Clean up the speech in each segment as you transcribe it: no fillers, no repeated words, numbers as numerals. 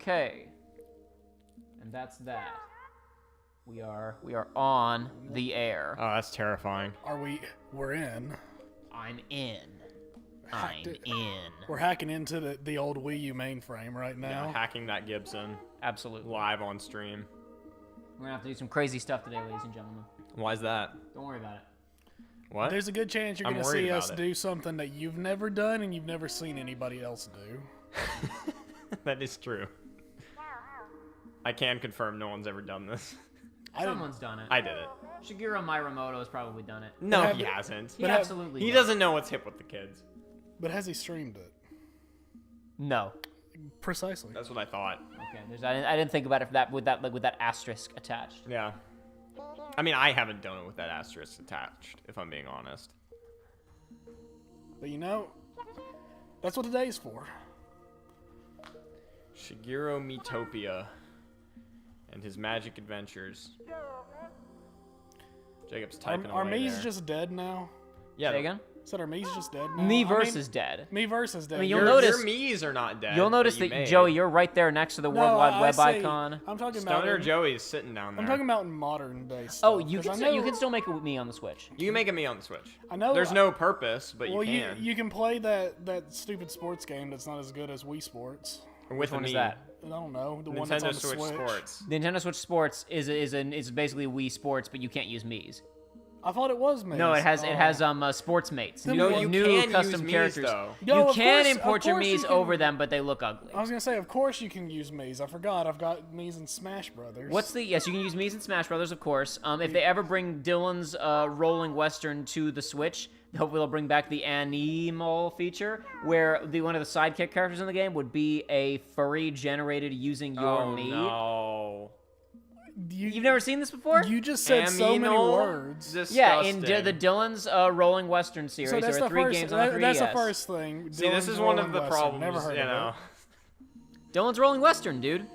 Okay. And that's that. We are on the air. Oh, that's terrifying. We're in. I'm in. I'm in. We're hacking into the old Wii U mainframe right now. Yeah, hacking that Gibson Absolutely. live on stream. We're gonna have to do some crazy stuff today, ladies and gentlemen. Why is that? Don't worry about it. What? There's a good chance you're I'm going to worried see about us it. do something that you've never done and you've never seen anybody else do. That is true. I can confirm no one's ever done this. Someone's done it. I did it. Shigeru Miyamoto has probably done it. No, he hasn't. He absolutely He does. doesn't know what's hip with the kids. But has he streamed it? No. Precisely. That's what I thought. Okay. I didn't think about it with that asterisk attached. Yeah. I mean, I haven't done it with that asterisk attached, if I'm being honest. But you know, that's what today's for. Shigeru Miitopia and his magic adventures. Jacob's typing Are away Mii's there. just dead now? Yeah. Say again? Said our Mii's just dead now? Miiverse is dead. Miiverse is dead. I mean, you'll Your notice- Mii's are not dead. You'll notice that you that, made. Joey, you're right there next to the World Wide Web icon. I'm talking about Stoner Joey is sitting down there. I'm talking about in modern day stuff. Oh, you 'cause can I know- you can still make it with me on the Switch. You can make a me on the Switch. I know. There's no purpose, but Well, you can. you can play that stupid sports game that's not as good as Wii Sports. With Which one is that? I don't know, the one that's on Nintendo the Switch Switch. Sports. The Nintendo Switch Sports is basically Wii Sports, but you can't use Mii's. I thought it was Mii's. No, it has sports mates. Then No, what- you new can custom use Mii's, characters. though. No, You of can course- import of your course you Mii's can. over them, but they look ugly. I was gonna say, of course you can use Mii's. I forgot. I've got Mii's in Smash Brothers. Yes, you can use Mii's and Smash Brothers, of course. If they ever bring Dylan's Rolling Western to the Switch, hopefully they'll bring back the Animal feature, where one of the sidekick characters in the game would be a furry generated using your Oh Mii. no. You've never seen this before? You just said so many Aminal? words. Yeah, in Disgusting. the Dylan's Rolling Western series, So that's there are the 3 first. games on the 3DS. That's the first thing. See, this Dylan's is one of Rolling the Western. problems, Never heard you of know. it. Dylan's Rolling Western, dude.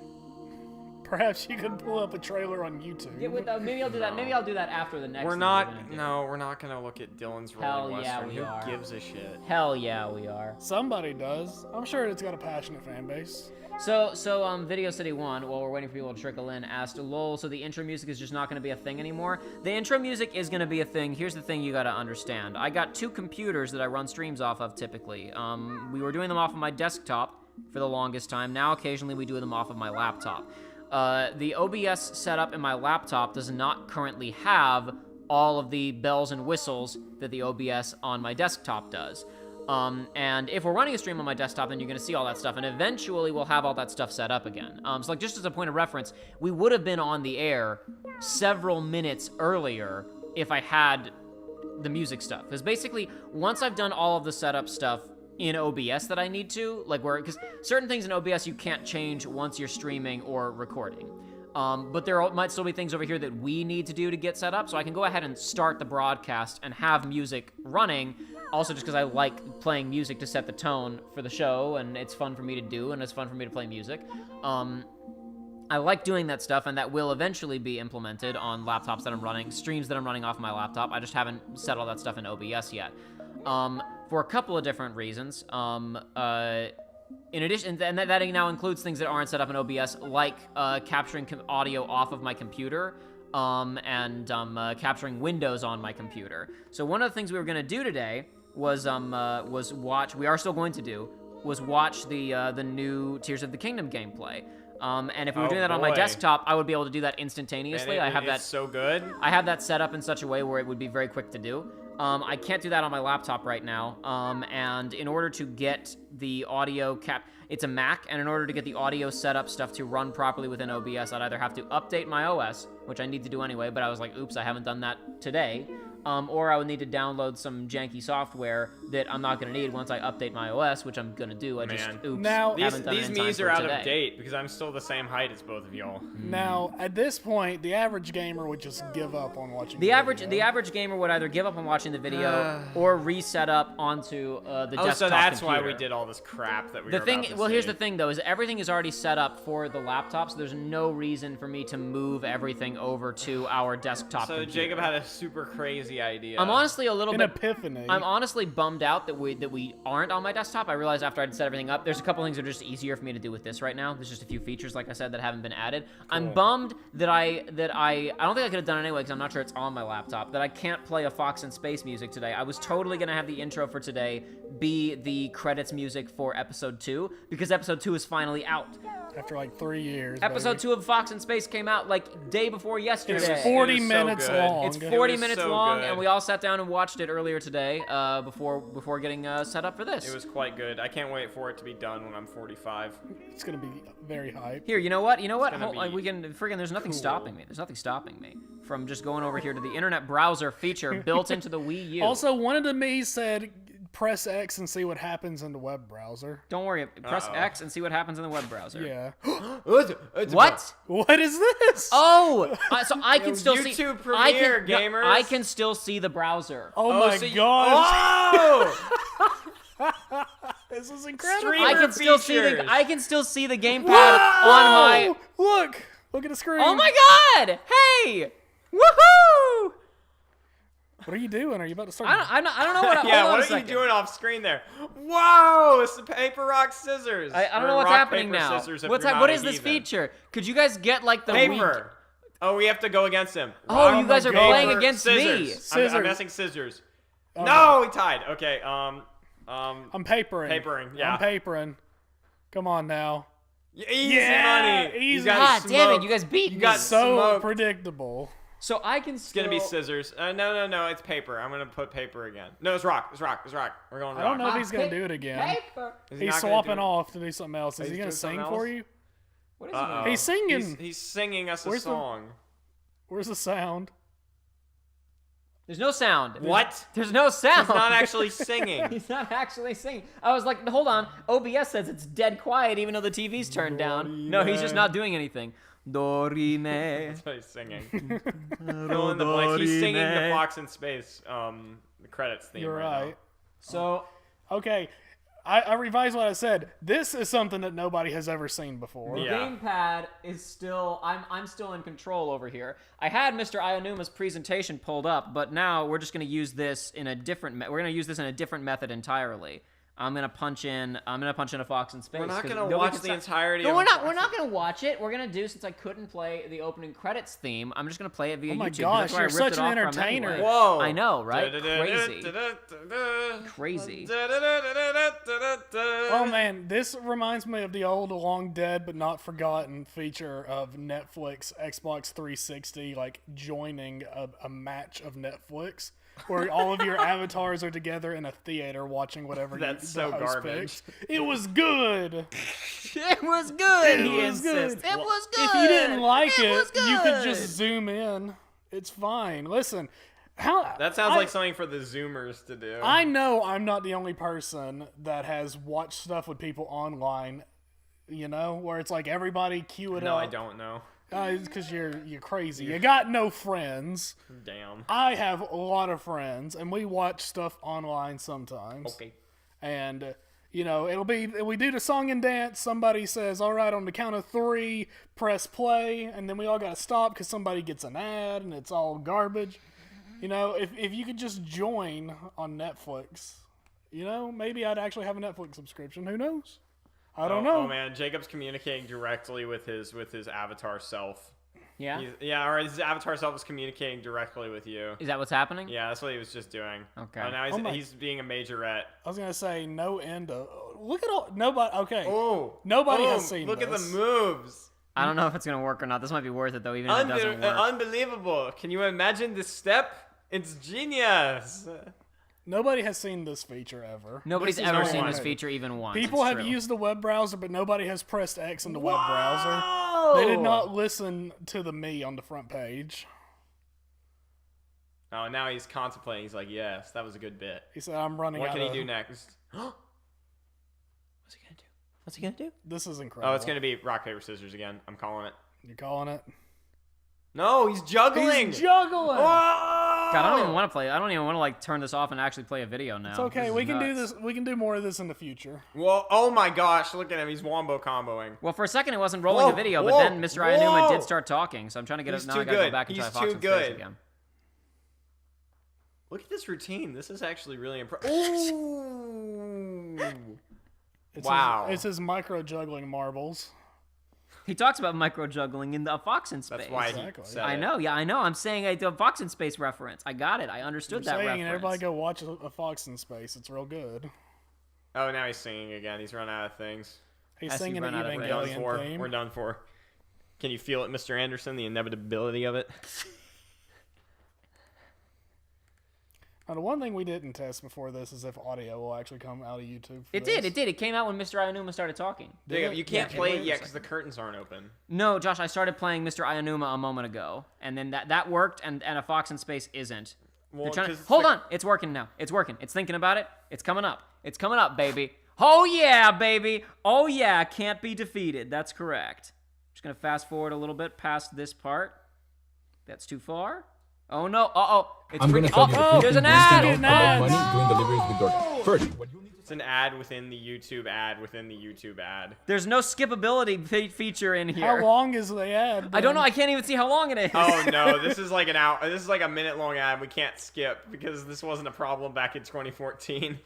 Perhaps you could pull up a trailer on YouTube. Maybe I'll do that. Maybe I'll do that after the next. We're thing not. gonna do. No, we're not gonna look at Dylan's Hell Rolling yeah, Western. we Who are. gives a shit? Hell yeah, we are. Somebody does. I'm sure it's got a passionate fan base. So Video City 1, while we're waiting for people to trickle in, asked, lol, so the intro music is just not going to be a thing anymore? The intro music is going to be a thing. Here's the thing you got to understand. I got 2 computers that I run streams off of typically. We were doing them off of my desktop for the longest time. Now occasionally we do them off of my laptop. The OBS setup in my laptop does not currently have all of the bells and whistles that the OBS on my desktop does. And if we're running a stream on my desktop, then you're going to see all that stuff, and eventually we'll have all that stuff set up again. So like, just as a point of reference, we would have been on the air several minutes earlier if I had the music stuff. Because basically, once I've done all of the setup stuff in OBS that I need to, because certain things in OBS you can't change once you're streaming or recording. But there might still be things over here that we need to do to get set up, so I can go ahead and start the broadcast and have music running, also just because I like playing music to set the tone for the show, and it's fun for me to do, and it's fun for me to play music. I like doing that stuff, and that will eventually be implemented on laptops that I'm running, streams that I'm running off my laptop. I just haven't set all that stuff in OBS yet. For a couple of different reasons. In addition, and that now includes things that aren't set up in OBS, like capturing audio off of my computer, and capturing windows on my computer. So one of the things we were going to do today was watch. We are still going to do was watch the new Tears of the Kingdom gameplay. And if we were doing that on my boy. desktop, I would be able to do that instantaneously. Man, I have that. It's so good. I have that set up in such a way where it would be very quick to do. I can't do that on my laptop right now. And in order to get the audio it's a Mac, and in order to get the audio setup stuff to run properly within OBS, I'd either have to update my OS, which I need to do anyway, but I was like, oops, I haven't done that today. Or I would need to download some janky software that I'm not going to need once I update my OS, which I'm going to do. Now, haven't done it These in time Mii's for are out today. of date because I'm still the same height as both of y'all. Now, at this point, the average gamer would just give up on watching The video. average gamer would either give up on watching the video or reset up onto the desktop so that's computer. why we did all this crap that we The were thing, about to well, here's say. the thing though, is everything is already set up for the laptop, so there's no reason for me to move everything over to our desktop So computer. Jacob had a super crazy crazy idea. I'm honestly a little An bit. epiphany. I'm honestly bummed out that we aren't on my desktop. I realized after I'd set everything up, there's a couple things that are just easier for me to do with this right now. There's just a few features, like I said, that haven't been added. I'm bummed that I don't think I could have done it anyway because I'm not sure it's on my laptop. That I can't play a Fox in Space music today. I was totally gonna have the intro for today be the credits music for episode 2 because episode 2 is finally out. After like 3 years. Episode 2 of Fox in Space came out like day before yesterday. It's It 40 was so minutes good. long. It's It 40 was minutes so long, good. and we all sat down and watched it earlier today before getting set up for this. It was quite good. I can't wait for it to be done when I'm 45. It's gonna be very hype. Here, you know what? gonna Hold, be we can friggin' there's nothing stopping me. There's nothing stopping me from just going over here to the internet browser feature built into the Wii U. Also, one of the me said, press X and see what happens in the web browser. Don't worry, press X and see what happens in the web browser. Yeah. What? What is this? Oh, so I can still see. YouTube I can, Premiere, no, gamers. I can still see the browser. Oh my so you- gosh. Oh! This is incredible. Stream- I can still see features. the. I can still see the gamepad on my. Whoa! Look at the screen. Oh my God! Hey! Woohoo! What are you doing? Are you about to start? I don't know what. Yeah, hold on what a are you second. doing off screen there? Whoa! It's the paper, rock, scissors. I don't Or know what's rock, happening paper, now. scissors if What's you're what not is a this heathen. feature? Could you guys get like the Paper. Oh, we have to go against him. Oh, Rock, you guys are God. playing paper, against me. scissors. I'm Scissors. guessing scissors. No, we tied. Okay. I'm papering. Papering, yeah. I'm papering. Come on now. Easy Yeah, money. easy. You got God damn it! smoked. You guys beat You me. got So smoked. predictable. So I can It's still. gonna be scissors. No. It's paper. I'm gonna put paper again. No, it's rock. It's rock. We're going rock. I don't know if he's gonna do it again. Paper. Is he He's not gonna swapping do it? off to do something else. Is He's he gonna doing something sing for else? you? What is Uh-oh. it? He's singing. He's singing us a Where's the- song. Where's the sound? There's no sound. What? There's no sound. He's not actually singing. He's not actually singing. I was like, hold on. OBS says it's dead quiet even though the TV's turned down. No, he's just not doing anything. Do, re, mi. That's what he's singing. Fill in the blank. He's singing the Fox in Space the credits theme You're right right. So, Okay. I revised what I said. This is something that nobody has ever seen before. the Yeah. gamepad is still, I'm still in control over here. I had Mr. Ionuma's presentation pulled up, but now we're just going to use this in a different, we're going to use this in a different method entirely. I'm gonna punch in a Fox in Space. We're not 'cause gonna nobody watch can the stop- entirety No, of we're not. Fox We're in not gonna watch it. We're gonna do, since I couldn't play the opening credits theme, I'm just gonna play it via Oh my YouTube. gosh, That's where I you're ripped such it an off from entertainer. anyway. Whoa. I know, right? Crazy. Crazy. Oh man, this reminds me of the old long dead but not forgotten feature of Netflix Xbox 360, like joining a match of Netflix, where all of your avatars are together in a theater watching whatever That's the so host garbage. picks. It was good. It was good. It he was good. insists. It was good. If you didn't like it, was you could good. just zoom in. It's fine. Listen, how That sounds like something for the Zoomers to do. I know I'm not the only person that has watched stuff with people online, you know, where it's like everybody queue it No, up. I don't know. It's because you're crazy. You got no friends. Damn. I have a lot of friends, and we watch stuff online sometimes. Okay. And, you know, it'll be, we do the song and dance. Somebody says, all right, on the count of 3, press play. And then we all got to stop because somebody gets an ad and it's all garbage. You know, if you could just join on Netflix, you know, maybe I'd actually have a Netflix subscription. Who knows? I don't know. Oh man, Jacob's communicating directly with his avatar self. Yeah. Or his avatar self is communicating directly with you. Is that what's happening? Yeah, that's what he was just doing. Okay. Oh, now Oh my- he's being a majorette. I was going to say no end of... Look at all... Nobody... Okay. Oh, Nobody has boom, seen Look at this. the moves. I don't know if it's gonna work or not. This might be worth it though, even if it doesn't work. Unbelievable. Can you imagine this step? It's genius. Nobody has seen this feature ever. Nobody's This is ever no seen one. this feature even once. People It's have true. used the web browser, but nobody has pressed X in the web browser. Whoa! They did not listen to the me on the front page. Oh, now he's contemplating. He's like, yes, that was a good bit. He said, I'm running What out can he of... do next? What's he gonna do? What's he gonna do? This is incredible. Oh, it's going to be rock, paper, scissors again. I'm calling it. You're calling it? No, he's juggling. He's juggling! Whoa! God, I don't even want to play. I don't even want to like turn this off and actually play a video now. It's okay. This is We can do nuts. this. We can do more of this in the future. Well, oh my gosh, look at him. He's wombo comboing. Well, for a second it wasn't rolling Whoa, the video, but whoa, then Mr. Ionuma whoa. did start talking, so I'm trying to get He's it. Now too I gotta go good. back and He's try Fox too in Space good. again. Look at this routine. This is actually really impressive. Ooh. Wow. It's his micro juggling marbles. He talks about micro juggling in the Fox in Space. That's why Exactly. he said I it. know, yeah, I know. I'm saying a Fox in Space reference. I got it. I understood that Saying, reference. and everybody go watch a Fox in Space. It's real good. Oh, now he's singing again. He's run out of things. He's Has he singing an run out of We're done Evangelion for. theme. We're done for. Can you feel it, Mr. Anderson? The inevitability of it. Now, the one thing we didn't test before this is if audio will actually come out of YouTube. For It this. did. It did. It came out when Mr. Ayanuma started talking. Did it? You can't Yeah, play wait it a yet because the curtains aren't open. No, Josh, I started playing Mr. Ayanuma a moment ago, and then that worked, and a Fox in Space isn't. Well, They're trying to, 'cause hold on, it's working now. It's working. It's thinking about it. It's coming up. It's coming up, baby. Oh yeah, baby. Oh yeah, can't be defeated. That's correct. Just gonna fast forward a little bit past this part. That's too far. Oh no. It's I'm gonna freaking- send you the oh, there's an printing ad. of money doing deliveries with DoorDash. First, what you need It's an ad within the YouTube ad within the YouTube ad. There's no skippability feature in here. How long is the ad? I don't know. I can't even see how long it is. Oh no, this is like an hour. This is like a minute-long ad. We can't skip because this wasn't a problem back in 2014.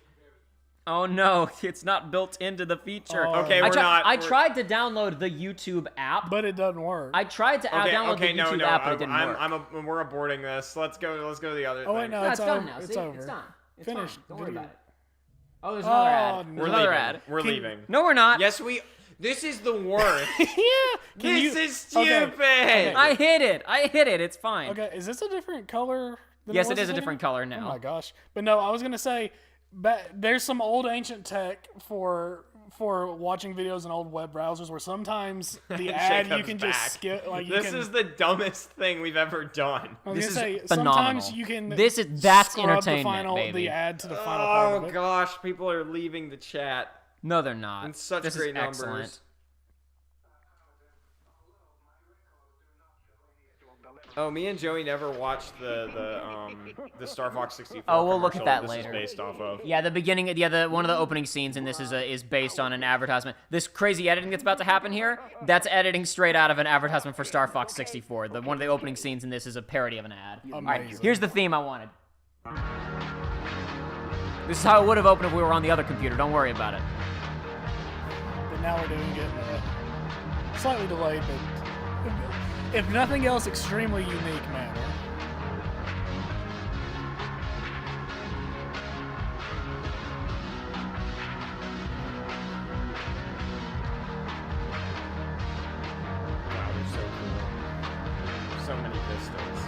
Oh no, it's not built into the feature. Oh. Okay, I we're I tried to download the YouTube app. But it doesn't work. I tried to download the YouTube app, but it didn't work. We're aborting this. Let's go to the other Oh, wait, thing. no. No, it's it's done over. now. It's See? over. It's done. It's Finished. fine. Don't worry Video. about it. Oh, there's another ad. no. There's We're another leaving. ad. We're leaving. No, we're not. Yes, we. This is the worst. Yeah. Can This you- is stupid. Okay. I hit it. It's fine. Okay, is this a different color? Than Yes, was it is a at the different beginning? color Oh now. my gosh! But no, I was gonna say, there's some old ancient tech for watching videos in old web browsers where sometimes the ad you Jacob's can back. just skip. Like you This can, is the dumbest thing we've ever done. I was This gonna is say phenomenal. sometimes you can. That's scrub entertainment, the baby. ad to the final part Oh of it. gosh, people are leaving the chat No, they're not. in such this great is numbers. excellent. Oh, me and Joey never watched the Star Fox 64. Oh, we'll look at commercial that this later. Is based off of. Yeah, the beginning, one of the opening scenes in this is based on an advertisement. This crazy editing that's about to happen here, that's editing straight out of an advertisement for Star Fox 64. One of the opening scenes in this is a parody of an ad. All right, Amazing. here's the theme I wanted. This is how it would have opened if we were on the other computer. Don't worry about it. But now we're doing it in a slightly delayed, but if nothing else, extremely unique manner. Wow, they're so cool. So many vistas.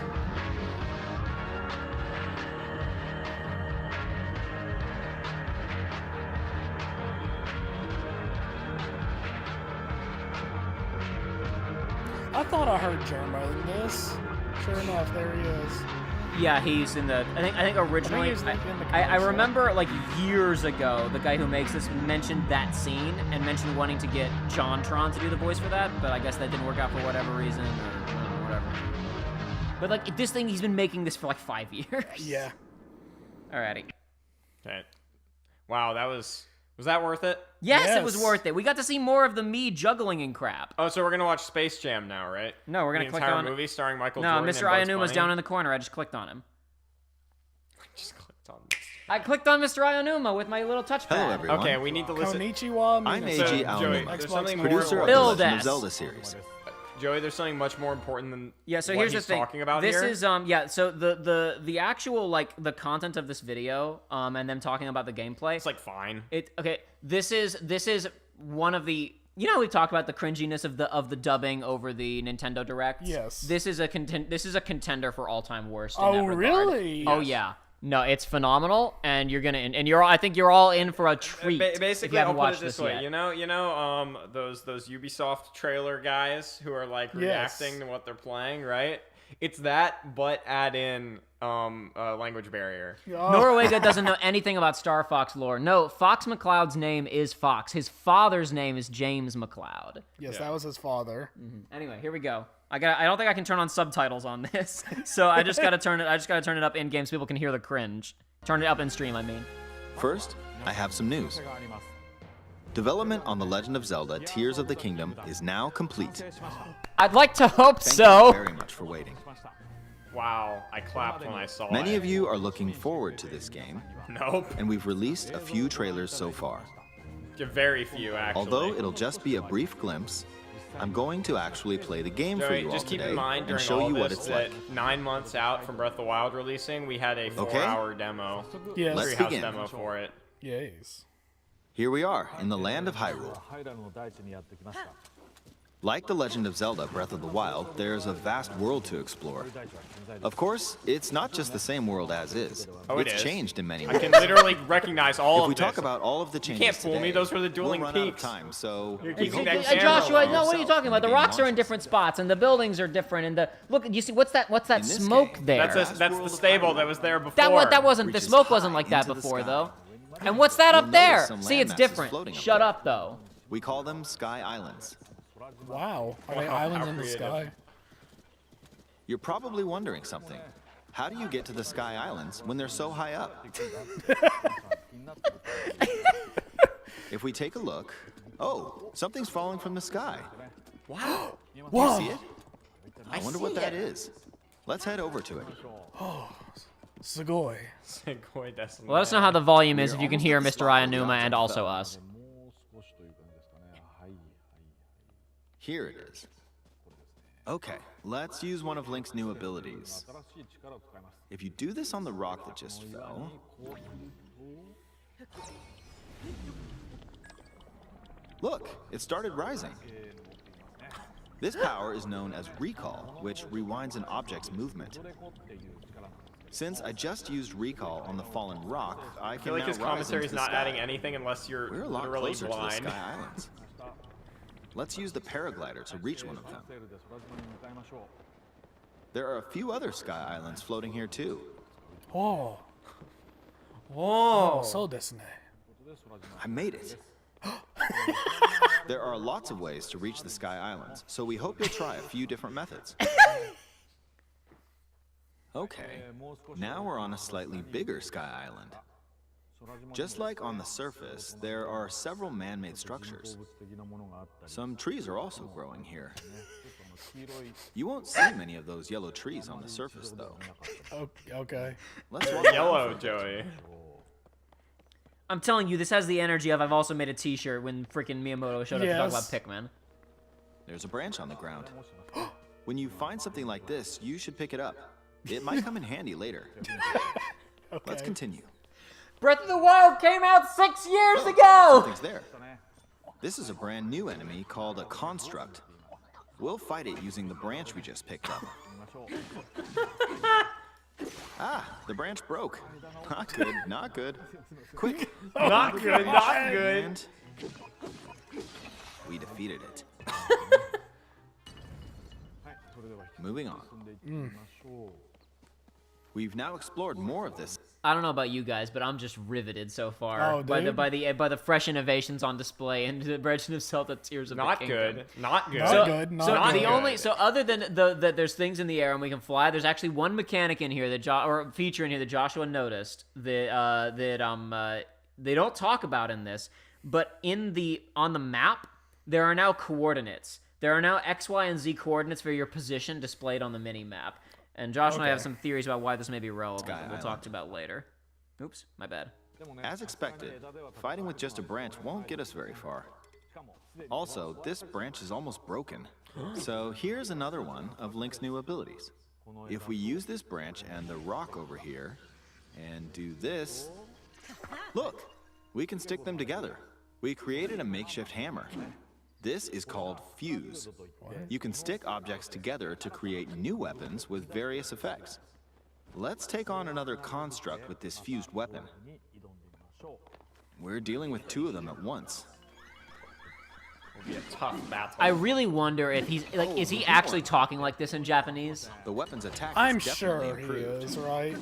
I thought I heard Jermo in this. Sure enough, there he is. Yeah, he's in the. I think originally. I think he's in the I commercial. remember like years ago, the guy who makes this mentioned that scene and mentioned wanting to get JonTron to do the voice for that, but I guess that didn't work out for whatever reason or whatever. But like this thing, he's been making this for like 5 years. Yeah. Alrighty. Okay. Wow, was that worth it? Yes, it was Yes. worth it. We got to see more of the me juggling and crap. Oh, so we're gonna watch Space Jam now, right? No, we're gonna the click entire on movie starring Michael No, Jordan Mr. and Bugs Ayanuma's Bunny? down in the corner. I just clicked on him. Just clicked on. I clicked on Mr. Ayanuma with my little touchpad. Hello, everyone. Okay, we need to listen. Konnichiwa. I'm Minasan. So, Eiji Joey, Aonuma, there's Xbox something more producer of the Build Legend of us. Zelda series. Joey, there's something much more important than Yeah, so what here's he's the thing. talking about this here. is so the actual like the content of this video and them talking about the gameplay. It's like fine. This is one of the we've talked about the cringiness of the dubbing over the Nintendo Directs. Yes. This is a contender for all-time worst. In Oh, that regard. really? Oh yeah. No, it's phenomenal, and I think you're all in for a treat. if Basically, you haven't I'll put watched it this this way. yet. You know, those Ubisoft trailer guys who are like reacting to what they're playing, right? It's that, but add in a language barrier. Oh, Noruega doesn't know anything about Star Fox lore. No, Fox McCloud's name is Fox. His father's name is James McCloud. yes, that was his father. Anyway, here we go. I don't think I can turn on subtitles on this, so I just gotta turn it up in game so people can hear the cringe. Turn it up in stream, I mean. First, I have some news. Development on The Legend of Zelda Tears of the Kingdom is now complete. I'd like to hope Thank so. you very much for waiting. Wow, I clapped when I saw it. Many of you are looking forward to this game, Nope. and we've released a few trailers so far. Very few, actually. Although it'll just be a brief glimpse, I'm going to actually play the game for Joey, you all just keep today in mind and during show all you what this it's that like. 9 months out from Breath of the Wild releasing, we had a 4-hour demo. Yes. Let's Treehouse begin. demo for it. Yes. Here we are in the land of Hyrule. Like The Legend of Zelda Breath of the Wild, there's a vast world to explore. Of course, it's not just the same world as is. Oh, it it's is. changed in many I ways. can literally recognize all If of we this. talk about all of the changes can't fool me, today, those were the dueling we'll run out of peaks. time, so You're we keeping hope that you'll camera Joshua, for no, what are you yourself talking when about? The game rocks are in launches. different spots, and the buildings are different, and the look. You see, what's that In this smoke game, there? That's the stable that was there before. That wasn't the Reaches smoke wasn't high like that into the before sky. though. And what's that You'll up there? notice some See, it's landmasses different. floating up Shut there. up though. We call them Sky Islands. Wow. Are they Wow, islands how in the creative. sky? You're probably wondering something. How do you get to the Sky Islands when they're so high up? If we take a look, oh, something's falling from the sky. Wow. Whoa. See it? I wonder what that is. Let's head over to it. Sugoi. Segoi Destiny. Let us know how the volume is We're if you can almost hear at the Mr. spot where the Ayanuma and object also fell. us. Here it is. Okay, let's use one of Link's new abilities. If you do this on the rock that just fell... Look, it started rising. This power is known as recall, which rewinds an object's movement. Since I just used recall on the fallen rock, I I can feel like now his rise commentary into is the not sky. adding anything unless you're We're a lot literally closer to the blind. Sky Islands. Let's use the paraglider to reach one of them. There are a few other Sky Islands floating here too. Oh. Whoa. So desu ne. I made it. There are lots of ways to reach the Sky Islands, so we hope you'll try a few different methods. Okay, now we're on a slightly bigger Sky Island. Just like on the surface, there are several man-made structures. Some trees are also growing here. You won't see many of those yellow trees on the surface, though. Okay. Let's walk around Yellow, for a Joey. I'm telling you, this has the energy of I've also made a T-shirt when freaking Miyamoto showed up to talk about Yes. Pikmin. There's a branch on the ground. When you find something like this, you should pick it up. It might come in handy later. Let's continue. Breath of the Wild came out 6 years ago. Something's there. This is a brand new enemy called a construct. We'll fight it using the branch we just picked up. Ah, the branch broke. Not good, not good. Quick. Not good, not good. And we defeated it. Moving on. We've now explored more of this. I don't know about you guys, but I'm just riveted so far Oh, by dude. the fresh innovations on display and the Legend of Zelda Tears of the Not Kingdom. good. Not good. Not good. Not So good. the good. only other than that there's things in the air and we can fly. There's actually one mechanic in here that or feature in here that Joshua noticed that they don't talk about in this, but on the map there are now coordinates. There are now X, Y, and Z coordinates for your position displayed on the mini map. And Josh and I have Okay. some theories about why this may be relevant Sky that we'll talk about later. Oops, my bad. As expected, fighting with just a branch won't get us very far. Also, this branch is almost broken. So here's another one of Link's new abilities. If we use this branch and the rock over here, and do this, look, we can stick them together. We created a makeshift hammer. This is called fuse. You can stick objects together to create new weapons with various effects. Let's take on another construct with this fused weapon. We're dealing with two of them at once. It'll be a tough battle. I really wonder if he's like, is he actually talking like this in Japanese? The weapon's attack I'm is definitely sure he improved. is, right?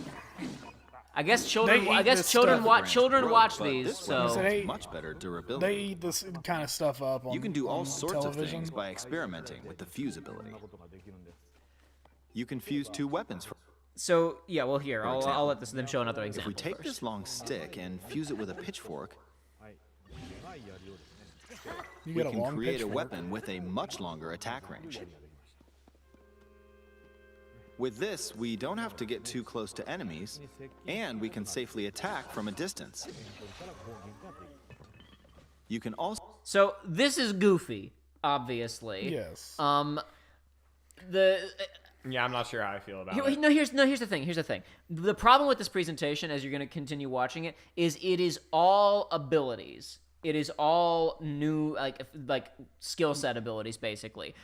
I guess children. They I eat guess this children stuff. watch. Children Broke, watch but these, this so weapon They- has much better durability. They eat this kind of stuff up on You can do all on sorts television. of things by experimenting with the fuse ability. You can fuse two weapons. so yeah. Well, here I'll example, let them show another If example. we take first. this long stick and fuse it with a pitchfork, You we get a can long create a pitchfork. weapon with a much longer attack range. With this, we don't have to get too close to enemies, and we can safely attack from a distance. You can also... So this is goofy, obviously. Yes. Yeah, I'm not sure how I feel about Here's the thing. Here's the thing. The problem with this presentation, as you're going to continue watching it, is it is all abilities. It is all new, like skill set abilities, basically.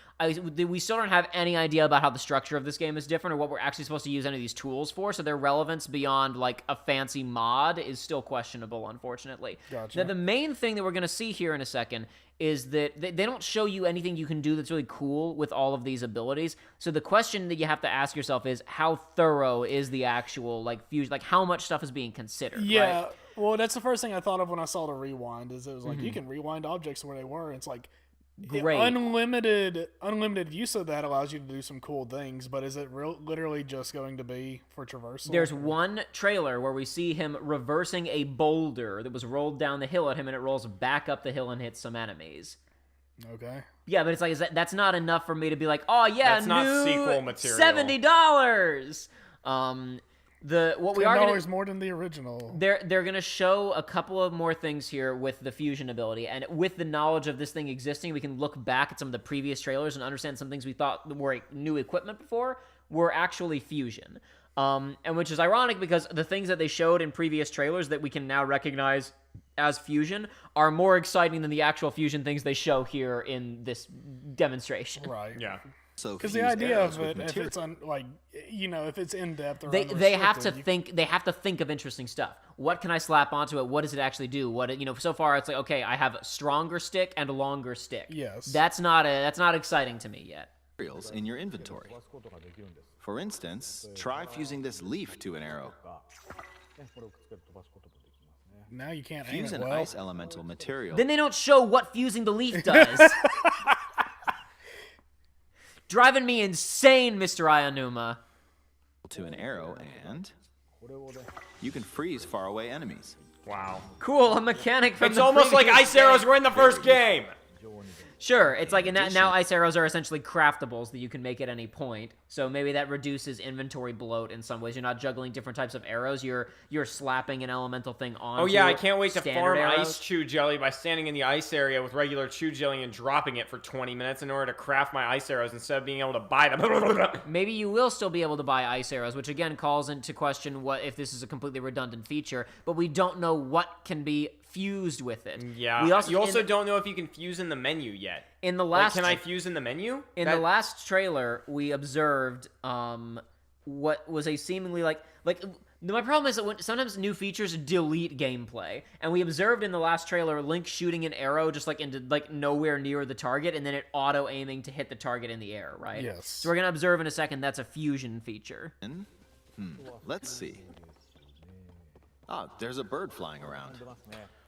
We still don't have any idea about how the structure of this game is different or what we're actually supposed to use any of these tools for, so their relevance beyond, like, a fancy mod is still questionable, unfortunately. Gotcha. Now, the main thing that we're going to see here in a second is that they don't show you anything you can do that's really cool with all of these abilities. So the question that you have to ask yourself is, how thorough is the actual, like, fusion? Like, how much stuff is being considered, Yeah. right? Well, that's the first thing I thought of when I saw the rewind. Is it was like you Mm-hmm. can rewind objects where they were. It's like Great. unlimited use of that allows you to do some cool things. But is it literally just going to be for traversal? There's one trailer where we see him reversing a boulder that was rolled down the hill at him, and it rolls back up the hill and hits some enemies. Okay. Yeah, but it's like that's not enough for me to be like, oh yeah, That's not new sequel material. $70. What we are gonna $10 more than the original. they're gonna show a couple of more things here with the fusion ability, and with the knowledge of this thing existing, we can look back at some of the previous trailers and understand some things we thought were new equipment before were actually fusion. And which is ironic because the things that they showed in previous trailers that we can now recognize as fusion are more exciting than the actual fusion things they show here in this demonstration. Right. Yeah. So Because the fuse idea arrows of with it, if material. it's if it's in depth or They have to unrestricted, think of interesting stuff. What can I slap onto it? What does it actually do? So far it's like, okay, I have a stronger stick and a longer stick. Yes. That's not exciting to me yet. materials in your inventory. For instance, try fusing this leaf to an arrow. Now you can't aim Fuse it an well. ice elemental material. Then they don't show what fusing the leaf does. Driving me insane, Mr. Ayanuma. to an arrow, and you can freeze faraway enemies. Wow. Cool, a mechanic from It's the almost like previous ice arrows game. were in the first game. Sure, it's like now ice arrows are essentially craftables that you can make at any point. So maybe that reduces inventory bloat in some ways. You're not juggling different types of arrows. You're slapping an elemental thing on. Oh yeah, I can't wait to standard farm arrows. ice chew jelly by standing in the ice area with regular chew jelly and dropping it for 20 minutes in order to craft my ice arrows instead of being able to buy them. Maybe you will still be able to buy ice arrows, which again calls into question what if this is a completely redundant feature. But we don't know what can be fused with it. Yeah. We also, you also don't know if you can fuse in the menu yet. in the Like, last can I fuse in the menu? In the last trailer, we observed what was a seemingly like my problem is that sometimes new features delete gameplay, and we observed in the last trailer Link shooting an arrow just like into like nowhere near the target, and then it auto aiming to hit the target in the air, right? Yes. So we're gonna observe in a second that's a fusion feature. Let's see. Ah, there's a bird flying around.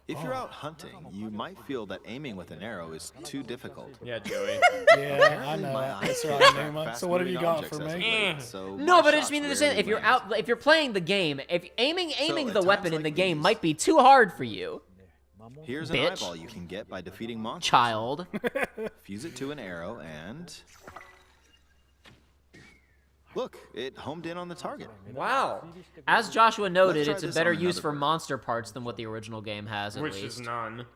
If you're out hunting, you might feel that aiming with an arrow is too difficult. Yeah, Joey. Yeah, I know. My eyes That's can't right, track Numa. So what have you fast-moving got objects for as of me? late, so No, my but I just shots mean to rarely say if you're land. if you're playing the game, if aiming at the weapon times in the like game these- might be too hard for you, Here's an bitch. eyeball you can get by defeating monsters. child. Fuse it to an arrow and... Look, it homed in on the target. Wow. As Joshua noted, try it's a this better on use another for bird. monster parts than what the original game has, at Which least. is none.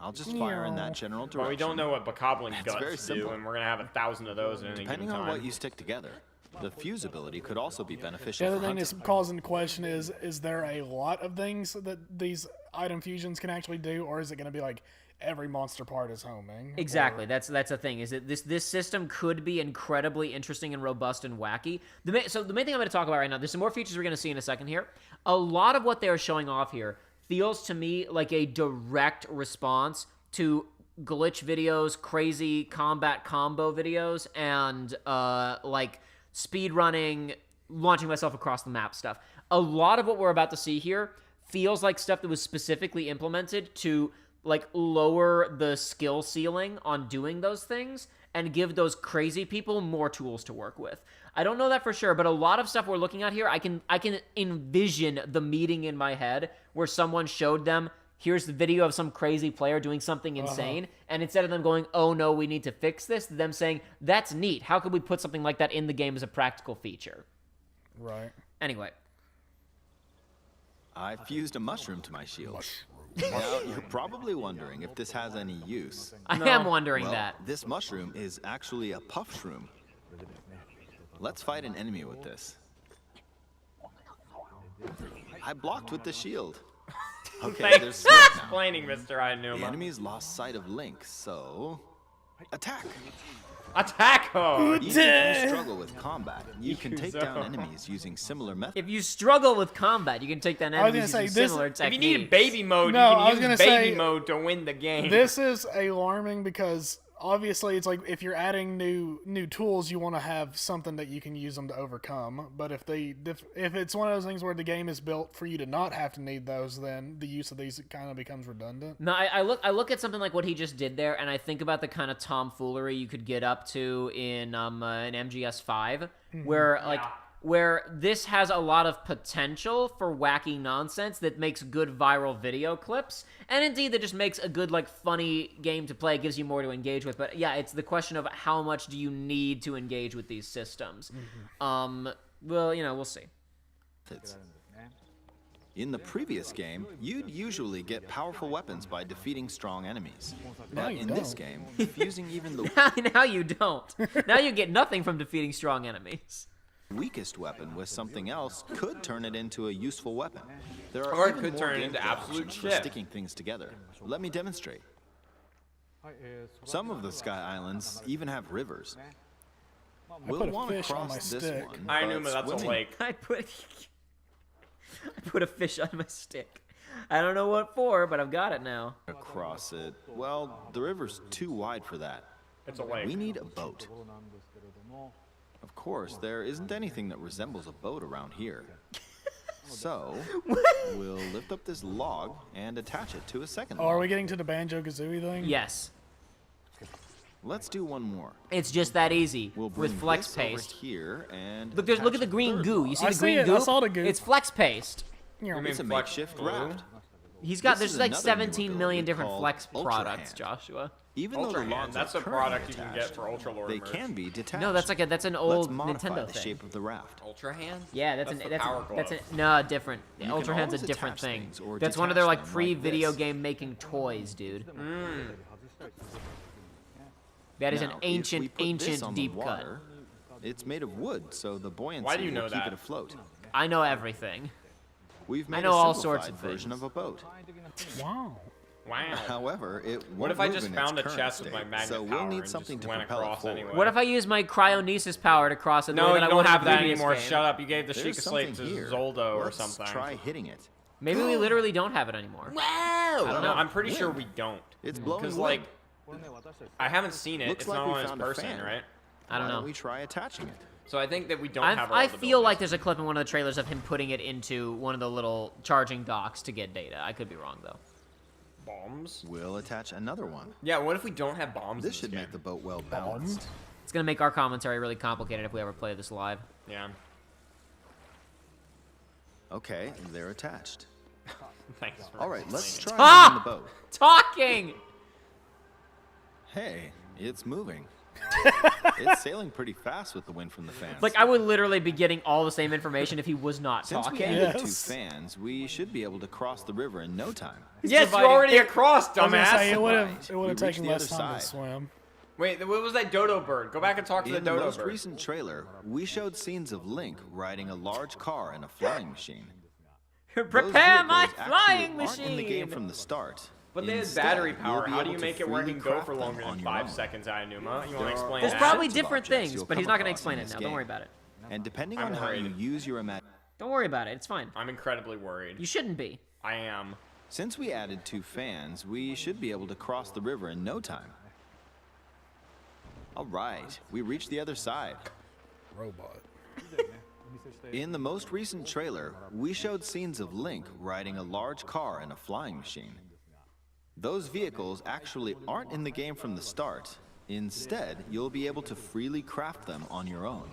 I'll just fire in that general direction. But we don't know what Bokoblin It's very guts do, simple. and we're gonna have 1,000 of those at any Depending given on time. what you stick together, the fuse ability could also be beneficial The other for thing hunting. that's causing question is there a lot of things that these item fusions can actually do, or is it going to be like every monster part is homing? Exactly. That's the thing. Is that this system could be incredibly interesting and robust and wacky. So the main thing I'm going to talk about right now. There's some more features we're going to see in a second here. A lot of what they're showing off here feels to me like a direct response to glitch videos, crazy combat combo videos, and like speed running, launching myself across the map stuff. A lot of what we're about to see here feels like stuff that was specifically implemented to like lower the skill ceiling on doing those things and give those crazy people more tools to work with. I don't know that for sure, but a lot of stuff we're looking at here, I can envision the meeting in my head where someone showed them here's the video of some crazy player doing something insane, and instead of them going, oh no, we need to fix this, them saying, that's neat. How could we put something like that in the game as a practical feature? Right. Anyway. I fused a mushroom to my shield. Now, you're probably wondering if this has any use. I am wondering Well, that. this mushroom is actually a puff shroom. Let's fight an enemy with this. I blocked with the shield. Okay, Thanks there's for smoke now. explaining, Mr. The Ainuma. enemy's lost sight of Link, so attack. Attack mode! Even if you struggle with combat, you can take down enemies using similar methods. If you struggle with combat, you can take down was gonna enemies say, using this- similar If techniques. you need baby mode, No, I you was can gonna use baby say, mode to win the game. This is alarming because obviously it's like if you're adding new tools, you want to have something that you can use them to overcome. But if it's one of those things where the game is built for you to not have to need those, then the use of these kind of becomes redundant. No, I look at something like what he just did there, and I think about the kind of tomfoolery you could get up to in MGS5, where this has a lot of potential for wacky nonsense that makes good viral video clips, and indeed that just makes a good, like, funny game to play, gives you more to engage with. But yeah, it's the question of how much do you need to engage with these systems. Well, we'll see. In the previous game, you'd usually get powerful weapons by defeating strong enemies. But you in this don't. game, fusing even the Now you don't. Now you get nothing from defeating strong enemies. weakest weapon with something else could turn it into a useful weapon. There are Or it even could more turn it into gameplay absolute options for shit. sticking things together. Let me demonstrate. Some of the Sky Islands even have rivers. We'll put a want to fish on cross my this stick. one. Ainuma, but that's a swimming- lake. I put a fish on my stick. I don't know what for, but I've got it now. Across it. Well, the river's too wide for that. It's a lake. We need a boat. Of course, there isn't anything that resembles a boat around here. So, we'll lift up this log and attach it to a second Oh, are log. we getting to the Banjo-Kazooie thing? Yes. Let's do one more. It's just that easy We'll bring with flex this over paste. here and Look, look attach at the a green third goo. log. You see I the see green it. goo? I saw the goo. It's flex paste. Yeah. mean It's a flex makeshift glue? raft. He's got This there's is like another new 17 million ability different called flex Ultra products, Hand. Joshua. Even though Ultra the Hand, logs that's are a currently product you can get attached, for Ultra Lord they merch. can be detached. No, that's an Let's old modify Nintendo the thing. shape of the raft. Ultra Hand? Yeah, that's the power glove. no different. can Ultra Hand's a always different attach thing. things or That's one of their like detach them pre-video like this. game making toys, dude. That is Now, an if we ancient, put this ancient on the deep cut. water, it's made of wood, so the buoyancy Why do you will know keep that? it afloat. I know everything. We've made know a all simplified sorts of version things. of a boat. Wow. Wow. However, it won't What if I move just in its found a current chest with my state, magnet so power we'll need and something just to went propel it across forward. anyway? What if I use my cryonesis power to cross it? the way No, that you I don't would in have the that previous anymore. game? Shut up. You gave the There's Sheikah Slate something to here. Zoldo or Let's something. try hitting it. Maybe we literally don't have it anymore. Wow! I don't know. I'm pretty sure we don't. It's blowing Because, wood. like, I haven't seen it. Looks It's like not we on its found a person, fan. right? I don't Why know. we try attaching it? So I think that we don't have all I the feel like abilities. there's a clip in one of the trailers of him putting it into one of the little charging docks to get data. I could be wrong though. bombs. We'll attach another one. Yeah, what if we don't have bombs This in should this make the game? boat well balanced. It's gonna make our commentary really complicated if we ever play this live. Yeah. Okay, they're attached. Thanks for All right, let's explaining. try Ah! moving the boat. Talking. Hey, it's moving. It's sailing pretty fast with the wind from the fans. Like I would literally be getting all the same information if he was not Since we talking. added two Yes. fans, we should be able to cross the river in no time. Yes, dividing- you're already across, I was gonna say it dumbass. would Right. have We reached taken the less other time to side. swim. Wait, what was that dodo bird? Go back and talk to the In the dodo most bird. recent trailer, we showed scenes of Link riding a large car and a flying machine. Those Prepare my vehicles actually flying aren't in the game machine. from the start. But they had Instead, battery you'll power. be How do able you to make it where it freely can go craft for them longer on than your 5 own. seconds, Ainuma? You want to There explain are There's that? probably sorts of different objects things, you'll but he's come not gonna across explain in it this now. Don't worry game. about it. And depending I'm on how you worried. use your imagination. Don't worry about it. It's fine. I'm incredibly worried. You shouldn't be. I am. Since we added two fans, we should be able to cross the river in no time. All right, we reached the other side. Robot. In the most recent trailer, we showed scenes of Link riding a large car and a flying machine. Those vehicles actually aren't in the game from the start. Instead, you'll be able to freely craft them on your own.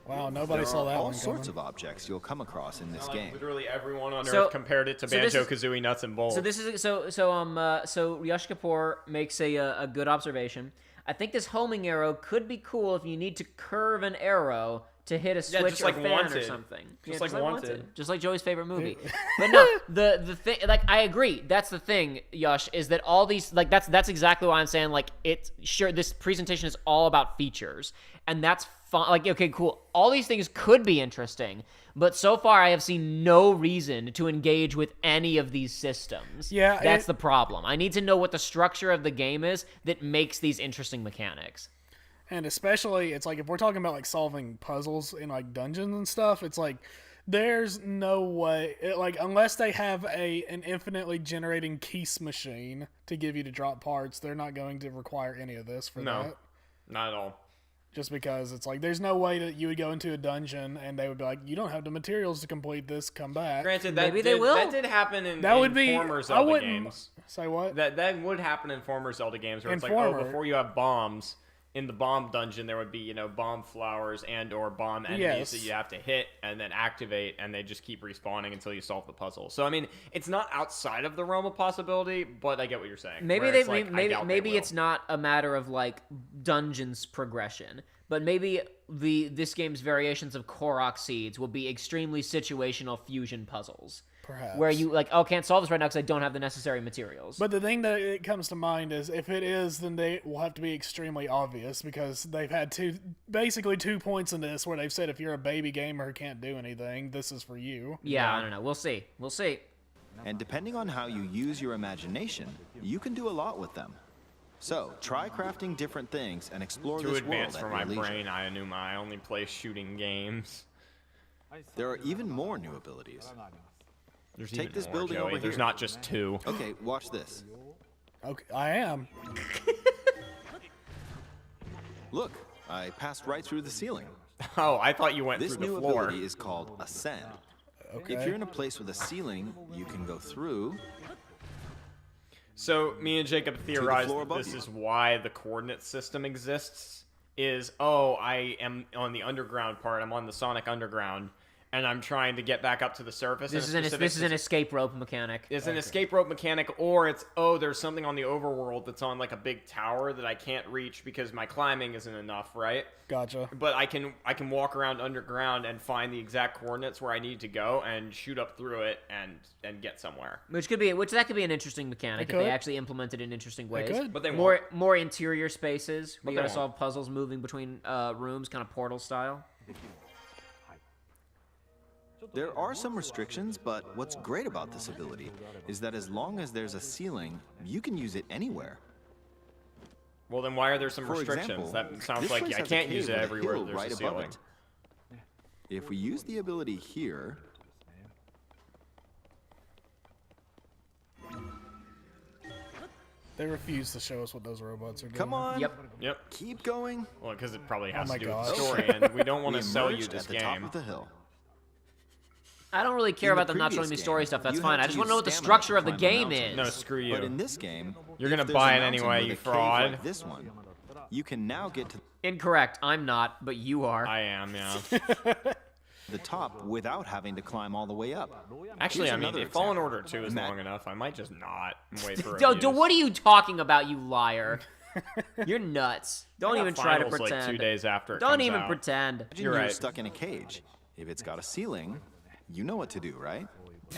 Wow, nobody There saw are that all one sorts coming. of objects you'll come across in this game. Literally everyone on So- Earth compared it to so this is- Banjo-Kazooie Nuts and Bolts. So this is so Yash Kapoor makes a good observation. I think this homing arrow could be cool if you need to curve an arrow to hit a switch just or like fan or Wanted. something. Just like Wanted. Just like Joey's favorite movie. But no, the thing, like, I agree. That's the thing, Yash, is that all these, like, that's exactly why I'm saying, like, it's sure this presentation is all about features, and that's fun. Like, okay, cool. All these things could be interesting, but so far I have seen no reason to engage with any of these systems. Yeah, That's the problem. I need to know what the structure of the game is that makes these interesting mechanics. And especially, it's like if we're talking about like solving puzzles in like dungeons and stuff, it's like there's no way, like unless they have an infinitely generating keys machine to give you to drop parts, they're not going to require any of this for No. that. Not at all. Just because it's like there's no way that you would go into a dungeon and they would be like, you don't have the materials to complete this, come back. Granted, that Maybe did, they will. That did happen in, That would be former I Zelda wouldn't games. say what. That would happen in former Zelda games where it's like, Former. oh, before you have bombs, in the bomb dungeon there would be, bomb flowers and or bomb enemies that Yes. you have to hit and then activate, and they just keep respawning until you solve the puzzle. So I mean, it's not outside of the realm of possibility, but I get what you're saying. Maybe where they it's like, I doubt they maybe will. it's not a matter of like dungeons progression, but maybe this game's variations of Korok seeds will be extremely situational fusion puzzles. Perhaps. Where you like, oh, can't solve this right now because I don't have the necessary materials. But the thing that it comes to mind is if it is, then they will have to be extremely obvious because they've had basically 2 points in this where they've said if you're a baby gamer who can't do anything, this is for you. yeah, I don't know. We'll see. We'll see. And depending on how you use your imagination, you can do a lot with them. So, try crafting different things and explore Too this advanced world for at my your leisure. brain, Ayanuma. I only play shooting games. There are even more new abilities. There's Take even this more, building Joey. over There's here. not just 2. Okay, watch this. Okay, I am. Look, I passed right through the ceiling. Oh, I thought you went This through the new floor. ability is called Ascend. Okay. If you're in a place with a ceiling, you can go through. So me and Jacob theorized floor that above this you. is why the coordinate system exists. Is, oh, I am on the underground part. I'm on the Sonic Underground, and I'm trying to get back up to the surface. This is an escape rope mechanic. It's an escape rope mechanic, or it's, oh, there's something on the overworld that's on like a big tower that I can't reach because my climbing isn't enough, right? Gotcha. But I can walk around underground and find the exact coordinates where I need to go and shoot up through it and get somewhere. Which could be an interesting mechanic It if they could. actually implemented it in interesting ways. could. But they more won't. more interior spaces. But We they gotta won't. solve puzzles moving between rooms, kind of Portal style. There are some restrictions, but what's great about this ability is that as long as there's a ceiling, you can use it anywhere. Well, then why are there some For restrictions? example, that sounds this like place I has a can't cave use it with a everywhere hill there's right a above ceiling. it. If we use the ability here, They refuse to show us what those robots are doing. come on, Yep. keep going. Well, because it probably has my to do with gosh. the story, and we don't want We to sell you emerged this at the top game. of the hill. I don't really care In the about them not showing previous me game, story stuff. That's you fine. had I to just want to know what the use stamina structure to of the climb the game mountain. is. No, screw you. But in this game, You're if gonna there's buy a it mountain anyway, with you a cave fraud. like this one, you can now get to Incorrect. I'm not, but you are. I am, yeah. the top without having to climb all the way up. Actually, Here's I mean, another if Fallen example. Order 2 is Matt- long enough, I might just not wait for What are you talking about, you liar? You're nuts. Don't even try to pretend. Like 2 days after it Don't comes even out. pretend. Imagine You're you're right. stuck in a cage. If it's got a ceiling, you know what to do, right?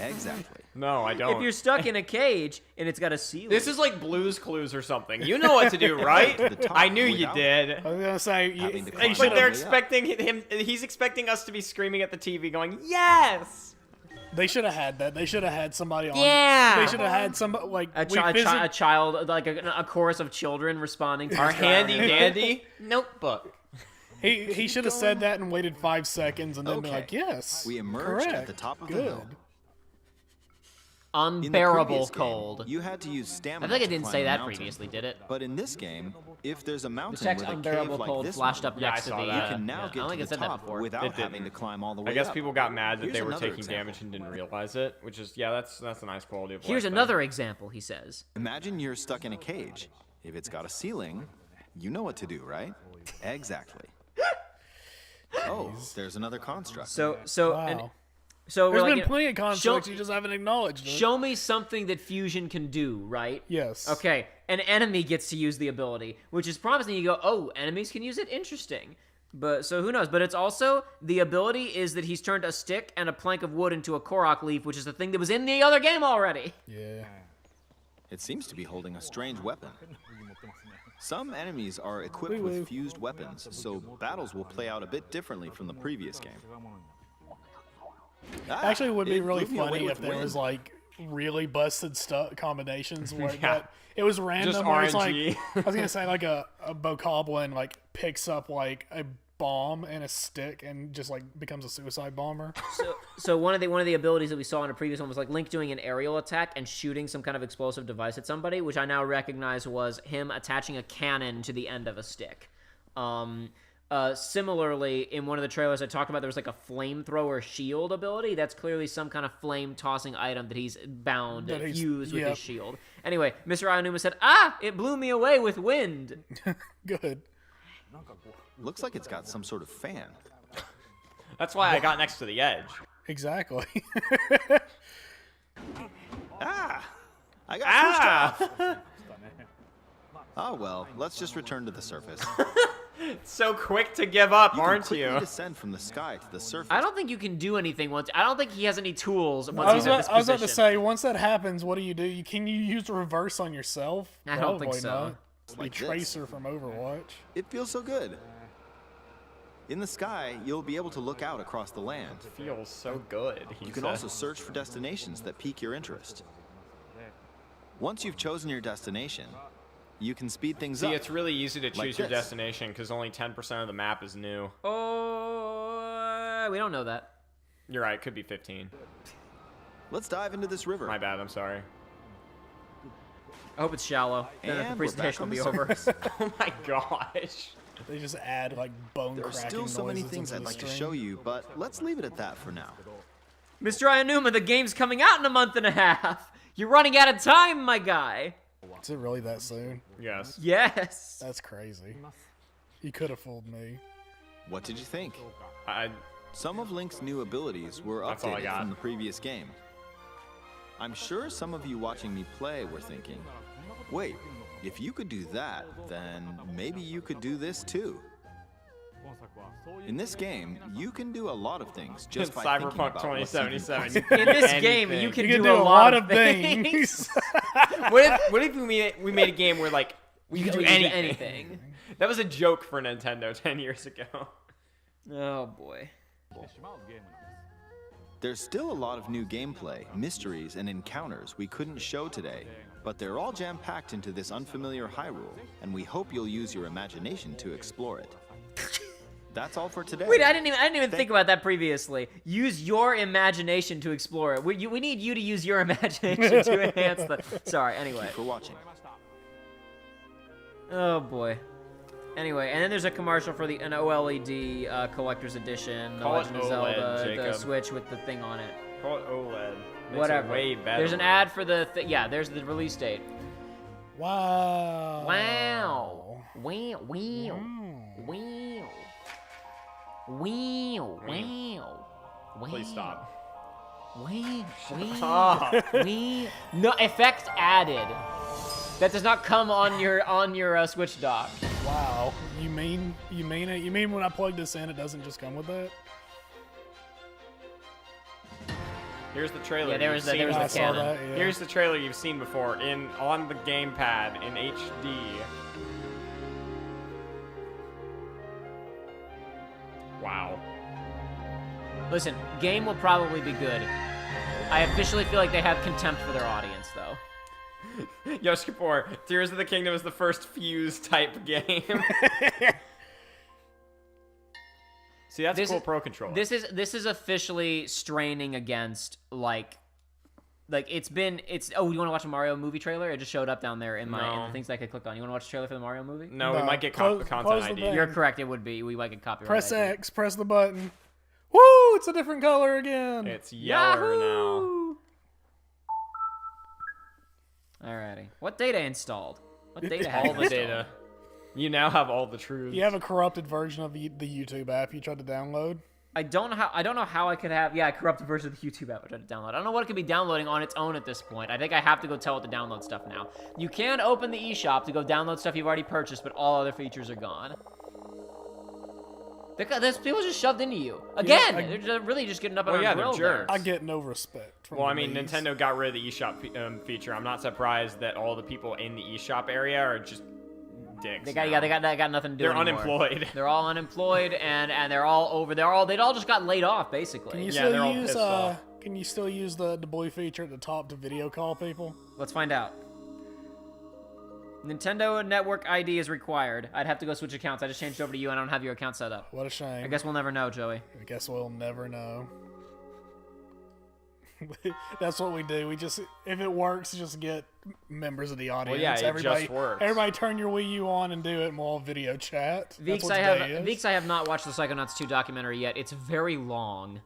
Exactly. No, I don't. If you're stuck in a cage and it's got a ceiling. This is like Blue's Clues or something. You know what to do, right? The top I knew you without did. I was gonna say, Having to they climb But should they're way up. expecting him. He's expecting us to be screaming at the TV, going, "Yes!" have had that. They should have had somebody on. Yeah! They should have had somebody like a child, like a chorus of children responding to Our this guy. handy dandy notebook. He should have said that and waited 5 seconds and then be Okay. like, yes. We emerged correct, at the top of the good. hill. In the Unbearable previous game, cold. you had to use stamina. I think I to didn't climb say a that mountain. previously, did it? But in this game, if there's a The mountain text with a cave unbearable like cold this flashed one, up Yeah, next I to saw the. that. you can now I get don't think to it the said that top before. without It having didn't. to climb all the way I guess up. people got mad that Here's they were another taking example. damage and didn't realize it, which is that's a nice quality of life. Here's thing. another example. He says. Imagine you're stuck in a cage. If it's got a ceiling, you know what to do, right? Exactly. Oh, there's another construct. So Wow. so we're There's like, been plenty of constructs, show- you just haven't acknowledged it. show me something that fusion can do, right? Yes. Okay, an enemy gets to use the ability, which is promising. You go, oh, enemies can use it? Interesting. But so who knows? But it's also, the ability is that he's turned a stick and a plank of wood into a Korok leaf, which is the thing that was in the other game already. Yeah. It seems to be holding a strange weapon. Some enemies are equipped Woo-woo. with fused weapons, so battles will play out a bit differently from the previous game. Actually, it would be it really blew me away funny with if there wind. was like really busted combinations where Yeah. it was random. Just Where it's RNG. like, I was gonna say like a bokoblin like picks up like a bomb and a stick and just like becomes a suicide bomber. So one of the abilities that we saw in a previous one was like Link doing an aerial attack and shooting some kind of explosive device at somebody, which I now recognize was him attaching a cannon to the end of a stick. Similarly, in one of the trailers I talked about, there was like a flamethrower shield ability. That's clearly some kind of flame tossing item that he's bound That and he's- fused with yep. his shield. Anyway, Mr. Aonuma said, it blew me away with wind. Good. Looks like it's got some sort of fan. That's why I got next to the edge. Exactly. I got pushed off. Oh well, let's just return to the surface. So quick to give up, You aren't can quickly you? descend from the sky to the surface. I don't think you can do anything once. I don't think he has any tools once I he's was, in about, this I was about to position. say, once that happens, what do? Can you use reverse on yourself? I don't think Probably so. not. Like Be this. Tracer from Overwatch. It feels so good. In the sky, you'll be able to look out across the land. Feels so good. You can also search for destinations that pique your interest. Once you've chosen your destination, you can speed things See, up. it's really easy to Like choose your this. destination because only 10% of the map is new. Oh, we don't know that. You're right, could be 15. Let's dive into this river. My bad, I'm sorry. I hope it's shallow. Then the And we're back presentation will on be the over. surface. Oh my gosh. They just add like bone There are cracking still so many noises things into I'd the like to stream. show you, but let's leave it at that for now. Mr. Aonuma, the game's coming out in a month and a half. You're running out of time, my guy. Is it really that soon? Yes. Yes. That's crazy. You could have fooled me. What did you think? I, Some of Link's new abilities were That's all I updated got. from the previous game. I'm sure some of you watching me play were thinking, wait, if you could do that, then maybe you could do this too. In this game, you can do a lot of things just by thinking Cyberpunk about what's even 2077. possible. In this game, you can, You can do a lot of things. What if we made a game where like we could do We can do anything? That was a joke for Nintendo 10 years ago. Oh boy. There's still a lot of new gameplay, mysteries, and encounters we couldn't show today, but they're all jam-packed into this unfamiliar Hyrule, and we hope you'll use your imagination to explore it. That's all for today. Wait, I didn't even think about that previously. Use your imagination to explore it. We need you to use your imagination to enhance the. Sorry. Anyway. for watching. Oh boy. Anyway, and then there's a commercial for an OLED collector's edition, The Call it Legend of OLED, Zelda, the Jacob. Switch with the thing on it. Call it OLED. Makes Whatever. It way better. There's an ad for the. Yeah, there's the release date. Wow. Wow. Wow. Wow. Wow. Wow. Wow. Wow. Please stop. Wow. Wow. Ah. Wow. No effect added. That does not come on your Switch dock. Wow. You mean it? You mean when I plug this in, it doesn't just come with that? Here's the trailer. Yeah, there you've was the seen I the saw cannon. that, yeah. Here's the trailer you've seen before on the gamepad in HD. Wow. Listen, game will probably be good. I officially feel like they have contempt for their audience, though. Yosh Kapoor, Tears of the Kingdom is the first Fuse type game. See, that's This cool is- Pro Controller. This is officially straining against like it's. Oh, you want to watch a Mario movie trailer? It just showed up down there in my in No. the things I could click on. You want to watch the trailer for the Mario movie? No, we No, might get close- content close the ID. thing. You're correct. It would be. We might get copyright. Press ID. X, press the button. Woo! It's a different color again. It's yeller now. Alrighty. What data installed? What data? All the data. You now have all the truths. You have a corrupted version of the YouTube app you tried to download. I don't know how I could have a corrupted version of the YouTube app I tried to download. I don't know what it could be downloading on its own at this point. I think I have to go tell it to download stuff now. You can open the eShop to go download stuff you've already purchased, but all other features are gone. There's people just shoved into you again. They're really just getting up on yeah, grill they're there. jerks. I get no respect from Well, I these. mean, Nintendo got rid of the eShop feature. I'm not surprised that all the people in the eShop area are just dicks. They got nothing to do. They're anymore. unemployed. They're all unemployed, and they're all over. They all just got laid off basically. Can you Yeah, they're still all use pissed off. Can you still use the blue feature at the top to video call people? Let's find out. Nintendo Network ID is required. I'd have to go switch accounts. I just changed over to you, and I don't have your account set up. What a shame. I guess we'll never know, Joey. I guess we'll never know. That's what we do. We just, if it works, just get members of the audience. yeah, it everybody, just works. Everybody turn your Wii U on and do it, and we'll all video chat. That's Veeks, what today is. I have not watched the Psychonauts 2 documentary yet. It's very long.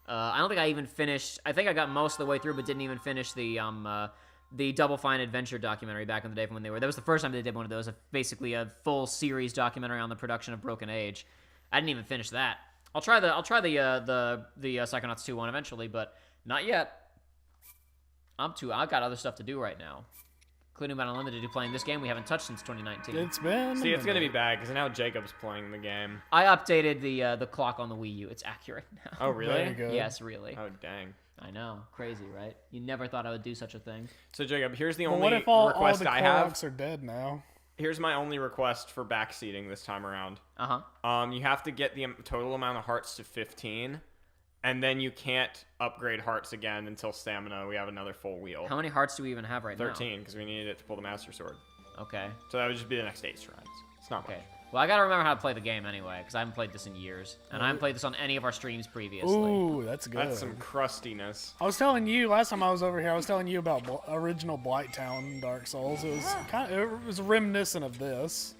I don't think I even finished. I think I got most of the way through, but didn't even finish the Double Fine Adventure documentary back in the day from when they were. That was the first time they did one of those. Basically, a full series documentary on the production of Broken Age. I didn't even finish that. I'll try the Psychonauts 2 one eventually, but not yet. I've got other stuff to do right now, including about Unlimited, playing this game we haven't touched since 2019. It's been. See, it's gonna be bad because now Jacob's playing the game. I updated the clock on the Wii U. It's accurate now. Oh, really? Very good. Yes, really. Oh, dang. I know, crazy, right? You never thought I would do such a thing. So, Jacob, here's the Well, only what if all request the I have. Koroks are dead now? Here's my only request for backseating this time around. You have to get the total amount of hearts to 15, and then you can't upgrade hearts again until stamina. We have another full wheel. How many hearts do we even have right 13, because we needed it to pull the Master Sword. now? Okay. So that would just be the next 8 shrines. It's not Okay. much. Well, I gotta remember how to play the game anyway, because I haven't played this in years, and I haven't played this on any of our streams previously. Ooh, that's good. That's some crustiness. I was telling you last time I was over here. I was telling you about original Blighttown Dark Souls. It was it was reminiscent of this.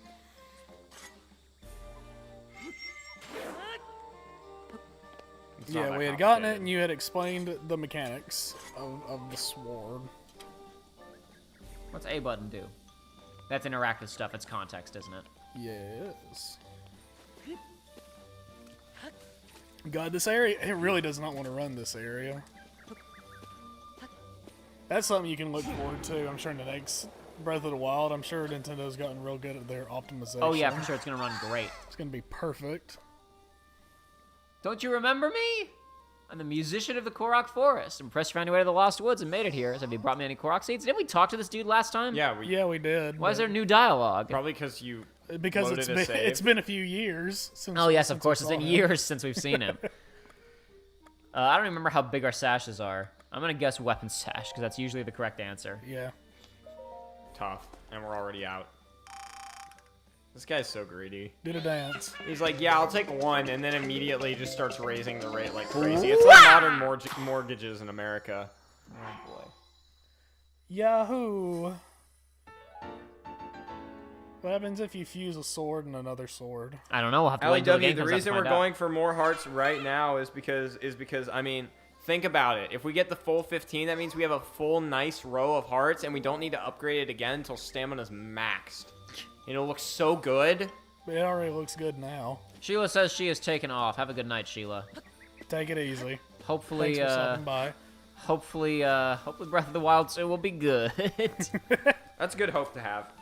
It's not Yeah, that we had gotten it, complicated. and you had explained the mechanics of the sword. What's A button do? That's interactive stuff. It's context, isn't it? Yes. God, this area, it really does not want to run this area. That's something you can look forward to, I'm sure, in the next Breath of the Wild. I'm sure Nintendo's gotten real good at their optimization. Oh yeah, for sure. It's gonna run great. It's going to be perfect. Don't you remember me? I'm the musician of the Korok Forest. Impressed you found your way to the Lost Woods and made it here. So have you brought me any Korok seeds? Didn't we talk to this dude last time? Yeah, Yeah, we did. Why is but- there new dialogue? probably because you Because loaded a it's save. been a few years since. Oh yes, since of course. we It's saw been him. years since we've seen him. I don't remember how big our sashes are. I'm gonna guess weapon sash because that's usually the correct answer. Yeah. tough, and we're already out. This guy's so greedy. Did a dance. He's like, yeah, I'll take one, and then immediately just starts raising the rate like crazy. It's like modern mortgages in America. Oh boy. Yahoo! What happens if you fuse a sword and another sword? I don't know. We'll have to wait until the LEW, game the comes out to reason we're find out. going for more hearts right now is because I mean, think about it. If we get the full 15, that means we have a full nice row of hearts, and we don't need to upgrade it again until stamina's maxed. It'll look so good. It already looks good now. Sheila says she is taken off. Have a good night, Sheila. Take it easy. Hopefully, Thanks for stopping by. hopefully Breath of the Wild 2 will be good. That's good hope to have.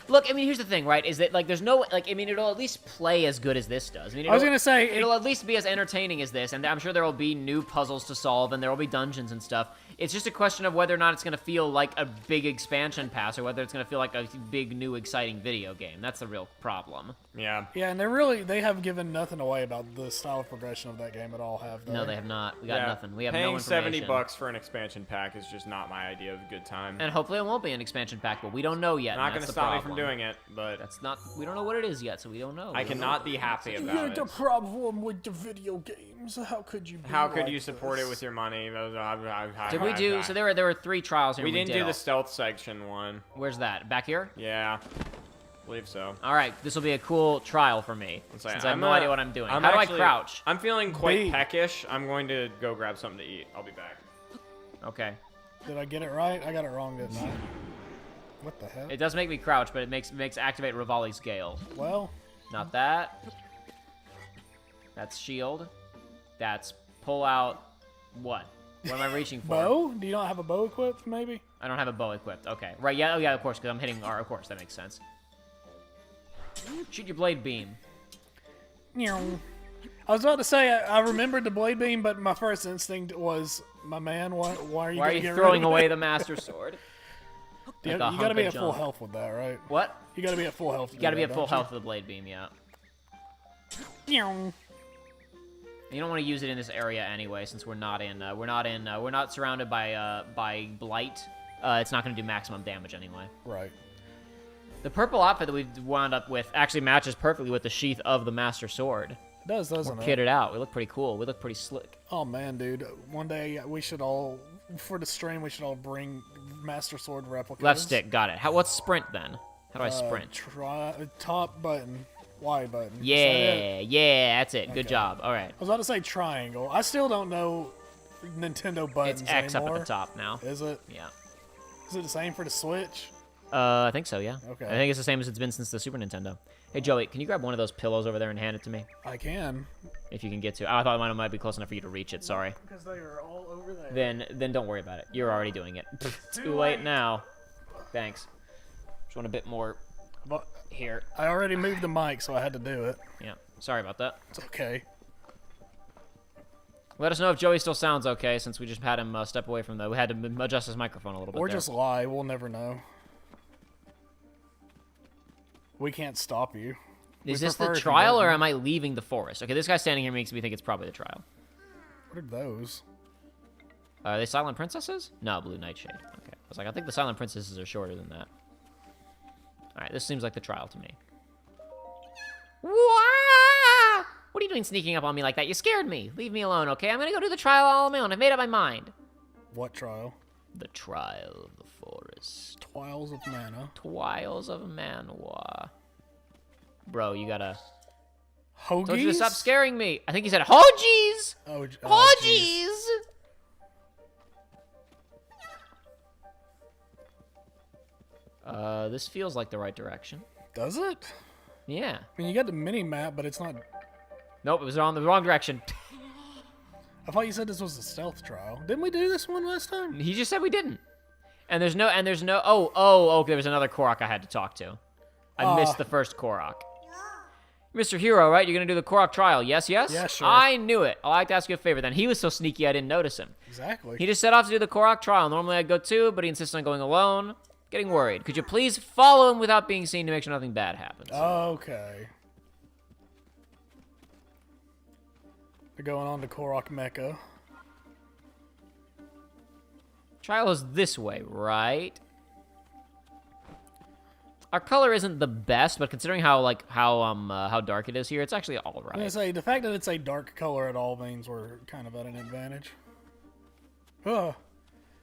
Look, I mean, here's the thing, right? Is that, like, there's no, like, I mean, it'll at least play as good as this does. I mean, I was gonna say, it'll at least be as entertaining as this, and I'm sure there will be new puzzles to solve, and there will be dungeons and stuff. It's just a question of whether or not it's going to feel like a big expansion pass, or whether it's going to feel like a big, new, exciting video game. That's the real problem. Yeah. yeah, and they have given nothing away about the style of progression of that game at all, have they? No, they have not. We got Yeah. nothing. We have Paying no information. $70 for an expansion pack is just not my idea of a good time. And hopefully it won't be an expansion pack, but we don't know yet. Not and going to that's the stop me from problem. doing it, but That's not. We don't know what it is yet, so we don't know. I We don't cannot know. be happy You're about the it. problem with the video games. How could you? How could you support it with your money? Did we do? So there were 3 trials here. We didn't do did. the stealth section one. Where's that? Back here? Yeah, I believe so. All right, this will be a cool trial for me Let's say, since I have no idea what I'm doing. How do actually- I crouch? I'm feeling quite B. peckish. I'm going to go grab something to eat. I'll be back. Okay. Did I get it right? I got it wrong, didn't I? What the hell? It does make me crouch, but it makes activate Rivali's Gale. Well, Not that. That's shield. That's pull out. What? What am I reaching for? bow? Do you not have a bow equipped, maybe? I don't have a bow equipped. Okay. Right. Yeah. Oh, yeah. Of course, because I'm hitting R. Of course, that makes sense. Shoot your blade beam. I was about to say I remembered the blade beam, but my first instinct was, my man, why are you? Why are gonna you get throwing rid of away it? the Master Sword? You Like a gotta be hunk at of full junk. health with that, right? What? You gotta be at full health. You gotta be at full health with the blade beam, yeah. Health. You don't want to use it in this area anyway, since we're not surrounded by blight. It's not going to do maximum damage anyway. Right. The purple outfit that we've wound up with actually matches perfectly with the sheath of the Master Sword. It does, doesn't We're it? kitted out. We look pretty cool. We look pretty slick. Oh man, dude. One day we should all, for the stream, we should all bring Master Sword replicas. Left stick, got it. What's sprint then? How do I sprint? Try top button, Y button. Is that it? Yeah, that's it. Good Okay. job. All right. I was about to say triangle. I still don't know Nintendo buttons It's X anymore. up at the top now. Is it? Yeah. Is it the same for the Switch? I think so, yeah. Okay. I think it's the same as it's been since the Super Nintendo. Hey, Joey, can you grab one of those pillows over there and hand it to me? I can. If you can get to it. I thought mine might be close enough for you to reach it, sorry. Because they are all over there. Then don't worry about it. You're already doing it. Too late now. Thanks. Just want a bit more But here. I already moved the mic, so I had to do it. Yeah. Sorry about that. It's okay. Let us know if Joey still sounds okay, since we just had him step away from we had to adjust his microphone a little bit Or there. just lie. We'll never know. We can't stop you. Is we this the prefer if you trial, or didn't. am I leaving the forest? Okay, this guy standing here makes me think it's probably the trial. What are those? Are they Silent Princesses? No, Blue Nightshade. Okay. I was like, I think the Silent Princesses are shorter than that. Alright, this seems like the trial to me. Wah! What are you doing sneaking up on me like that? You scared me. Leave me alone, okay? I'm gonna go do the trial all on my own. I've made up my mind. What trial? The trial of the forest. Twiles of Mana. Twiles of Manwa. Bro, you gotta... Hoagies? Told you to stop scaring me. I think he said, Hoagies! Oh, jeez. Hoagies! This feels like the right direction. Does it? Yeah. I mean, you got the mini map, but it's not. Nope, it was on the wrong direction. I thought you said this was a stealth trial. Didn't we do this one last time? He just said we didn't. And there's no, okay, there was another Korok I had to talk to. I missed the first Korok. Mr. Hero, right? You're gonna do the Korok trial. Yes, yes? Yeah, sure. I knew it. I'd like to ask you a favor then. He was so sneaky I didn't notice him. Exactly. He just set off to do the Korok trial. Normally I'd go too, but he insisted on going alone. Getting worried. Could you please follow him without being seen to make sure nothing bad happens? Okay. They're going on to Korok Mecca. Trial is this way, right? Our color isn't the best, but considering how dark it is here, it's actually all I'm right. gonna say the fact that it's a dark color at all means we're kind of at an advantage. Ugh.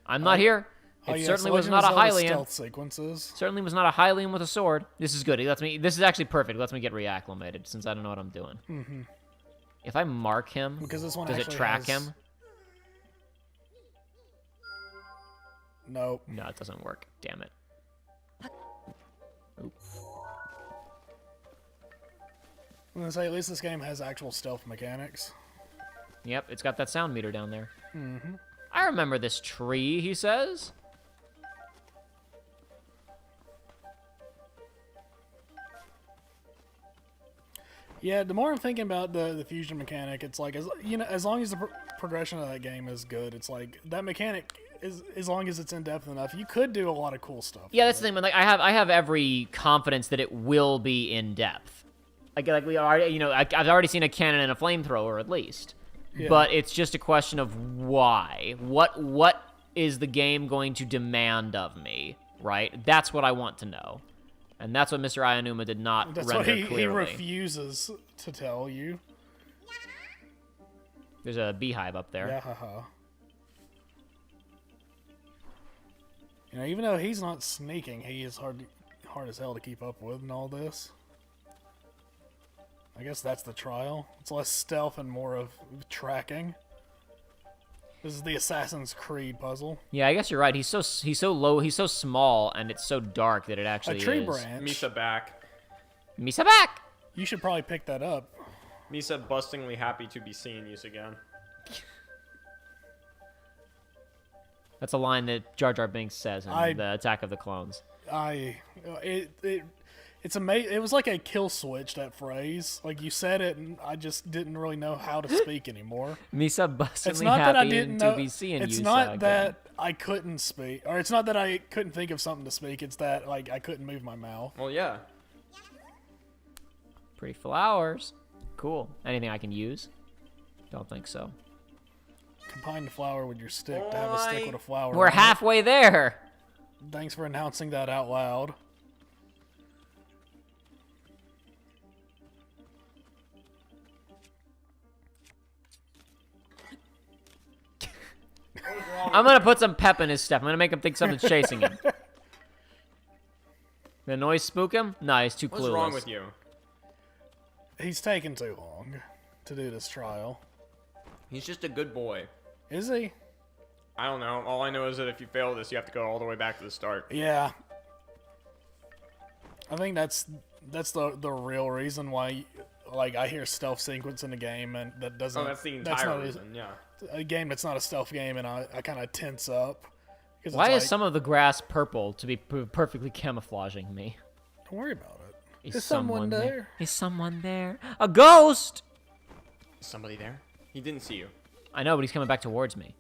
I'm not here. It Oh, yeah, certainly so was Legend not of a Zelda Hylian. stealth sequences. Certainly was not a Hylian with a sword. This is good. This is actually perfect. It lets me get reacclimated since I don't know what I'm doing. Mm-hmm. If I mark him, Because this one does it actually track has- him? Nope. No, it doesn't work. Damn it. Oop. I'm gonna say at least this game has actual stealth mechanics. Yep, it's got that sound meter down there. Mm-hmm. I remember this tree, he says. Yeah, the more I'm thinking about the fusion mechanic, it's like as long as the progression of that game is good, it's like that mechanic is as long as it's in depth enough, you could do a lot of cool stuff. Yeah, that's the thing. But like, I have every confidence that it will be in depth. Like we already, I've already seen a cannon and a flamethrower at least. Yeah. But it's just a question of why. What is the game going to demand of me? Right. That's what I want to know, and that's what Mr. Ayanuma did not That's render what he clearly. refuses to tell you. There's a beehive up there. Yeah, haha. Even though he's not sneaking, he is hard as hell to keep up with in all this. I guess that's the trial. It's less stealth and more of tracking. This is the Assassin's Creed puzzle. Yeah, I guess you're right. He's so low, he's so small, and it's so dark that it actually A tree is. branch. Misa back. Misa back! You should probably pick that up. Misa bustingly happy to be seeing you again. That's a line that Jar Jar Binks says in the Attack of the Clones. It's amazing. It was like a kill switch, that phrase. Like, you said it, and I just didn't really know how to speak anymore. Misa bustingly It's not that I happy didn't to know. be seeing It's you not again. that I couldn't speak, or it's not that I couldn't think of something to speak. It's that like I couldn't move my mouth. Well, yeah. Pretty flowers. Cool. Anything I can use? Don't think so. Combine the flower with your stick to have a stick with a flower. We're on it. halfway there. Thanks for announcing that out loud. I'm gonna put some pep in his step. I'm gonna make him think something's chasing him. The noise spook him? No, he's too clueless. What's wrong with you? He's taking too long to do this trial. He's just a good boy. Is he? I don't know. All I know is that if you fail this, you have to go all the way back to the start. Yeah. I think that's the real reason why, like, I hear stealth sequence in the game and that doesn't. Oh, that's the entire not reason, yeah. a game that's not a stealth game, and I kind of tense up. 'Cause Why it's is like, some of the grass purple to be perfectly camouflaging me? Don't worry about it. Is There's someone there. Is someone there? A ghost! Is somebody there? He didn't see you. I know, but he's coming back towards me.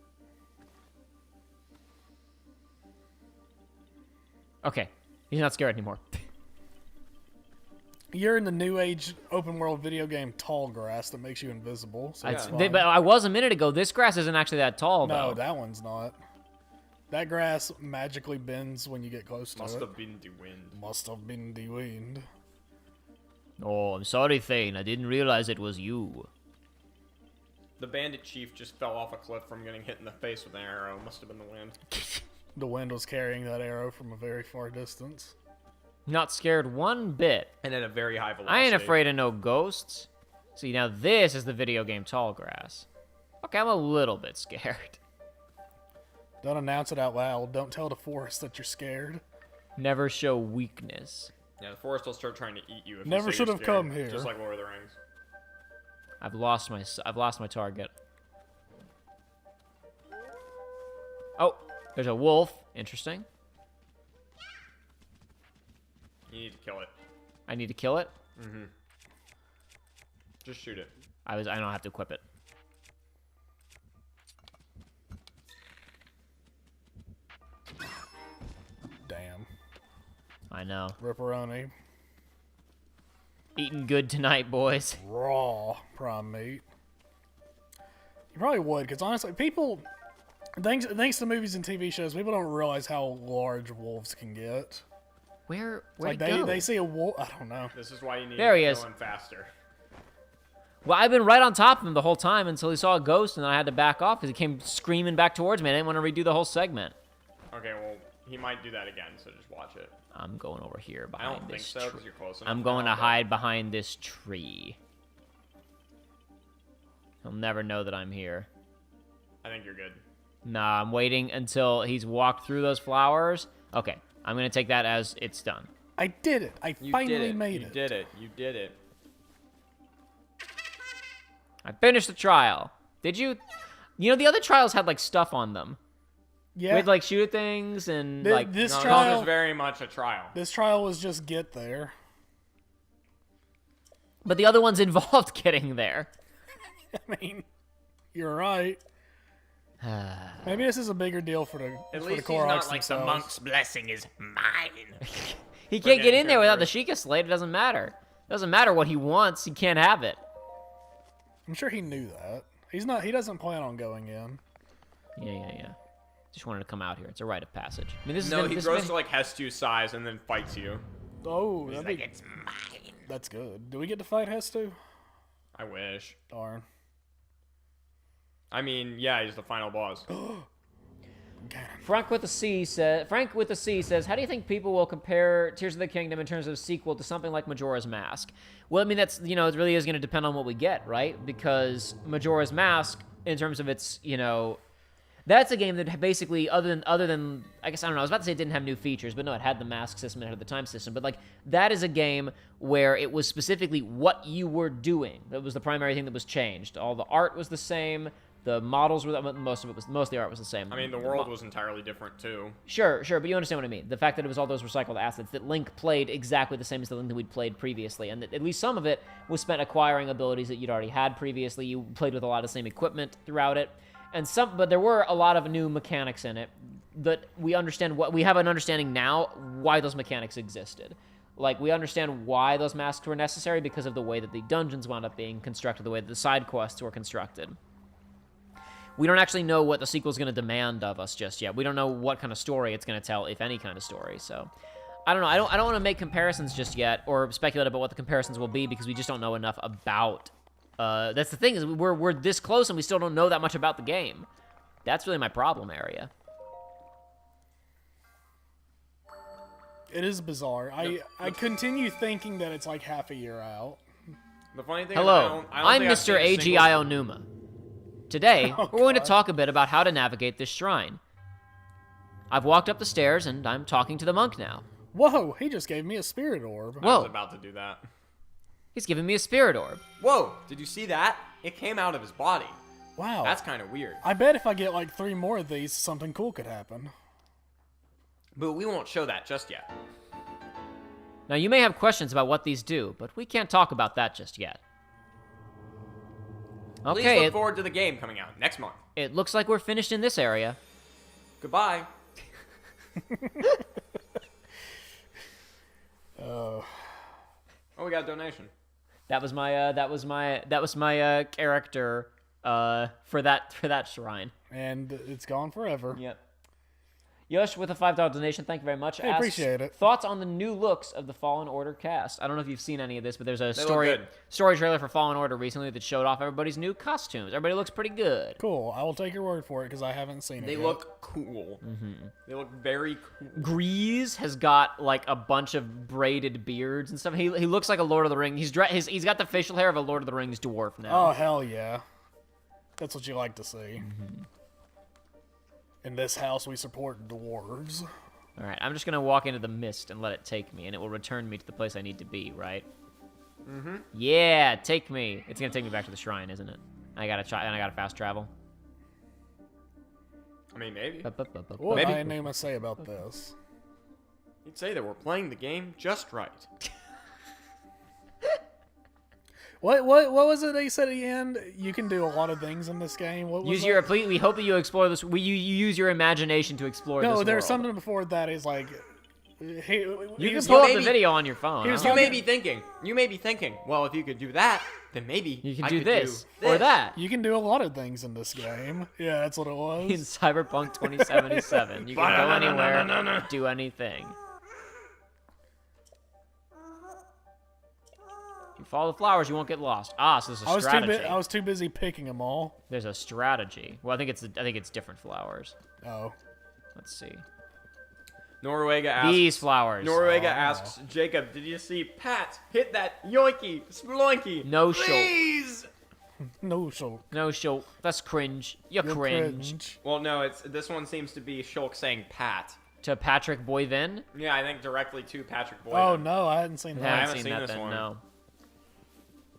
Okay, he's not scared anymore. You're in the new age open world video game tall grass that makes you invisible. So it's fine. But I was a minute ago. This grass isn't actually that tall, No, though. that one's not. That grass magically bends when you get close to Must it. have been the wind. Must have been the wind. Oh, I'm sorry, Thane. I didn't realize it was you. The bandit chief just fell off a cliff from getting hit in the face with an arrow. Must have been the wind. The wind was carrying that arrow from a very far distance. Not scared one bit. And at a very high velocity. I ain't afraid of no ghosts. See, now this is the video game tall grass. Okay, I'm a little bit scared. Don't announce it out loud. Don't tell the forest that you're scared. Never show weakness. Yeah, the forest will start trying to eat you if Never you say should you're have scared, come here. Just like Lord of the Rings. I've lost my target. Oh, there's a wolf. Interesting. You need to kill it. I need to kill it. Just shoot it. I don't have to equip it. Damn. I know. Ripperoni. Eating good tonight, boys. Raw prime meat. You probably would, because honestly, people, thanks to movies and TV shows, people don't realize how large wolves can get. Where'd Like he go? they see a wolf. I don't know. This is why you need There he to is. kill him faster. Well, I've been right on top of him the whole time until he saw a ghost, and then I had to back off because he came screaming back towards me. I didn't want to redo the whole segment. Okay, well, he might do that again, so just watch it. I'm going over here I behind don't think this so, tree. because you're close enough. I'm going to now, but- hide behind this tree. He'll never know that I'm here. I think you're good. Nah, I'm waiting until he's walked through those flowers. Okay, I'm going to take that as it's done. I did it. I You finally did it. made You it. did it. You did it. I finished the trial. Did you? You know, the other trials had, like, stuff on them. Yeah. We'd, like, shoot things and, Th- like... this No, trial- this was very much a trial. This trial was just get there. But the other ones involved getting there. I mean, you're right. Maybe this is a bigger deal for the At for least the he's Koroks not like the themselves. monk's blessing is mine. He can't get getting in there without the converted. Sheikah Slate. It doesn't matter. It doesn't matter what he wants. He can't have it. I'm sure he knew that. He's not. He doesn't plan on going in. Yeah. Just wanted to come out here. It's a rite of passage. I mean, this is No, he grows to like Hestu's size and then fights you. Oh, He's that'd like, be, it's mine. that's good. Do we get to fight Hestu? I wish. Darn. I mean, yeah, he's the final boss. Frank with the C says, how do you think people will compare Tears of the Kingdom in terms of sequel to something like Majora's Mask? Well, I mean, that's, it really is going to depend on what we get, right? Because Majora's Mask, in terms of its, That's a game that basically, other than I guess, I don't know, I was about to say it didn't have new features, but no, it had the mask system, it had the time system. But like, that is a game where it was specifically what you were doing. That was the primary thing that was changed. All the art was the same. The models were, most of the art was the same. I mean, the world was entirely different too. Sure, but you understand what I mean. The fact that it was all those recycled assets, that Link played exactly the same as the Link that we'd played previously, and that at least some of it was spent acquiring abilities that you'd already had previously. You played with a lot of the same equipment throughout it, but there were a lot of new mechanics in it that we have an understanding now why those mechanics existed. Like, we understand why those masks were necessary because of the way that the dungeons wound up being constructed, the way that the side quests were constructed. We don't actually know what the sequel's going to demand of us just yet. We don't know what kind of story it's going to tell, if any kind of story. So, I don't know. I don't want to make comparisons just yet or speculate about what the comparisons will be because we just don't know enough about. That's the thing, is we're this close and we still don't know that much about the game. That's really my problem area. It is bizarre. I continue thinking that it's like half a year out. The funny thing Hello, is I don't I'm think I've seen Mr. a A.G. single- Ionuma. Today, Oh, we're going to God. talk a bit about how to navigate this shrine. I've walked up the stairs, and I'm talking to the monk now. Whoa, he just gave me a spirit orb. I was Whoa, about to do that. he's giving me a spirit orb. Whoa! Did you see that? It came out of his body. Wow. That's kind of weird. I bet if I get like 3 more of these, something cool could happen. But we won't show that just yet. Now, you may have questions about what these do, but we can't talk about that just yet. Please Okay, look forward to the game coming out next month. it looks like we're finished in this area. Goodbye. Oh. Oh, we got a donation. That was my character for that shrine. And it's gone forever. Yep. Yosh with a $5 donation, thank you very much. Hey, asks, appreciate it. Thoughts on the new looks of the Fallen Order cast? I don't know if you've seen any of this, but there's a look story good. trailer for Fallen Order recently that showed off everybody's new costumes. Everybody looks pretty good. Cool. I will take your word for it because I haven't seen it They yet. look cool. They look very cool. Grease has got like a bunch of braided beards and stuff. He looks like a Lord of the Rings. He's got the facial hair of a Lord of the Rings dwarf now. Oh, hell yeah. That's what you like to see. In this house, we support dwarves. All right, I'm just gonna walk into the mist and let it take me, and it will return me to the place I need to be. Right? Mm-hmm. Yeah, take me. It's gonna take me back to the shrine, isn't it? I gotta fast travel. I mean, maybe. What Maybe. did Numa say about this? You'd say that we're playing the game just right. What was it they said at the end? You can do a lot of things in this game. What was that? We hope that you explore this. You use your imagination to explore this No, world. there's something before that is like... You can here's pull up maybe- the video on your phone. here's I You don't- may be thinking, well, if you could do that, then maybe You can I do could this do or this. that. You can do a lot of things in this game. Yeah, that's what it was. In Cyberpunk 2077, you can go anywhere, do anything. If you follow the flowers, you won't get lost. Ah, so there's a strategy. I was too busy picking them all. There's a strategy. Well, I think it's different flowers. Oh. Let's see. Norwega asks. These flowers. Norwega asks Jacob, "Did you see Pat hit that yoinky sploinky? No show. Please." No, so No show. That's cringe. You're you're cringe. cringe. Well, no, this one seems to be Shulk saying Pat. To Patrick Boyvin. Yeah, I think directly to Patrick Boyd. Oh no, I hadn't seen I that. haven't haven't seen seen that this then. one. No.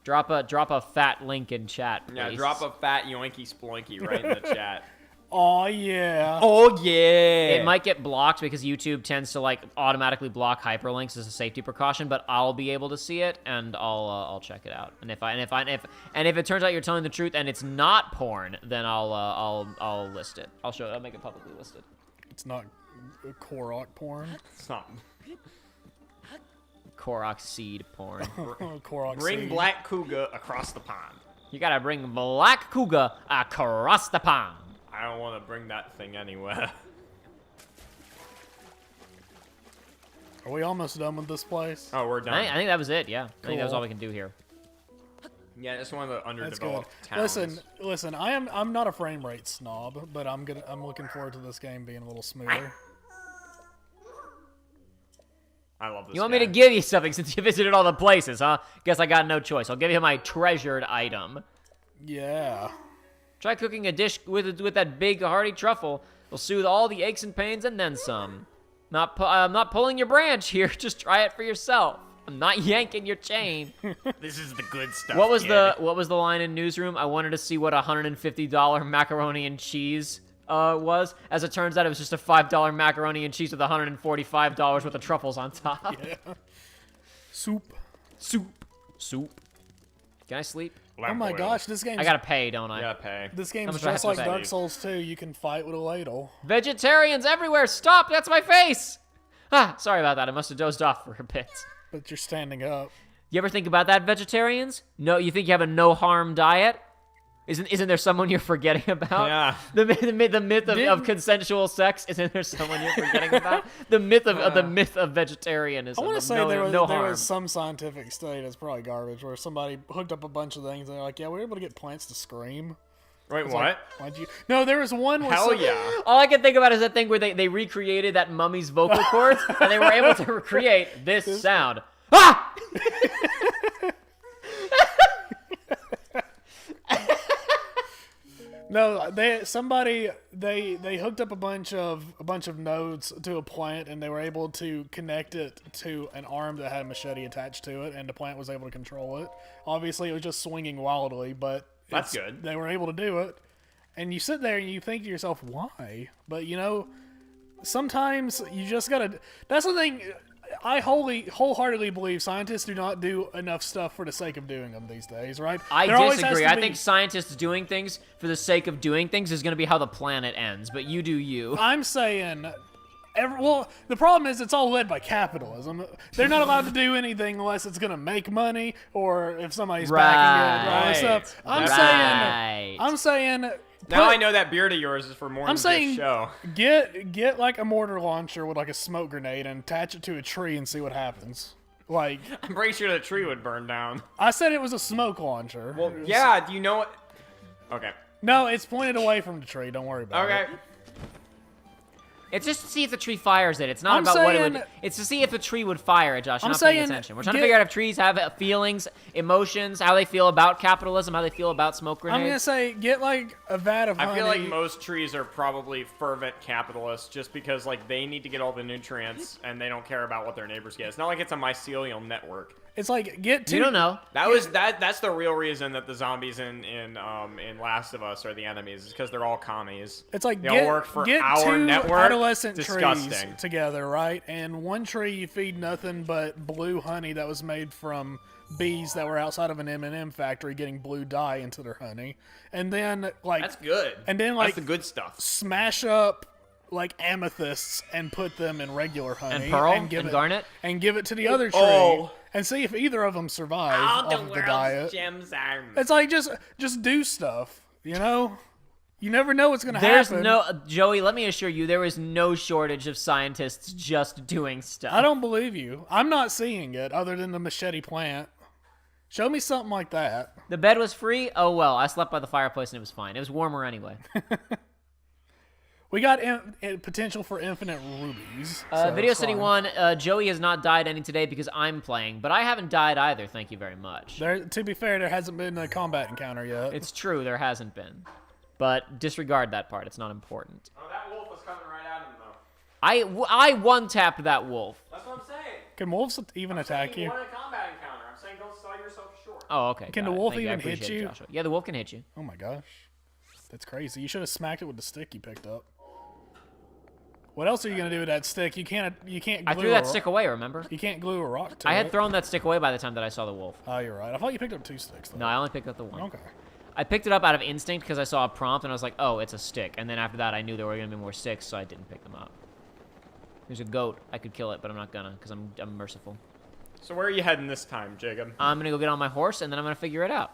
Drop a fat link in chat, please. Yeah, drop a fat yoinky sploinky right in the chat. Oh yeah. Oh yeah. It might get blocked because YouTube tends to like automatically block hyperlinks as a safety precaution, but I'll be able to see it and I'll check it out. And if it turns out you're telling the truth and it's not porn, then I'll list it. I'll make it publicly listed. It's not Korok porn. It's not. Korok seed porn. Korok Bring seed. Black Kuga across the pond. You gotta bring Black Kuga across the pond. I don't want to bring that thing anywhere. Are we almost done with this place? Oh, we're done. I think that was it. Yeah, I think that was Cool. all we can do here. Yeah, it's one of the That's good. underdeveloped towns. Listen. I'm not a frame rate snob, but I'm looking forward to this game being a little smoother. I love this. You want me to give you something since you visited all the places, huh? Guess I got no choice. I'll give you my treasured item. Yeah. Try cooking a dish with that big hearty truffle. It'll soothe all the aches and pains and then some. I'm not pulling your branch here. Just try it for yourself. I'm not yanking your chain. This is the good stuff. What was kid. what was the line in Newsroom? I wanted to see what $150 macaroni and cheese was. As it turns out, it was just a $5 macaroni and cheese with $145 worth of truffles on top. Yeah. Soup. Can I sleep? Oh my gosh, this game's I gotta pay, don't I? You gotta pay. this How game's much do I just have to like pay? Dark Souls 2. You can fight with a ladle. Vegetarians everywhere! Stop! That's my face! Ah, sorry about that. I must have dozed off for a bit. But you're standing up. You ever think about that, vegetarians? No, you think you have a no-harm diet? Isn't there someone you're forgetting about? Yeah. The myth of consensual sex. Isn't there someone you're forgetting about? The myth of vegetarianism. I want to of say no, there no was harm. some scientific study that's probably garbage where somebody hooked up a bunch of things and they're like, yeah, we were able to get plants to scream. Wait, It's what? like, why'd you? No, there was one where Hell yeah. All I can think about is that thing where they recreated that mummy's vocal cords and they were able to recreate this sound. Ah! No, they hooked up a bunch of nodes to a plant and they were able to connect it to an arm that had a machete attached to it, and the plant was able to control it. Obviously, it was just swinging wildly, but That's good. They were able to do it, and you sit there and you think to yourself, why? But you know, sometimes you just gotta. That's the thing. I wholeheartedly believe scientists do not do enough stuff for the sake of doing them these days, right? I There always has disagree. to I be- think scientists doing things for the sake of doing things is going to be how the planet ends, but you do you. I'm saying, well, the problem is it's all led by capitalism. They're not allowed to do anything unless it's going to make money or if somebody's backing it. All this stuff. I'm saying. Now I know that beard of yours is for more I'm than saying just show. get like a mortar launcher with like a smoke grenade and attach it to a tree and see what happens. Like, I'm pretty sure the tree would burn down. I said it was a smoke launcher. Well, yeah, do you know what? Okay. No, it's pointed away from the tree. Don't worry about Okay. it. It's just to see if the tree fires it. It's not I'm about what it saying- would. It's to see if the tree would fire it, Josh. You're I'm not paying saying attention. We're trying to get- figure out if trees have feelings, emotions, how they feel about capitalism, how they feel about smoke I'm gonna grenades. say get like a vat of honey. I feel like most trees are probably fervent capitalists just because like they need to get all the nutrients and they don't care about what their neighbors get. It's not like it's a mycelial network. It's like get two. You don't know. That's the real reason that the zombies in Last of Us are the enemies, is because they're all commies. It's like they all work for get our two network. adolescent Disgusting. trees together, right? And one tree you feed nothing but blue honey that was made from bees that were outside of an M&M factory getting blue dye into their honey, and then like That's good. And then like that's the good stuff. smash up like amethysts and put them in regular honey And pearl give and it, garnet? and give it to the other tree Oh. and see if either of them survive off of the diet. gems are. It's like just do stuff, you know. You never know what's gonna There's happen. no Joey. Let me assure you, there is no shortage of scientists just doing stuff. I don't believe you. I'm not seeing it other than the machete plant. Show me something like that. The bed was free. Oh well, I slept by the fireplace and it was fine. It was warmer anyway. We got potential for infinite rubies. so Video it's City fine. 1, Joey has not died any today because I'm playing, but I haven't died either, thank you very much. To be fair, there hasn't been a combat encounter yet. It's true, there hasn't been. But disregard that part, it's not important. Oh, that wolf was coming right at him though. I one-tapped that wolf. That's what I'm saying. Can wolves even attack you? want a combat encounter. I'm saying don't sell yourself short. Oh, okay. Can got the it. wolf Thank you. I even hit appreciate it, you? Joshua. Yeah, the wolf can hit you. Oh my gosh. That's crazy. You should have smacked it with the stick you picked up. What else are you gonna do with that stick? You can't glue I threw that stick away, remember? You can't glue a rock to I it. had thrown that stick away by the time that I saw the wolf. Oh, you're right. I thought you picked up 2 sticks though. No, I only picked up the one. Okay. I picked it up out of instinct because I saw a prompt and I was like, oh, it's a stick. And then after that, I knew there were going to be more sticks, so I didn't pick them up. There's a goat. I could kill it, but I'm not gonna because I'm merciful. So where are you heading this time, Jacob? I'm gonna go get on my horse and then I'm gonna figure it out.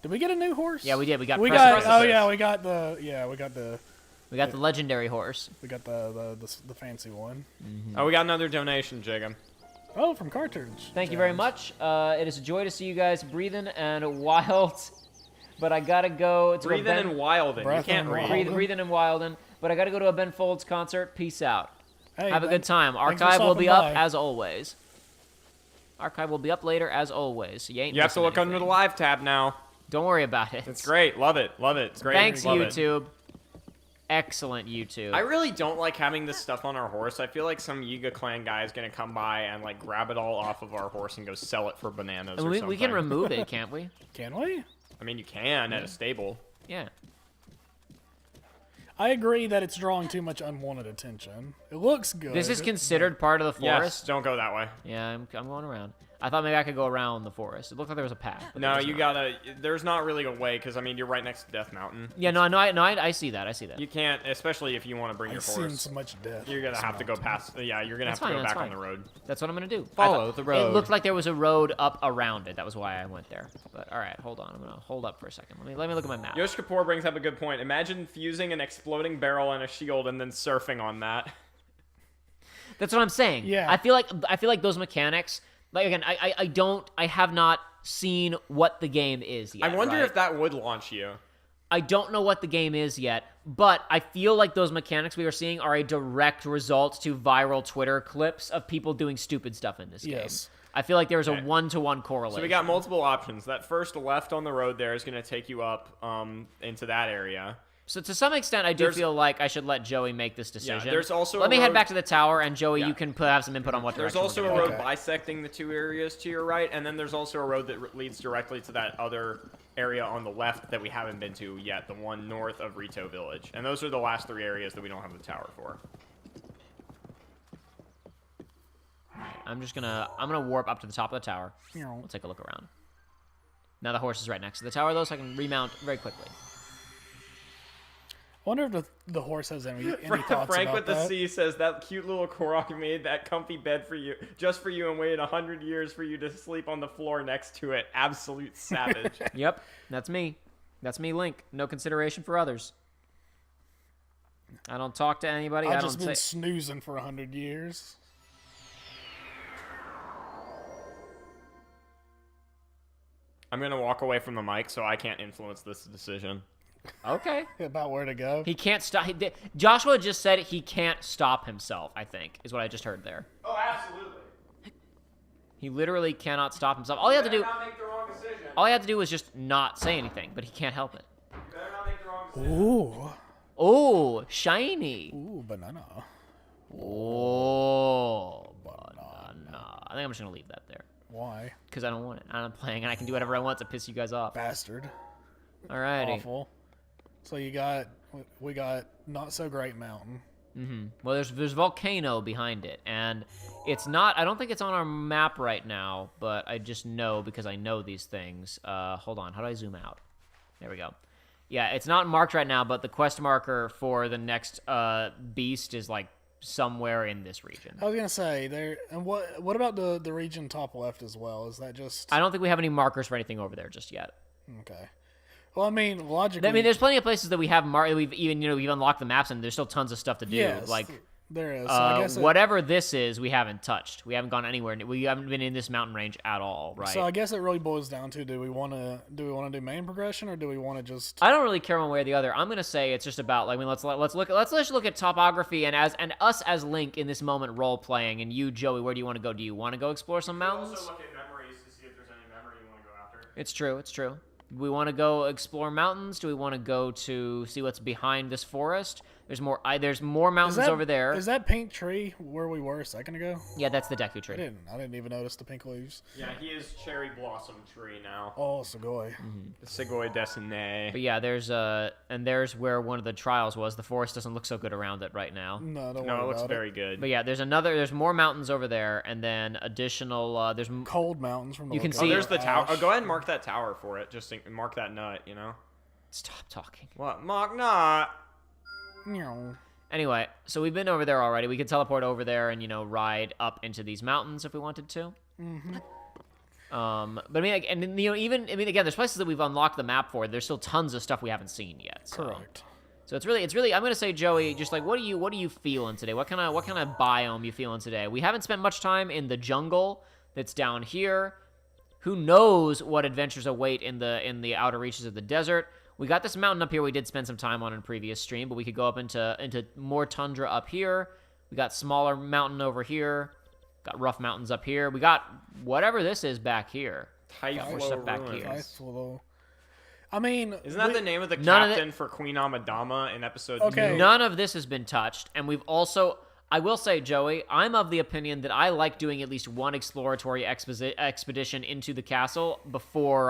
Did we get a new horse? Yeah, we did. We got We Precipice. got. Oh yeah, we got the. We got the legendary horse. We got the fancy one. Oh, we got another donation, Jacob. Oh, from Cartridge. Thank you very much. It is a joy to see you guys breathing and wild. But I gotta go to Breathing a Ben. and Wilden. You Breath can't and read. Wilden. Breathing and wilding. But I gotta go to a Ben Folds concert. Peace out. Hey, Have a good time. thanks for Archive will be stopping up by. as always. Archive will be up later as always. You ain't You have to missing look under the anything. live tab now. Don't worry about it. It's great. Love it. Love it. It's great. Thanks, Love it. YouTube. Excellent YouTube. I really don't like having this stuff on our horse. I feel like some Yiga clan guy is gonna come by and like grab it all off of our horse and go sell it for bananas or we something. can remove it, can't we? Can we? I mean, you can at a stable. Yeah. I agree that it's drawing too much unwanted attention. It looks good. This is considered part of the forest. Yes, don't go that way. Yeah, I'm going around. I thought maybe I could go around the forest. It looked like there was a path. but No, there's you not. gotta. There's not really a way because I mean you're right next to Death Mountain. Yeah, no, I see that. I see that. You can't, especially if you want to bring your I've seen horse. so much death. You're gonna have to go past. Yeah, you're gonna That's have to fine, go that's back on fine. the road. That's what I'm gonna do. Follow the road. It looked like there was a road up around it. That was why I went there. But all right, hold on. I'm gonna hold up for a second. Let me look at my map. Yosh Kapoor brings up a good point. Imagine fusing an exploding barrel and a shield and then surfing on that. That's what I'm saying. Yeah. I feel like those mechanics. Like again, I have not seen what the game is yet. I wonder right? if that would launch you. I don't know what the game is yet, but I feel like those mechanics we are seeing are a direct result to viral Twitter clips of people doing stupid stuff in this game. Yes. I feel like there's a Okay. one-to-one correlation. So we got multiple options. That first left on the road there is going to take you up into that area. So to some extent, I do There's- feel like I should let Joey make this decision. there's also Let a me head road- back to the tower, and Joey, Yeah. you can have some input on what There's direction also we're a gonna road go. Okay. bisecting the two areas to your right, and then there's also a road that leads directly to that other area on the left that we haven't been to yet, the one north of Rito Village. And those are the last three areas that we don't have the tower for. I'm gonna warp up to the top of the tower. Meow. We'll take a look around. Now the horse is right next to the tower, though, so I can remount very quickly. I wonder if the horse has any thoughts Frank about with the that. C says that cute little Korok made that comfy bed for you, just for you, and waited 100 years for you to sleep on the floor next to it. Absolute savage. Yep, that's me. That's me, Link. No consideration for others. I don't talk to anybody. I I've don't just been say. snoozing for 100 years. I'm gonna walk away from the mic, so I can't influence this decision. Okay. About where to go. He can't stop. Joshua just said he can't stop himself, I think, is what I just heard there. Oh, absolutely. He literally cannot stop himself. All he had to do, not make the wrong decision. all he had to do was just not say anything, but he can't help it. You better not make the wrong decision. Ooh. Oh, shiny. Ooh, banana. Oh, banana. I think I'm just gonna leave that there Why? because I don't want it. I'm playing and I can do whatever I want to piss you guys off. Bastard. Alrighty. Awful. So we got not so great mountain. Well, there's volcano behind it, and it's not. I don't think it's on our map right now, but I just know because I know these things. Hold on, how do I zoom out? There we go. Yeah, it's not marked right now, but the quest marker for the next beast is like somewhere in this region. I was gonna say there. And what about the region top left as well? Is that just I don't think we have any markers for anything over there just yet. okay? Well, I mean, logically. I mean, there's plenty of places that we have we've even we've unlocked the maps, and there's still tons of stuff to do. yes, Like there is. So I guess whatever this is, we haven't touched. We haven't gone anywhere. We haven't been in this mountain range at all, right? So I guess it really boils down to do we want to do main progression or do we want to just I don't really care one way or the other. I'm gonna say it's just about like let's look at topography and us as Link in this moment role playing, and you Joey, where do you want to go? Do you want to go explore some mountains? Also look at memories to see if there's any memory you want to go after. It's true. It's true. Do we want to go explore mountains? Do we want to go to see what's behind this forest? There's more. There's more mountains over there. Is that pink tree where we were a second ago? Yeah, that's the Deku I tree. didn't even notice the pink leaves. Yeah, he is cherry blossom tree now. Oh, Segoy. The Segoy Dessiné. But yeah, there's where one of the trials was. The forest doesn't look so good around it right now. No, don't No, worry it looks about very good. But yeah, there's more mountains over there, and then additional there's Cold mountains from the You can look see- of Oh, there's the tower. ash. Oh, go ahead and mark that tower for it. Just mark that nut, you know? stop talking. What? Mark nut. Meow. Anyway, so we've been over there already. We could teleport over there and ride up into these mountains if we wanted to. But I mean, like, and again, there's places that we've unlocked the map for. There's still tons of stuff we haven't seen yet. So. Correct. So it's really. I'm gonna say, Joey, just like, what are you feeling today? What kind of biome you feeling today? We haven't spent much time in the jungle that's down here. Who knows what adventures await in the outer reaches of the desert? We got this mountain up here we did spend some time on in previous stream, but we could go up into more tundra up here. We got smaller mountain over here. Got rough mountains up here. We got whatever this is back here. Typhlo more stuff back ruins. here. Nice little. I mean, Isn't that the name of the None of captain for Queen Amadama in episode Okay. 2? None of this has been touched, and we've also. I will say, Joey, I'm of the opinion that I like doing at least one exploratory expedition into the castle before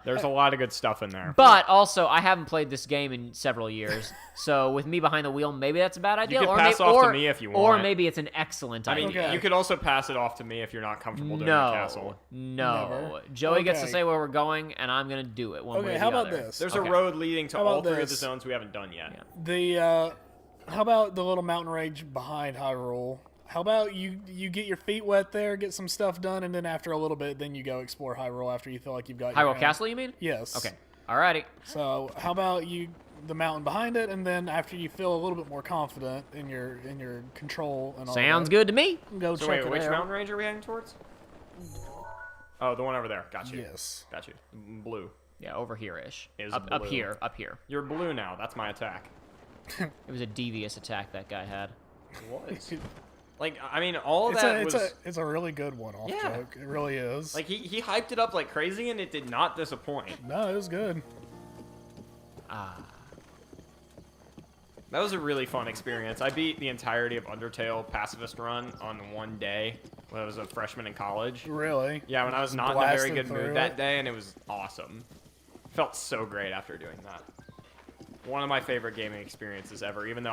There's a lot of good stuff in there. But also, I haven't played this game in several years, so with me behind the wheel, maybe that's a bad idea. could or pass off to me if you Or want. maybe it's an excellent I mean, idea. Okay. you could also pass it off to me if you're not comfortable doing the castle. No. Never. Joey gets to Okay. say where we're going, and I'm gonna do it one way or okay, the how about other. this? There's Okay. a road leading to How all about 3 of the this? zones we haven't done yet. How about the little mountain range behind Hyrule? How about you get your feet wet there, get some stuff done, and then after a little bit, then you go explore Hyrule after you feel like you've got your Hyrule hand- Castle, you mean? Yes. Okay. Alrighty. So how about the mountain behind it, and then after you feel a little bit more confident in your control and all Sounds that, good to me. go So check wait, it which out. mountain range are we heading towards? Oh, the one over there. Got you. Yes. Got you. Blue. Yeah, over here-ish. Is Up blue. here, up here. You're blue now. That's my attack. It was a devious attack that guy had. What? Like, I mean, all of that was... It's a really good one-off Yeah. joke. It really is. Like, he hyped it up like crazy, and it did not disappoint. No, it was good. That was a really fun experience. I beat the entirety of Undertale Pacifist Run on one day when I was a freshman in college. Really. Yeah, when I was not in a very Blasted good through mood that it. day, and it was awesome. Felt so great after doing that. One of my favorite gaming experiences ever, even though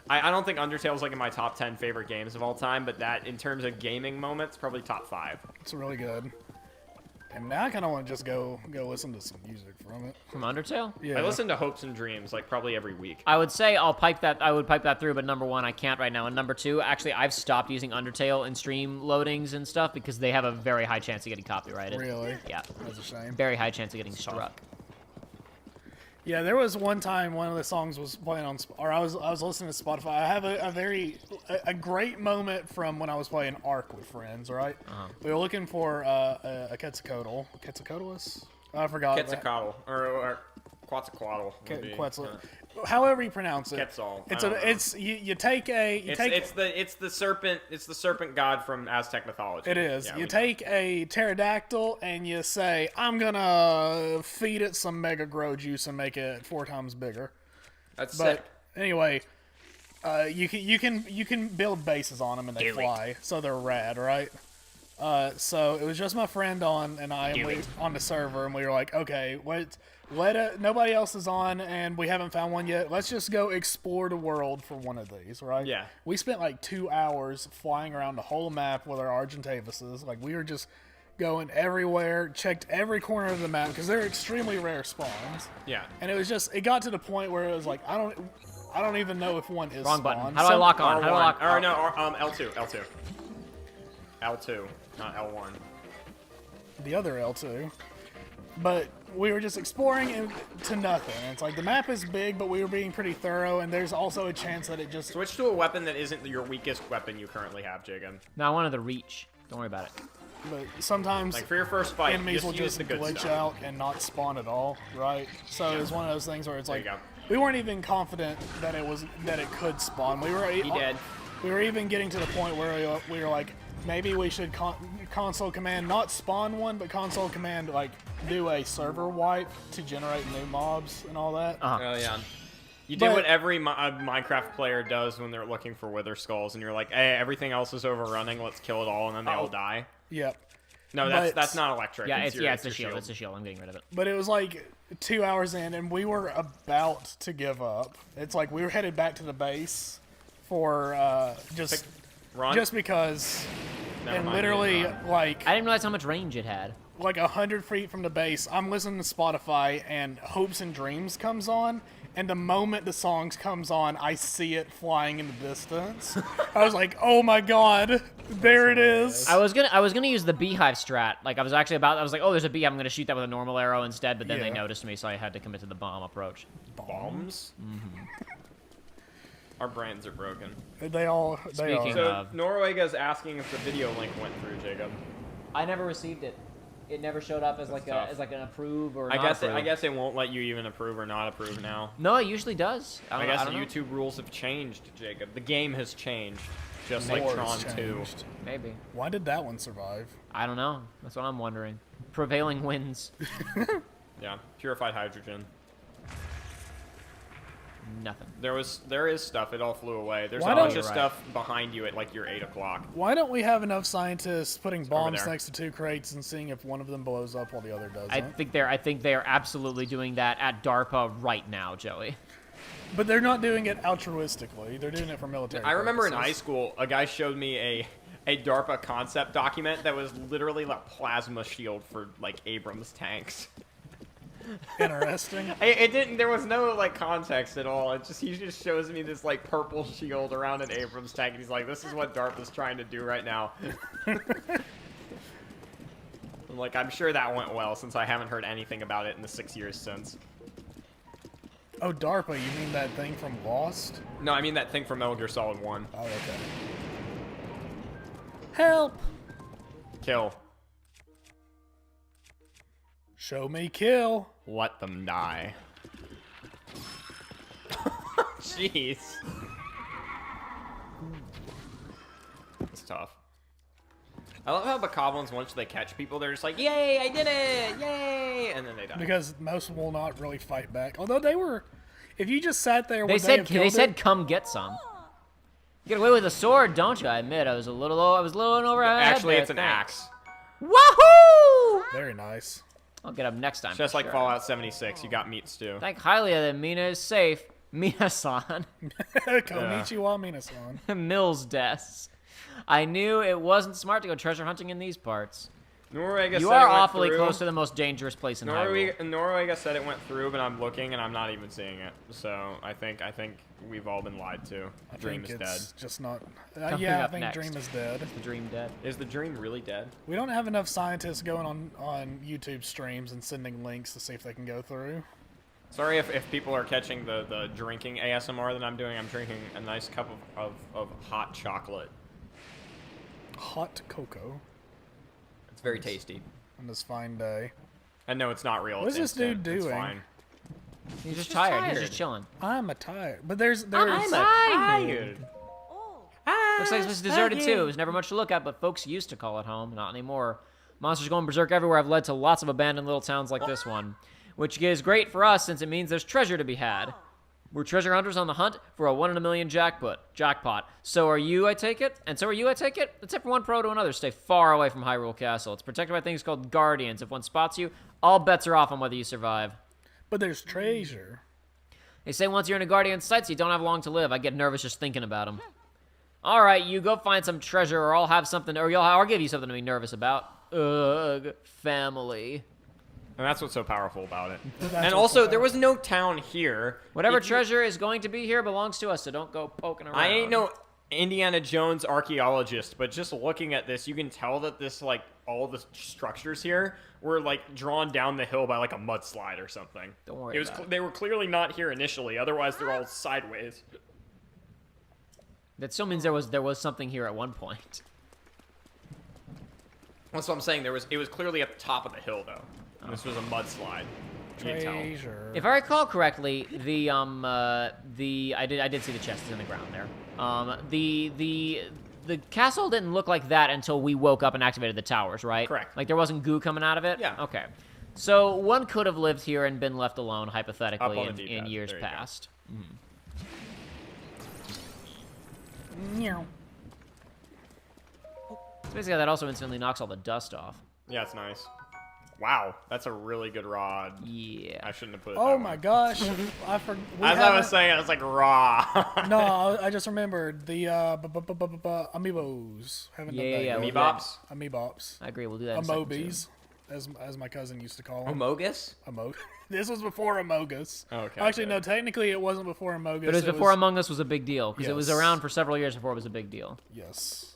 I don't think Undertale's like in my top 10 favorite games of all time, but that, in terms of gaming moments, probably top 5. It's really good. And now I kind of want to just go listen to some music from it. From Undertale? Yeah. I listen to Hopes and Dreams like probably every week. I would say I would pipe that through, but number one, I can't right now. And number two, actually, I've stopped using Undertale in stream loadings and stuff because they have a very high chance of getting copyrighted. Really? Yeah. That's a shame. Very high chance of getting struck. Yeah, there was one time one of the songs was playing on, or I was listening to Spotify. I have a great moment from when I was playing Ark with friends. Right, we were looking for a Quetzalcoatl. Quetzalcoatlus? I forgot. Quetzalcoatl or Quetzalcoatl. would be, Quetzal. uh, However you pronounce it. Quetzal. It's I don't know. it's you take a you take It's the serpent god from Aztec mythology. It is. Yeah, You we- take a pterodactyl and you say, "I'm gonna feed it some Mega Grow juice and make it 4 times bigger." That's But sick. anyway, you can build bases on them and they fly, so they're rad, right? So it was just my friend on and I and we, on the server, and we were like, okay, nobody else is on, and we haven't found one yet. Let's just go explore the world for one of these, right? Yeah. We spent like 2 hours flying around the whole map with our Argentavises. Like, we were just going everywhere, checked every corner of the map because they're extremely rare spawns. Yeah. And it got to the point where it was like, I don't even know if one is Wrong spawned. button. How do I lock on? How do I lock Or no, L2. L2, not L1. The other L2. But we were just exploring to nothing. And it's like the map is big, but we were being pretty thorough, and there's also a chance that it just... Switch to a weapon that isn't your weakest weapon you currently have, Jacob. No, I wanted the reach. Don't worry about it. But sometimes Like for your first fight, enemies will use just the good glitch stuff. out and not spawn at all, right? So it was one of those things where it's There like you go. we weren't even confident that it could spawn. We were He did. We were even getting to the point where we were like, maybe we should console command not spawn one, but console command like do a server wipe to generate new mobs and all that. Oh yeah. You did But- what every Minecraft player does when they're looking for wither skulls, and you're like, "Hey, everything else is overrunning. Let's kill it all," and then they all die. Yep. No, But- that's not electric. Yeah, it's your a shield. shield. It's a shield. I'm getting rid of it. But it was like 2 hours in, and we were about to give up. It's like we were headed back to the base for Run. just because, Never and mind, literally run. like I didn't realize how much range it had. 100 feet from the base, I'm listening to Spotify, and Hopes and Dreams comes on. And the moment the songs comes on, I see it flying in the distance. I was like, "Oh my god, there it is!" I was gonna use the beehive strat. Like I was like, oh, there's a bee. I'm gonna shoot that with a normal arrow instead. But then they Yeah. noticed me, so I had to commit to the bomb approach. Bombs. Our brains are broken. They are. Speaking So of- Norwega's asking if the video link went through, Jacob. I never received it. It never showed up as like tough. an approve or I not approve. guess it won't let you even approve or not approve now. No, it usually does. I guess don't the know. YouTube rules have changed, Jacob. The game has changed, just like More Tron has 2. changed. Maybe. Why did that one survive? I don't know. That's what I'm wondering. Prevailing wins. Yeah, purified hydrogen. Nothing. There is stuff. It all flew away. There's Why a don't- bunch of You're right. stuff behind you at like your 8 o'clock. Why don't we have enough scientists putting bombs there. next to 2 crates and seeing if one of them blows up while the other doesn't? I think they are absolutely doing that at DARPA right now, Joey. But they're not doing it altruistically. They're doing it for military I remember in purposes. high school, a guy showed me a DARPA concept document that was literally a plasma shield for like Abrams tanks. Interesting. It didn't. There was no like context at all. He just shows me this like purple shield around an Abrams tank, and he's like, "This is what DARPA's trying to do right now." I'm like, I'm sure that went well since I haven't heard anything about it in the 6 years since. Oh, DARPA, you mean that thing from Lost? No, I mean that thing from Metal Gear Solid 1. Oh, okay. Help! Kill. Show me kill. Let them die. Jeez. It's tough. I love how bokoblins, once they catch people, they're just like, "Yay, I did it! Yay!" And then they die. Because most will not really fight back. Although they were... If you just sat there, They would they have said killed it? come get some. You get away with a sword, don't you? I admit I was a little over. Actually, it's an axe. Woohoo! Very nice. I'll get up next time. Just for like sure. Fallout 76, you got meat stew. Thank highly that Mina is safe. Mina-san. Konnichiwa, Mina-san. Mills deaths. I knew it wasn't smart to go treasure hunting in these parts. Norwega You said are it went awfully through. close to the most dangerous place in Hyrule. Norwega said it went through, but I'm looking and I'm not even seeing it. So I think we've all been lied to. I Dream think is it's dead. just not... Coming yeah, I up think next. Dream is dead. The dream dead. Is the dream really dead? We don't have enough scientists going on YouTube streams and sending links to see if they can go through. Sorry if people are catching the drinking ASMR that I'm doing. I'm drinking a nice cup of hot chocolate. Hot cocoa It's very tasty. on this fine day. And no, it's not real. What It's is this dude instant. It's doing? fine. He's just just tired. He's tired. just chilling. I'm a tired. But there's tired. Looks like this was deserted too. It was never much to look at, but folks used to call it home. Not anymore. Monsters going berserk everywhere have led to lots of abandoned little towns like this one, which is great for us since it means there's treasure to be had. We're treasure hunters on the hunt for a 1 in a million jackpot. So are you, I take it? And so are you, I take it? Except for one pro to another. Stay far away from Hyrule Castle. It's protected by things called guardians. If one spots you, all bets are off on whether you survive. But there's treasure. They say once you're in a guardian's sights, you don't have long to live. I get nervous just thinking about them. All right, you go find some treasure, or I'll have something, or I'll give you something to be nervous about. Ugh, family. And that's what's so powerful about it. That's And what's also, so there was no town here. Whatever If you- treasure is going to be here belongs to us, so don't go poking around. I ain't no Indiana Jones archaeologist, but just looking at this, you can tell that this, like, all the structures here were, like, drawn down the hill by, like, a mudslide or something. Don't worry about it. They were clearly not here initially, otherwise they're all sideways. That still means there was something here at one point. That's what I'm saying. It was clearly at the top of the hill, though. And this was a mudslide. You can tell. Treasure. If I recall correctly, I did see the chest in the ground there. The castle didn't look like that until we woke up and activated the towers, right? Correct. Like there wasn't goo coming out of it? Yeah. Okay. So one could have lived here and been left alone, Up hypothetically, on the in D-pad. years There you go. past. Meow. So basically, that also instantly knocks all the dust off. Yeah, it's nice. Wow, that's a really good rod. Yeah. I shouldn't have put it Oh that my way. gosh. As I was saying, I was like, raw. No, I just remembered the amiibos. Haven't done that Yeah, yet. yeah. Meebops? Amiibops. I agree. We'll do that in a second, too. Amobies, as my cousin used to call them. Amogus? This was before Amogus. Okay, Actually, good. no, technically it wasn't before Amogus. But it was before Among Us was a big deal, because it was Yes. around for several years before it was a big deal. Yes.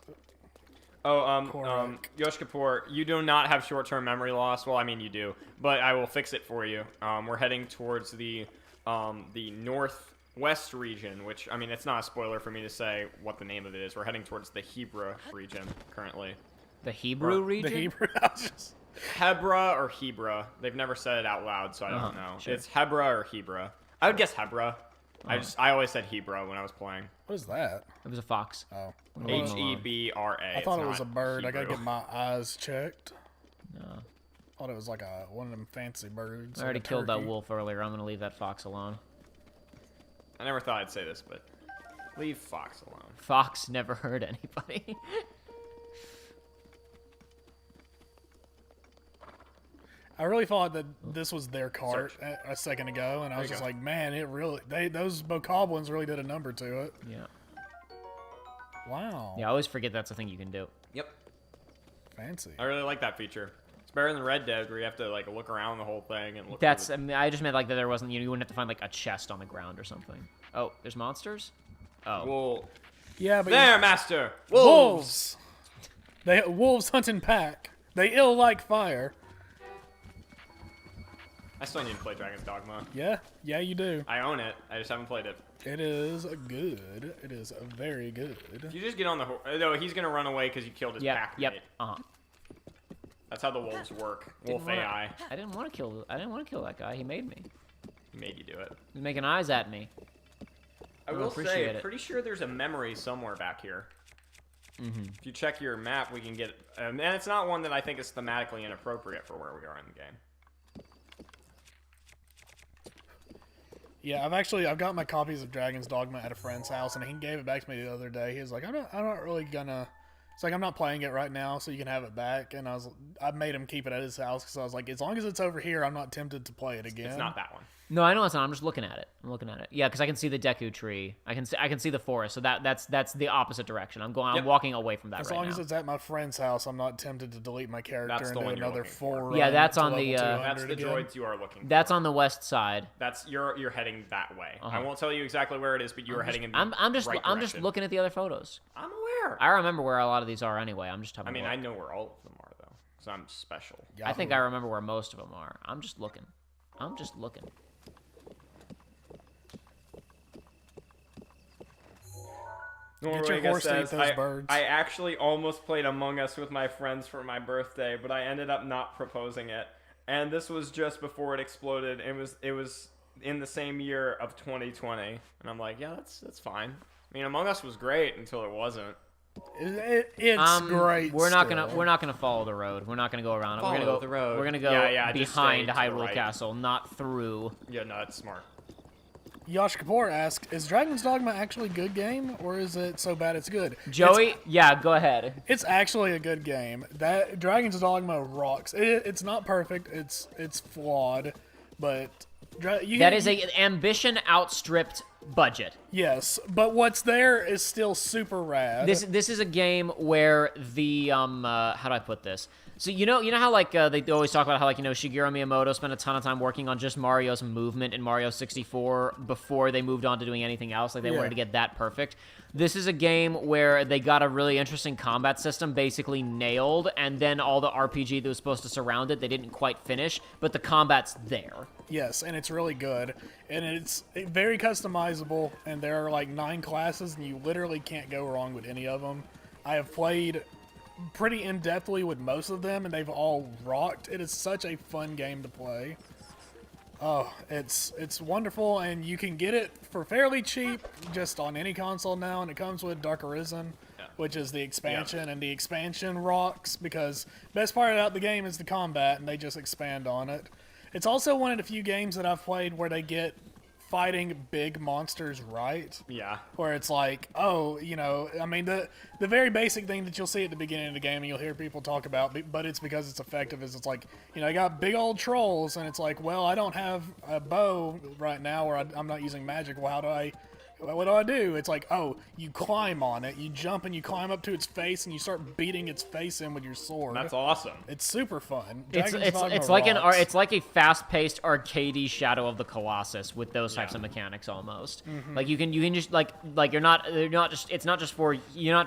Oh, Yosh Kapoor, you do not have short-term memory loss. Well, I mean, you do, but I will fix it for you. We're heading towards the northwest region, which, I mean, it's not a spoiler for me to say what the name of it is. We're heading towards the Hebra region currently. The Hebrew region? The Hebrew houses. Hebra or Hebra. They've never said it out loud, so I don't know. sure. It's Hebra or Hebra. I would guess Hebra. I always said Hebra when I was playing. What is that? It was a fox. Oh. Hebra. I thought it was a bird. I gotta get my eyes checked. No. Thought it was like one of them fancy birds. I already like a killed that turkey. wolf earlier. I'm gonna leave that fox alone. I never thought I'd say this, but leave Fox alone. Fox never hurt anybody. I really thought that this was their cart a second ago, and I was you just go. like, man, it really those bokoblins really did a number to it. Yeah. Wow. Yeah, I always forget that's a thing you can do. Yep. Fancy. I really like that feature. It's better than Red Dead, where you have to like look around the whole thing and look. That's. for I mean, I just meant like that there wasn't. You wouldn't have to find like a chest on the ground or something. Oh, there's monsters. Oh. Wool. Yeah, but There, master. wolves. Wolves hunt in pack. They ill like fire. I still need to play Dragon's Dogma. Yeah, you do. I own it. I just haven't played it. It is good. It is very good. If you just get on the horse, no, he's gonna run away because you killed his Yep. pack Yep. mate. Uh huh. That's how the wolves work. Wolf AI. I didn't want to kill. I didn't want to kill that guy. He made me. He made you do it. He's making eyes at me. I don't will appreciate say, it. pretty sure there's a memory somewhere back here. Mm-hmm. If you check your map, we can get. And it's not one that I think is thematically inappropriate for where we are in the game. Yeah, I've got my copies of Dragon's Dogma at a friend's house, and he gave it back to me the other day. He was like, I'm not really gonna. It's like, I'm not playing it right now, so you can have it back. And I made him keep it at his house because I was like, as long as it's over here, I'm not tempted to play it again. It's not that one. No, I know it's not. I'm just looking at it. I'm looking at it. Yeah, because I can see the Deku tree. I can see the forest. So that's the opposite direction. I'm Yep. walking away from that As right long now. as it's at my friend's house, I'm not tempted to delete my character That's and the do one you're another looking for. 4 Yeah, run that's to on level the, 200 That's the again. droids you are looking for. That's on the west side. That's you're heading that way. Uh-huh. I won't tell you exactly where it is, but you are heading in the I'm just right I'm just direction. looking at the other photos. I'm aware. I remember where a lot of these are anyway. I'm just having. I mean, a I look. know where all of them are though, because I'm special. I think I remember where most of them are. I'm just looking. I'm just looking. Norway horse to eat says, those birds. I actually almost played Among Us with my friends for my birthday, but I ended up not proposing it. And this was just before it exploded. It was in the same year of 2020. And I'm like, yeah, that's fine. I mean, Among Us was great until it wasn't. It's great. We're not still. gonna follow the road. We're not gonna go around it. We're gonna Follow go the road. We're gonna go Yeah, just behind stay to the Hyrule right. Castle, not through. Yeah, no, that's smart. Yash Kapoor asks, is Dragon's Dogma actually a good game, or is it so bad it's good? Joey, yeah, go ahead. It's actually a good game. That Dragon's Dogma rocks. It's not perfect. It's flawed, but That is a ambition outstripped budget. yes. But what's there is still super rad. This is a game where the how do I put this? So you know how like they always talk about how like Shigeru Miyamoto spent a ton of time working on just Mario's movement in Mario 64 before they moved on to doing anything else. Like they wanted to get that perfect. This is a game where they got a really interesting combat system basically nailed, and then all the RPG that was supposed to surround it they didn't quite finish, but the combat's there. Yes, and it's really good, and it's very customizable. And there are like 9 classes, and you literally can't go wrong with any of them. I have played pretty in-depthly with most of them, and they've all rocked. It is such a fun game to play. Oh, it's wonderful, and you can get it for fairly cheap just on any console now, and it comes with Dark Arisen, which is the expansion, and the expansion rocks because best part about the game is the combat, and they just expand on it. It's also one of the few games that I've played where they get fighting big monsters right. Yeah. Where it's like, oh, I mean, the very basic thing that you'll see at the beginning of the game and you'll hear people talk about, but it's because it's effective, is it's like, I got big old trolls, and it's like, well, I don't have a bow right now, or I'm not using magic. Well, what do I do? It's like, oh, you climb on it, you jump and you climb up to its face, and you start beating its face in with your sword. That's awesome. It's super fun. It's Dragon's Dogma like rocks. it's like a fast-paced arcadey Shadow of the Colossus with those types of mechanics almost. Like you can just like you're not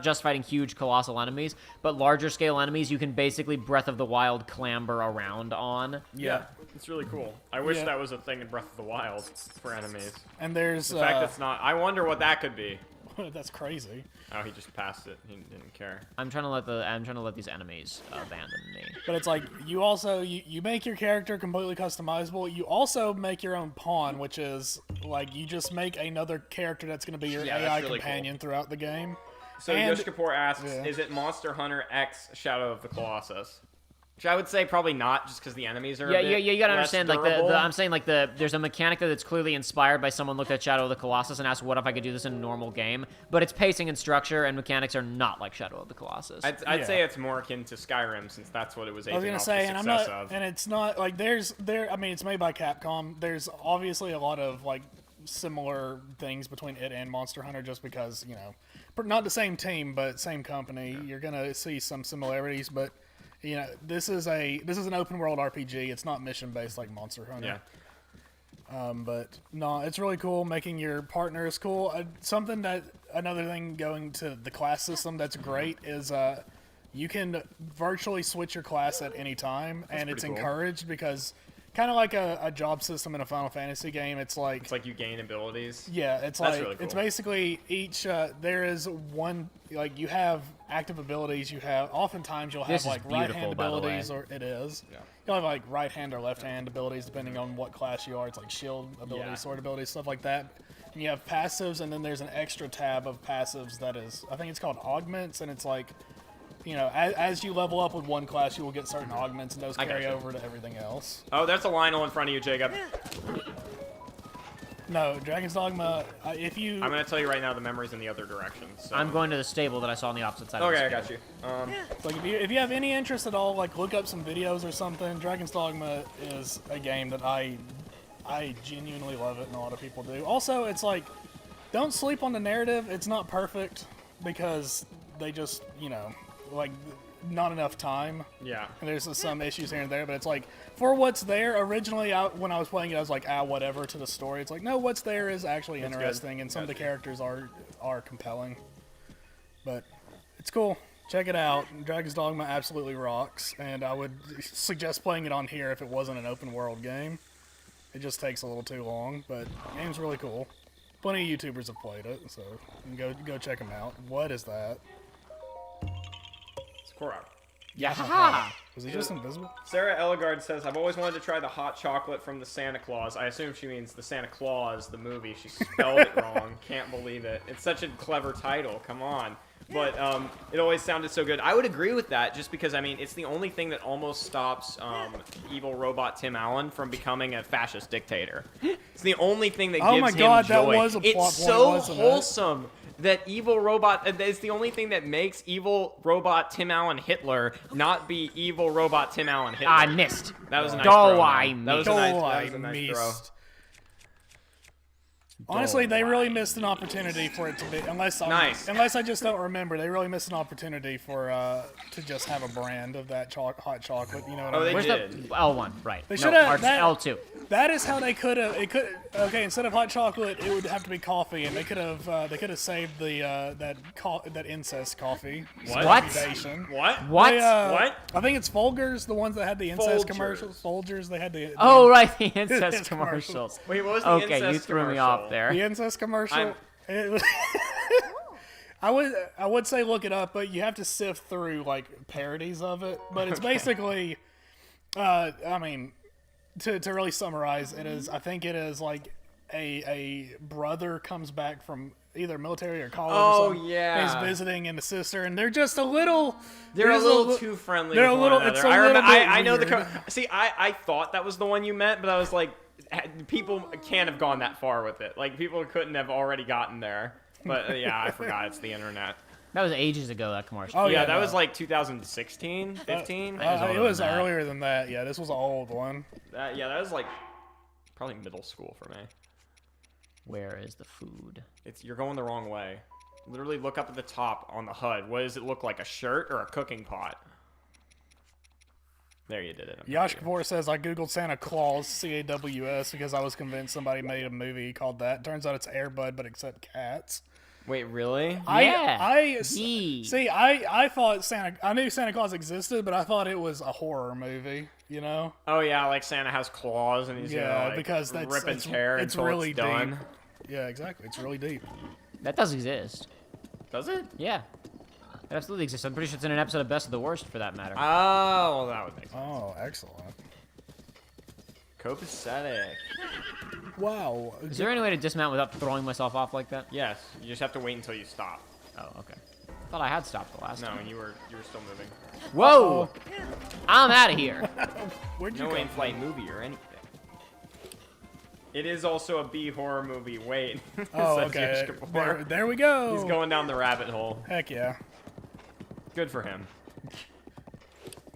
just fighting huge colossal enemies, but larger scale enemies you can basically Breath of the Wild clamber around on. Yeah. It's really cool. I wish Yeah. that was a thing in Breath of the Wild for enemies. And there's The fact it's not. I wonder what that could be. that's crazy. Oh, he just passed it. He didn't care. I'm trying to let these enemies abandon me. But it's like you also you make your character completely customizable. You also make your own pawn, which is like you just make another character that's going to be your Yeah, AI that's really companion throughout the game. So And- Yosh Kapoor asks, yeah. is it Monster Hunter X Shadow of the Colossus? Which I would say probably not, just because the enemies are. Yeah, a bit you gotta less understand. Like durable. I'm saying, like there's a mechanic that's clearly inspired by someone looked at Shadow of the Colossus and asked, "What if I could do this in a normal game?" But its pacing and structure and mechanics are not like Shadow of the Colossus. I'd say it's more akin to Skyrim, since that's what it was I was aiming gonna off say, the and I'm success not, of. and it's not like I mean, it's made by Capcom. There's obviously a lot of like similar things between it and Monster Hunter, just because not the same team, but same company. You're gonna see some similarities, but this is an open world RPG. It's not mission based like Monster Hunter. Yeah. But no, it's really cool. Making your partner is cool. Another thing going to the class system that's great is you can virtually switch your class at any time, and it's pretty cool. encouraged because kind of like a job system in a Final Fantasy game. It's like you gain abilities. yeah, it's That's like really cool. it's basically each there is one like you have active abilities. Oftentimes you'll This have is like right beautiful, hand by the way. abilities, or it is. Yeah. You'll have like right hand or left hand abilities depending on what class you are. It's like shield abilities, Yeah. sword abilities, stuff like that. And you have passives, and then there's an extra tab of passives that is, I think it's called augments, and it's like, as you level up with one class, you will get certain augments, and those I carry gotcha. over to everything else. Oh, there's a Lionel in front of you, Jacob. No, Dragon's Dogma, if you... I'm gonna tell you right now, the memory's in the other direction. So. I'm going to the stable that I saw on the opposite side. of Okay, the I got you. Like if you have any interest at all, like look up some videos or something. Dragon's Dogma is a game that I genuinely love it, and a lot of people do. Also, it's like, don't sleep on the narrative. It's not perfect because they just, like not enough time. Yeah. And there's some issues here and there, but it's like, for what's there, originally when I was playing it, I was like, whatever to the story. It's like, no, what's there is actually It's interesting, good. and some of the Gotcha. characters are compelling. But it's cool. Check it out. Dragon's Dogma absolutely rocks, and I would suggest playing it on here if it wasn't an open world game. It just takes a little too long, but the game's really cool. Plenty of YouTubers have played it, so you can go check them out. What is that? It's Korok. Yeah. Was he just invisible? Sarah Ellegard says, I've always wanted to try the hot chocolate from the Santa Claus. I assume she means the Santa Claus, the movie. She spelled it wrong. Can't believe it. It's such a clever title. Come on. But it always sounded so good. I would agree with that, just because, I mean, it's the only thing that almost stops evil robot Tim Allen from becoming a fascist dictator. It's the only thing that Oh gives my him God, joy. that was a plot point, It's so wasn't it? wholesome that evil robot... It's the only thing that makes evil robot Tim Allen Hitler not be evil robot Tim Allen Hitler. I missed. That was a nice Oh, throw, I man. That was missed. a nice throw. missed. Honestly, they really missed an opportunity for it to be, unless I just don't remember. They really missed an opportunity for to just have a brand of that hot chocolate. You know what I Oh, mean? they Where's did. the L1? Right. They No, should have Arch- that- L2. That is how they could have. Okay. Instead of hot chocolate, it would have to be coffee, and they could have saved the that incest coffee. What? Reputation. What? What? They, What? I think it's Folgers, the ones that had the incest Folgers. commercials. Folgers, they had the Oh, right, the incest Incest commercials. commercials. Wait, what was the Okay, incest you threw me commercial? off there. the incest commercial. I'm- It was- I would say look it up, but you have to sift through like parodies of it. But it's basically, I mean, to really summarize, I think it is like a brother comes back from either military or college. Oh, or something, yeah. and he's visiting in the sister, and they're just a little. They're a just little too friendly. They're with a little. One It's a another. little bit I know the. weird. See, I thought that was the one you meant, but I was like, people can't have gone that far with it. Like, people couldn't have already gotten there. But yeah, I forgot. It's the internet. That was ages ago, that commercial. Oh, Yeah, yeah, that no. was like 2016, 15. It was than that. earlier than that. Yeah, this was an old one. Yeah, that was like probably middle school for me. Where is the food? You're going the wrong way. Literally look up at the top on the HUD. What does it look like? A shirt or a cooking pot? There, you did it. Yash Kapoor says, I googled Santa Claus, C-A-W-S, because I was convinced somebody made a movie called that. Turns out it's Air Bud, but except cats. Wait, really? Yeah. See, Yee. I thought I knew Santa Claus existed, but I thought it was a horror movie, you know? Oh yeah, like Santa has claws and he's Yeah, gonna like because rip and tear it's until really it's done. deep. Yeah, exactly. It's really deep. That does exist. Does it? Yeah. It absolutely exists. I'm pretty sure it's in an episode of Best of the Worst, for that matter. Oh, well, that would make sense. Oh, excellent. Copacetic. Wow. Is there any way to dismount without throwing myself off like that? Yes, you just have to wait until you stop. Oh, okay. Thought I had stopped the last No, time. you were still moving. Whoa! I'm out of here. Where'd you No go? in-flight movie or anything. It is also a B horror movie. Wait. Oh, says okay. Yoshka before. There we go. He's going down the rabbit hole. Heck yeah. Good for him.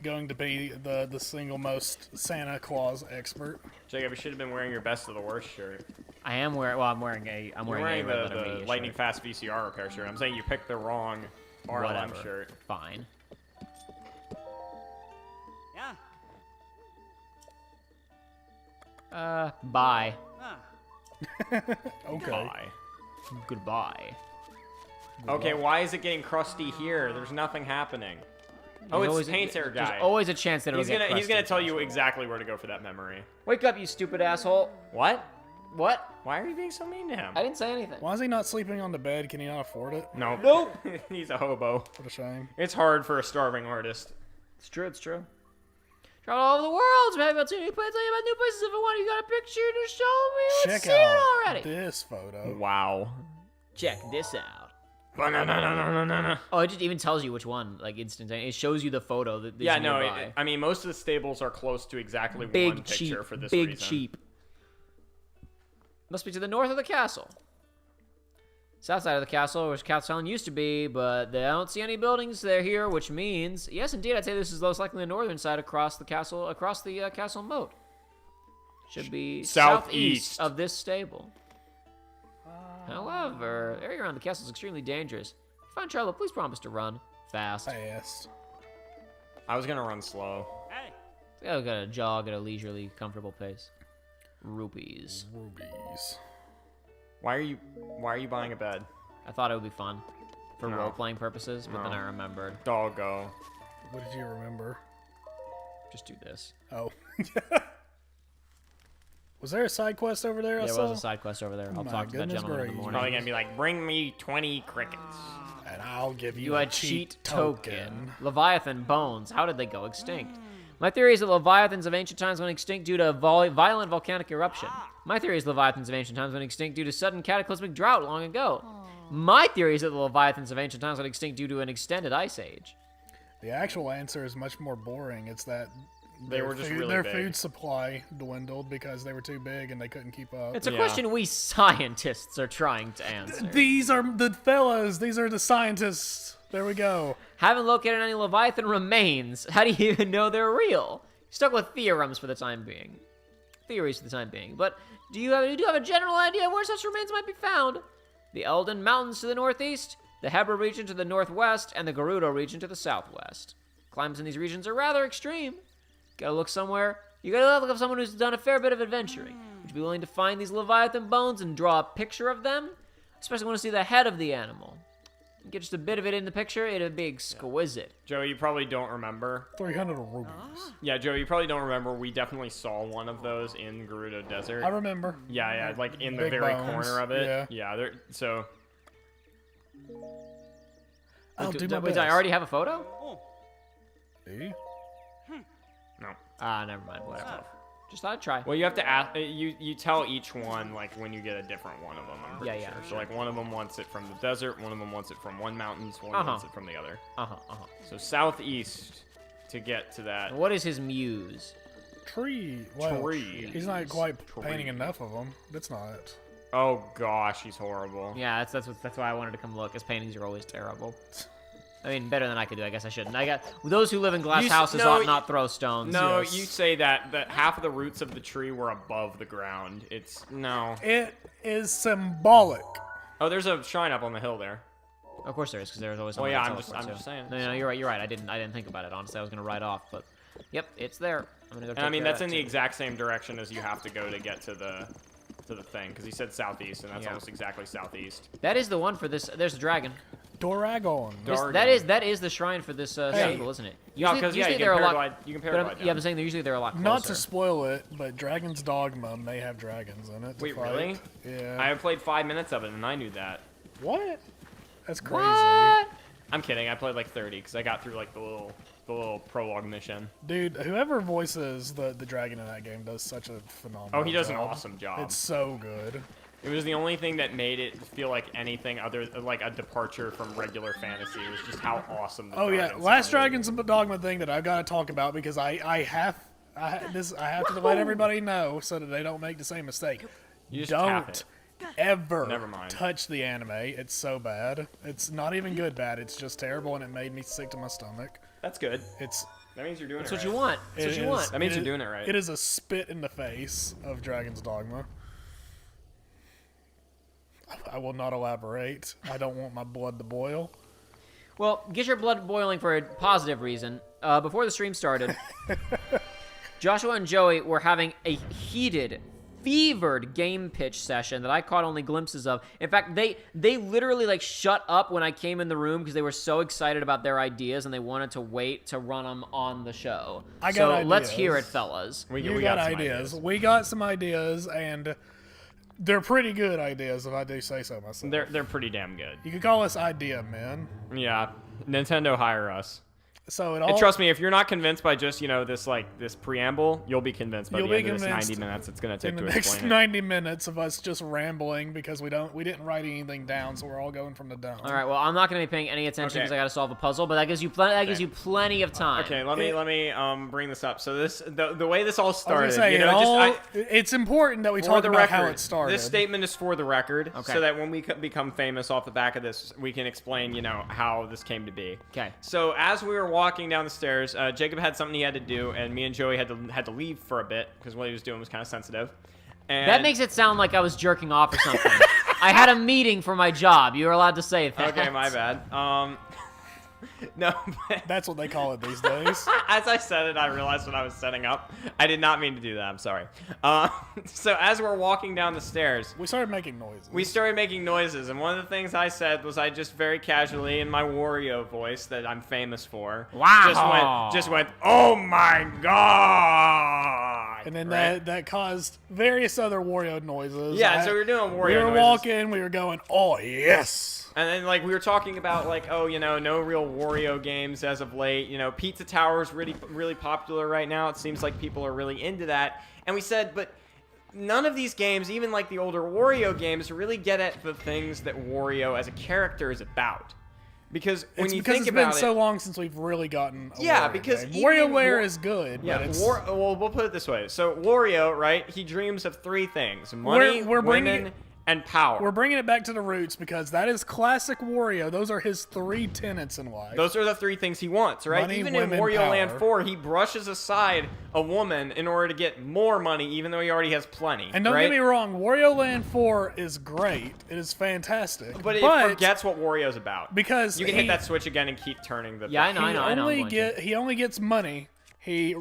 Going to be the single most Santa Claus expert. Jacob, you should have been wearing your best of the worst shirt. I am wearing. Well, I'm wearing a. I'm You're wearing, wearing a red letter the media lightning shirt. fast VCR repair shirt. I'm saying you picked the wrong RLM Whatever. shirt. Fine. Bye. Okay. Bye. Goodbye. Okay, why is it getting crusty here? There's nothing happening. Oh, There's it's always paint air guy. There's always a chance that it'll He's get gonna crusty. tell you exactly where to go for that memory. Wake up, you stupid asshole. What? What? Why are you being so mean to him? I didn't say anything. Why is he not sleeping on the bed? Can he not afford it? No. Nope. He's a hobo. What a shame. It's hard for a starving artist. It's true. It's true. Travel all over the world. So maybe I'll tell you about new places if I want. You got a picture to show me? Let's Check see it out already. this photo. Wow. Check this out. Banana. Oh, it just even tells you which one, like instantaneously. It shows you the photo that is Yeah, no, nearby. I mean, most of the stables are close to exactly one Big picture cheap. for this Big reason. cheap. Must be to the north of the castle. South side of the castle, where Castle Island used to be, but they don't see any buildings there here, which means, yes, indeed, I'd say this is most likely the northern side across the castle, castle moat. Should be southeast of this stable. However, the area around the castle is extremely dangerous. If you find trouble, please promise to run fast. Fast. I was gonna run slow. I gotta jog at a leisurely, comfortable pace. Rupees. Rubies. Why are you buying a bed? I thought it would be fun for No. role-playing purposes, but then No. I remembered. Doggo. What did you remember? Just do this. Oh. Was there a side quest over there? I There saw? was a side quest over there. I'll My talk to that goodness gentleman in the gracious. morning. Probably gonna be like, bring me 20 crickets. And I'll give you You a had cheat token. token. Leviathan bones. How did they go extinct? My theory is that Leviathans of ancient times went extinct due to a violent volcanic eruption. My theory is Leviathans of ancient times went extinct due to sudden cataclysmic drought long ago. My theory is that the Leviathans of ancient times went extinct due to an extended ice age. The actual answer is much more boring. It's that They were just really their big. food supply dwindled because they were too big and they couldn't keep up. It's a Yeah. question we scientists are trying to answer. These are the fellas. These are the scientists. There we go. Haven't located any Leviathan remains. How do you even know they're real? Stuck with theorems for the time being. Theories for the time being. But do you have a general idea of where such remains might be found? The Eldon Mountains to the northeast, the Hebra region to the northwest, and the Gerudo region to the southwest. Climbs in these regions are rather extreme. Gotta look somewhere. You gotta look up someone who's done a fair bit of adventuring. Would you be willing to find these Leviathan bones and draw a picture of them? Especially want to see the head of the animal. Get just a bit of it in the picture, it'd be exquisite. Joe, you probably don't remember. 300 rubies. Yeah, Joe, you probably don't remember. We definitely saw one of those in Gerudo Desert. I remember. Yeah, like in the Big very bones, corner of it. yeah. So I'll do my Wait, best. I already have a photo? See? no. Ah, never mind. Whatever. Just thought I'd try. Well, you have to ask. You tell each one like when you get a different one of them. I'm pretty Yeah, sure. yeah. So like one of them wants it from the desert, one of them wants it from one mountain, one wants it from the other. Uh-huh. So southeast to get to that. What is his muse? Tree. Well, Tree. He's not quite painting Tree. enough of them. That's not. Oh gosh, he's horrible. Yeah, that's why I wanted to come look. His paintings are always terrible. I mean, better than I could do. I guess I shouldn't. I got those who live in glass houses no, ought not throw stones. No, Yes. you say that half of the roots of the tree were above the ground. It's no. It is symbolic. Oh, there's a shrine up on the hill there. Of course there is, because there's always. Well, someone yeah, that I'm just teleports, saying. No, you're right. You're right. I didn't think about it. Honestly, I was gonna write off, but yep, it's there. I'm gonna go. And I mean, take care that's of in that the too. exact same direction as you have to go to get to the thing, because he said southeast, and that's Yeah. almost exactly southeast. That is the one for this. There's a dragon. Doragon. That is the shrine for this symbol, isn't it? Yeah, because yeah, you can paraglide. You can But paraglide. yeah, I'm saying usually they're a lot closer. Not to spoil it, but Dragon's Dogma may have dragons in it. to Wait, fight. really? Yeah. I played 5 minutes of it, and I knew that. What? That's crazy. What? I'm kidding. I played like 30 because I got through like the little prologue mission. Dude, whoever voices the dragon in that game does such a phenomenal Oh, he does an job. awesome job. It's so good. It was the only thing that made it feel like anything other like a departure from regular fantasy. It was just how awesome. The Oh yeah, Dragon's Last Dogma Dragon's Dogma thing that I've got to talk about because I have to let everybody know so that they don't make the same mistake. You just tap Don't it. ever Never mind. touch the anime. It's so bad. It's not even good bad. It's just terrible, and it made me sick to my stomach. That's good. It's That means you're doing That's it what right. you want. That's what you want. That means you're doing it right. It is a spit in the face of Dragon's Dogma. I will not elaborate. I don't want my blood to boil. Well, get your blood boiling for a positive reason. Before the stream started, Joshua and Joey were having a heated, fevered game pitch session that I caught only glimpses of. In fact, they literally like shut up when I came in the room because they were so excited about their ideas and they wanted to wait to run them on the show. I got let's ideas. hear it, fellas. We You got got some ideas. We got some ideas, and they're pretty good ideas, if I do say so myself. They're pretty damn good. You could call us idea men. Yeah, Nintendo hire us. So it And all. trust me, if you're not convinced by just this preamble, you'll be convinced by You'll the be end of this convinced 90 minutes it's gonna take in the to next explain it. 90 minutes of us just rambling because we didn't write anything down, so we're all going from the dome. All right. Well, I'm not going to be paying any attention Okay. because I got to solve a puzzle, but that gives you plenty of time. Okay, let me bring this up. So the way this all I was started, gonna say, you know, it's important that we for talk the about record, how it started. this statement is for the record, Okay. so that when we become famous off the back of this, we can explain, how this came to be. Okay. So as we were walking down the stairs, Jacob had something he had to do, and me and Joey had to leave for a bit because what he was doing was kind of sensitive. And That makes it sound like I was jerking off or something. I had a meeting for my job. You were allowed to say that. Okay, my bad. No, but That's what they call it these days. as I said it, I realized what I was setting up. I did not mean to do that. I'm sorry. So as we're walking down the stairs, We started making noises. we started making noises, and one of the things I said was I just very casually, in my Wario voice that I'm famous for, Wow. just went, "Oh my god!" And then right? that caused various other Wario noises. Yeah, so we were doing Wario We were noises. walking, we were going, oh, yes. And then, we were talking about, no real Wario games as of late. Pizza Tower's really, really popular right now. It seems like people are really into that. And we said, but none of these games, even like the older Wario games, really get at the things that Wario as a character is about. Because when you think It's about been it, so long since we've really gotten a Yeah, Wario because game. even WarioWare Wa- is good, yeah, but it's... well, we'll put it this way. So Wario, right? He dreams of three things: money, We're bringing women, it- and power. We're bringing it back to the roots because that is classic Wario. Those are his three tenets in life. Those are the three things he wants, right? Money, Even in women, Wario Land power. 4, he brushes aside a woman in order to get more money, even though he already has plenty. And don't right? get me wrong, Wario Land 4 is great. It is fantastic. But it forgets what Wario's about. because You can he, hit that switch again and keep turning the. Yeah, I know, thing. I know, I know. he only gets money. He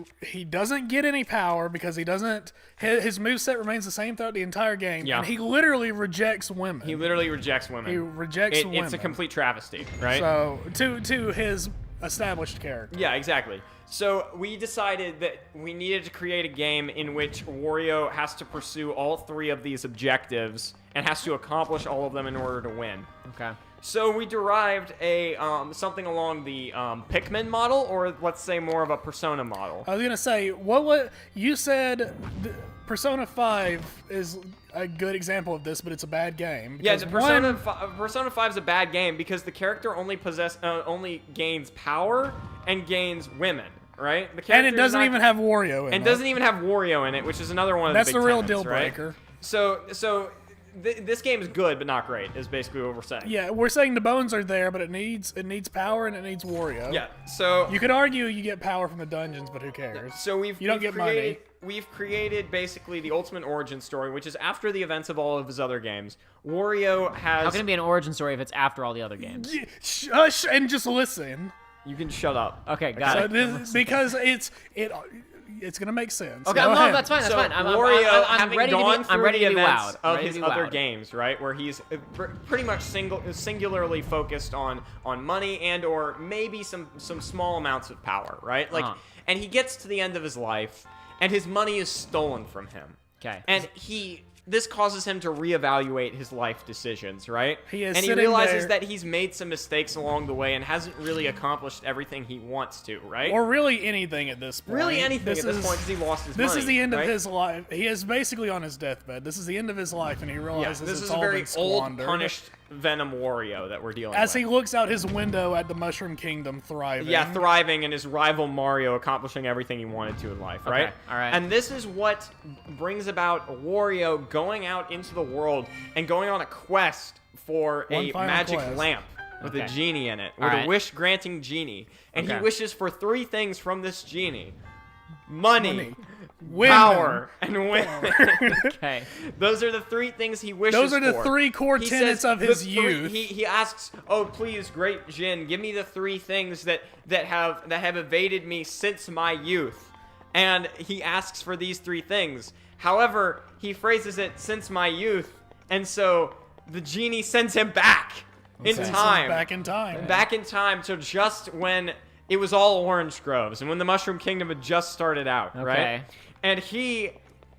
doesn't get any power because he doesn't. His moveset remains the same throughout the entire game, Yeah. and he literally rejects women. He literally rejects women. He rejects It's a women. complete travesty, right? So to his established character. Yeah, exactly. So we decided that we needed to create a game in which Wario has to pursue all three of these objectives and has to accomplish all of them in order to win. Okay. So we derived a something along the Pikmin model, or let's say more of a Persona model. I was gonna say what you said. Persona 5 is a good example of this, but it's a bad game. Yeah, because Persona 5 is a bad game because the character only gains power and gains women, right? The and character it is doesn't not- even have Wario in it. and doesn't even have Wario in it, which is another one of That's the big the real tenets, deal right? breaker. So this game is good but not great, is basically what we're saying. Yeah, we're saying the bones are there, but it needs power and it needs Wario. Yeah. So You could argue you get power from the dungeons, but who cares? So You don't get money. We've created basically the ultimate origin story, which is after the events of all of his other games. Wario has. How can it be an origin story if it's after all the other games? Shush and just listen. You can shut up. Okay, got So it. this, because it's gonna make sense. Okay, Go no, ahead. that's fine. That's So fine. I'm Wario, I'm having ready to gone be. I'm through ready the to be events wowed. of Ready his to be other wowed. games, right, where he's pretty much singularly focused on money and or maybe some small amounts of power, right? And he gets to the end of his life, and his money is stolen from him. Okay. And he this causes him to reevaluate his life decisions, right? He is and he sitting realizes there- that he's made some mistakes along the way and hasn't really accomplished everything he wants to, right? Or really anything at this point. really anything at this is- point because he lost his money. This is the end right? of his life. He is basically on his deathbed. This is the end of his life, and he Yeah, realizes this it's is a all very been old, squandered. punished Venom Wario that we're dealing As with. he looks out his window at the Mushroom Kingdom thriving. Yeah, thriving, and his rival Mario accomplishing everything he wanted to in life, right? all right. And this is what brings about Wario going out into the world and going on a quest for One a final magic quest. lamp with a Okay. genie in it, All with right. a wish-granting genie. And Okay. he wishes for 3 things from this genie. Money. Women. Power and women. Okay. Those are the 3 things he wishes Those are the for. 3 core He tenets says of his the youth. He asks, "Oh, please, great Jin, give me the 3 things that have evaded me since my youth." And he asks for these 3 things. However, he phrases it "since my youth," and so the genie sends him back in Sends him time. Back in time. Back in time to just when it was all orange groves and when the Mushroom Kingdom had just started out, right? Okay. And he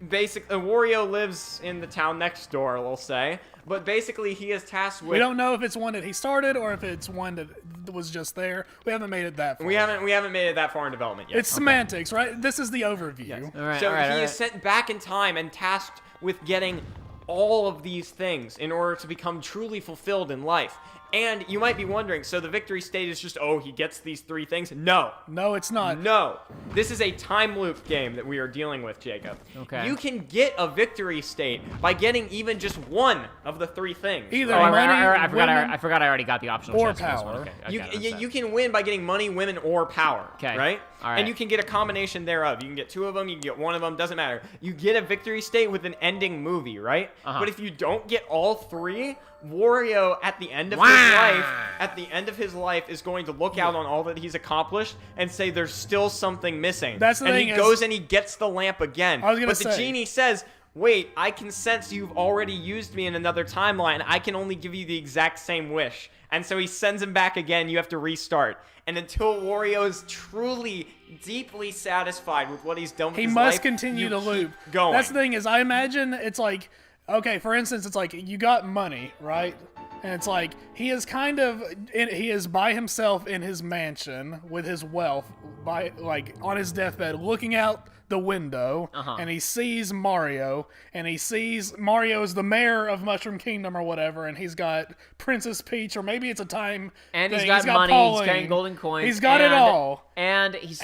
basically, Wario lives in the town next door, we'll say, but basically he is tasked with. We don't know if it's one that he started or if it's one that was just there. We haven't made it that far. We haven't made it that far in development yet. It's semantics, right? This is the overview. All right. So all right, he all is right. sent back in time and tasked with getting all of these things in order to become truly fulfilled in life. And you might be wondering, so the victory state is just, oh, he gets these 3 things? No. No, it's not. No. This is a time loop game that we are dealing with, Jacob. Okay. You can get a victory state by getting even just one of the 3 things. Either Oh, money, I forgot. women, I forgot. I already got the optional or chest for this one. power. Okay. You, okay, that's you it. can win by getting money, women, or power. Okay. Right? All right. And you can get a combination thereof. You can get 2 of them. You can get 1 of them. Doesn't matter. You get a victory state with an ending movie, right? Uh-huh. But if you don't get all 3, Wario at the end of his life, is going to look out on all that he's accomplished and say there's still something missing. That's the and thing he is- goes and he gets the lamp again. I was gonna but the say- genie says, "Wait, I can sense you've already used me in another timeline. I can only give you the exact same wish." And so he sends him back again. You have to restart. And until Wario is truly, deeply satisfied with what he's done with He his must life, continue you to keep loop. going. That's the thing is, I imagine it's like, okay, for instance, it's like you got money, right? And it's like he is he is by himself in his mansion with his wealth, by like on his deathbed, looking out the window, and he sees Mario, and he sees Mario is the mayor of Mushroom Kingdom or whatever, and he's got Princess Peach, or maybe it's a time And thing. he's got money. Pauline. He's carrying golden coins. He's got it all. And he's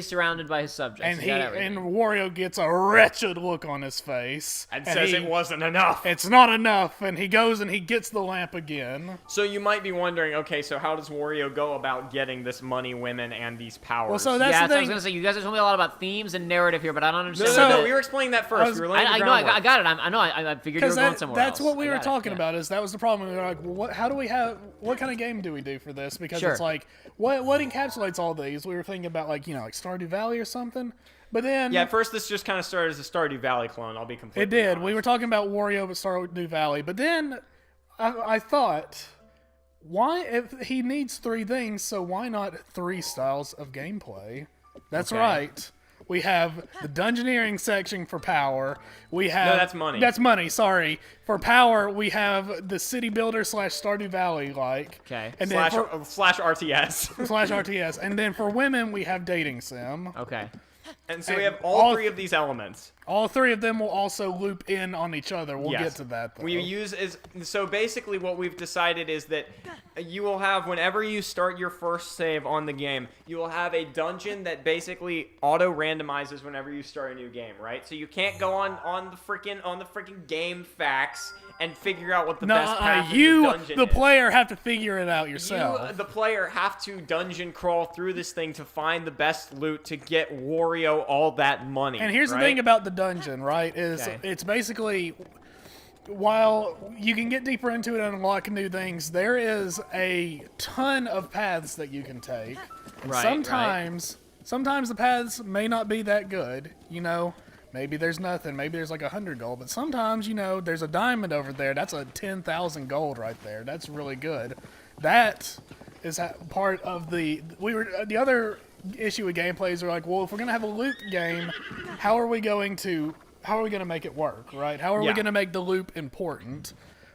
surrounded by his subjects. And He's got everything. Wario gets a wretched look on his face. and says he- it wasn't enough. It's not enough, and he goes and he gets the lamp again. So you might be wondering, okay, so how does Wario go about getting this money, women, and these powers? Well, so that's yeah, the so I was thing. gonna say you guys are telling me a lot about themes and narrative here, but I don't no, understand. no, what no, the- we were explaining that first. We were laying the I know. groundwork. I got it. I know. I figured you were Because going somewhere that's else. what we I were got it, talking yeah. about. Is that was the problem? We were like, well, how do we have? What kind of game do we do for this? Because Sure. it's like, what encapsulates all these? We were thinking about like like Stardew Valley or something. But then Yeah, at first this just kind of started as a Stardew Valley clone, I'll be completely it did. honest. We were talking about Wario, but Stardew Valley. But then I thought, why if he needs 3 things, so why not 3 styles of gameplay? That's Okay. right. We have the dungeoneering section for power. We have that's money. That's money. Sorry. For power, we have the city builder / Stardew Valley like. Okay. And then slash RTS. / RTS. And then for women, we have dating sim. Okay. And so we And have all all 3 of these elements. All 3 of them will also loop in on each other. We'll Yes. get to that. Though. We use so basically what we've decided is that you will have, whenever you start your first save on the game, you will have a dungeon that basically auto randomizes whenever you start a new game, right? So you can't go on the freaking game facts and figure out what the best path in you, the dungeon the is. player, have to figure it out yourself. You, the player, have to dungeon crawl through this thing to find the best loot to get Wario all that money. And here's right? the thing about the dungeon, right? Is Okay. it's basically, while you can get deeper into it and unlock new things, there is a ton of paths that you can take. And Right, sometimes the paths may not be that good. Maybe there's nothing. Maybe there's like 100 gold. But sometimes, there's a diamond over there. That's a 10,000 gold right there. That's really good. That is part of the other issue with gameplays are like, well, if we're gonna have a loot game, how are we going to how are we going to make it work, right? How are we Yeah. going to make the loop important?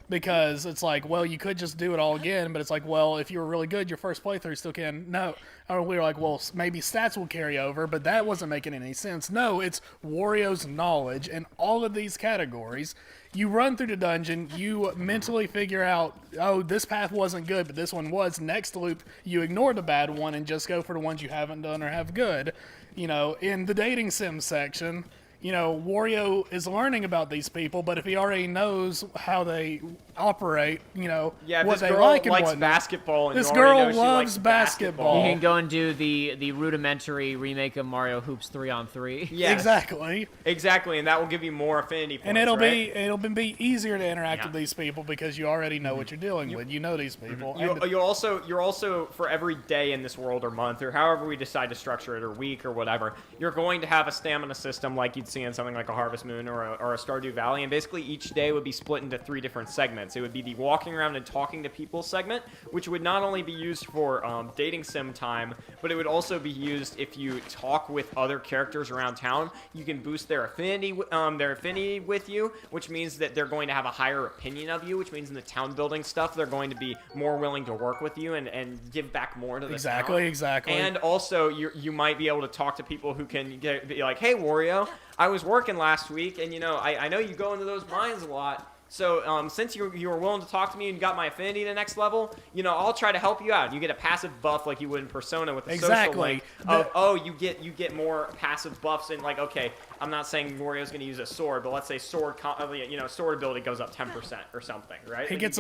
Because it's like, well, you could just do it all again, but it's like, well, if you were really good, your first playthrough still can. No. Or we were like, well, maybe stats will carry over, but that wasn't making any sense. No, it's Wario's knowledge in all of these categories. You run through the dungeon, you mentally figure out, oh, this path wasn't good, but this one was. Next loop, you ignore the bad one and just go for the ones you haven't done or have good. You know, in the dating sim section, you know, Wario is learning about these people, but if he already knows how they operate, you know, Yeah, what this they girl like and likes whatnot. basketball, and This you already girl know she loves likes basketball. You can go and do the rudimentary remake of Mario Hoops 3-on-3. Yes, Exactly. and that will give you more affinity points. And it'll right? be easier to interact Yeah. with these people because you already know what you're dealing with. You know these people. And You're also for every day in this world or month or however we decide to structure it or week or whatever, you're going to have a stamina system like you'd see in something like a Harvest Moon or a Stardew Valley, and basically each day would be split into 3 different segments. It would be the walking around and talking to people segment, which would not only be used for dating sim time, but it would also be used if you talk with other characters around town. You can boost their affinity with you, which means that they're going to have a higher opinion of you, which means in the town building stuff they're going to be more willing to work with you and give back more to the town. Exactly. And also you might be able to talk to people who can be like, hey Wario, I was working last week, and you know I know you go into those mines a lot. So since you were willing to talk to me and got my affinity to the next level, you know, I'll try to help you out. You get a passive buff like you would in Persona with the social link of, you get more passive buffs, and like, okay, I'm not saying Wario's going to use a sword, but let's say sword ability goes up 10% or something, right? he gets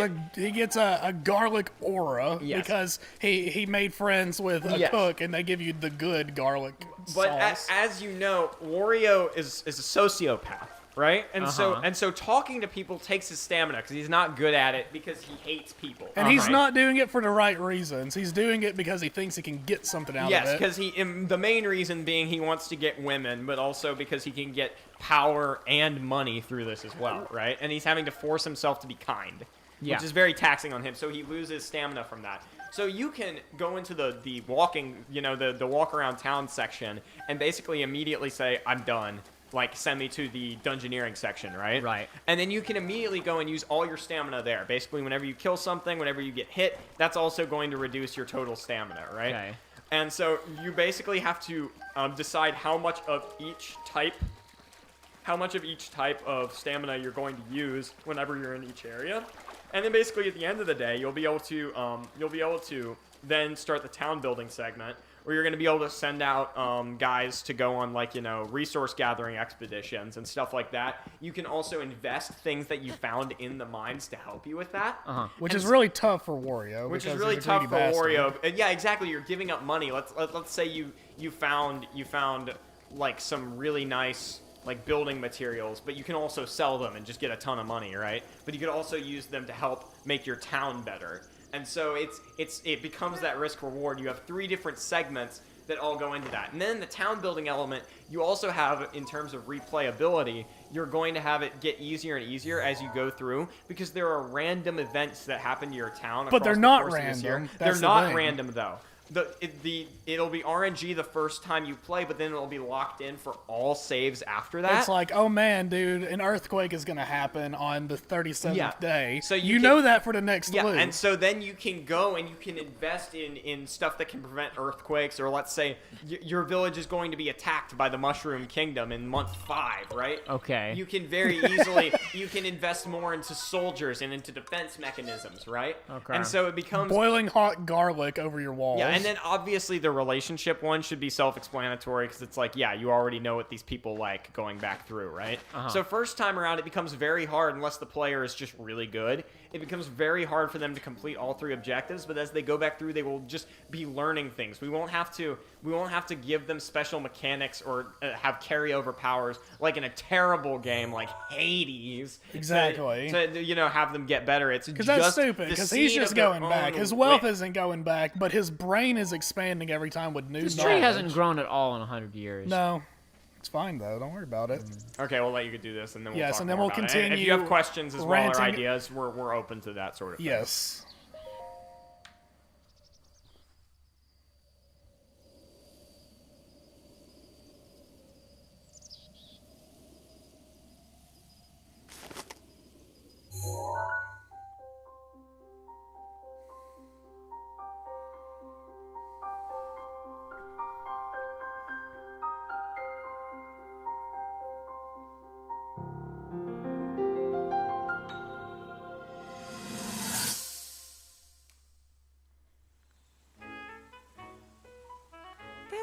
a garlic aura Yes. because he made friends with a Yes. cook, and they give you the good garlic But sauce. as you know, Wario is a sociopath, right? And so talking to people takes his stamina because he's not good at it because he hates people. And he's not doing it for the right reasons. He's doing it because he thinks he can get something out of it. Yes, because the main reason being he wants to get women, but also because he can get power and money through this as well, right? And he's having to force himself to be kind, which is very taxing on him. So he loses stamina from that. So you can go into the walking, the walk around town section and basically immediately say, I'm done. Like, send me to the dungeoneering section, right? Right. And then you can immediately go and use all your stamina there. Basically, whenever you kill something, whenever you get hit, that's also going to reduce your total stamina, right? Okay. And so you basically have to decide how much of each type of stamina you're going to use whenever you're in each area. And then basically at the end of the day, you'll be able to then start the town building segment, where you're going to be able to send out guys to go on, like, resource gathering expeditions and stuff like that. You can also invest things that you found in the mines to help you with that. Which is really tough for Wario. Which is because really he's a tough greedy for bastard. Wario. Yeah, exactly. You're giving up money. Let's say you found like some really nice like building materials, but you can also sell them and just get a ton of money, right? But you could also use them to help make your town better. And so it becomes that risk reward. You have 3 different segments that all go into that. And then the town building element, you also have, in terms of replayability, you're going to have it get easier and easier as you go through, because there are random events that happen to your town. But they're across the not course of this year. random. They're That's the not thing. random though. It'll be RNG the first time you play, but then it'll be locked in for all saves after that. It's like, oh man, dude, an earthquake is going to happen on the 37th day. So you know that for the next loop. and so then you can go and you can invest in stuff that can prevent earthquakes, or let's say your village is going to be attacked by the Mushroom Kingdom in month 5, right? Okay. You can very easily you can invest more into soldiers and into defense mechanisms, right? Okay. And so it becomes boiling hot garlic over your walls. yeah, and then obviously the relationship one should be self-explanatory, because it's like, yeah, you already know what these people like going back through, right? So first time around, it becomes very hard unless the player is just really good. It becomes very hard for them to complete all 3 objectives, but as they go back through, they will just be learning things. We won't have to give them special mechanics or have carryover powers like in a terrible game like Hades. Exactly. To have them get better. It's Because just that's stupid, the because he's seed just of their going back. own His wealth wit. isn't going back, but his brain is expanding every time with new This knowledge. tree hasn't grown at all in 100 years. No. It's fine, though. Don't worry about it. Okay, we'll let you do this, and then we'll Yes, talk and then more we'll about it. And if you continue have questions as well or ranting- ideas, we're open to that sort of thing. Yes.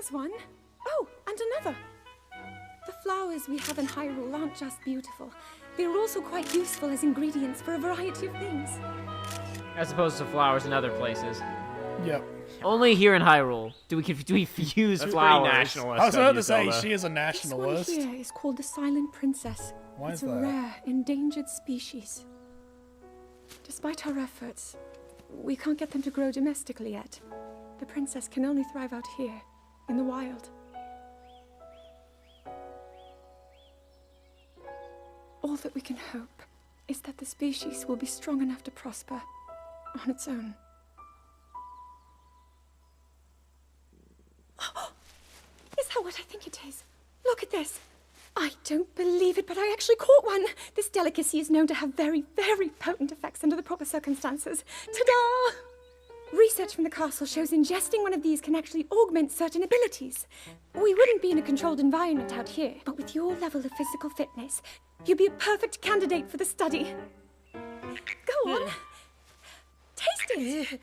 There's one. Oh, and another. The flowers we have in Hyrule aren't just beautiful. They're also quite useful as ingredients for a variety of things. As opposed to flowers in other places. Yep. Only here in Hyrule do we fuse That's flowers. pretty nationalist. I was about to of say, you, Zelda. she is a This one nationalist. here is called the Silent Princess. Why it's is a that? rare, endangered species. Despite our efforts, we can't get them to grow domestically yet. The princess can only thrive out here, in the wild. All that we can hope is that the species will be strong enough to prosper on its own. Is that what I think it is? Look at this. I don't believe it, but I actually caught one. This delicacy is known to have very, very potent effects under the proper circumstances. Ta-da! Research from the castle shows ingesting one of these can actually augment certain abilities. We wouldn't be in a controlled environment out here, but with your level of physical fitness, you'd be a perfect candidate for the study. Go on. Taste it.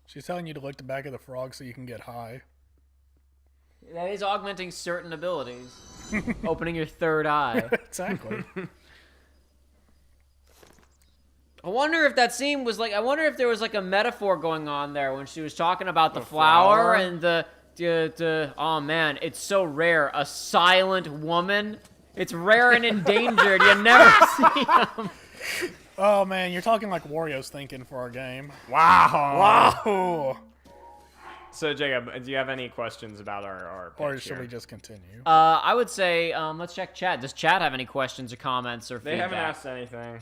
She's telling you to lick the back of the frog so you can get high. That is augmenting certain abilities. Opening your third eye. Exactly. I wonder if that scene was like, I wonder if there was like a metaphor going on there when she was talking about the flower and the oh man, it's so rare. A silent woman. It's rare and endangered. You never see them. Oh man, you're talking like Wario's thinking for our game. Wow. Wow. So, Jacob, do you have any questions about our Or pitch should here? we just continue? I would say, let's check chat. Does chat have any questions or comments or They feedback? haven't asked anything.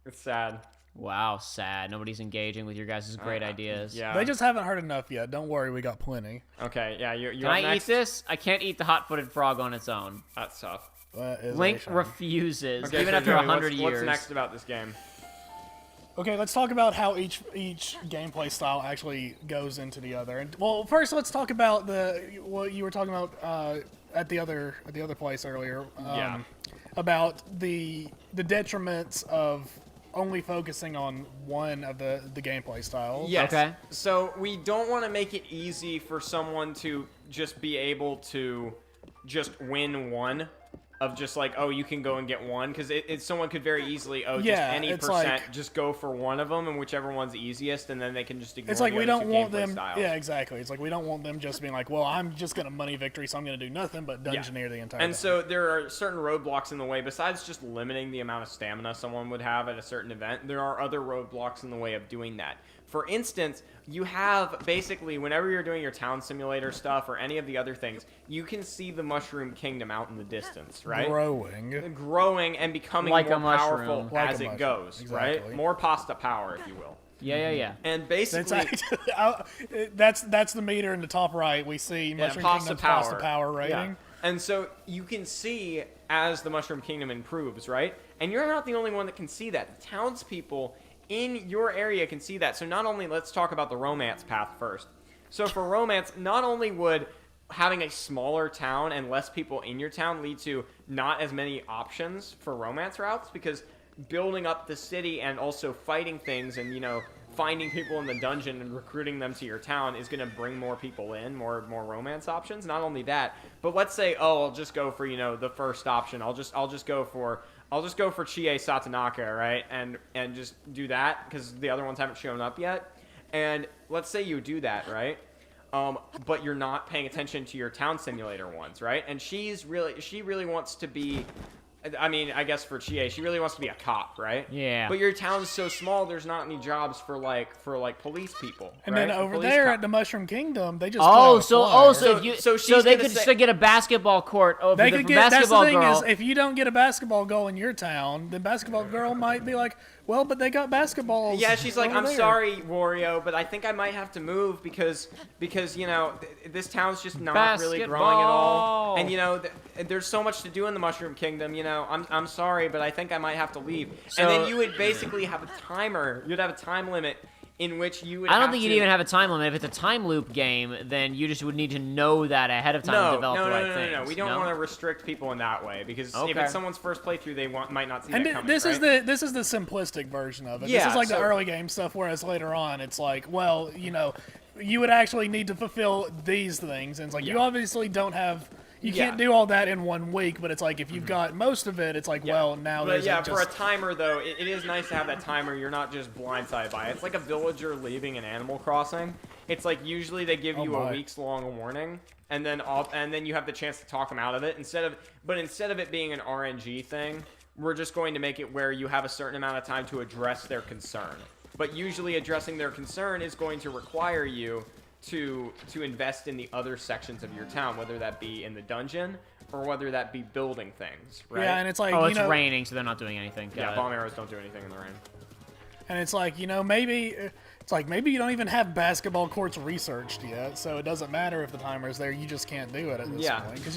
It's sad. Wow, sad. Nobody's engaging with your guys' great ideas. Yeah. They just haven't heard enough yet. Don't worry, we got plenty. Okay, yeah, you're Can up I next? eat this? I can't eat the hot-footed frog on its own. That's tough. That is a Link shame. refuses, Okay, even so after Joey, 100 years. What's next about this game? Okay, let's talk about how each gameplay style actually goes into the other. And well, first let's talk about what you were talking about at the other place earlier. Yeah. About the detriments of only focusing on one of the gameplay styles. Yes. Okay. So we don't want to make it easy for someone to just be able to just win one of just like, oh, you can go and get one, because someone could very easily, just Yeah, any it's percent, like- just go for one of them, and whichever one's easiest, and then they can just ignore It's like the we other don't two want gameplay them. styles. Yeah, exactly. It's like we don't want them just being like, well, I'm just gonna money victory, so I'm gonna do nothing but dungeoneer the entire. And time. so there are certain roadblocks in the way. Besides just limiting the amount of stamina someone would have at a certain event, there are other roadblocks in the way of doing that. For instance, you have basically, whenever you're doing your town simulator stuff or any of the other things, you can see the Mushroom Kingdom out in the distance, right? Growing and becoming Like a more powerful mushroom. Like as a it mushroom, goes, exactly. right? More pasta power, if you will. Yeah. And That's basically, that's the meter in the top right. We see Mushroom pasta Kingdom's power. pasta power rating. Yeah. And so you can see as the Mushroom Kingdom improves, right? And you're not the only one that can see that. The townspeople in your area can see that. So not only, let's talk about the romance path first. So for romance, not only would having a smaller town and less people in your town lead to not as many options for romance routes, because building up the city and also fighting things and, finding people in the dungeon and recruiting them to your town is going to bring more people in, more romance options. Not only that, but let's say, I'll just go for, the first option. I'll just go for Chie Satonaka, right? And just do that because the other ones haven't shown up yet. And let's say you do that, right? But you're not paying attention to your town simulator ones, right? And she really wants to be, I guess for Chie, she really wants to be a cop, right? Yeah. But your town's so small, there's not any jobs for police people. And right? then over Police there cop. at the Mushroom Kingdom, they just put out a flyer. So she's they gonna could say- just get a basketball court over They the could get. That's the basketball thing girl. is, if you don't get a basketball goal in your town, then basketball girl might be like, well, but they got basketballs. Yeah, she's like, over I'm there." sorry, Wario, but I think I might have to move because this town's just not really growing at all. Basketball. And there's so much to do in the Mushroom Kingdom. I'm sorry, but I think I might have to leave. So- and then you would basically have a timer. You'd have a time limit in which you would. I don't have think to... you'd even have a time limit. If it's a time loop game, then you just would need to know that ahead of time to develop the right things. No. We don't want to restrict people in that way because if Okay. it's someone's first playthrough, they might not see And that coming. this is right? this is the simplistic version of it. Yeah, this is like so- the early game stuff. Whereas later on, it's like, well, you would actually need to fulfill these things. And it's like, you obviously don't have, you can't do all that in 1 week, but it's like, if you've got most of it, it's like, well, now But there's for a timer, though, it is nice to have that timer. You're not just blindsided by it. It's like a villager leaving an Animal Crossing. It's like usually they give you a week's long warning, and then you have the chance to talk them out of it. Instead of it being an RNG thing, we're just going to make it where you have a certain amount of time to address their concern. But usually addressing their concern is going to require you to invest in the other sections of your town, whether that be in the dungeon or whether that be building things, right? Yeah, and it's like, Oh, it's raining, so they're not doing anything. Yeah, bomb arrows don't do anything in the rain. And it's like, maybe you don't even have basketball courts researched yet, so it doesn't matter if the timer's there. You just can't do it at this point because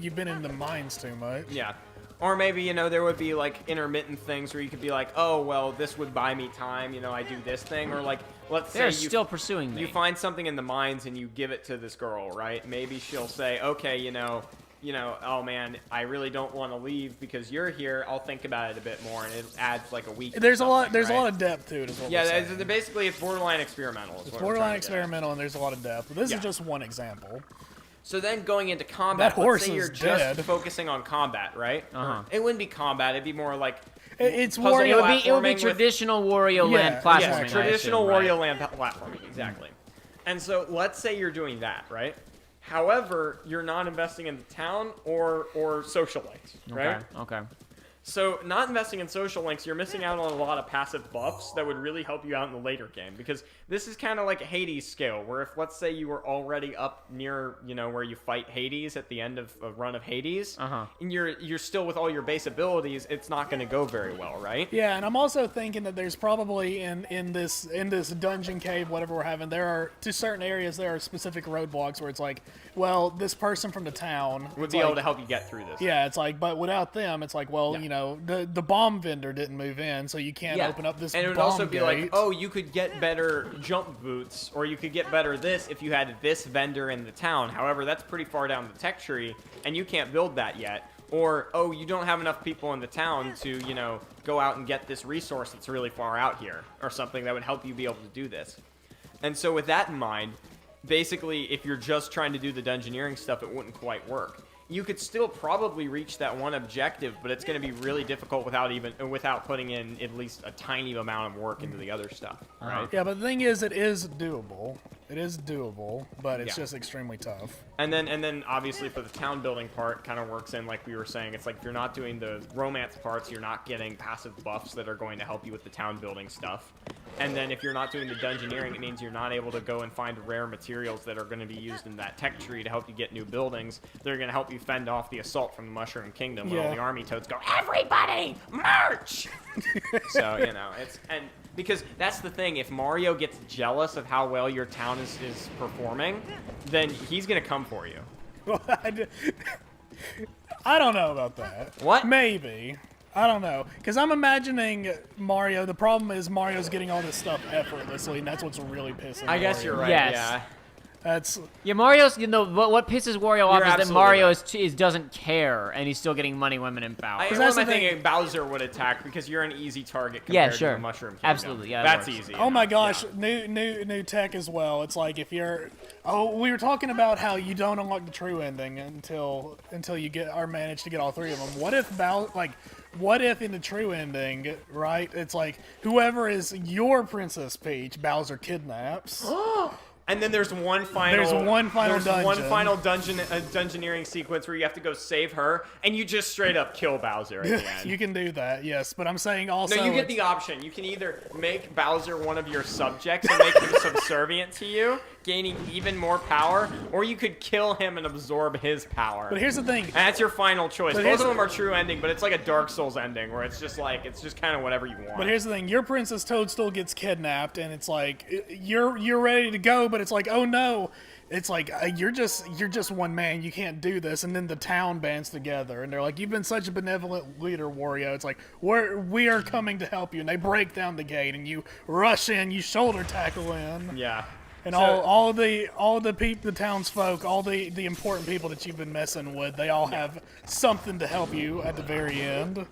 you've been in the mines too much. Yeah. Or maybe, there would be, like, intermittent things where you could be like, oh, well, this would buy me time, I do this thing. Or, like, let's say They're still pursuing me. You find something in the mines and you give it to this girl, right? Maybe she'll say, okay, oh, man, I really don't want to leave because you're here. I'll think about it a bit more, and it adds, like, a week. There's a lot of depth to it as well. Yeah, basically, it's borderline experimental. It's borderline experimental, and there's a lot of depth. But this is just one example. So then going into combat, That horse let's say you're is dead. just focusing on combat, right? It wouldn't be combat. It'd be more like It's puzzle Wario. It would be platforming traditional Wario Land Yeah, platforming. yeah, I traditional assume, right? Wario Land platforming, exactly. And so let's say you're doing that, right? However, you're not investing in the town or social links, right? Okay. So not investing in social links, you're missing out on a lot of passive buffs that would really help you out in the later game. Because this is kind of like a Hades scale, where if, let's say, you were already up near, where you fight Hades at the end of a run of Hades, and you're still with all your base abilities, it's not going to go very well, right? Yeah, and I'm also thinking that there's probably in this dungeon cave, whatever we're having, there are to certain areas there are specific roadblocks where it's like, well, this person from the town Would be able to help you get through this. Yeah, it's like, but without them, it's like, well, the bomb vendor didn't move in, so you can't open up this. And it would bomb also be like, gate. oh, you could get better jump boots, or you could get better this if you had this vendor in the town. However, that's pretty far down the tech tree, and you can't build that yet. Or, oh, you don't have enough people in the town to, go out and get this resource that's really far out here, or something that would help you be able to do this. And so with that in mind, basically, if you're just trying to do the dungeoneering stuff, it wouldn't quite work. You could still probably reach that one objective, but it's going to be really difficult without putting in at least a tiny amount of work into the other stuff, right? Yeah, but the thing is, it is doable. It is doable, but it's Yeah. just extremely tough. And then obviously for the town building part, kind of works in like we were saying. It's like if you're not doing the romance parts, you're not getting passive buffs that are going to help you with the town building stuff. And then if you're not doing the dungeoneering, it means you're not able to go and find rare materials that are going to be used in that tech tree to help you get new buildings. They're going to help you fend off the assault from the Mushroom Kingdom when all the army toads go, everybody, march! So, because that's the thing, if Mario gets jealous of how well your town is performing, then he's going to come for you. I don't know about that. What? Maybe. I don't know. Because I'm imagining Mario, the problem is Mario's getting all this stuff effortlessly, and that's what's really pissing I guess Mario. you're right, Yes. yeah. That's... Yeah, Mario's, what pisses Wario off You're is that absolutely Mario right. doesn't care, and he's still getting money, women, and power. What that's am I the thing. thinking? Bowser would attack because you're an easy target Yeah, compared sure. to the Mushroom Kingdom. Absolutely, yeah, that That's works. easy. Oh my gosh, Yeah. new tech as well. It's like if you're... Oh, we were talking about how you don't unlock the true ending until you manage to get all three of them. What if in the true ending, right, it's like whoever is your Princess Peach, Bowser kidnaps. And then there's one final There's one final dungeoneering sequence where you have to go save her, and you just straight up kill Bowser at the end. You can do that, yes, but I'm saying also... No, you get the option. You can either make Bowser one of your subjects and make him subservient to you, gaining even more power, or you could kill him and absorb his power. But here's the thing. And that's your final choice. But Both here's of the- them are true ending, but it's like a Dark Souls ending where it's just kind of whatever you want. But here's the thing, your Princess Toadstool gets kidnapped, and it's like you're ready to go, but it's like, oh no, it's like you're just one man, you can't do this. And then the town bands together, and they're like, you've been such a benevolent leader, Wario. It's like we are coming to help you, and they break down the gate, and you rush in, you shoulder tackle in. Yeah. And So- all the townsfolk, all the important people that you've been messing with, they all have something to help you at the very end.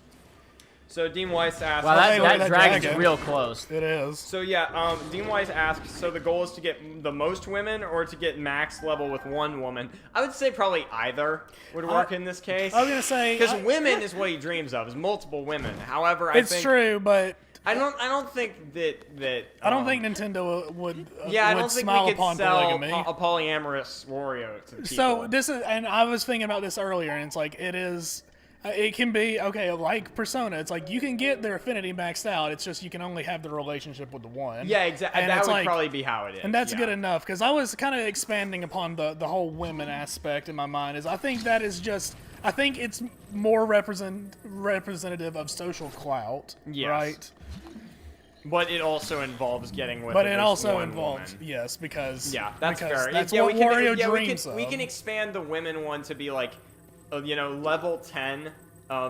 So Dean Weiss asked. Wow, Hey, look at that that dragon's dragon. real close. It is. So yeah, Dean Weiss asked, so the goal is to get the most women or to get max level with one woman? I would say probably either would work in this case. I was gonna say Because women is what he dreams of, is multiple women. However, I it's think... true, but I don't think that... I don't think Nintendo would Yeah, I would don't think smile we could upon sell polygamy. a polyamorous Wario to people. So this is, and I was thinking about this earlier, and it's like it is. It can be okay, like Persona. It's like you can get their affinity maxed out. It's just you can only have the relationship with the one. Yeah, exactly. And That it's would like- probably be how it is. And that's yeah. good enough because I was kind of expanding upon the whole women aspect in my mind. Is I think that is just. I think it's more representative of social clout, Yes. right? But it also involves getting with. But at it least also one involves woman. yes, because Yeah, that's because fair. That's yeah, what we can, Wario yeah, dreams we of. can expand the women one to be like, level 10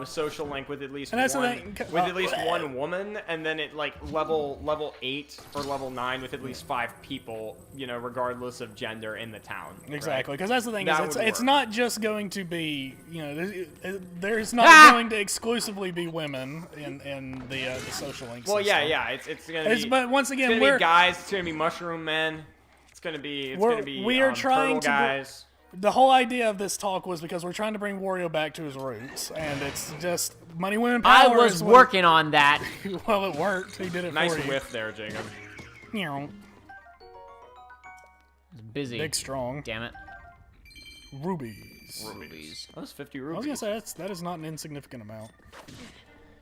social link with at least And that's the one thing, with at least one woman, and then it like level 8 or level 9 with at least 5 people, regardless of gender in the town. Exactly, right? because that's the thing That is would it's work. not just going to be there's not going to exclusively be women in the social links. Well, and yeah, stuff. yeah. It's gonna be. But once again, it's gonna we're be guys. It's gonna be mushroom men. It's gonna be. we are trying turtle to guys. the whole idea of this talk was because we're trying to bring Wario back to his roots, and it's just money, women, I power. was is what- working on that. Well, it worked. He did it Nice for you. whiff there, Jacob. Meow. Busy. Big strong Damn it. rubies. Rubies. That was 50 I was rupees. gonna say that is not an insignificant amount.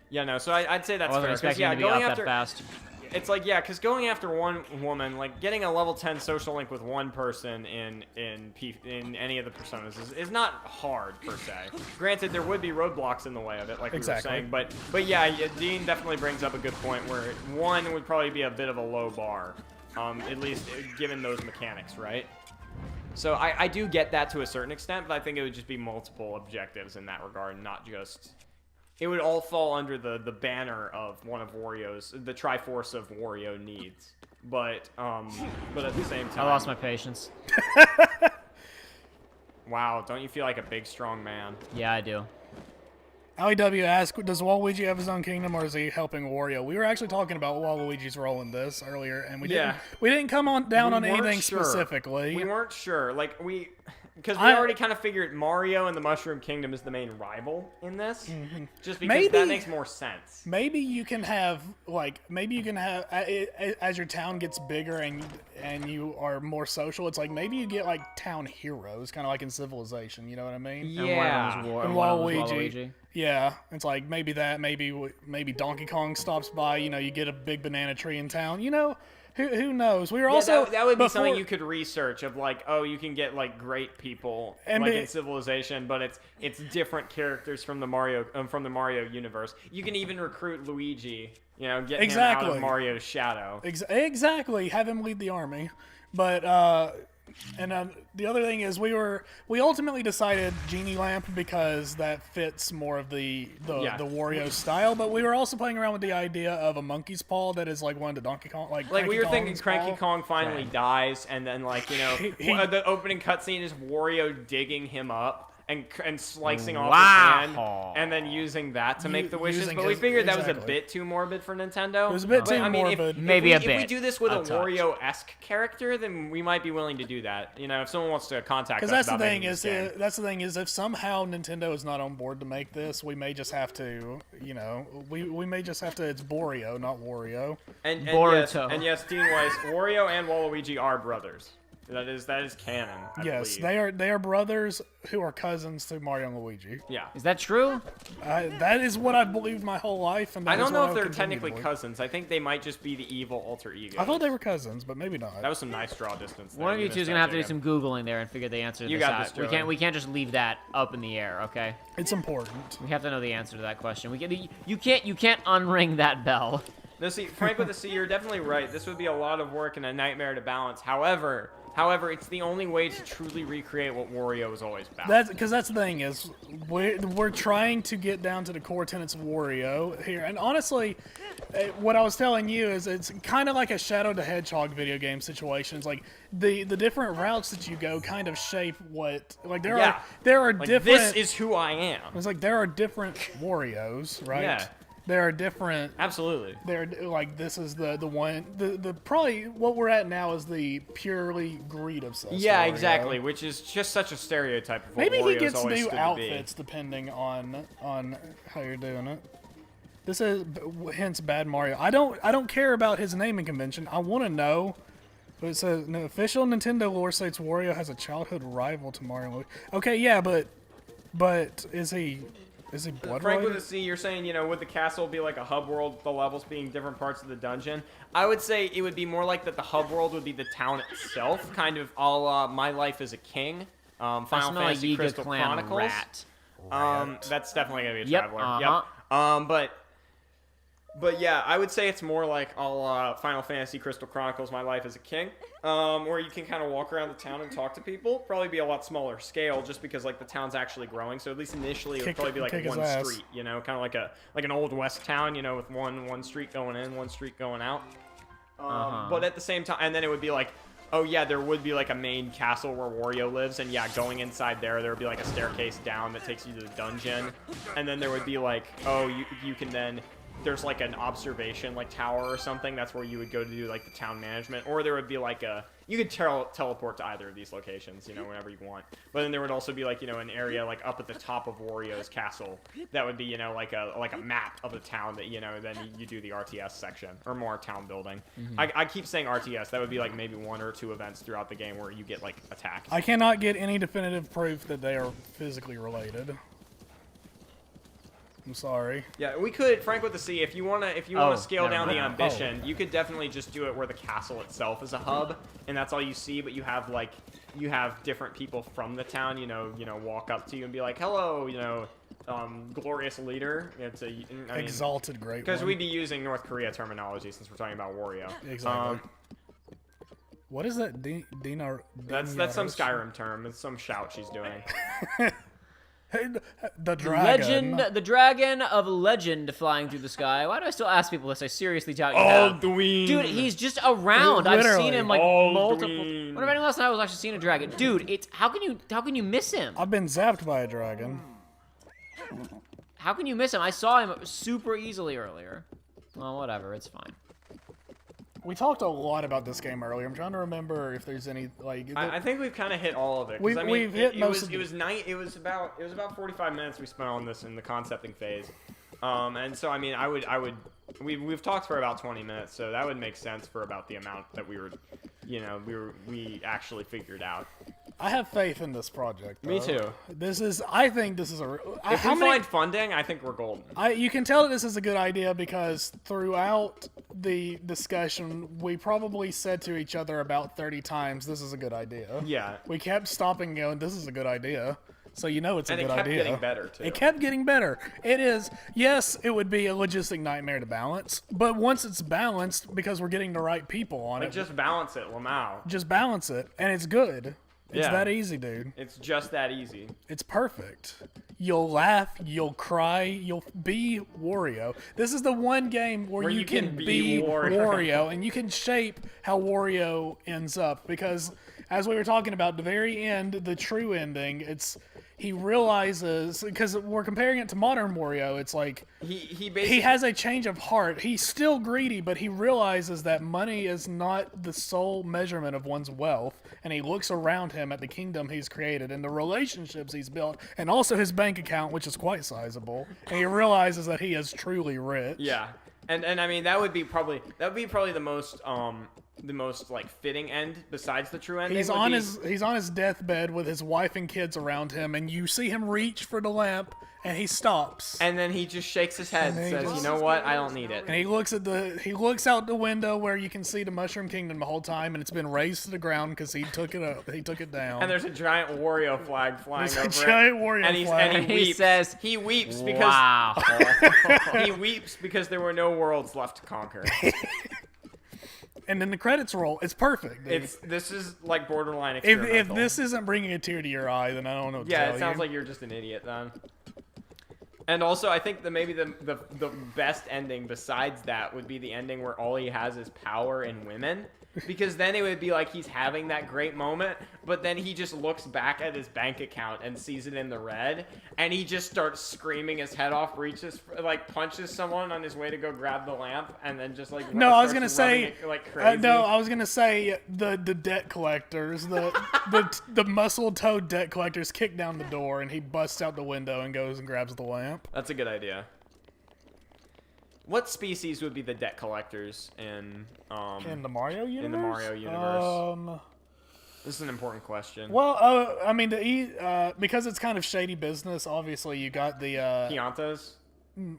Yeah, no. So I'd say I that's wasn't fair. 'cause, expecting yeah, it to be going up after. that fast. It's like, yeah, because going after one woman, like getting a level 10 social link with one person in any of the personas is not hard per se. Granted, there would be roadblocks in the way of it, like Exactly. we were saying, but yeah, Dean definitely brings up a good point where one would probably be a bit of a low bar, at least given those mechanics, right? So I do get that to a certain extent, but I think it would just be multiple objectives in that regard, not just. It would all fall under the banner of one of Wario's, the Triforce of Wario needs. But at the same time, I lost my patience. Wow, don't you feel like a big, strong man? Yeah, I do. LEW asked, does Waluigi have his own kingdom, or is he helping Wario? We were actually talking about Waluigi's role in this earlier, and we didn't come on down on We weren't anything sure. specifically. We weren't sure. Because we I- already kind of figured Mario and the Mushroom Kingdom is the main rival in this. Just because Maybe- that makes more sense. Maybe you can have as your town gets bigger and you are more social. It's like maybe you get like town heroes, kind of like in Civilization. You know what I mean? And one of them Yeah. was And one of them was Waluigi. Yeah, it's like maybe Donkey Kong stops by. You get a big banana tree in town. Who knows? We were Yeah, also that would be before- something you could research of like, oh, you can get like great people And like be- in Civilization, but it's different characters from the Mario universe. You can even recruit Luigi, get him out Exactly. of Mario's shadow. Exactly. Have him lead the army. But the other thing is we ultimately decided Genie Lamp because that fits more of the Wario style. But we were also playing around with the idea of a monkey's paw that is like one of the Donkey Kong Like Cranky we were thinking Kong's Cranky paw. Kong finally dies, and then the opening cutscene is Wario digging him up and slicing off his hand, and then using that to make the wishes. using But we his- figured that was a exactly. bit too morbid for Nintendo. It was a bit But, too I mean, morbid. Maybe a if we bit. do this with a A touch. Wario-esque character, then we might be willing to do that. If someone wants to contact us Because that's the about thing making is, this game. that's the thing is, if somehow Nintendo is not on board to make this, we may just have to, we may just have to. It's Borio, not Wario. And Boruto. yes, Dean Weiss, Wario and Waluigi are brothers. That is canon. I Yes, believe. they are brothers who are cousins to Mario and Luigi. Yeah. Is that true? That is what I've believed my whole life, and that I don't is know what if I'll they're continue to technically believe. cousins. I think they might just be the evil alter ego. I thought they were cousins, but maybe not. That was some nice draw distance. One of you two is gonna have to do some googling there and figure the answer to You this got out. this, Joey. We can't just leave that up in the air, okay? It's important. We have to know the answer to that question. You can't unring that bell. No, see, Frank with the C, you're definitely right. This would be a lot of work and a nightmare to balance. However, it's the only way to truly recreate what Wario was always about. That's because that's the thing is we're trying to get down to the core tenets of Wario here, and honestly, what I was telling you is it's kind of like a Shadow the Hedgehog video game situation. It's like the different routes that you go kind of shape what there are Like, different. this is who I am. It's like there are different Wario's, right? Yeah. There are different. Absolutely. They're like this is the one the probably what we're at now is the purely greed obsessed. Yeah, Wario. exactly. Which is just such a stereotype of what Maybe he Wario's gets always new stood outfits depending on how you're doing it. This is hence bad Mario. I don't care about his naming convention. I want to know. But it says no, official Nintendo lore states Wario has a childhood rival to Mario. Okay, yeah, but is he blood Frank with related? a C, you're saying, would the castle be like a hub world, the levels being different parts of the dungeon? I would say it would be more like that the hub world would be the town itself, kind of a la My Life as a King, Final Fantasy Crystal Chronicles. That's definitely going to be a traveler. Yep. But yeah, I would say it's more like all Final Fantasy Crystal Chronicles, My Life as a King, where you can kind of walk around the town and talk to people. Probably be a lot smaller scale, just because like the town's actually growing. So at least initially, it would probably be like one street, kind of like an old west town, with one street going in, one street going out. But at the same time, and then it would be like, oh yeah, there would be like a main castle where Wario lives, and yeah, going inside there would be like a staircase down that takes you to the dungeon, and then there would be like, oh, you can then. There's like an observation like tower or something. That's where you would go to do like the town management, or there would be like you could teleport to either of these locations, whenever you want. But then there would also be like an area like up at the top of Wario's castle that would be like a map of the town that then you do the RTS section or more town building. I keep saying RTS. That would be like maybe 1 or 2 events throughout the game where you get like attacked. I cannot get any definitive proof that they are physically related. I'm sorry. Yeah, we could, Frank with the C, if you wanna scale down the ambition, you could definitely just do it where the castle itself is a hub, and that's all you see, but you have different people from the town, walk up to you and be like, hello, glorious leader. Exalted great one. Because we'd be using North Korea terminology since we're talking about Wario. Exactly. What is that? Dinar? That's some Skyrim term. It's some shout she's doing. The dragon. The dragon of legend flying through the sky. Why do I still ask people this? I seriously doubt you have. Alduin. Dude, he's just around. I've seen him like multiple. Alduin. When about last night I was actually seeing a dragon. Dude, it's how can you miss him? I've been zapped by a dragon. How can you miss him? I saw him super easily earlier. Well, whatever. It's fine. We talked a lot about this game earlier. I'm trying to remember if there's any like. I think we've kind of hit all of it. We've hit most of it. It was about 45 minutes we spent on this in the concepting phase, and so we've talked for about 20 minutes, so that would make sense for about the amount that we actually figured out. I have faith in this project, though. Me too. I think this is a. If we find funding, I think we're golden. You can tell that this is a good idea because throughout the discussion, we probably said to each other about 30 times, "This is a good idea." Yeah. We kept stopping and going, "This is a good idea." So it's a good idea. And it kept getting better too. It kept getting better. It is. Yes, it would be a logistic nightmare to balance, but once it's balanced, because we're getting the right people on it, Just balance it, Lamau. just balance it, and it's good. It's that easy, dude. It's just that easy. It's perfect. You'll laugh, you'll cry, you'll be Wario. This is the one game where you can be Wario, and you can shape how Wario ends up. Because, as we were talking about, the very end, the true ending, he realizes, because we're comparing it to modern Wario, it's like he basically he has a change of heart. He's still greedy, but he realizes that money is not the sole measurement of one's wealth, and he looks around him at the kingdom he's created and the relationships he's built, and also his bank account, which is quite sizable, and he realizes that he is truly rich. Yeah, and I mean that would be probably the most like fitting end besides the true ending. He's on his deathbed with his wife and kids around him, and you see him reach for the lamp, and he stops. And then he just shakes his head and says, "You know what? I don't need it." And he looks out the window where you can see the Mushroom Kingdom the whole time, and it's been raised to the ground because he took it up. He took it down. And there's a giant Wario flag flying over it. Giant Wario flag. And he says, he weeps because "Wow." he weeps because there were no worlds left to conquer. And then the credits roll. It's perfect. Dude. This is like borderline If experimental. this isn't bringing a tear to your eye, then I don't know what to tell you. It sounds like you're just an idiot then. And also, I think that maybe the best ending besides that would be the ending where all he has is power and women. Because then it would be like he's having that great moment but then he just looks back at his bank account and sees it in the red, and he just starts screaming his head off, punches someone on his way to go grab the lamp, and then just like No, I was starts gonna rubbing say it like crazy. no. I was gonna say the debt collectors, the muscle-toed debt collectors kick down the door, and he busts out the window and goes and grabs the lamp. That's a good idea. What species would be the debt collectors in the Mario universe? In the Mario universe. This is an important question. Well, I mean, because it's kind of shady business. Obviously, you got the Piantas.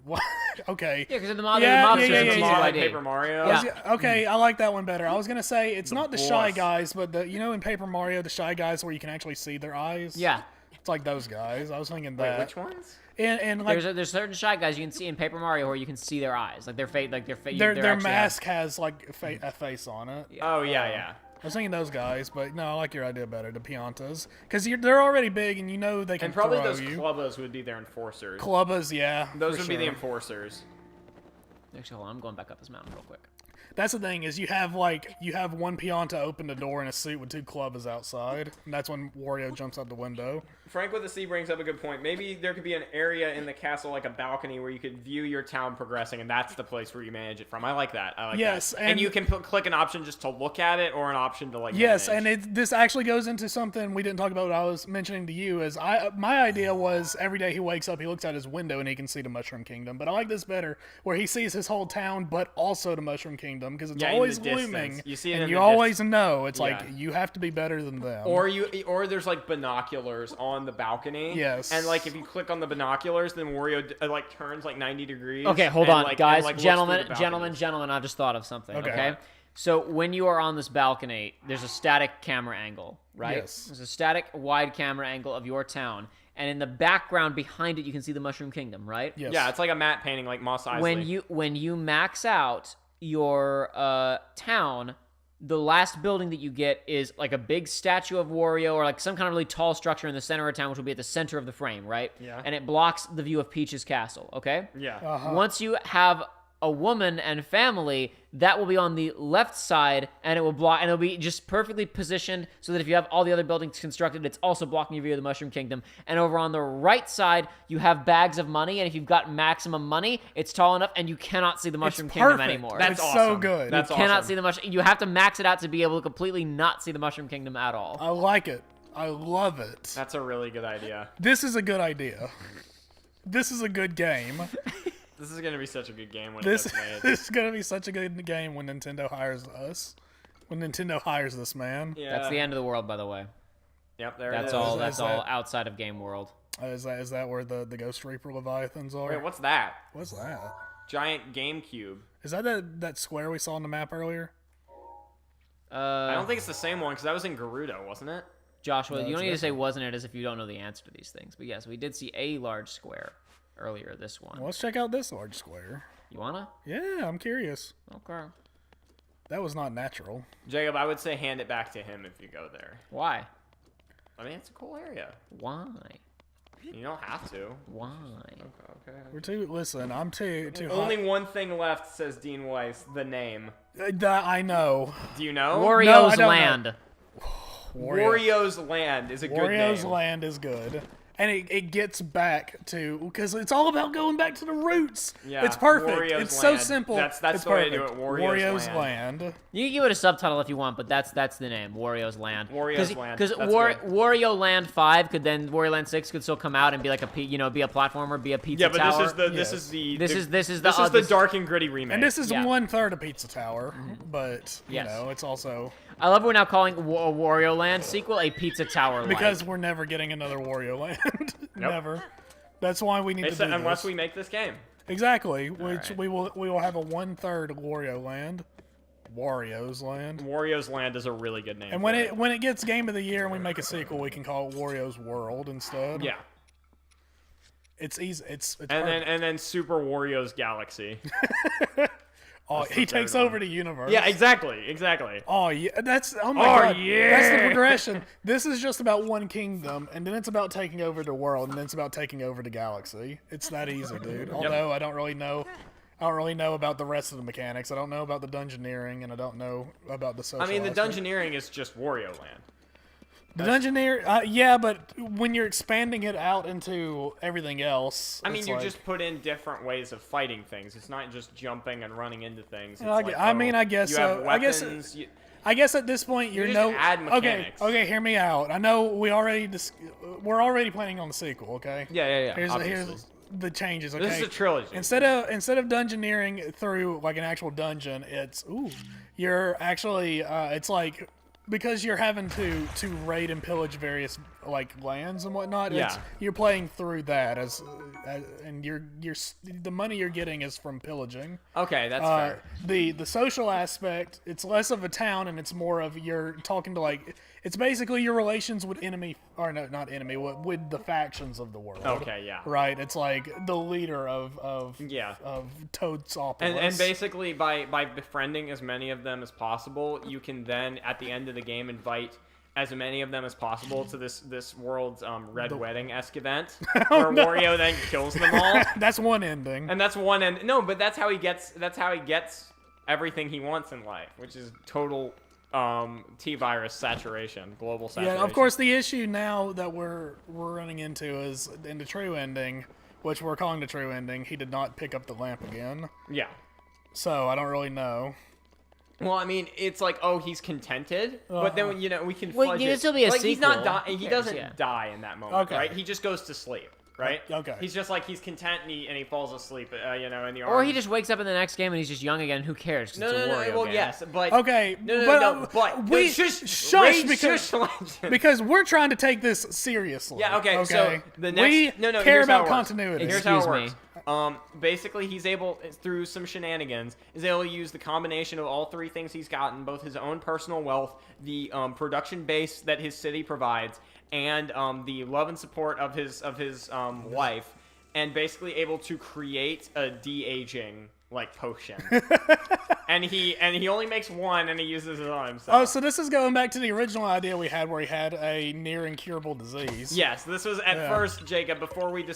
what? Okay. Yeah, because the Yeah, mobsters yeah, are yeah, easy yeah. to ID. Paper Mario. Yeah. Okay, I like that one better. I was gonna say it's not the Shy boss. Guys, but in Paper Mario, the Shy Guys where you can actually see their eyes. Yeah. It's like those guys. I was thinking Wait, that. which ones? And like There's certain Shy Guys you can see in Paper Mario where you can see their eyes, like their face, their mask has like a face on it. Oh yeah. I was thinking those guys, but no, I like your idea better, the Piantas, because they're already big and you know they can And probably throw those you. clubbas would be their enforcers. Clubbas, yeah. Those for would be the sure. enforcers. Actually, hold on, I'm going back up this mountain real quick. That's the thing is you have one Pianta open the door in a suit with two clubbas outside, and that's when Wario jumps out the window. Frank with the C brings up a good point. Maybe there could be an area in the castle, like a balcony, where you could view your town progressing, and that's the place where you manage it from. I like that. Yes, that. And you can click an option just to look at it, or an option to Yes, manage. and this actually goes into something we didn't talk about. What I was mentioning to you is my idea was every day he wakes up, he looks out his window and he can see the Mushroom Kingdom. But I like this better, where he sees his whole town, but also the Mushroom Kingdom, because it's Yeah, in the always distance. looming. You see it and in you the always know it's like Yeah. you have to be better than them. Or there's like binoculars on the balcony. Yes. And like if you click on the binoculars, then Wario like turns like 90 degrees. Okay, hold and, on, like, guys, and, like, looks through gentlemen, the gentlemen, balconies. gentlemen. I've just thought of something. Okay. Okay. So when you are on this balcony, there's a static camera angle, right? Yes. There's a static wide camera angle of your town, and in the background behind it, you can see the Mushroom Kingdom, right? Yes. Yeah, it's like a matte painting, like Mos Eisley. When you max out your town, the last building that you get is like a big statue of Wario or like some kind of really tall structure in the center of town, which will be at the center of the frame, right? Yeah. And it blocks the view of Peach's castle, okay? Yeah. Once you have a woman and family, that will be on the left side, and it will block, and it'll be just perfectly positioned so that if you have all the other buildings constructed, it's also blocking your view of the Mushroom Kingdom. And over on the right side, you have bags of money, and if you've got maximum money, it's tall enough, and you cannot see the Mushroom Kingdom perfect. anymore. That's It's awesome. so good. That's You cannot awesome. see the mushroom. You have to max it out to be able to completely not see the Mushroom Kingdom at all. I like it. I love it. That's a really good idea. This is a good idea. This is a good game. This is gonna be such a good game when This, it gets made. this is gonna be such a good game when Nintendo hires us. When Nintendo hires this man. Yeah. That's the end of the world, by the way. Yep, there That's it is. all. Is That's that- all outside of Game World. Is that where the Ghost Reaper Leviathans are? Wait, what's that? What's that? Giant GameCube. Is that square we saw on the map earlier? I don't think it's the same one because that was in Gerudo, wasn't it? Joshua, No, you don't it's need to say wasn't it as if you don't know the answer to these things. But yes, we did see a large square earlier. This one. Well, let's check out this large square. You wanna? Yeah, I'm curious. Okay. That was not natural. Jacob, I would say hand it back to him if you go there. Why? I mean, it's a cool area. Why? You don't have to. Why? Okay. We're too. Listen, I'm too Only one thing left, says Dean Weiss. The name. I know. Do you know? Wario's I don't know. Land. Wario's Land is a good Wario's name. Land is good. And it gets back to, because it's all about going back to the roots. Yeah, It's perfect. Wario's it's so Land. simple. That's it's the way to do perfect. it, Wario's Land. You can give it a subtitle if you want, but that's the name, Wario's Land. Wario's Land. Because That's good. Wario Land 5 could then Wario Land 6 could still come out and be like be a platformer, be a pizza Yeah, but tower. this is the This is the dark and gritty remake. And this is Yeah. 1/3 of Pizza Tower, but you Yes. know, it's also I love we're now calling Wario Land sequel a Pizza Tower. because we're never getting another Wario Land. Never. That's why we need to do unless this. we make this game. Exactly, which right. we will have a 1/3 Wario Land, Wario's Land. Wario's Land is a really good name. And for when it gets Game of the Year and we make a sequel, we can call it Wario's World instead. yeah, It's easy. It's and perfect. then Super Wario's Galaxy. Oh, the he takes third one. over the universe. Yeah, exactly. Oh yeah, oh my Oh, god, yeah. that's the progression. This is just about one kingdom, and then it's about taking over the world, and then it's about taking over the galaxy. It's that easy, dude. Although I don't really know about the rest of the mechanics. I don't know about the dungeoneering, and I don't know about the social. I mean, the aspect. dungeoneering is just Wario Land. The Dungeoneer, yeah, but when you're expanding it out into everything else, I mean, it's you like, just put in different ways of fighting things. It's not just jumping and running into things. It's I like, I guess you so. have weapons. I guess at this point you're just add mechanics. Okay, hear me out. I know we're already planning on the sequel. Okay. Yeah. Here's Obviously. the changes. Okay. This is a trilogy. Instead of dungeoneering through like an actual dungeon, you're actually it's like because you're having to raid and pillage various like lands and whatnot. Yeah. You're playing through that and you're the money you're getting is from pillaging. Okay, that's fair. The social aspect, it's less of a town and it's more of you're talking to like it's basically your relations with with the factions of the world. Okay, yeah. Right, it's like the leader of Toadsopolis. And basically, by befriending as many of them as possible, you can then, at the end of the game, invite as many of them as possible to this world's Red Wedding-esque event, where Wario then kills them all. That's one ending. And that's one end. No, but that's how he gets everything he wants in life, which is total T-virus saturation, global saturation. Yeah, of course, the issue now that we're running into is in the true ending, which we're calling the true ending. He did not pick up the lamp again. Yeah. So I don't really know. Well, I mean, it's like, oh, he's contented, but then we can Well, fudge you it. can still be a like, he's not sequel. dying. He Yes, doesn't yeah. die in that moment, Okay. right? He just goes to sleep, right? Okay. He's just like he's content and he falls asleep, in the Or he arms. just wakes up in the next game and he's just young again. Who cares? 'Cause no, it's a no, Wario well, game. yes, but Okay, but we shush, Legend. because we're trying to take this seriously. Yeah, okay, so the next we no, care here's how about it works. continuity. Here's how it Excuse works. Basically, he's able, through some shenanigans, is able to use the combination of all three things he's gotten, both his own personal wealth, the production base that his city provides, and the love and support of his wife, and basically able to create a de-aging potion. and he only makes one, and he uses it on himself. Oh, so this is going back to the original idea we had, where he had a near incurable disease. Yes, this was at first, Jacob, before we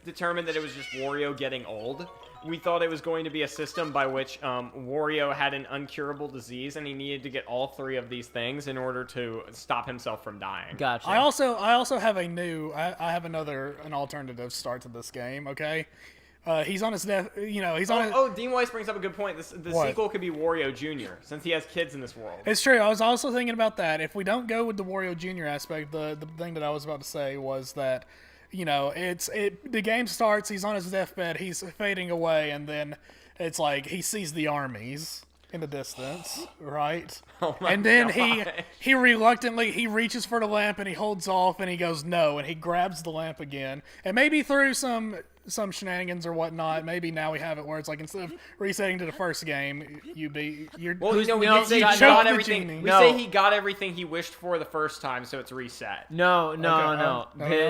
determined that it was just Wario getting old. We thought it was going to be a system by which Wario had an uncurable disease, and he needed to get all three of these things in order to stop himself from dying. Gotcha. I also have I have an alternative start to this game. Okay, he's on his death. He's on. Dean Weiss brings up a good point. The sequel could be Wario Jr. since he has kids in this world. It's true. I was also thinking about that. If we don't go with the Wario Jr. aspect, the thing that I was about to say was that, the game starts, he's on his deathbed, he's fading away, and then it's like he sees the armies in the distance, right? Oh my and then God. he reluctantly, he reaches for the lamp and he holds off and he goes no, and he grabs the lamp again. And maybe through some shenanigans or whatnot, maybe now we have it where it's like instead of resetting to the first game, We you say he choke got the everything. genie. We No. say he got everything he wished for the first time, so it's reset. No. no.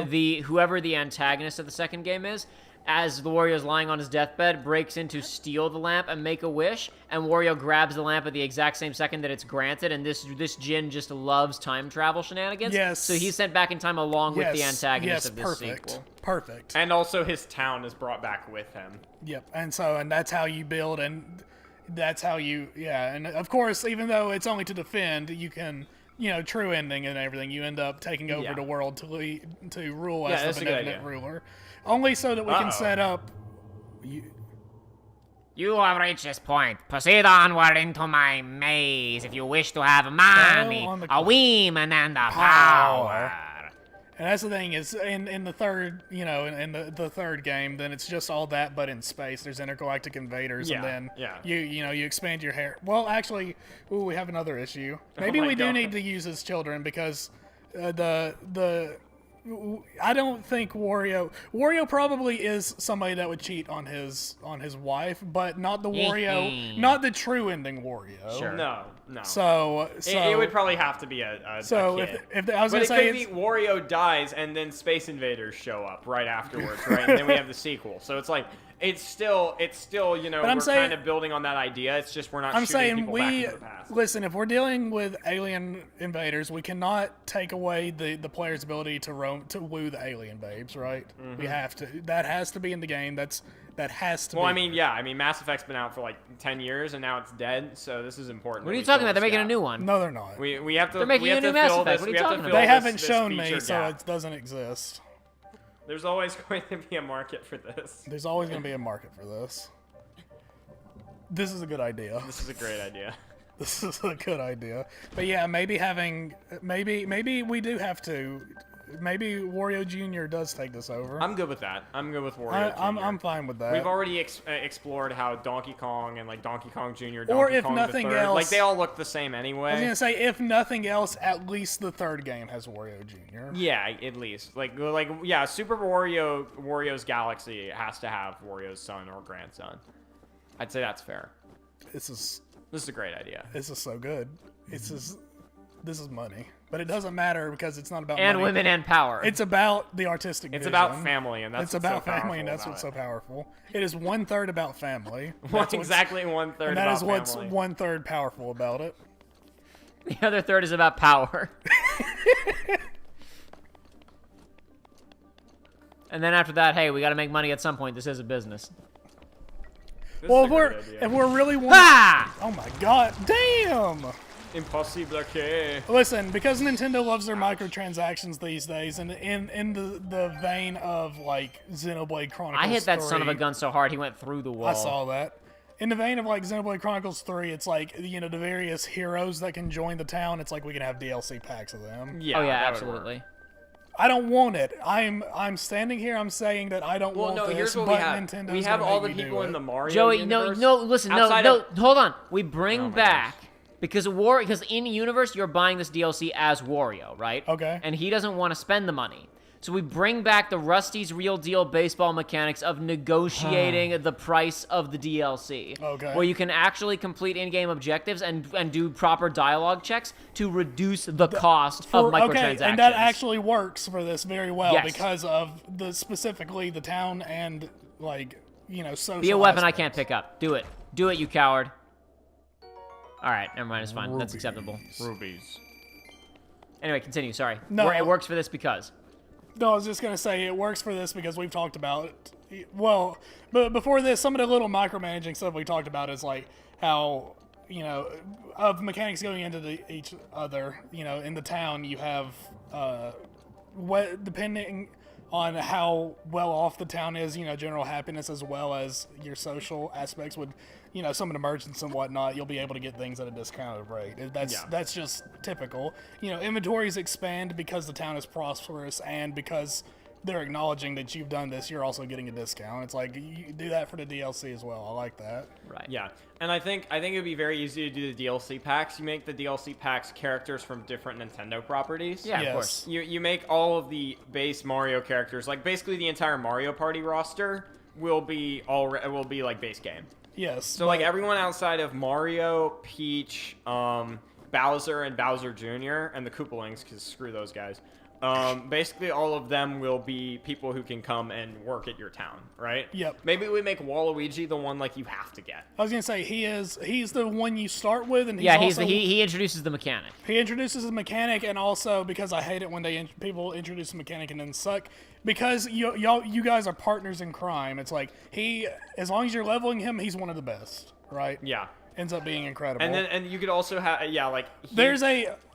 The whoever the antagonist of the second game is, as the Wario's lying on his deathbed, breaks in to steal the lamp and make a wish, and Wario grabs the lamp at the exact same second that it's granted, and this Djinn just loves time travel shenanigans. Yes. So he's sent back in time along with the Yes, antagonist yes, of this perfect. sequel. Perfect. And also his town is brought back with him. Yep, and that's how you build, and that's how you, and of course, even though it's only to defend, you can, true ending and everything, you end up taking over the world to rule Yeah, as that's the a good benevolent idea. ruler, only so that we can set up. You have reached this point. Proceed onward into my maze if you wish to have money, on the a woman, and a power. And that's the thing is, in the third, in the third game, then it's just all that, but in space. There's intergalactic invaders, and then you expand your hair. Well, actually, we have another issue. Maybe my we do God. need to use his children because I don't think Wario probably is somebody that would cheat on his wife, but not the Wario, not the true ending Wario. Sure. No. So It would probably have to be a kid. if I was But gonna it say could be Wario dies and then Space Invaders show up right afterwards, right? And then we have the sequel. So it's like It's still, you know, I'm we're saying- kind of building on that idea. It's just we're not I'm shooting saying people back into the past. listen. If we're dealing with alien invaders, we cannot take away the player's ability to woo the alien babes, right? We have to. That has to be in the game. That has to. Well, be. I mean, yeah. I mean, Mass Effect's been out for like 10 years, and now it's dead. So this is important. What are that you we talking fill about? They're this making a gap. new one. No, they're not. We have to. They're making we have a new to Mass fill Effect. this- What are you we have to talking fill about? They this- haven't this shown me, feature so gap. it doesn't exist. There's always going to be a market for this. There's always going to be a market for this. This is a good idea. This is a great idea. This is a good idea. But yeah, maybe we do have to. Maybe Wario Jr. does take this over. I'm good with that. I'm good with Wario Jr. I'm fine with that. We've already explored how Donkey Kong and like Donkey Kong Jr. Or Donkey if Kong nothing the third, else- like they all look the same anyway. I was gonna say, if nothing else, at least the third game has Wario Jr. Yeah, at least like yeah, Wario's Galaxy has to have Wario's son or grandson. I'd say that's fair. This is a great idea. so good. This is money, but it doesn't matter because it's not about And money. women and power. It's about the artistic. It's vision. about family, and that's it's what's about so family, and powerful that's what's about so powerful. It is 1/3 about family. What's That's exactly 1/3 and that about is what's family. 1/3 powerful about it. The other third is about power. And then after that, hey, we got to make money at some point. This is a business. This Well, is a great idea. if we're really wanting, Ha! oh my god, damn! Impossible. Okay. Listen, because Nintendo loves their microtransactions these days, and in the vein of like Xenoblade Chronicles, I hit that son of a 3, gun so hard he went through the wall. I saw that. In the vein of like Xenoblade Chronicles 3, it's like, you know, the various heroes that can join the town. It's like we can have DLC packs of them. Yeah. Oh yeah, that would work. absolutely. I don't want it. I'm standing here. I'm saying that I don't Well, want no. this. Here's what but we have. Nintendo's We have gonna all make the me do people in it. the Mario Joey, universe. no, listen, outside no, of- hold on. We bring my back because in universe you're buying this DLC as Wario, right? Okay. And he doesn't want to spend the money. So we bring back the Rusty's Real Deal baseball mechanics of negotiating the price of the DLC. Okay. Where you can actually complete in-game objectives and do proper dialogue checks to reduce the cost of microtransactions. Okay, and that actually works for this very well Yes. because of specifically the town and like, you know, social. Be a weapon I aspects. can't pick up. Do it. Do it, you coward. All right, never mind. It's fine. That's acceptable. Rubies. Anyway, continue. Sorry. No. It works for this because. No, I was just gonna say it works for this because we've talked about it. Well, but before this, some of the little micromanaging stuff we talked about is like how, you know, of mechanics going into each other. You know, in the town you have depending on how well off the town is, you know, general happiness as well as your social aspects would, you know, some of the merchants and whatnot, you'll be able to get things at a discounted rate. That's just typical. You know, inventories expand because the town is prosperous and because they're acknowledging that you've done this, you're also getting a discount. It's like, you do that for the DLC as well. I like that. Right. Yeah, and I think it would be very easy to do the DLC packs. You make the DLC packs characters from different Nintendo properties. Yeah, Yes. of course. You make all of the base Mario characters, like basically the entire Mario Party roster will be like base game. Yes. So like everyone outside of Mario, Peach, Bowser, and Bowser Jr. and the Koopalings, because screw those guys. Basically all of them will be people who can come and work at your town, right? Yep. Maybe we make Waluigi the one like you have to get. I was gonna say he's the one you start with, and Yeah, also, he introduces the mechanic. he introduces the mechanic, and also because I hate it when people introduce the mechanic and then suck. Because you guys are partners in crime. It's like as long as you're leveling him, he's one of the best, right? Yeah. Ends up being incredible. And you could also have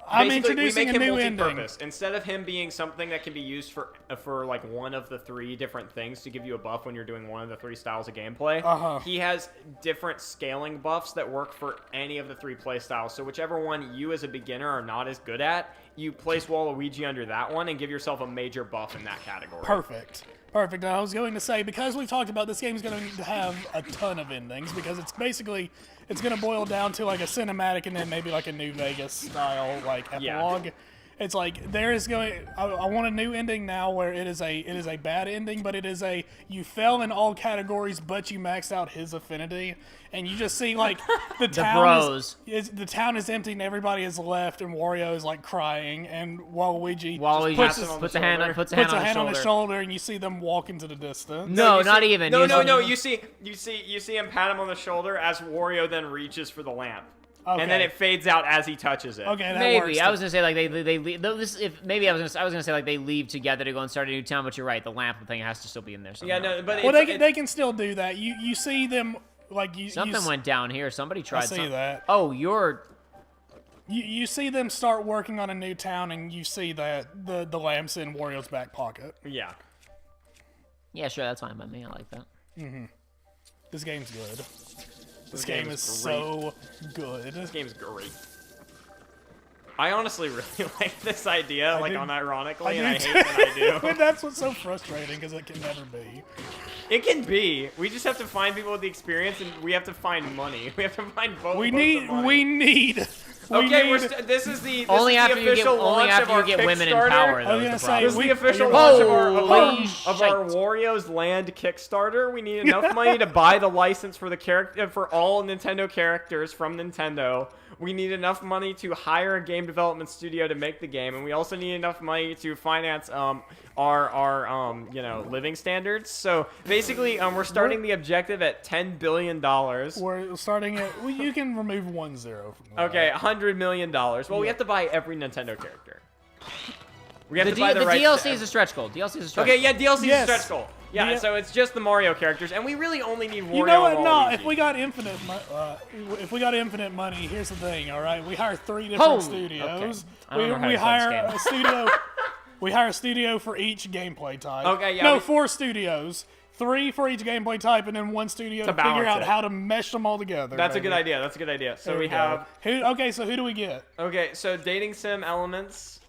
I'm basically, introducing we a make him new ending. multi-purpose. Instead of him being something that can be used for like one of the 3 different things to give you a buff when you're doing one of the 3 styles of gameplay, he has different scaling buffs that work for any of the 3 play styles. So whichever one you as a beginner are not as good at, you place Waluigi under that one and give yourself a major buff in that category. Perfect. And I was going to say, because we've talked about this game's going to have a ton of endings, because it's going to boil down to like a cinematic and then maybe like a New Vegas style like epilogue. It's like there is going. I want a new ending now where it is a bad ending, but it is you fell in all categories, but you maxed out his affinity, and you just see like the town bros. the town is empty and everybody is left, and Wario is like crying, and Waluigi Puts a hand on his shoulder, and you see them walk into the distance. No, you not see- even. No, You no, see- no. You see him pat him on the shoulder as Wario then reaches for the lamp, Okay. and then it fades out as he touches it. Okay, that Maybe works. I was gonna say like they leave. Though this if maybe I was gonna say like they leave together to go and start a new town. But you're right, the lamp thing has to still be in there. Somehow. Yeah, no, but Well, it's- they can still do that. You see them like you. Something went down here. Somebody tried. see something. that. Oh, you're. You see them start working on a new town, and you see that the lamp's in Wario's back pocket. yeah. Yeah, sure, that's fine by me. I like that. This game's good. This game game is is great. so good. This game's great. I honestly really like this idea, like do- unironically, and I I do hate that I do. And that's what's so frustrating because it can never be. It can be. We just have to find people with the experience, and we have to find money. We have to find both. We both need. the money. We need. Okay, we need, this is the Only is the after you get official launch of our women in Kickstarter. power. I Though, was is gonna the say, problem. This is the official we- launch Holy of our Wario's Land Kickstarter. We need enough money to buy the license for the character for all Nintendo characters from Nintendo. We need enough money to hire a game development studio to make the game, and we also need enough money to finance our living standards. So basically, we're starting the objective at $10 billion. We're starting at. Well, you can remove 1 0 from that. Okay, $100 million. Well, we have to buy every Nintendo character. We have The, to buy the rights DLC to is a stretch goal. DLC is a stretch. Okay, yeah, DLC is Yes. a stretch goal. Yeah, Yeah. so it's just the Mario characters, and we really only need Wario You know what? and No, Waluigi. if we got infinite money, here's the thing. All right, we hire 3 different Holy- studios. okay. I don't know how We to play hire this a studio. We hire a studio for each gameplay type. Okay, yeah, No, we- 4 studios. 3 for each gameplay type, and then 1 studio To to figure balance out it. how to mesh them all together. That's a baby. good idea. That's a good idea. So There we go. have Okay, so who do we get? so dating sim elements.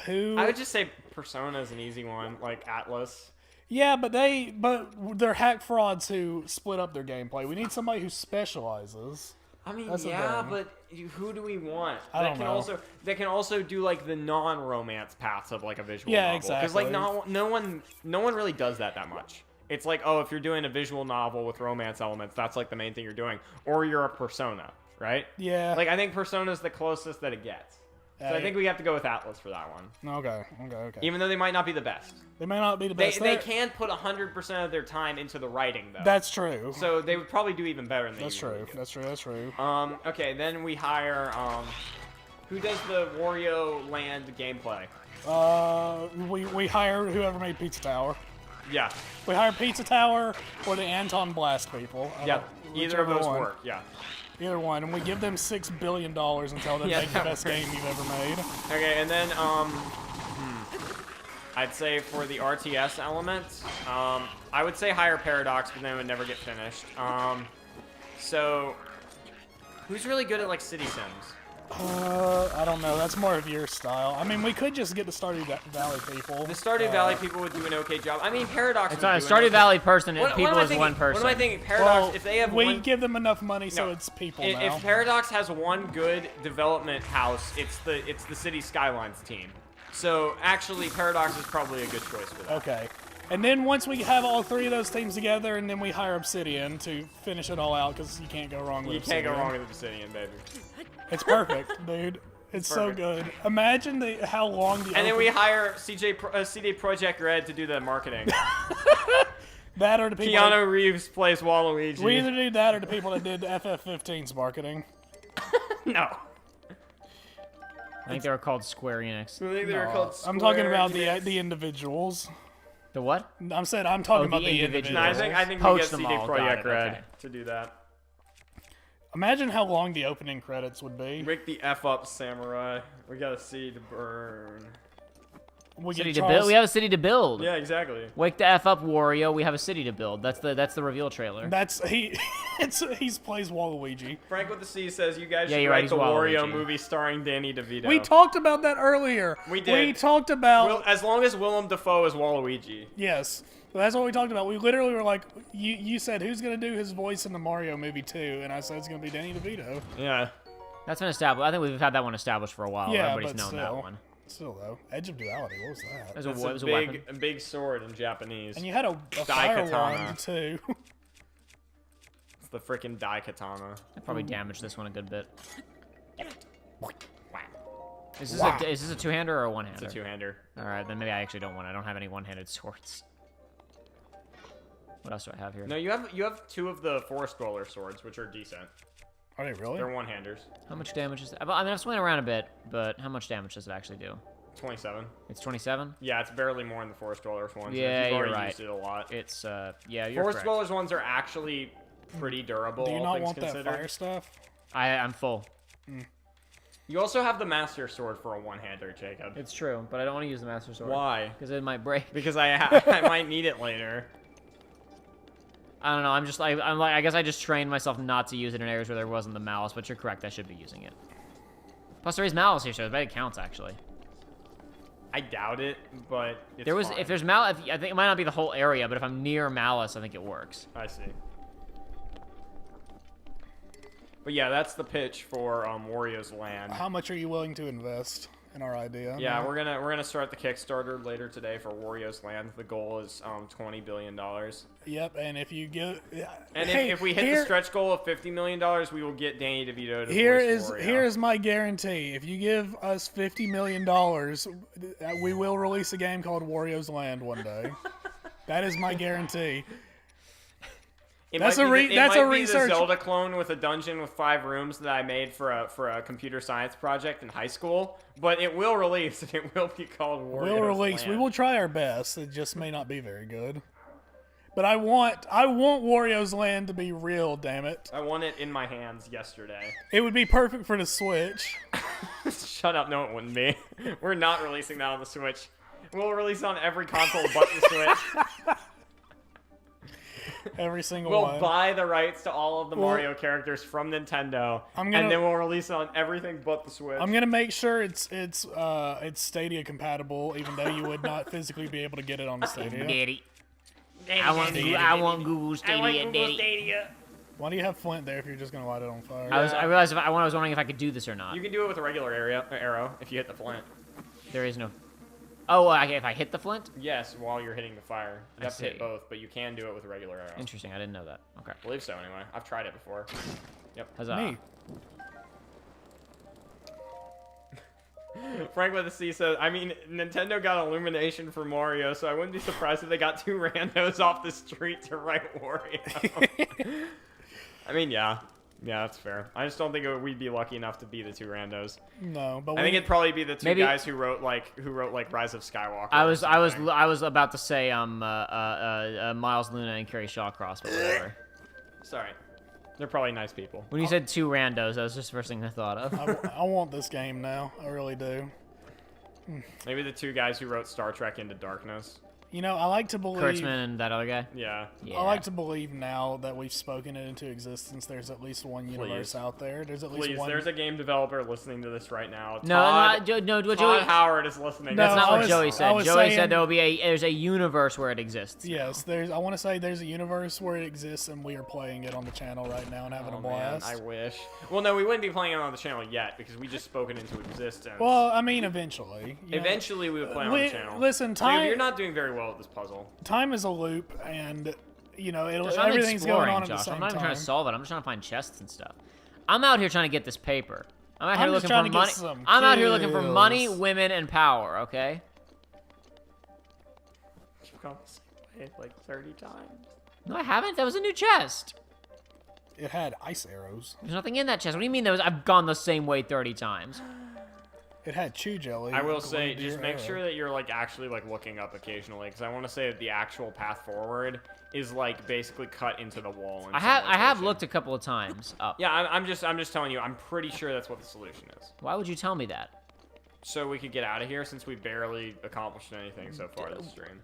Who? I would just say Persona is an easy one, like Atlas. Yeah, but they're hack frauds who split up their gameplay. We need somebody who specializes. I mean, That's the yeah, thing. but who do we want? I don't know. That can also do like the non-romance paths of like a visual Yeah, novel. Because like exactly. no one really does that much. It's like, oh, if you're doing a visual novel with romance elements, that's like the main thing you're doing, or you're a Persona, right? Yeah. Like I think Persona's the closest that it gets. So I think we have to go with Atlas for that one. Okay. Even though they might not be the best. They may not be the They, best. they can put 100% of their time into the writing, though. That's true. So they would probably do even better than they That's usually true. do. That's true. Okay, then we hire, who does the Wario Land gameplay? We hire whoever made Pizza Tower. Yeah. We hire Pizza Tower or the Anton Blast people. Yeah. Either of whichever those one. work, yeah. Either one, and we give them $6 billion and tell them Yeah, make the that best works. game you've ever made. Okay, and then, I'd say for the RTS element, I would say hire Paradox, but then it would never get finished. So, who's really good at, like, City Sims? I don't know. That's more of your style. I mean, we could just get the Stardew Valley people. The Stardew Valley people would do an okay job. I mean, Paradox would do an Stardew okay- Valley person and What am people I is thinking? one person. What am I thinking? Paradox, Well, if they have we one... give them enough money, so No. it's people If now. Paradox has one good development house, it's the City Skylines team. So actually, Paradox is probably a good choice for that. Okay. And then once we have all 3 of those teams together, and then we hire Obsidian to finish it all out, because you can't go wrong with You Obsidian. can't go wrong with Obsidian, baby. It's perfect, dude. It's so perfect. good. Imagine how long the And then we hire CD Projekt Red to do the marketing. that or the people. Keanu Reeves plays Waluigi. We either do that or the people that did FF15's marketing. No. I think they were called Square Enix. I think they were called I'm talking Square about Enix. the individuals. The what? I'm talking about the the individuals. No, individuals. I think we Poach get them CD all. Got Projekt it, Red okay. to do that. Imagine how long the opening credits would be. Wake the F up, Samurai. We got a seed to burn. We City get to build. Charles. We have a city to build. Yeah, exactly. Wake the F up, Wario. We have a city to build. That's the reveal trailer. That's he. He plays Waluigi. Frank with the C says you guys Yeah, should you're right, write he's the Wario Waluigi. movie starring Danny DeVito. We talked about that earlier. We did. We talked about As long as Willem Dafoe is Waluigi. yes. That's what we talked about. We literally were like, you said who's gonna do his voice in the Mario movie too, and I said it's gonna be Danny DeVito. Yeah. That's been established. I think we've had that one established for a while. Yeah, Everybody's but known still. that one. Still though, Edge of Duality. What was that? It It's was a a weapon. big sword in Japanese. And you had a fire Daikatana. wand too. It's the freaking Daikatana. I probably damaged this one a good bit. Wow. Is this a two-hander or a one-hander? It's a two-hander. All right, then maybe I actually don't want it. I don't have any one-handed swords. What else do I have here? No, you have 2 of the Forest Dweller swords, which are decent. Are they really? They're one-handers. How much damage is that? I mean, I've swung around a bit, but how much damage does it actually do? 27. It's 27? Yeah, it's barely more than the Forest Dwellers ones. Yeah, You've you're already right. used it a lot. It's, yeah, you're Forest correct. Dwellers ones are actually pretty durable, Do you all not things want considered. that fire stuff? I'm full. You also have the Master Sword for a one-hander, Jacob. It's true, but I don't want to use the Master Sword. Why? Because it might break. Because I might need it later. I don't know. I'm just like I guess I just trained myself not to use it in areas where there wasn't the malice. But you're correct. I should be using it. Plus there is malice here, so I bet it counts actually. I doubt it, but it's There was fine. if there's malice. I think it might not be the whole area, but if I'm near malice, I think it works. I see. But yeah, that's the pitch for Wario's Land. How much are you willing to invest in our idea? Yeah, we're gonna start the Kickstarter later today for Wario's Land. The goal is $20 billion. Yep, and if you give, And hey, if we hit here, the stretch goal of $50 million, we will get Danny DeVito to here voice is Wario. here is my guarantee. If you give us $50 million, we will release a game called Wario's Land one day. That is my guarantee. That's might a be the- that's it a might be research- the Zelda clone with a dungeon with 5 rooms that I made for a computer science project in high school. But it will release, and it will be called Wario's We'll release. Land. We will try our best. It just may not be very good. But I want Wario's Land to be real. Damn it! I won it in my hands yesterday. It would be perfect for the Switch. Shut up! No, it wouldn't be. We're not releasing that on the Switch. We'll release it on every console but the Switch. Every single We'll one. buy the rights to all of the Well, Mario characters from Nintendo, I'm gonna- and then we'll release it on everything but the Switch. I'm gonna make sure it's Stadia compatible, even though you would not physically be able to get it on the Stadia. Daddy. I want Google Stadia, Daddy. Stadia. Why do you have Flint there if you're just gonna light it on fire? I realized I was wondering if I could do this or not. You can do it with a regular arrow if you hit the flint. There is no. Oh, if I hit the flint? Yes, while you're hitting the fire. You I have to hit see. both, but you can do it with a regular arrow. Interesting. I didn't know that. Okay. I believe so, anyway. I've tried it before. Yep. Huzzah. Me. Frank with a C says, I mean, Nintendo got Illumination for Mario, so I wouldn't be surprised if they got 2 randos off the street to write Wario. I mean, yeah. Yeah, that's fair. I just don't think we'd be lucky enough to be the 2 randos. No, but I think it'd probably be the 2 Maybe- guys who wrote like Rise of Skywalker. I or was something. about to say Miles Luna and Carrie Shawcross, but whatever. Sorry. They're probably nice people. When you said 2 randos, that was just the first thing I thought of. I want this game now. I really do. Maybe the 2 guys who wrote Star Trek Into Darkness. You know, I like to believe. Kurtzman and that other guy. Yeah. Yeah. I like to believe now that we've spoken it into existence. There's at least one universe Please. out there. There's at least Please, one. there's a game developer listening to this right now. No, Todd, no, Todd Joey. Howard is listening. No, That's not I what was- Joey I said. was Joey saying- said there's a universe where it exists. Yes, I want to say there's a universe where it exists, and we are playing it on the channel right now and having a Oh, man, blast. I wish. Well, no, we wouldn't be playing it on the channel yet because we just spoken into existence. Well, I mean, eventually. you know. Eventually, we would play on the channel. Listen, Dude, time. you're not doing very well with this puzzle. Time is a loop, and you know Josh, I'm everything's exploring, going on Josh. at the same I'm not even time. trying to solve it. I'm just trying to find chests and stuff. I'm out here trying to get this paper. I'm out here I'm just looking trying for to get money. some I'm out here looking for money, kills. women, and power. Okay. You've gone the same way like 30 times. No, I haven't. That was a new chest. It had ice arrows. There's nothing in that chest. What do you mean? I've gone the same way 30 times. It had chew jelly. I will say, glued to just your make arrow. sure that you're like actually like looking up occasionally, because I want to say that the actual path forward is like basically cut into the wall. In I some have location. looked a couple of times up. Yeah, I'm just telling you. I'm pretty sure that's what the solution is. Why would you tell me that? So we could get out of here since we barely accomplished anything so far this stream.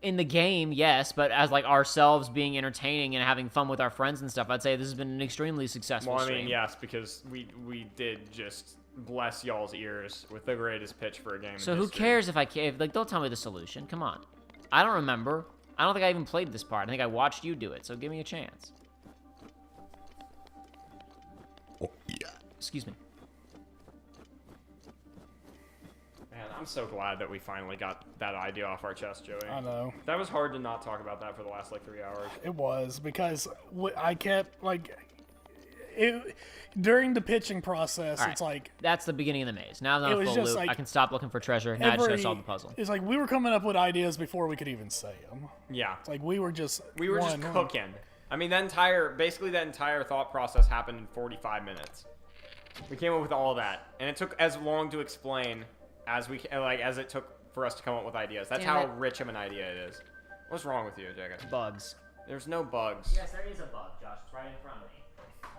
In the game, yes, but as like ourselves being entertaining and having fun with our friends and stuff, I'd say this has been an extremely successful Well, I stream. mean, yes, because we did just bless y'all's ears with the greatest pitch for a game. So in who history. cares if like, don't tell me the solution. Come on. I don't remember. I don't think I even played this part. I think I watched you do it, so give me a chance. Oh, yeah. Excuse me. Man, I'm so glad that we finally got that idea off our chest, Joey. I know. That was hard to not talk about that for the last like 3 hours. It was because I kept like it during the pitching process. All right. It's like That's the beginning of the maze. Now I'm It on a was full just loop. like I can stop looking for treasure. Now I just gotta solve the puzzle. It's like we were coming up with ideas before we could even say them. Yeah. It's like we were just cooking. I mean, basically that entire thought process happened in 45 minutes. We came up with all that, and it took as long to explain as it took for us to come up with ideas. That's Damn how it. rich of an idea it is. What's wrong with you, Jacob? Bugs. There's no bugs. Yes, there is a bug, Josh. It's right in front of me.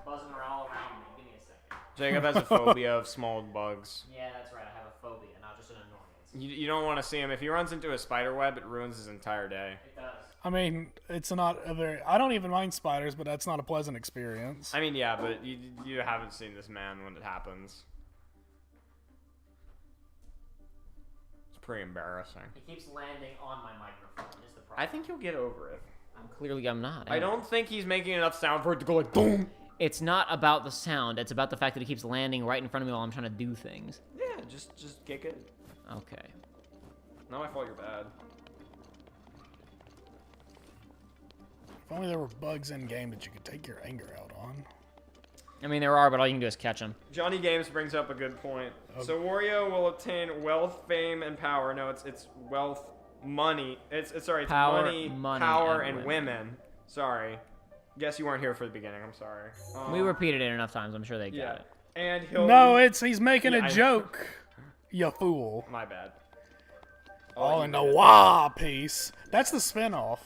Buzzing all around me. Give me a second. Jacob has a phobia of small bugs. Yeah, that's right. I have a phobia, not just an annoyance. You don't want to see him. If he runs into a spider web, it ruins his entire day. It does. I mean, it's not a very. I don't even mind spiders, but that's not a pleasant experience. I mean, yeah, but you haven't seen this man when it happens. It's pretty embarrassing. It keeps landing on my microphone. Is the problem? I think you'll get over it. I'm not. I don't think he's making enough sound for it to go like boom. It's not about the sound. It's about the fact that it keeps landing right in front of me while I'm trying to do things. Yeah, just get good. Okay. Not my fault you're bad. If only there were bugs in game that you could take your anger out on. I mean, there are, but all you can do is catch them. Johnny Games brings up a good point. So Wario will obtain wealth, fame, and power. No, it's wealth, money. It's Power, money, money, power, and and women. women. Sorry. Guess you weren't here for the beginning. I'm sorry. We repeated it enough times. I'm sure they get it. And he'll. No, he's making Yeah, a joke. You fool. My bad. Oh, and the wah piece. That's the spinoff.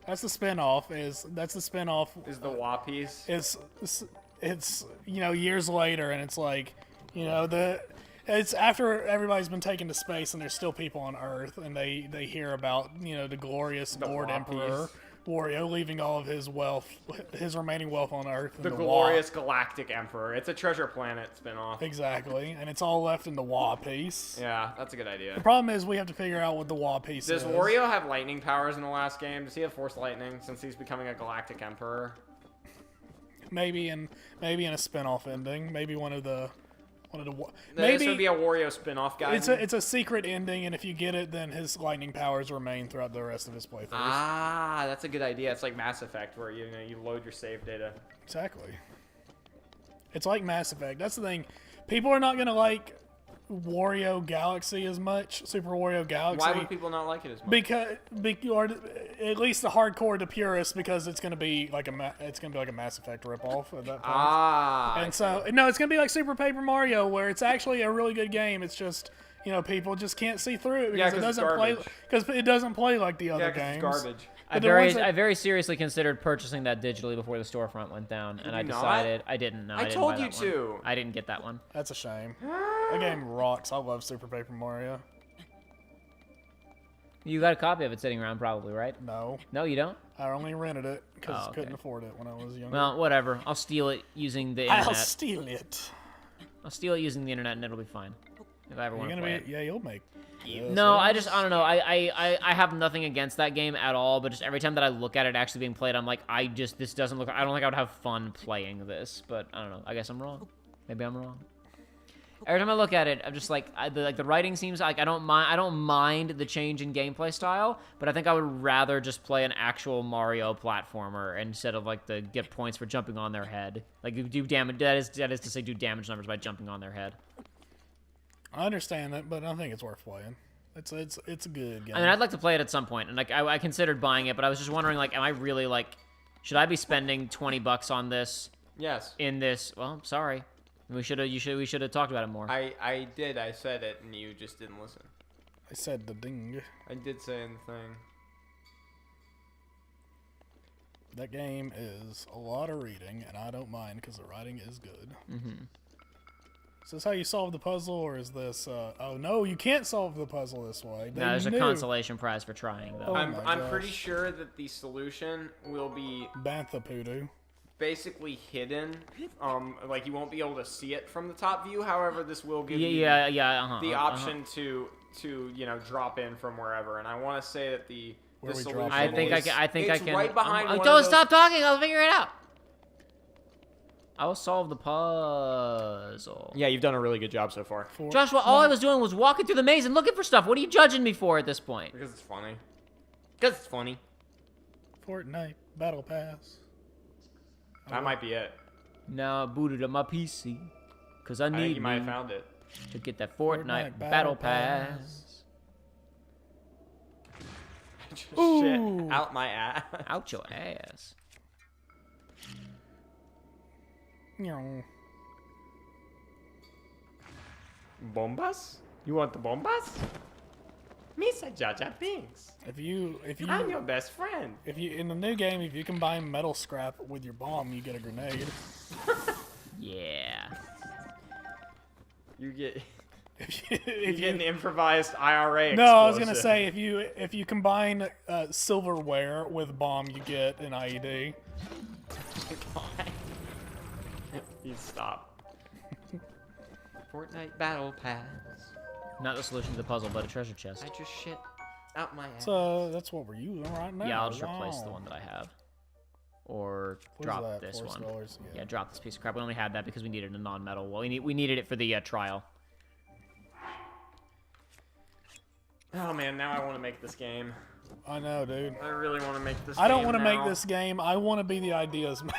That's the spinoff. Is the WA piece? It's years later, and it's like it's after everybody's been taken to space, and there's still people on Earth, and they hear about the glorious Lord WA Emperor piece. Wario leaving all of his wealth, his remaining wealth on Earth. The in glorious Galactic Emperor. It's a Treasure Planet spinoff. Exactly, and it's all left in the wah piece. Yeah, that's a good idea. The problem is we have to figure out what the wah piece Does is. Wario have lightning powers in the last game? Does he have Force Lightning since he's becoming a Galactic Emperor? Maybe in a spin-off ending. Maybe This would be a Wario spin-off guy. it's a secret ending, and if you get it, then his lightning powers remain throughout the rest of his playthrough. Ah, that's a good idea. It's like Mass Effect, where you load your save data. Exactly. It's like Mass Effect. That's the thing. People are not gonna like Wario Galaxy as much. Super Wario Galaxy. Why would people not like it as much? Or at least the hardcore to purists, because it's gonna be like a Mass Effect ripoff at that point. Ah. And so no, it's gonna be like Super Paper Mario, where it's actually a really good game. It's just people just can't see through it because Yeah, it 'cause it's doesn't play garbage. because it doesn't play like the other 'cause it's games. garbage. I the ones that- very seriously considered purchasing that digitally before the storefront went down, and I you not? decided I didn't. No, I didn't told buy you that to. one. I didn't get that one. That's a shame. That game rocks. I love Super Paper Mario. You got a copy of it sitting around, probably, right? No, No, you don't. I only rented it because Oh, okay. couldn't afford it when I was younger. Well, whatever. I'll steal it using the internet. I'll steal it. I'll steal it using the internet, and it'll be fine. If I ever You're want to gonna play be it. yeah. You'll make. No, I don't know. I have nothing against that game at all, but just every time that I look at it actually being played, I'm like, this doesn't look. I don't think I would have fun playing this, but I don't know. I guess I'm wrong. Maybe I'm wrong. Every time I look at it, I'm just like, the writing seems like I don't mind the change in gameplay style, but I think I would rather just play an actual Mario platformer instead of like the get points for jumping on their head. Like you do damage. That is to say, do damage numbers by jumping on their head. I understand that, but I think it's worth playing. It's a good game. I mean, I'd like to play it at some point, and like I considered buying it, but I was just wondering, like, am I really like, should I be spending $20 on this? Yes. In this? Well, sorry, we should have talked about it more. I did. I said it, and you just didn't listen. I said the ding. I did say in the thing. That game is a lot of reading, and I don't mind because the writing is good. Mm-hmm. Is this how you solve the puzzle, or is this? Oh no, you can't solve the puzzle this way. No, there's a consolation prize for trying, though. Oh I'm my pretty gosh. sure that the solution will be Bantha Poodoo. basically hidden. Like you won't be able to see it from the top view. However, this will give you Yeah. the option to drop in from wherever. And I want to say that the Where we solution. drop I think I is- can. I think I it's can. right behind one of Don't those- stop talking. I'll figure it out. I'll solve the puzzle. Yeah, you've done a really good job so far. Joshua, all I was doing was walking through the maze and looking for stuff. What are you judging me for at this point? Because it's funny. Because it's funny. Fortnite Battle Pass. That might be it. Now I booted up my PC. Because I I think need you might have found it. to get that Fortnite Battle Pass. Just Ooh. shit out my ass. Out your ass. Meow. Bombas? You want the bombas? Misa Jaja thinks. If you I'm your best friend. in the new game, if you combine metal scrap with your bomb, you get a grenade. Yeah. You get If you get an improvised IRA. no, I was gonna explosive. say if you combine silverware with bomb, you get an IED. You stop. Fortnite Battle Pass. Not the solution to the puzzle, but a treasure chest. I just shit out my ass. So that's what we're using right now. Yeah, I'll just replace Wow. the one that I have. Or What is drop that? this one. $4? Yeah, drop this piece of crap. We only had that because we needed a non-metal. Well, we needed it for the trial. Oh man, now I want to make this game. I know, dude. I really want to make this. I don't want to make this game. I want to be the ideas man.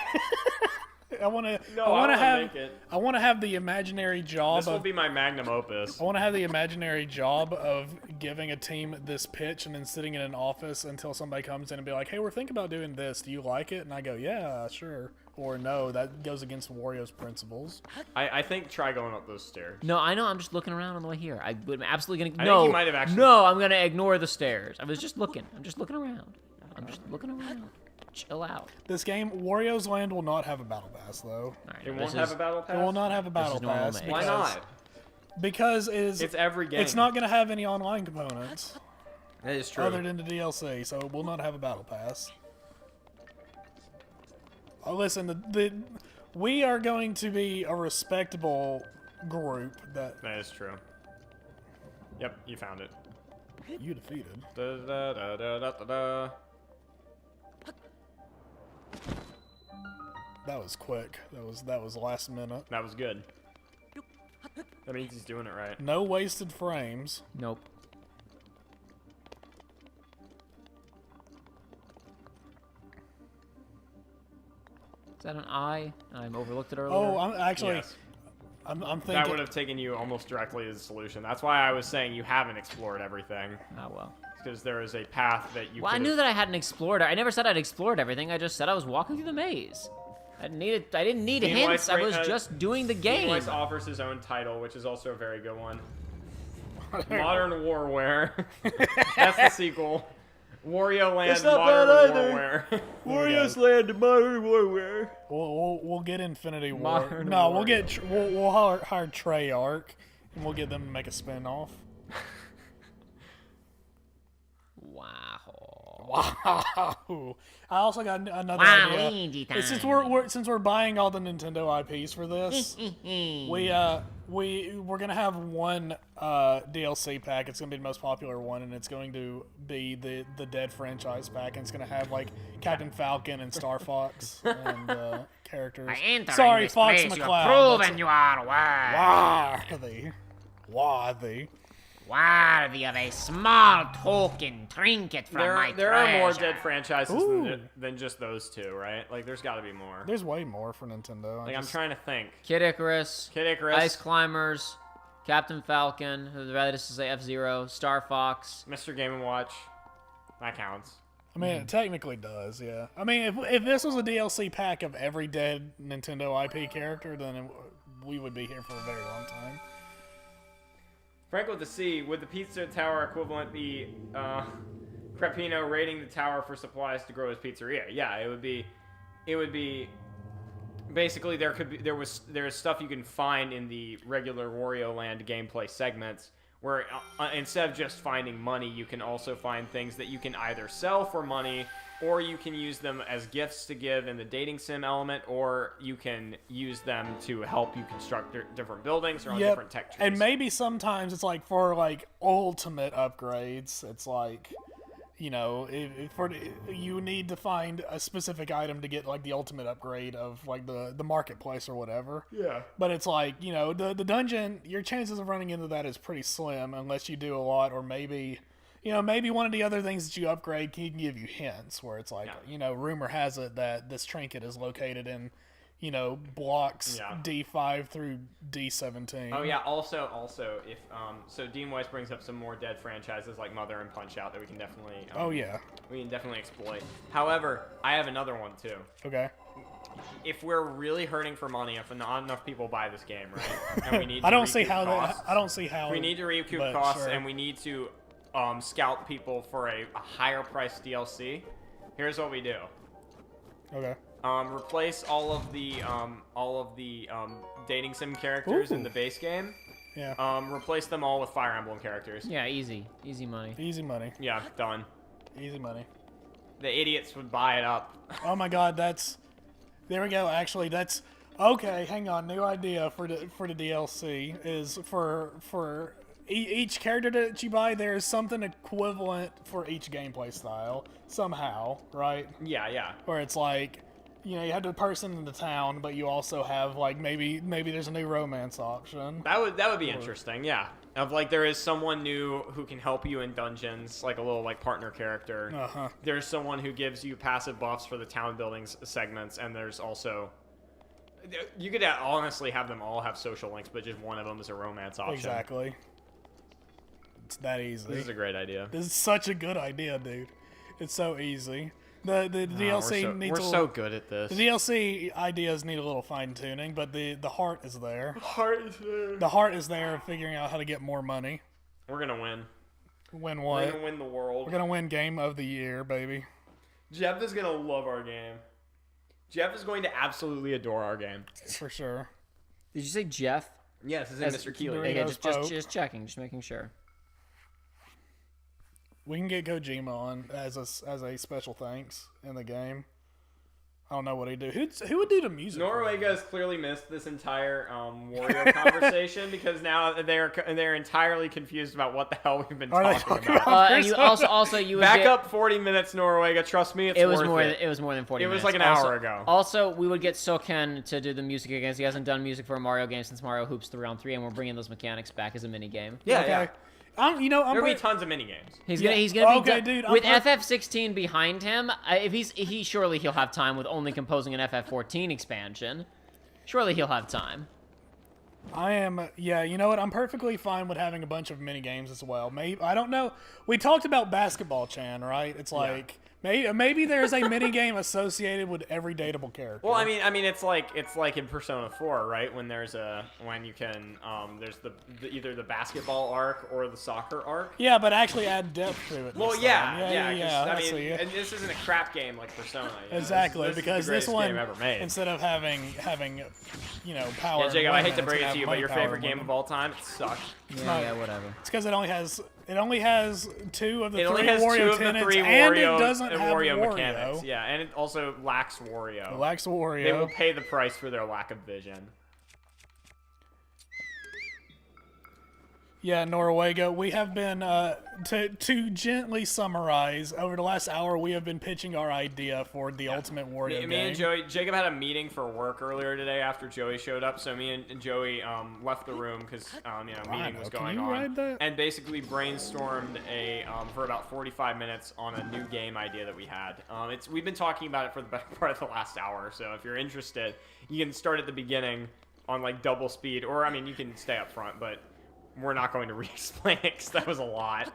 I want to. No, I want to wanna have. make it. I want to have the imaginary job This will of. be my magnum opus. I want to have the imaginary job of giving a team this pitch and then sitting in an office until somebody comes in and be like, "Hey, we're thinking about doing this. Do you like it?" And I go, "Yeah, sure." Or no, that goes against Wario's principles. I think try going up those stairs. No, I know. I'm just looking around on the way here. I'm absolutely gonna. I No, think you might have actually- no. I'm gonna ignore the stairs. I was just looking. I'm just looking around. I'm just looking around. Chill out. This game, Wario's Land, will not have a battle pass though. All right, It this won't have is- a battle It pass. will not have a battle is normal pass. mode. Why because- not? Because It's every game. it's not going to have any online components That is true. other than the DLC, so it will not have a battle pass. Oh, listen, we are going to be a respectable group that That is true. Yep, you found it. you defeated. Da, da, da, da, da, da, da. That was quick. That was last minute. That was good. That means he's doing it right. No wasted frames. Nope. Is that an eye? I overlooked it earlier. Oh, I'm actually. Yes. I'm That thinking. would have taken you almost directly to the solution. That's why I was saying you haven't explored everything. Oh well. Because there is a path that you Well, I could've- knew that I hadn't explored it. I never said I'd explored everything. I just said I was walking through the maze. I didn't need Dean hints. Weiss I was ra- just doing the Dean game. Weiss offers his own title, which is also a very good one. Modern Warware. That's the sequel. Wario Land It's not Modern bad either. Warware. Wario's Land, Modern Warware. We'll get Infinity War. Modern No, we'll Warrior. get we'll hire Treyarch, and we'll get them to make a spin-off. Wow. Wow! I also got another Wow, idea. Luigi time. Since we're buying all the Nintendo IPs for this, we're gonna have one DLC pack. It's gonna be the most popular one, and it's going to be the Dead franchise pack, and it's gonna have like Captain Falcon and Star Fox and characters. By entering Sorry, this Fox place, you McCloud. have proven you are Worthy. worthy of a small token trinket from my There are more treasure. Dead franchises Ooh. than just those two, right? Like, there's got to be more. There's way more for Nintendo. Like, I'm trying to think. Kid Icarus. Kid Icarus, Ice Climbers. Captain Falcon. Who'd rather just to say F-Zero. Star Fox. Mr. Game & Watch. That counts. I mean, it technically does, yeah. I mean, if this was a DLC pack of every dead Nintendo IP character, then we would be here for a very long time. Frank with the C, would the Pizza Tower equivalent be Crepino raiding the tower for supplies to grow his pizzeria? Yeah, it would be basically there's stuff you can find in the regular Wario Land gameplay segments where instead of just finding money, you can also find things that you can either sell for money, or you can use them as gifts to give in the dating sim element, or you can use them to help you construct different buildings or on different tech trees. And maybe sometimes it's like for like ultimate upgrades, it's like, you know, you need to find a specific item to get like the ultimate upgrade of like the marketplace or whatever. Yeah. But it's like, you know, the dungeon, your chances of running into that is pretty slim unless you do a lot, or maybe, you know, maybe one of the other things that you upgrade can give you hints where it's like, you know, rumor has it that this trinket is located in, you know, blocks D5 through D17. Oh yeah. Also, if so, Dean Weiss brings up some more dead franchises like Mother and Punch Out that we can definitely. We can definitely exploit. However, I have another one too. Okay. If we're really hurting for money, if not enough people buy this game, right? And we need to I don't see recoup how costs, I don't see how we need to recoup but costs, sure. and we need to scout people for a higher price DLC. Here's what we do. Okay. Replace all of the dating sim characters in the base game. Yeah. Replace them all with Fire Emblem characters. Yeah, easy money. Easy money. Yeah, done. Easy money. The idiots would buy it up. Oh my God, there we go. Actually, that's okay. Hang on, new idea for the DLC is for each character that you buy, there is something equivalent for each gameplay style somehow, right? Yeah. Where it's like, you know, you have the person in the town, but you also have like maybe there's a new romance option. That would be interesting. Yeah. Of like there is someone new who can help you in dungeons, like a little like partner character. Uh-huh. There's someone who gives you passive buffs for the town building segments, and there's also you could honestly have them all have social links, but just one of them is a romance option. Exactly. It's that easy. This is a great idea. This is such a good idea, dude. It's so easy. The DLC needs we're so good at this. The DLC ideas need a little fine tuning, but the heart is there. Heart is there. The heart is there of figuring out how to get more money. We're gonna win. Win We're what? gonna win the world. We're gonna win Game of the Year, baby. Jeff is gonna love our game. Jeff is going to absolutely adore our game. For sure. Did you say Jeff? Yes, this is Mr. Keeley. Okay, Doritos just checking, just making sure. We can get Kojima on as a special thanks in the game. I don't know what he'd do. Who would do the music? Norwega has clearly missed this entire Wario conversation because now they're entirely confused about what the hell we've been talking about. And you also you would Back get, up 40 minutes, Norwega. Trust me, it was worth more it. It was more than 40 It minutes. was like an Also- hour ago. Also, we would get Soken to do the music again. He hasn't done music for a Mario game since Mario Hoops to round 3, and we're bringing those mechanics back as a mini game. Yeah, Okay. yeah. I'm There'll be tons of mini games. He's gonna be Okay, done, dude, with FF16 behind him. If surely he'll have time with only composing an FF14 expansion. Surely he'll have time. I am, yeah, you know what? I'm perfectly fine with having a bunch of mini games as well. Maybe, I don't know. We talked about Basketball Chan, right? It's like, maybe there's a mini game associated with every dateable character. Well, I mean, it's like in Persona 4, right? When there's when you can there's either the basketball arc or the soccer arc. Yeah, but actually add depth to it. Well, this yeah. time. Yeah. I mean, and this isn't a crap game like Persona. You know? Exactly, this because is the this greatest one, game ever made. instead of having you know, power. Yeah, Jacob, I hate to women, break it's it gonna to you, have but money your power favorite game women. of all time, it sucks. Yeah, whatever. It's because it only has two of the It three only has Wario two of the tenants, three and Wario it doesn't have Wario Wario. mechanics. Yeah, and it also lacks Wario. It lacks Wario. They will pay the price for their lack of vision. Yeah, Norwega, we have been, to gently summarize, over the last hour, we have been pitching our idea for the Ultimate Wario game. Me and Joey, Jacob had a meeting for work earlier today after Joey showed up, so me and Joey left the room because meeting was going Can you on, ride that? and basically brainstormed for about 45 minutes on a new game idea that we had. We've been talking about it for the better part of the last hour, so if you're interested, you can start at the beginning on like double speed, or I mean you can stay up front, but we're not going to re-explain it because that was a lot.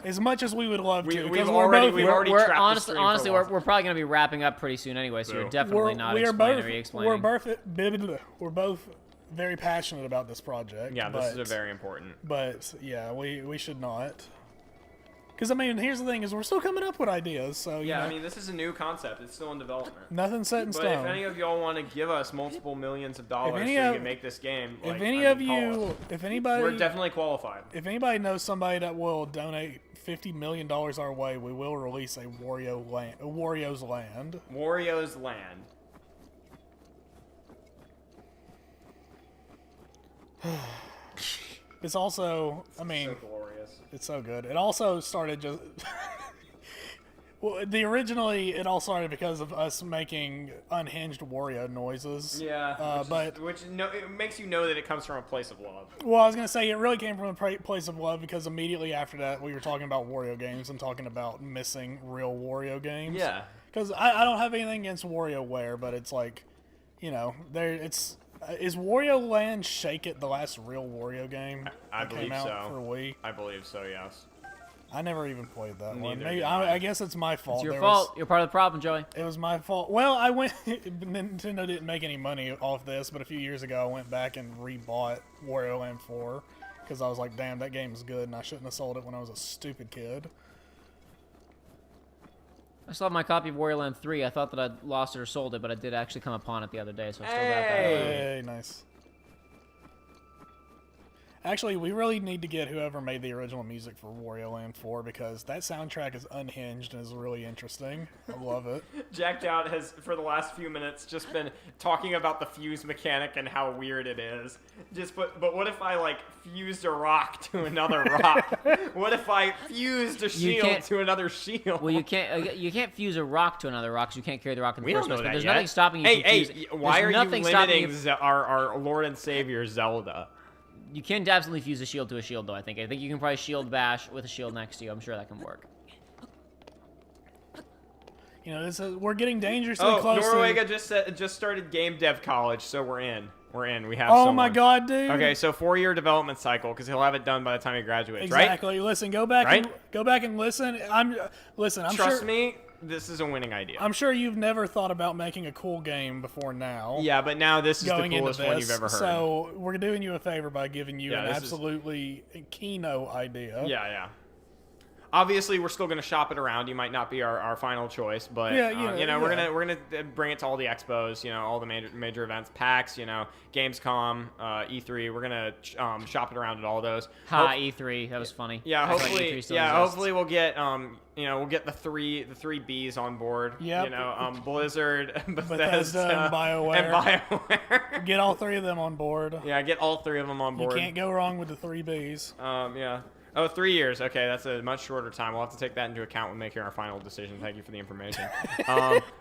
As much as we would love to, We've because already We're trapped the stream honestly, for a we're while. probably gonna be wrapping up pretty soon anyway, so you're Boo. definitely not explaining. We're both very passionate about this project. Yeah, this is very important. But yeah, we should not. Because I mean, here's the thing: is we're still coming up with ideas. So you Yeah, know, I mean, this is a new concept. It's still in development. nothing's set in But stone. if any of y'all want to give us multiple millions of dollars so any we of- can make this game, if like, any I of mean, call us. you, if anybody, We're definitely qualified. if anybody knows somebody that will donate $50 million our way, we will release a Wario's Land. Wario's Land. It's also, I mean, So glorious. it's so good. It also started just. Well, originally it all started because of us making unhinged Wario noises. Yeah, but it makes you know that it comes from a place of love. well, I was gonna say it really came from a place of love because immediately after that we were talking about Wario games and talking about missing real Wario games. Yeah. Because I don't have anything against WarioWare, but it's like, you know, is Wario Land Shake It the last real Wario game? I that believe came out so. For Wii. I believe so. Yes. I never even played that one. Neither Maybe did I. I guess it's my fault. It's your There fault. was- You're part of the problem, Joey. It was my fault. Well, I went. Nintendo didn't make any money off this, but a few years ago I went back and rebought Wario Land 4 because I was like, "Damn, that game is good," and I shouldn't have sold it when I was a stupid kid. I still have my copy of Wario Land 3. I thought that I'd lost it or sold it, but I did actually come upon it the other day, so I still got that. Hey, nice. Actually, we really need to get whoever made the original music for Wario Land 4 because that soundtrack is unhinged and is really interesting. I love it. Jacked Out has, for the last few minutes, just been talking about the fuse mechanic and how weird it is. But what if I, like, fused a rock to another rock? What if I fused a shield to another shield? Well, you can't fuse a rock to another rock, so you can't carry the rock in the We first don't know place. But that there's yet. nothing stopping you from fusing. Why are there's you nothing stopping limiting you. our Lord and Savior Zelda? You can absolutely fuse a shield to a shield, though. I think you can probably shield bash with a shield next to you. I'm sure that can work. You know, we're getting dangerously Oh, close. Norwega just started game dev college, so we're in. We're in. We have. Oh someone. my God, dude! Okay, so 4-year development cycle because he'll have it done by the time he graduates, right? Exactly. Listen, go back and listen. I'm Trust sure. me, this is a winning idea. I'm sure you've never thought about making a cool game before now. Yeah, but now this is the Going into coolest this, one you've ever heard. so we're doing you a favor by giving you Yeah, an this is- absolutely keynote idea. Yeah. Obviously, we're still gonna shop it around. You might not be our final choice, but we're gonna bring it to all the expos, all the major events, PAX, Gamescom, E3. We're gonna shop it around at all those. E3. That was funny. Yeah, I thought hopefully, E3 still exists. hopefully we'll get we'll get the three Bs on board. Yep. Blizzard, Bethesda, and BioWare. Get all three of them on board. Yeah, get all three of them on board. You can't go wrong with the 3 Bs. Yeah. Oh, 3 years. Okay, that's a much shorter time. We'll have to take that into account when making our final decision. Thank you for the information.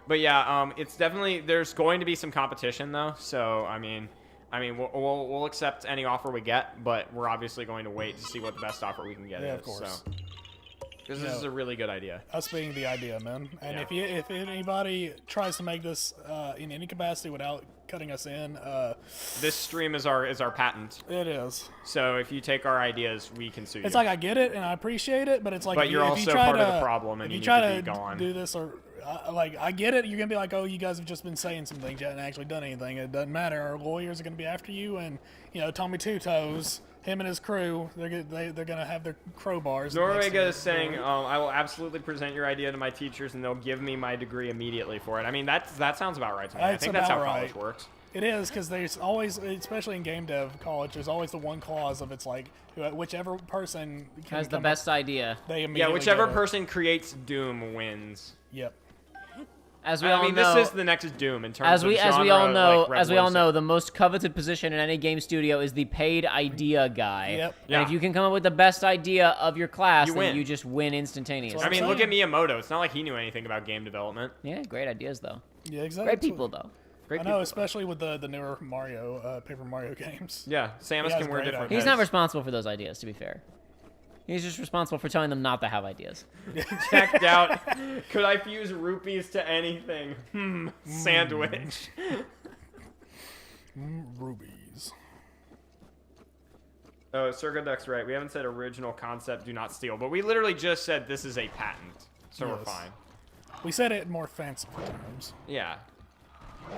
But yeah, it's definitely there's going to be some competition though. So I mean, we'll accept any offer we get, but we're obviously going to wait to see what the best offer we can get is. Yeah, of course. So. Because this is a really good idea. Us being the idea, man. And Yeah. if anybody tries to make this in any capacity without cutting us in, This stream is our patent. it is. So if you take our ideas, we can sue you. It's like I get it and I appreciate it, but it's like But if you're if also try part to, of the problem and if you try need to to be gone. do this or like I get it, you're gonna be like, oh, you guys have just been saying some things, you haven't actually done anything. It doesn't matter. Our lawyers are gonna be after you, and Tommy Two Toes, him and his crew, they're gonna have their crowbars. next to Norwega is the saying, door. I will absolutely present your idea to my teachers, and they'll give me my degree immediately for it. I mean, that sounds about right to me. I That's think that's how about college right. works. It is because there's always, especially in game dev college, there's always the one clause of it's like whichever person can Has the come best idea. They Yeah, immediately whichever get it. person creates Doom wins. Yep. As we I all mean, know, this is the next Doom in terms as we of genre, all know, like as we all Red know, Wolves. the most coveted position in any game studio is the paid idea guy. Yep. Yeah. And if you can come up with the best idea of your class, You then win. you just win instantaneously. I mean, I'm look at Miyamoto. It's not like he knew anything about game development. Yeah, great ideas though. Yeah, exactly. Great people though. Great I know, people. especially with the newer Mario, Paper Mario games. Yeah, Samus He has can wear great different He's heads. not responsible for those ideas, to be fair. He's just responsible for telling them not to have ideas. Checked out. Could I fuse rupees to anything? Sandwich. Rubies. Oh, Surgoduck's right. We haven't said original concept, do not steal, but we literally just said this is a patent, so we're Yes. fine. We said it in more fanciful terms, Yeah.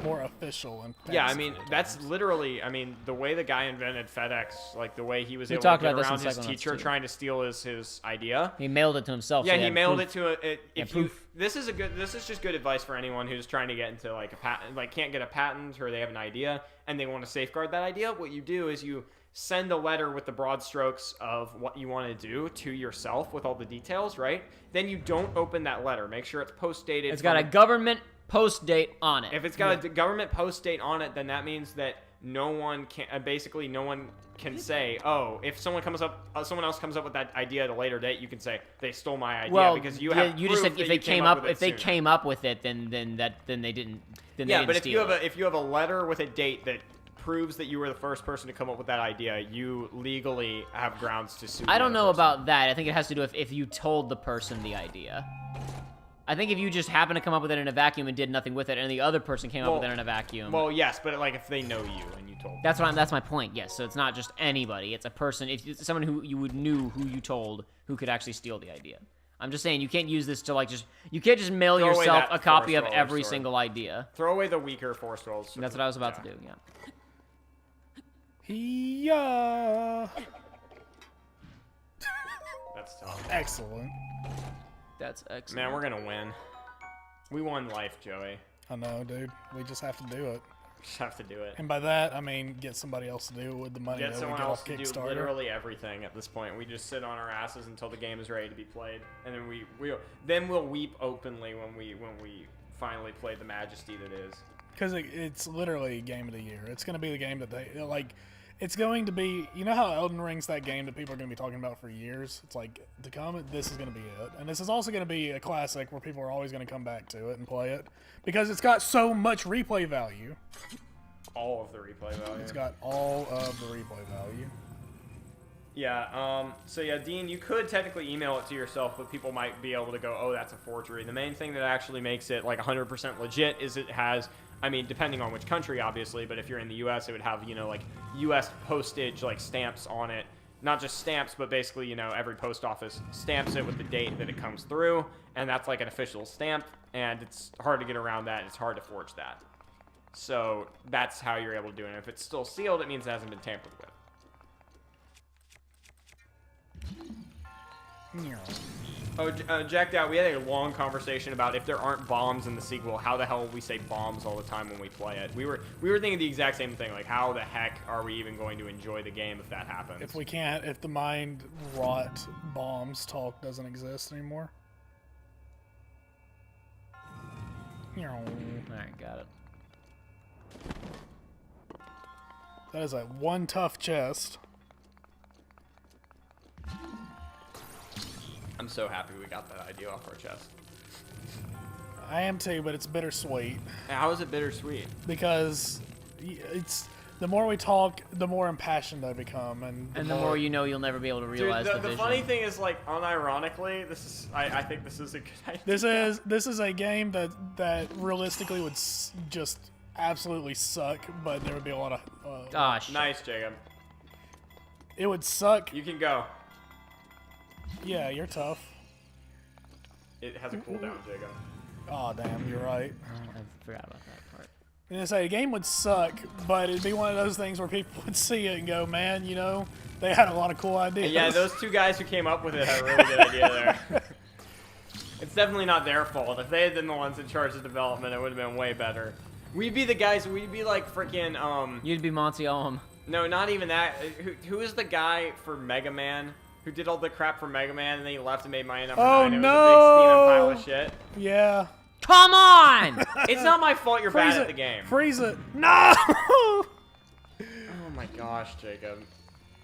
more official and. Yeah, I fanciful mean, that's terms. literally, the way the guy invented FedEx, like the way he was We able to talked get about this in around his Psychonauts teacher too. trying to steal his idea. He mailed it to himself. Yeah, so he had mailed proof. it to if you. proof. This is just good advice for anyone who's trying to get into like a patent, like can't get a patent or they have an idea and they want to safeguard that idea. What you do is you send a letter with the broad strokes of what you want to do to yourself with all the details, right? Then you don't open that letter. Make sure it's post dated. It's got a government post date on it. If it's got a government post date on it, then that means that no one can basically no one can say, oh, if someone else comes up with that idea at a later date, you can say they stole my idea Well, because you have you just said proof if that they you came up with it if they sooner. came up with it, then they didn't. Then Yeah, they didn't but steal it. if you have a letter with a date that proves that you were the first person to come up with that idea, you legally have grounds to sue. I don't the know other person. about that. I think it has to do with if you told the person the idea. I think if you just happen to come up with it in a vacuum and did nothing with it, and the other person came up with it in a vacuum. Well, yes, but like if they know you and you told them. That's my point. Yes, so it's not just anybody. It's a person. If it's someone who you would knew who you told who could actually steal the idea. I'm just saying you can't use this to like you can't just mail Throw away yourself that a copy of force every roller single idea. Throw away the weaker force rolls. That's what I was about to do. Yeah. Yeah. That's tough. Excellent. That's excellent. Man, we're gonna win. We won life, Joey. I know, dude. We just have to do it. Just have to do it. And by that, I mean get somebody else to do it with the money Get that we someone get else off to do Kickstarter. literally everything at this point. We just sit on our asses until the game is ready to be played, and then we'll weep openly when we finally play the majesty that is. Because it's literally game of the year. It's going to be the game that they like. It's going to be, you know how Elden Ring's that game that people are going to be talking about for years? It's like, to come, this is going to be it. And this is also going to be a classic where people are always going to come back to it and play it. Because it's got so much replay value. All of the replay value. It's got all of the replay value. Yeah, so yeah, Dean, you could technically email it to yourself, but people might be able to go, oh, that's a forgery. The main thing that actually makes it like 100% legit is it has, I mean, depending on which country, obviously, but if you're in the U.S., it would have, like U.S. postage, like stamps on it. Not just stamps, but basically, every post office stamps it with the date that it comes through, and that's like an official stamp, and it's hard to get around that, and it's hard to forge that. So that's how you're able to do it. And if it's still sealed, it means it hasn't been tampered with. Oh, Jacked Out, we had a long conversation about if there aren't bombs in the sequel, how the hell will we say bombs all the time when we play it? We were thinking the exact same thing, like how the heck are we even going to enjoy the game if that happens? If the mind rot bombs talk doesn't exist anymore. Alright, got it. That is like one tough chest. I'm so happy we got that idea off our chest. I am too, but it's bittersweet. How is it bittersweet? Because it's the more we talk, the more impassioned I become, and the more you know, you'll never be able to realize Dude, the the vision. funny thing is, like, unironically, I think this is a good idea. This is a game that realistically would just absolutely suck, but there would be a lot of. Gosh. Nice, Jacob. It would suck. You can go. Yeah, you're tough. It has a cooldown, Jacob. Oh damn, you're right. I forgot about that part. I'm gonna say the game would suck, but it'd be one of those things where people would see it and go, "Man, they had a lot of cool ideas." Yeah, those two guys who came up with it had a really good idea there. It's definitely not their fault. If they had been the ones in charge of development, it would have been way better. We'd be the guys. We'd be like freaking. You'd be Monty Ohm. No, not even that. Who is the guy for Mega Man? Who did all the crap for Mega Man and then he left and made my number 9? It was a big steaming pile of shit. Yeah. Come on! It's not my fault you're bad Freeze at the game. Freeze it. No! Oh my gosh, Jacob.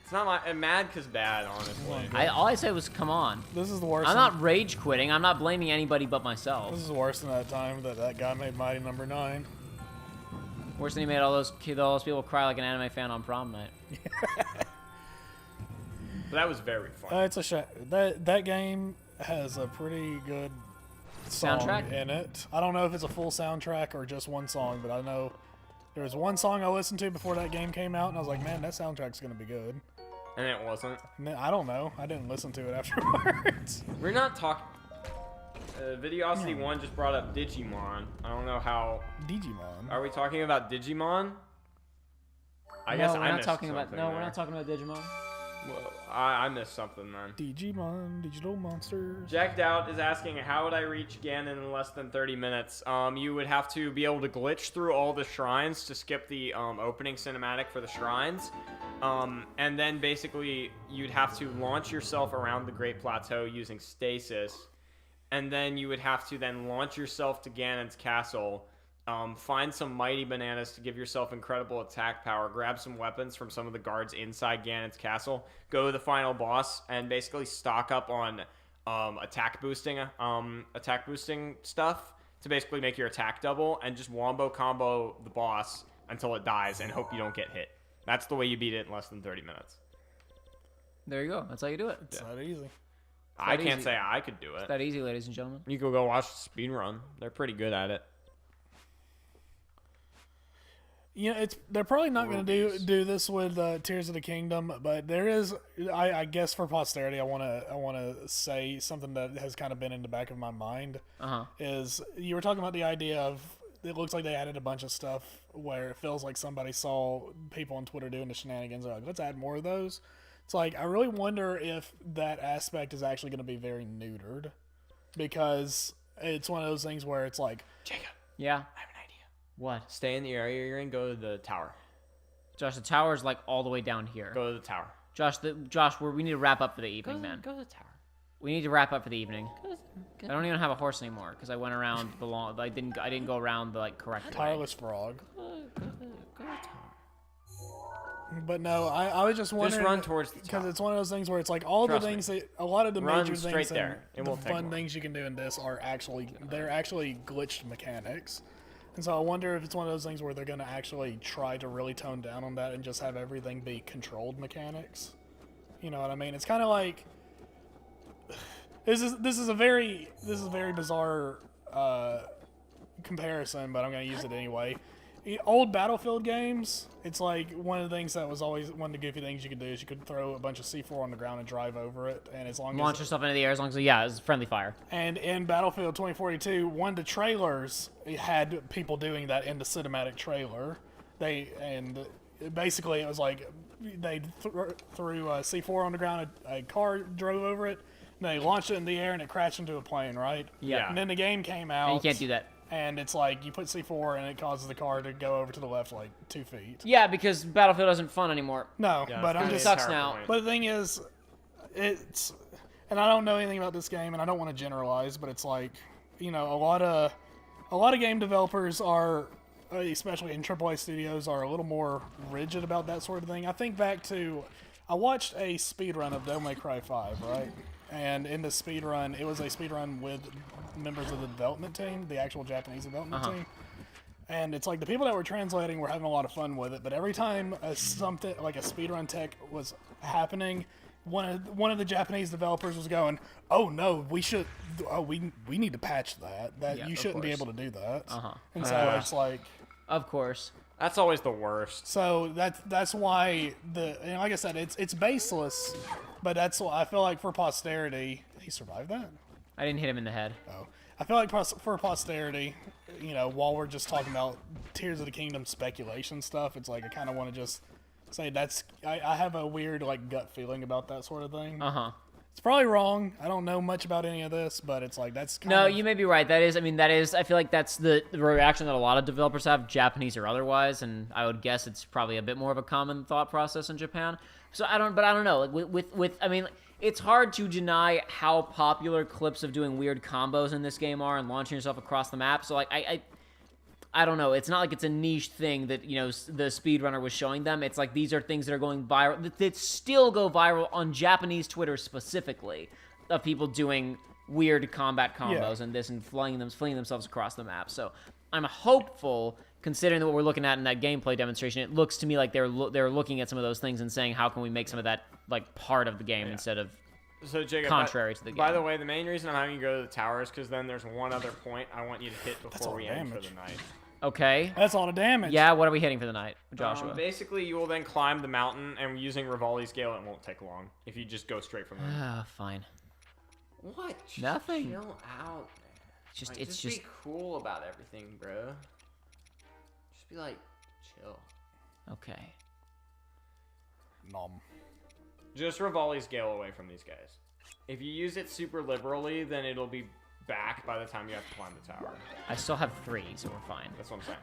It's not my... I'm mad because bad, honestly. All I said was, come on. This is the worst. I'm not rage quitting. I'm not blaming anybody but myself. This is worse than that time that guy made Mighty Number 9. Worse than he made all those people cry like an anime fan on prom night. But that was very fun. It's a shame. That game has a pretty good song Soundtrack? in it. I don't know if it's a full soundtrack or just one song, but I know there was one song I listened to before that game came out, and I was like, man, that soundtrack's gonna be good. And it wasn't. And then, I don't know. I didn't listen to it afterwards. We're not talking... Videosity 1 just brought up Digimon. I don't know how... Digimon. Are we talking about Digimon? I guess we're I not missed talking about. something No, there. we're not talking about Digimon. Well, I missed something then. Digimon, digital monsters. Jacked Out is asking, how would I reach Ganon in less than 30 minutes? You would have to be able to glitch through all the shrines to skip the opening cinematic for the shrines. And then basically you'd have to launch yourself around the Great Plateau using stasis. And then you would have to then launch yourself to Ganon's castle, find some mighty bananas to give yourself incredible attack power. Grab some weapons from some of the guards inside Ganon's castle. Go to the final boss and basically stock up on attack boosting stuff to basically make your attack double, and just wombo combo the boss until it dies and hope you don't get hit. That's the way you beat it in less than 30 minutes. There you go. That's how you do it. It's not easy. I can't easy. say I could do It's it. that easy, ladies and gentlemen. You could go watch the speed run. They're pretty good at it. You know, they're probably not going to do this with Tears of the Kingdom, but there is, I guess, for posterity, I want to say something that has kind of been in the back of my mind. Is you were talking about the idea of, it looks like they added a bunch of stuff where it feels like somebody saw people on Twitter doing the shenanigans. They're like, let's add more of those. It's like, I really wonder if that aspect is actually going to be very neutered, because it's one of those things where it's like, Jacob, Yeah. I have an idea. What? Stay in the area you're in. Go to the tower. Josh, the tower's like all the way down here. Go to the tower. Josh, we need to wrap up for the evening, man. Go to the tower. We need to wrap up for the evening. I don't even have a horse anymore because I went around the long. I didn't go around the correct way. tireless frog. Go to the tower. But no, I was just wondering. Just run towards the because top. it's one of those things where it's like all Trust the me. things that a lot of the Run major straight things there. It and the won't take fun long. things you can do in this are actually glitched mechanics, and so I wonder if it's one of those things where they're going to actually try to really tone down on that and just have everything be controlled mechanics. You know what I mean? It's kind of like this is a very bizarre comparison, but I'm going to use it anyway. Old Battlefield games, it's like one of the things that was always one of the goofy things you could do is you could throw a bunch of C4 on the ground and drive over it, and as long Launch as yourself into the air as long as it's friendly fire. and in Battlefield 2042, one of the trailers had people doing that in the cinematic trailer. Basically it was like they threw C4 on the ground, a car drove over it, and they launched it in the air and it crashed into a plane, right? Yeah. And then the game came out. And you can't do that. And it's like you put C4 and it causes the car to go over to the left like 2 feet. Yeah, because Battlefield isn't fun anymore. No, Yeah, but it's I'm kinda just. a sucks now. PowerPoint. But the thing is, it's, and I don't know anything about this game, and I don't want to generalize, but it's like, you know, a lot of game developers are, especially in AAA studios, are a little more rigid about that sort of thing. I think back to, I watched a speedrun of Devil May Cry 5, right? And in the speedrun, it was a speedrun with members of the development team, the actual Japanese development team. And it's like the people that were translating were having a lot of fun with it, but every time something like a speedrun tech was happening, one of the Japanese developers was going, "Oh no, we need to patch that. Yeah, You of shouldn't be course. able to do that." Uh-huh. And so it's like, Of course. That's always the worst. so that's why and like I said, it's baseless, but that's why I feel like for posterity, he survived that. I didn't hit him in the head. Oh, I feel like for posterity, you know, while we're just talking about Tears of the Kingdom speculation stuff, it's like I kind of want to just say I have a weird like gut feeling about that sort of thing. Uh-huh. It's probably wrong. I don't know much about any of this, but it's like that's kind No, of, you may be right. That is, I feel like that's the reaction that a lot of developers have, Japanese or otherwise, and I would guess it's probably a bit more of a common thought process in Japan. So I don't know. Like it's hard to deny how popular clips of doing weird combos in this game are and launching yourself across the map. So like I don't know. It's not like it's a niche thing that, you know, the speedrunner was showing them. It's like these are things that are going viral, that still go viral on Japanese Twitter specifically, of people doing weird combat combos and this and flinging themselves across the map. So I'm hopeful, considering what we're looking at in that gameplay demonstration. It looks to me like they're looking at some of those things and saying, how can we make some of that like part of the game instead of So Jacob, contrary to the game. By the way, the main reason I'm having you go to the tower is because then there's one other point I want you to hit before all we end for damage. the night. Okay. that's all the damage. Yeah, what are we hitting for the night, Joshua? Basically, you will then climb the mountain, and using Rivali's Gale, it won't take long if you just go straight from there. Ah, fine. What? Nothing. Chill out, man. It's just be cool about everything, bro. Just be like, chill. okay. Nom. Just Rivali's Gale away from these guys. If you use it super liberally, then it'll be back by the time you have to climb the tower. I still have 3, so we're fine. That's what I'm saying.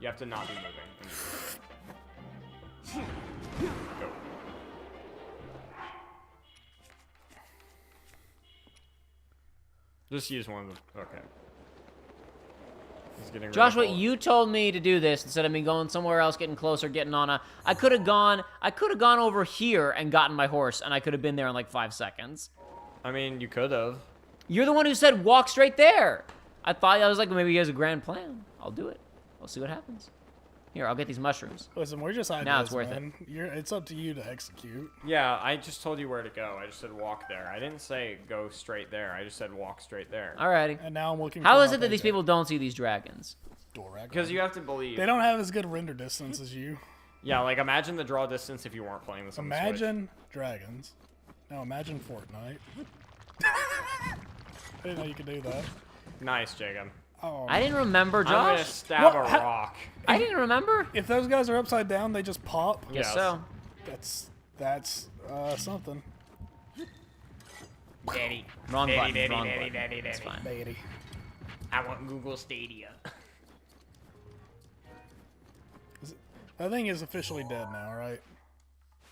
You have to not be moving. Go. Just use one of them. Okay. getting rid Joshua, of all- you told me to do this instead of me going somewhere else, getting closer, getting on a. I could have gone over here and gotten my horse, and I could have been there in like 5 seconds. I mean, you could have. You're the one who said walk straight there. I was like, maybe he has a grand plan. I'll do it. We'll see what happens. Here, I'll get these mushrooms. Listen, we're just ideas, Now it's worth man. It's up to you to execute. Yeah, I just told you where to go. I just said walk there. I didn't say go straight there. I just said walk straight there. Alrighty. And now I'm looking. How for is my it that these paycheck. people don't see these dragons? Because you have to believe. They don't have as good render distance as you. Yeah, like imagine the draw distance if you weren't playing this on the Switch. Imagine dragons. Now imagine Fortnite. I didn't know you could do that. Nice, Jacob. Oh, I didn't remember, I'm gonna Josh. stab What? a rock. I didn't remember. if those guys are upside down, they just pop. Guess Yes. so. That's something. Daddy. Wrong Daddy, button. daddy, Wrong daddy, button. daddy, That's daddy. fine. Lady. I want Google Stadia. That thing is officially dead now, right?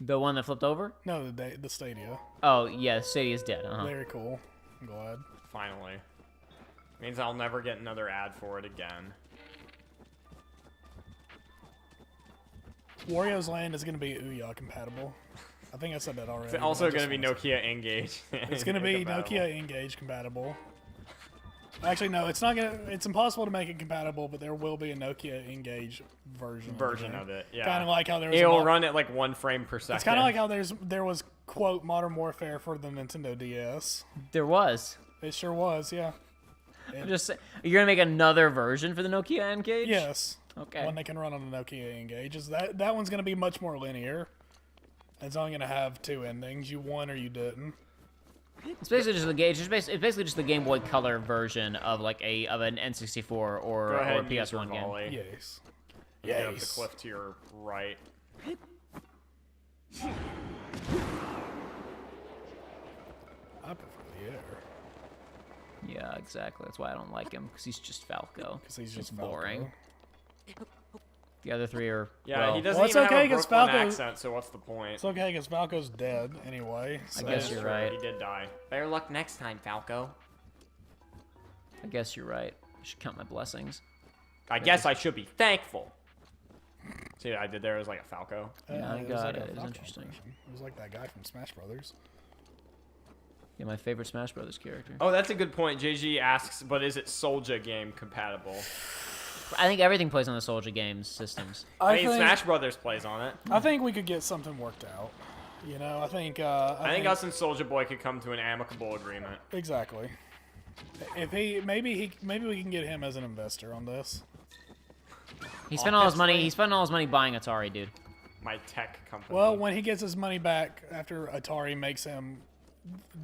The one that flipped over? No, the Stadia. Oh, yeah, Stadia's dead. Very cool. I'm glad. Finally. Means I'll never get another ad for it again. Wario's Land is going to be Ouya compatible. I think I said that already. It's but also I going to just be wanna say- Nokia Engage. It's going to be Nokia Engage compatible. Actually, no, it's not going to. It's impossible to make it compatible, but there will be a Nokia Engage version of it. Yeah. Kind of like how there was. It'll run at like 1 frame per second. It's kind of like how there was quote Modern Warfare for the Nintendo DS. There was. It sure was, yeah. I'm just saying, you're gonna make another version for the Nokia N-Gage? Yes. Okay. One that can run on the Nokia Engage. That one's going to be much more linear. It's only going to have 2 endings. You won or you didn't. It's basically just the gauge. It's basically just the Game Boy Color version of like an N64 or Go ahead or and use your PS1 game. volley. Yes. You get up the Yes. cliff to your right. I prefer the air. Yeah, exactly. That's why I don't like him because he's just Falco. Because he's It's just boring. Falco. The other 3 are Yeah, well, he doesn't Well, it's even okay, have a 'cause Brooklyn Falco- accent, so what's the point? It's okay because Falco's dead anyway. So. guess you're right. He did die. Better luck next time, Falco. I guess you're right. I should count my blessings. I guess I should be thankful. See what I did there? It was like a Falco. Yeah, I was got a it. It was Falco interesting. impression. It was like that guy from Smash Brothers. Yeah, my favorite Smash Brothers character. Oh, that's a good point. JG asks, but is it Soulja game compatible? I think everything plays on the Soldier Games systems. I mean, Smash Brothers plays on it. I think we could get something worked out. You know, I think us and Soulja Boy could come to an amicable agreement. exactly. If maybe we can get him as an investor on this. He spent all his money. Honestly- He spent all his money buying Atari, dude. My tech company. Well, when he gets his money back after Atari makes him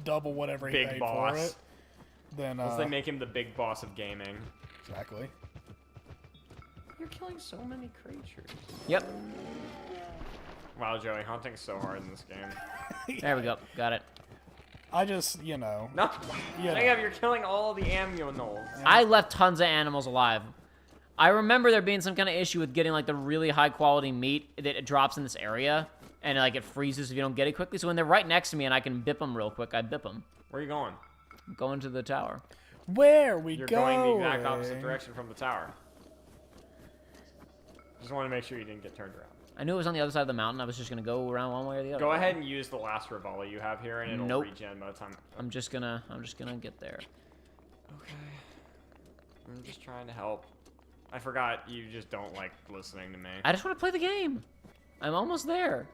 double whatever he Big paid boss. for it, then Once they make him the big boss of gaming. exactly. You're killing so many creatures. Yep. Wow, Joey, hunting's so hard in this game. There we go. Got it. I just you know No, Yeah. Jacob, you're killing all the ammunals. I left tons of animals alive. I remember there being some kind of issue with getting like the really high quality meat that it drops in this area, and like it freezes if you don't get it quickly. So when they're right next to me and I can bip them real quick, I bip them. Where are you going? Going to the tower. where we You're go. going the exact opposite direction from the tower. Just want to make sure you didn't get turned around. I knew it was on the other side of the mountain. I was just gonna go around one way or the other. Go ahead and use the last Rivali you have here, and it'll Nope. regen by the time. I'm just gonna get there. Okay. I'm just trying to help. I forgot you just don't like listening to me. I just want to play the game. I'm almost there.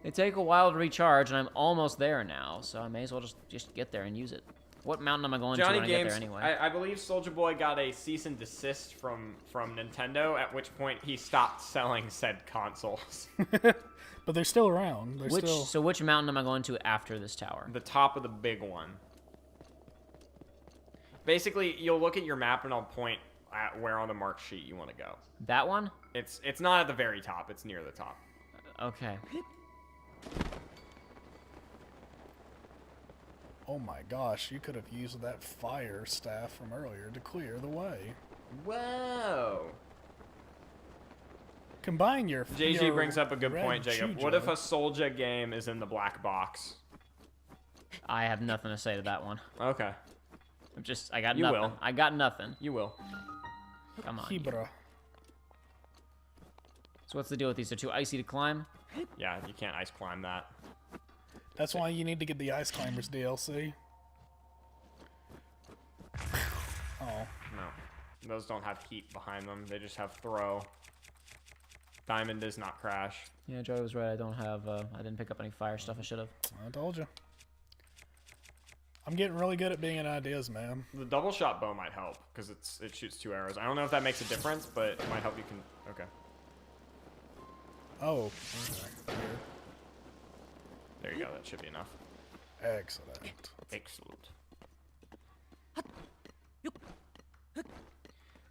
They take a while to recharge, and I'm almost there now. So I may as well just get there and use it. What mountain am I going to Johnny when I get Games, there anyway? I believe Soulja Boy got a cease and desist from Nintendo, at which point he stopped selling said consoles. But they're still around. They're still. So which mountain am I going to after this tower? The top of the big one. Basically, you'll look at your map and I'll point at where on the mark sheet you want to go. That one? It's not at the very top, it's near the top. Okay. Oh my gosh! You could have used that fire staff from earlier to clear the way. Whoa. Combine your. JG your brings up a good red point, Jacob. Chujo. What if a Soulja game is in the black box? I have nothing to say to that one. Okay, I got You nothing. will. I got nothing. you will. Come on. you. Hebra. So what's the deal with these? They're too icy to climb? Yeah, you can't ice climb that. That's why you need to get the Ice Climbers DLC. Oh. No. Those don't have heat behind them. They just have throw. Diamond does not crash. Yeah, Joey was right. I don't have, I didn't pick up any fire stuff. I should have. I told you. I'm getting really good at being in ideas, man. The double shot bow might help because it shoots 2 arrows. I don't know if that makes a difference, but it might help you can. Okay. Oh. Okay. There you go. That should be enough. Excellent. Excellent.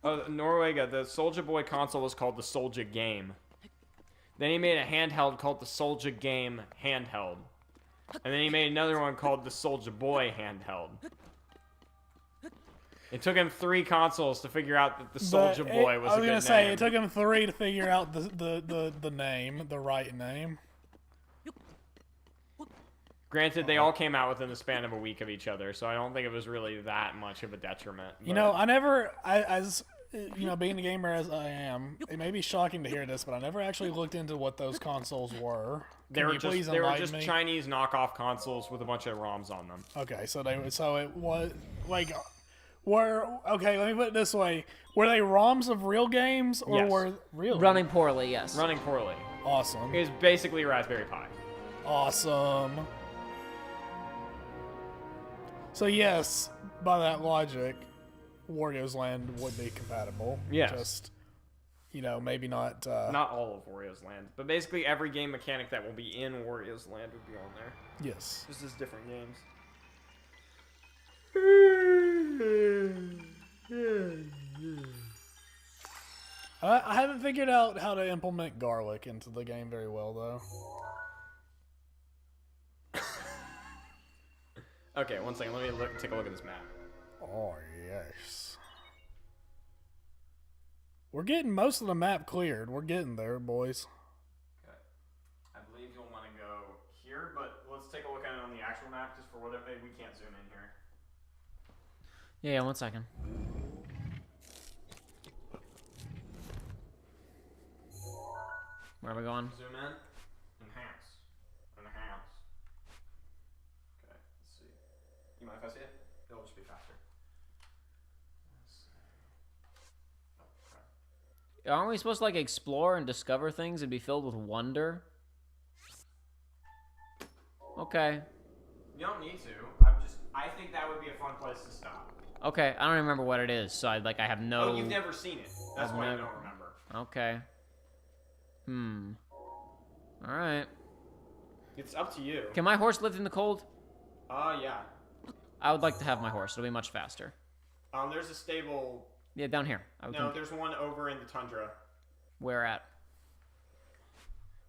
Oh, Norwega, the Soldier Boy console was called the Soldier Game. Then he made a handheld called the Soldier Game Handheld. And then he made another one called the Soldier Boy Handheld. It took him 3 consoles to figure out that the Soldier Boy was a good name. I was gonna say, it took him 3 to figure out the name, the right name. Granted, they all came out within the span of a week of each other, so I don't think it was really that much of a detriment. You know, I never, as you know, being a gamer as I am, it may be shocking to hear this, but I never actually looked into what those consoles were. They were just Chinese knockoff consoles with a bunch of ROMs on them. Okay, so it was like, okay, let me put it this way: were they ROMs of real games, or Yes. were real Running poorly, yes. Running poorly. Awesome, It was basically a Raspberry Pi. awesome. So yes, by that logic, Wario's Land would be compatible. Yes. Just, you know, maybe not. Not all of Wario's Land, but basically every game mechanic that will be in Wario's Land would be on there. Yes. Just as different games. I haven't figured out how to implement garlic into the game very well, though. Okay, one second. Let me take a look at this map. Oh, yes. We're getting most of the map cleared. We're getting there, boys. Okay. I believe you'll want to go here, but let's take a look at it on the actual map just for whatever. We can't zoom in here. Yeah, 1 second. Where are we going? Zoom in. Enhance. Enhance. Okay, let's see. You mind if I see it? It'll just be faster. Oh, crap. Aren't we supposed to, like, explore and discover things and be filled with wonder? Okay. You don't need to. I think that would be a fun place to stop. Okay, I don't even remember what it is, so I have no... Oh, you've never seen it. That's I've why never- you don't remember. Okay. Alright. It's up to you. Can my horse live in the cold? Yeah. I would like to have my horse. It'll be much faster. There's a stable. Yeah, down here. I would No, think. there's one over in the tundra. Where at?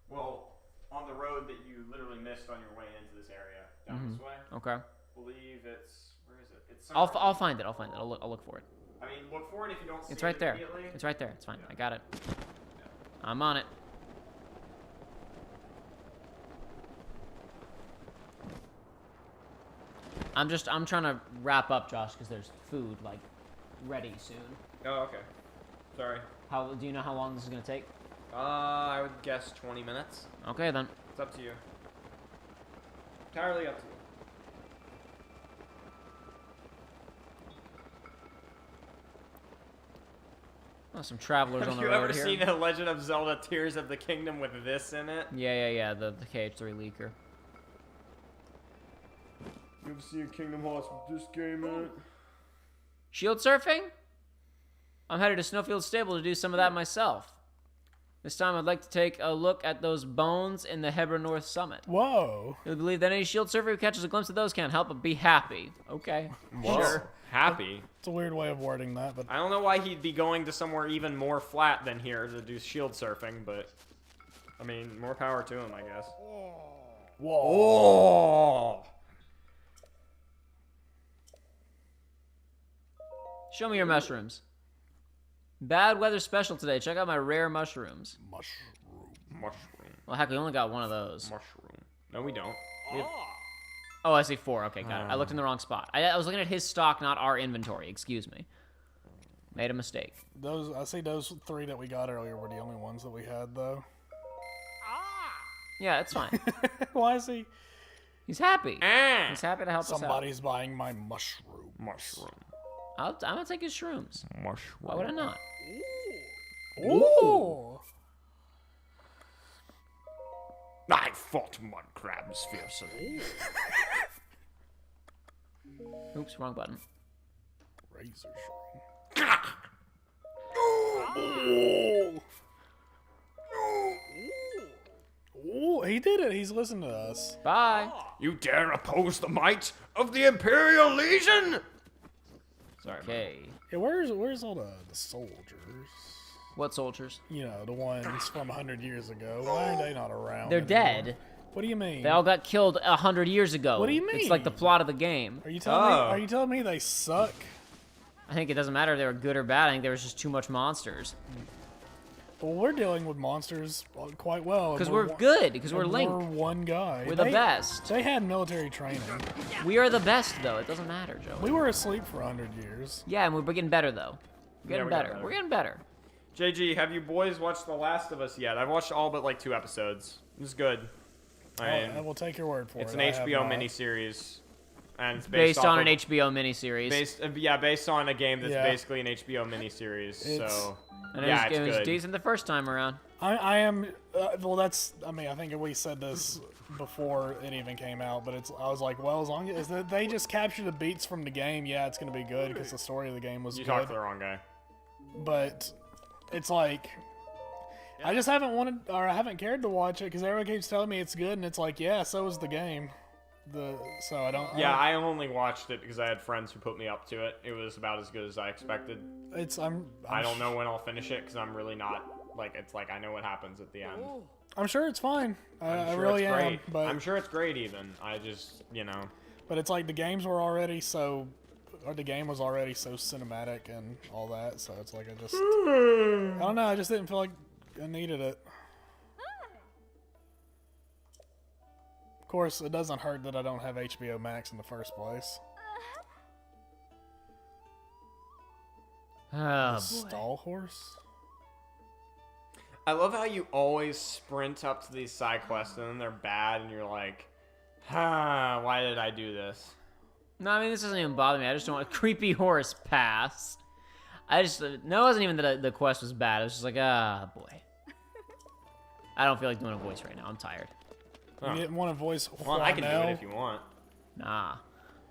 Well, on the road that you literally missed on your way into this area. Down this way. Okay. I believe it's... Where is it? It's I'll somewhere- find it. I'll find it. I'll look for it. I mean, look for it if you don't see It's it right there. immediately. It's right there. It's fine. I got it. I'm on it. I'm trying to wrap up, Josh, because there's food, like, ready soon. Oh, okay. Sorry. Do you know how long this is going to take? I would guess 20 minutes. Okay, then. It's up to you. Entirely up to you. Oh, some travelers on Have the you road ever here. seen The Legend of Zelda Tears of the Kingdom with this in it? Yeah, the KH3 leaker. You ever seen Kingdom Hearts with this game in it? Shield surfing? I'm headed to Snowfield Stable to do some of that myself. This time I'd like to take a look at those bones in the Hebron North Summit. Whoa. You'll believe that any shield surfer who catches a glimpse of those can't help but be happy. Okay. Sure. Happy. It's a weird way of wording that, but I don't know why he'd be going to somewhere even more flat than here to do shield surfing, but I mean, more power to him, I guess. whoa. Oh! Show me your mushrooms. Bad weather special today. Check out my rare mushrooms. Mushroom. Well, heck, we only got one of those. Mushroom. No, we don't. Oh, I see 4. Okay, got it. I looked in the wrong spot. I was looking at his stock, not our inventory. Excuse me. Made a mistake. I see those 3 that we got earlier were the only ones that we had, though. Yeah, it's fine. Why is he? He's happy. He's happy to help us out. Somebody's buying my mushroom. I'm gonna take his shrooms. Mushroom. Why would I not? Ooh. I fought mud crabs fiercely. Oops, wrong button. Razor shroom. Ooh, he did it. He's listening to us. Bye. You dare oppose the might of the Imperial Legion? Sorry. Okay. Yeah, where's all the soldiers? What soldiers? You know, the ones from 100 years ago. Why are they not around? They're anymore? dead. What do you mean? They all got killed 100 years ago. What do you It's like the mean? plot of the game. Are you telling me? Oh. Are you telling me they suck? I think it doesn't matter if they were good or bad. I think there was just too much monsters. Well, we're dealing with monsters quite well. and Because we're good. Because we're and Link. We're one guy. We're the best. They had military training. We are the best, though. It doesn't matter, Joe. We were asleep for 100 years. Yeah, and we're getting better, though. We're getting we got better. better. We're getting better. JG, have you boys watched The Last of Us yet? I've watched all but like 2 episodes. It's good. I will take your word for It's it. an I have HBO not. miniseries, and it's Based off on of, an HBO miniseries. based on a game that's Yeah. basically an HBO miniseries. It's- So And yeah, it was good. decent the first time around. I am. Well, that's. I mean, I think we said this before it even came out, but it's. I was like, well, as long as that they just capture the beats from the game, yeah, it's gonna be good because the story of the game was You good. talked to the wrong guy. But it's like. I just haven't wanted, or I haven't cared to watch it because everyone keeps telling me it's good, and it's like, yeah, so is the game. So I don't. Yeah, I only watched it because I had friends who put me up to it. It was about as good as I expected. I don't know when I'll finish it because I'm really not like it's like I know what happens at the end. I'm sure it's fine. I'm I sure really it's am. great. But I'm sure it's great even. I just But it's like the games were already so, or the game was already so cinematic and all that. So it's like I don't know. I just didn't feel like I needed it. Of course, it doesn't hurt that I don't have HBO Max in the first place. Oh, boy. Stall horse. I love how you always sprint up to these side quests and then they're bad and you're like, why did I do this? No, I mean, this doesn't even bother me. I just don't want a creepy horse pass. No, it wasn't even that the quest was bad. It was just like, boy. I don't feel like doing a voice right now. I'm tired. You didn't want to voice Well, I can do it Juanel. if you want. Nah.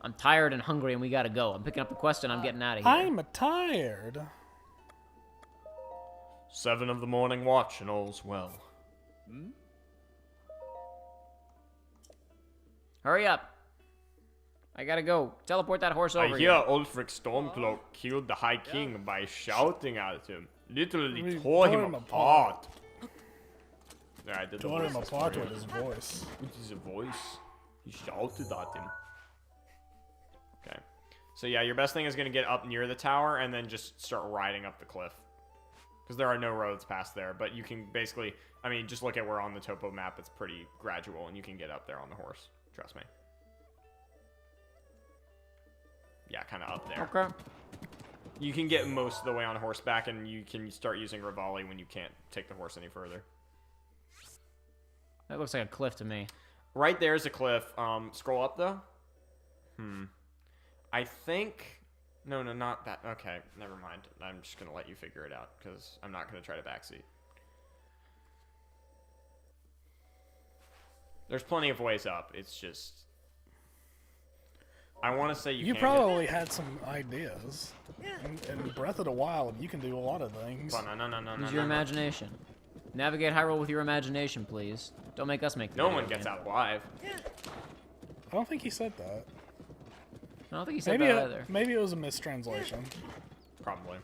I'm tired and hungry and we gotta go. I'm picking up the quest and I'm getting out of here. I'm tired. 7 of the morning watch and all's well. Hurry up. I gotta go. Teleport that horse over I hear here. Ulfric Stormcloak killed the High King by shouting at him. Literally We tore him apart. Yeah, I did the Tore him voices apart for with you. his voice. Which is a voice. He shouted at him. Okay. So yeah, your best thing is going to get up near the tower and then just start riding up the cliff. Because there are no roads past there, but you can basically, I mean, just look at where on the topo map it's pretty gradual and you can get up there on the horse. Trust me. Yeah, kind of up there. Okay. You can get most of the way on horseback and you can start using Rivali when you can't take the horse any further. That looks like a cliff to me. Right there's a cliff. Scroll up though. I think. No, not that. Okay, never mind. I'm just gonna let you figure it out because I'm not gonna try to backseat. There's plenty of ways up. It's just. I want to say you. You can probably had some ideas. In Breath of the Wild, you can do a lot of things. No. Use your imagination. Navigate Hyrule with your imagination, please. Don't make us make the No video one gets game. out alive. I don't think he said that. I don't think he said that either. Maybe it was a mistranslation. Probably.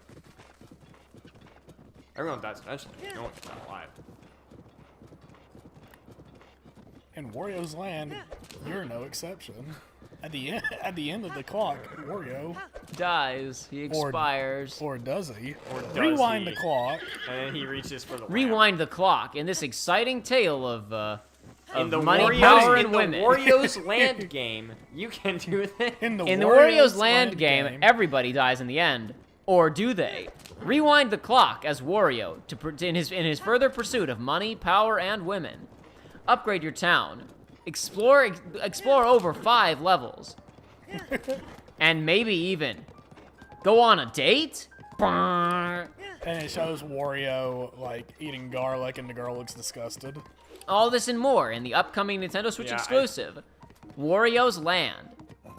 Everyone dies eventually. No one gets out alive. In Wario's land, you're no exception. At the end of the clock, Wario, Dies. He expires. or does he? Or does Rewind he? the clock. And then he reaches for the lamp. Rewind the clock in this exciting tale of In the money, Wario's, power, and in the women. Wario's Land game, you can do this. In the In the Wario's Wario's Land game, everybody dies in the end. Or do they? Rewind the clock as Wario in his further pursuit of money, power, and women. Upgrade your town. Explore over 5 levels. And maybe even go on a date? And it shows Wario, like, eating garlic, and the girl looks disgusted. All this and more in the upcoming Nintendo Switch exclusive, Wario's Land.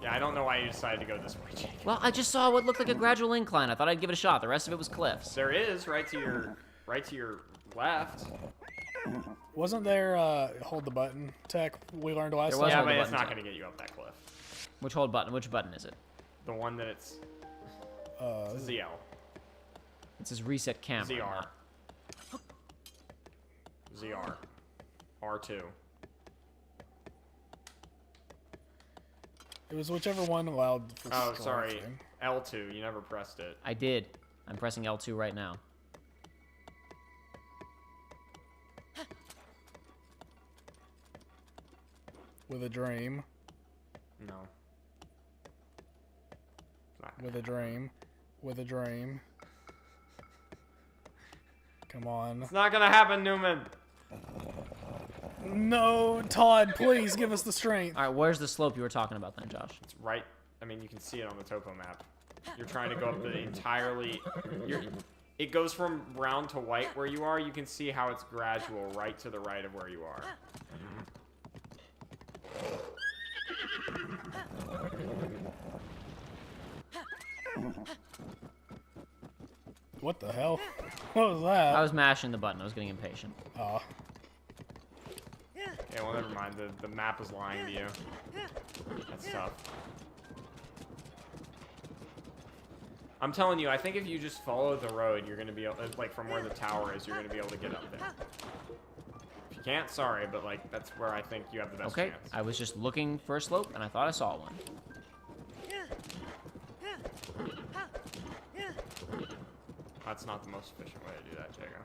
Yeah, I don't know why you decided to go this way, Jake. Well, I just saw what looked like a gradual incline. I thought I'd give it a shot. The rest of it was cliffs. There is right to your left. Wasn't there, hold the button tech we learned last There time? was Yeah, hold but the it's button not tech. going to get you up that cliff. Which hold button? Which button is it? The one that it's ZL. It says reset camera. ZR. ZR. R2. It was whichever one allowed for Oh, sorry. selecting. L2. You never pressed it. I did. I'm pressing L2 right now. With a dream. No. With a dream. With a dream. Come on. It's not gonna happen, Newman. No, Todd, please give us the strength. All right, where's the slope you were talking about then, Josh? It's right. I mean, you can see it on the topo map. You're trying to go up the entirely. It goes from brown to white where you are. You can see how it's gradual right to the right of where you are. What the hell? What was that? I was mashing the button. I was getting impatient. Oh. Okay, well, never mind. The map is lying to you. That's tough. I'm telling you, I think if you just follow the road, you're gonna be able, like from where the tower is, you're gonna be able to get up there. If you can't, sorry, but like that's where I think you have the best Okay, chance. I was just looking for a slope, and I thought I saw one. That's not the most efficient way to do that, Jago.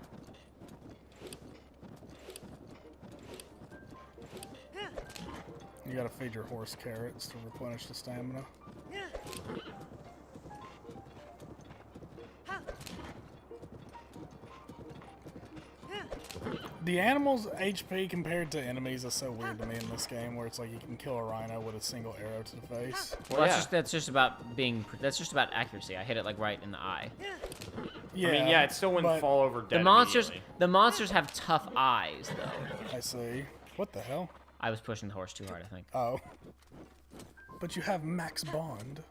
You gotta feed your horse carrots to replenish the stamina. The animals' HP compared to enemies is so weird to me in this game, where it's like you can kill a rhino with a single arrow to the face. Well, that's just about being. That's just about accuracy. I hit it like right in the eye. Yeah, I mean, yeah, it still wouldn't but fall over dead The immediately. monsters have tough eyes, though. I see. What the hell? I was pushing the horse too hard, I think. Oh. But you have max bond.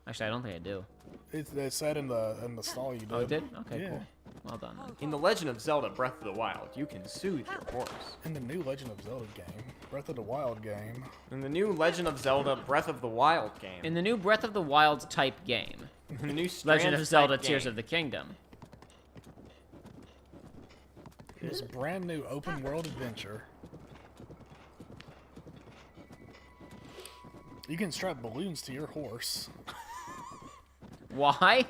Actually, I don't think I do. It said in the stall you did. Oh, it did? Okay, Yeah. cool. Well done. Then. In The Legend of Zelda Breath of the Wild, you can soothe your horse. In the new Legend of Zelda game, Breath of the Wild game. In the new Legend of Zelda Breath of the Wild game. In the new Breath of the Wild type game, In the new Legend of Zelda: Strands-type Tears game. of the Kingdom. This brand new open world adventure. You can strap balloons to your horse. Why?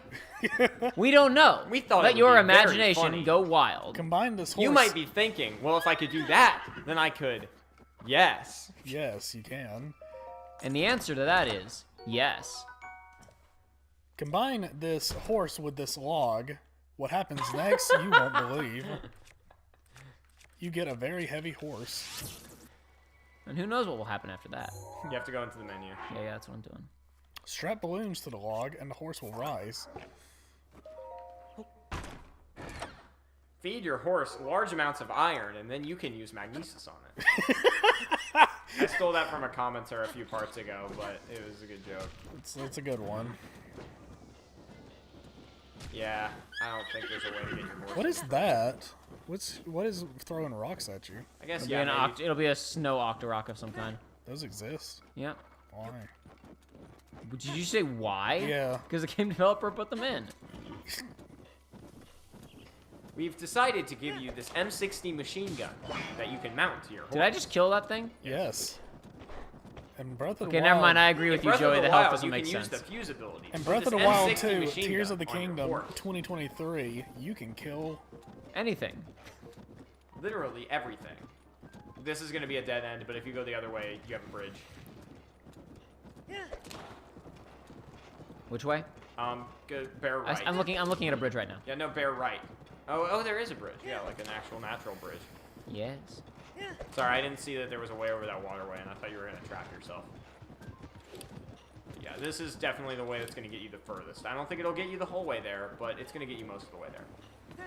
We don't know. We thought Let it would your be very imagination funny. go wild. Combine this horse. You might be thinking, well, if I could do that, then I could. Yes. Yes, you can. And the answer to that is yes. Combine this horse with this log. What happens next, you won't believe. You get a very heavy horse. And who knows what will happen after that? You have to go into the menu. Yeah, that's what I'm doing. Strap balloons to the log, and the horse will rise. Feed your horse large amounts of iron, and then you can use magnesis on it. I stole that from a commenter a few parts ago, but it was a good joke. It's a good one. Yeah, I don't think there's a way to get your horse. What is that? What is throwing rocks at you? I guess, It'll, yeah, be an maybe. it'll be a snow octorok of some kind. Those exist. Yep. Why? Did you say why? Yeah. Because the game developer put them in. We've decided to give you this M60 machine gun that you can mount to your horse. Did I just kill that thing? Yes. And Breath of the Okay, Wild. never mind. I agree with you, Breath of Joey. The Wild, health doesn't you make can sense. use the fuse ability. And With Breath of this the Wild M60 2, machine Tears gun of the on your Kingdom horse. 2023, you can kill. Anything. Literally everything. This is going to be a dead end, but if you go the other way, you have a bridge. Which way? Good, bear right. I'm looking at a bridge right now. Yeah, no, bear right. Oh, there is a bridge. Yeah, like an actual natural bridge. Yes. Sorry, I didn't see that there was a way over that waterway, and I thought you were gonna trap yourself. Yeah, this is definitely the way that's gonna get you the furthest. I don't think it'll get you the whole way there, but it's gonna get you most of the way there.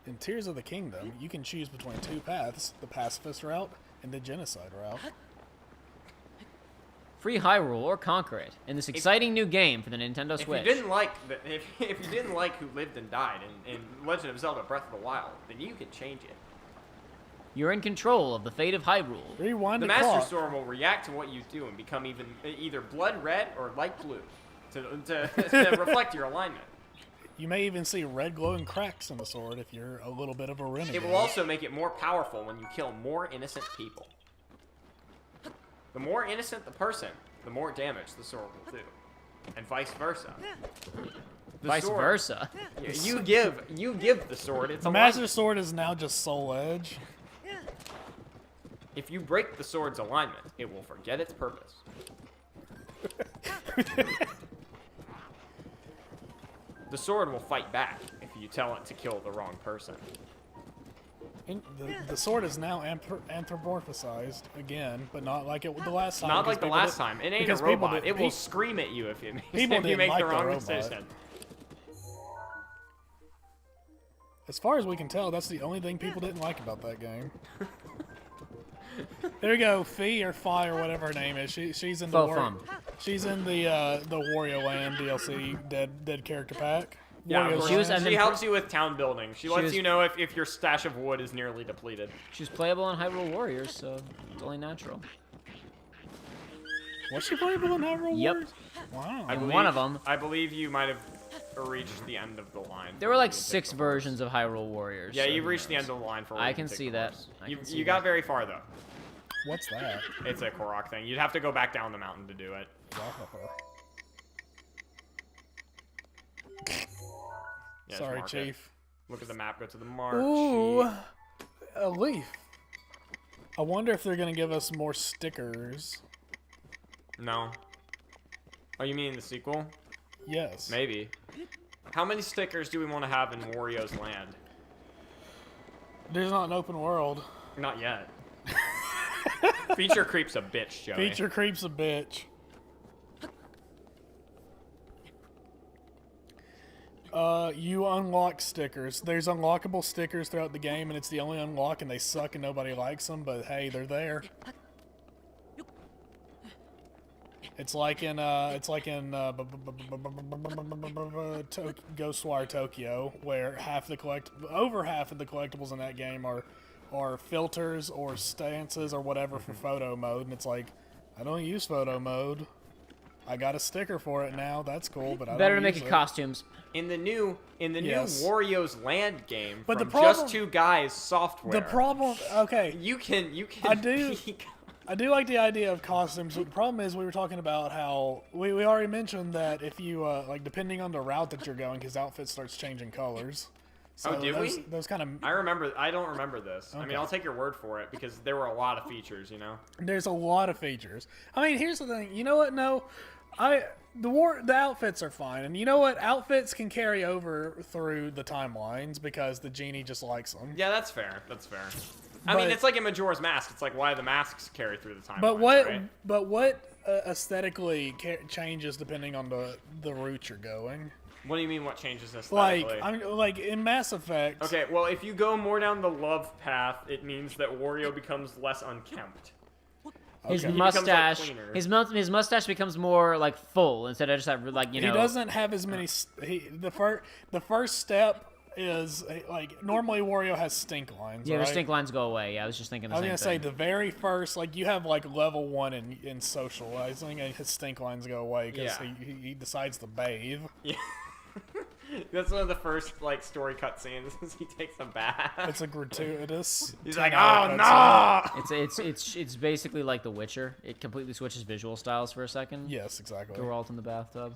In Tears of the Kingdom, you can choose between two paths, the pacifist route and the genocide route. Free Hyrule or conquer it in this exciting new game for the Nintendo Switch. If you didn't like if you didn't like Who Lived and Died in Legend of Zelda: Breath of the Wild, then you can change it. You're in control of the fate of Hyrule. Rewind The the Master clock. Sword will react to what you do and become either blood red or light blue to reflect your alignment. You may even see red glowing cracks in the sword if you're a little bit of a renegade. It will also make it more powerful when you kill more innocent people. The more innocent the person, the more damage the sword will do, and vice versa. Vice versa. You give the sword its The alignment. Master Sword is now just Soul Edge. If you break the sword's alignment, it will forget its purpose. The sword will fight back if you tell it to kill the wrong person. The sword is now anthropomorphized again, but not like it the last time. Not because like the people last did- time. It ain't a because people robot. did- It will pe- scream at you if you people didn't make like the the wrong robot. decision. As far as we can tell, that's the only thing people didn't like about that game. There you go, Fee or Fi or whatever her name is. She's in the she's in the Wario Land DLC dead character pack. Yeah, Wario's she was- Land. and she then helps you with town building. She lets was- you know if your stash of wood is nearly depleted. She's playable in Hyrule Warriors, so it's only natural. Was she playable in Hyrule Yep. Warriors? Wow. In one of them. I believe you might have reached the end of the line. There were like 6 versions of Hyrule Warriors. Yeah, so you've who reached the knows? end of the line for. I can see that. You got very far though. What's that? It's a Korok thing. You'd have to go back down the mountain to do it. Yeah, Sorry, just mark it. Chief. Look at the map. Go to the mark Ooh, sheet. a leaf. I wonder if they're gonna give us more stickers. No. Oh, you mean the sequel? Yes. Maybe. How many stickers do we want to have in Wario's Land? There's not an open world. Not yet. Feature creep's a bitch, Joey. Feature creep's a bitch. You unlock stickers. There's unlockable stickers throughout the game, and it's the only unlock, and they suck, and nobody likes them. But hey, they're there. It's like in Ghostwire Tokyo, where over half of the collectibles in that game are filters or stances or whatever for photo mode, and it's like, I don't use photo mode. I got a sticker for it now. That's cool, but I Better to don't make use it it. costumes. In the new Yes. Wario's Land game But the from problem- Just Two Guys software. The problem, okay, you can I do like the idea of costumes, but the problem is we were talking about how we already mentioned that if you like depending on the route that you're going, his outfit starts changing colors. So Oh, did we? Those kind of I don't remember this. I mean, Okay. I'll take your word for it because there were a lot of features, you know? there's a lot of features. I mean, here's the thing. You know what? No, the outfits are fine, and you know what? Outfits can carry over through the timelines because the genie just likes them. Yeah, that's fair. That's fair. I But- mean, it's like in Majora's Mask. It's like why the masks carry through the time. But what? Right? But what aesthetically changes depending on the route you're going? What do you mean? What changes Like aesthetically? like in Mass Effect. Okay, well, if you go more down the love path, it means that Wario becomes less unkempt. His Okay. He becomes, like, mustache, cleaner. his mustache becomes more like full instead of just like He doesn't have as many. The first step is like normally Wario has stink lines. Yeah, right? the stink lines go away. Yeah, I was just thinking the I was same gonna thing. say the very first, like you have like level 1 in socializing, and his stink lines go away because Yeah. he decides to bathe. Yeah. That's one of the first like story cutscenes. Is he takes a bath. It's a gratuitous. He's like, 10-hour oh cutscene. no! It's basically like The Witcher. It completely switches visual styles for a second. Yes, exactly. Geralt in the bathtub.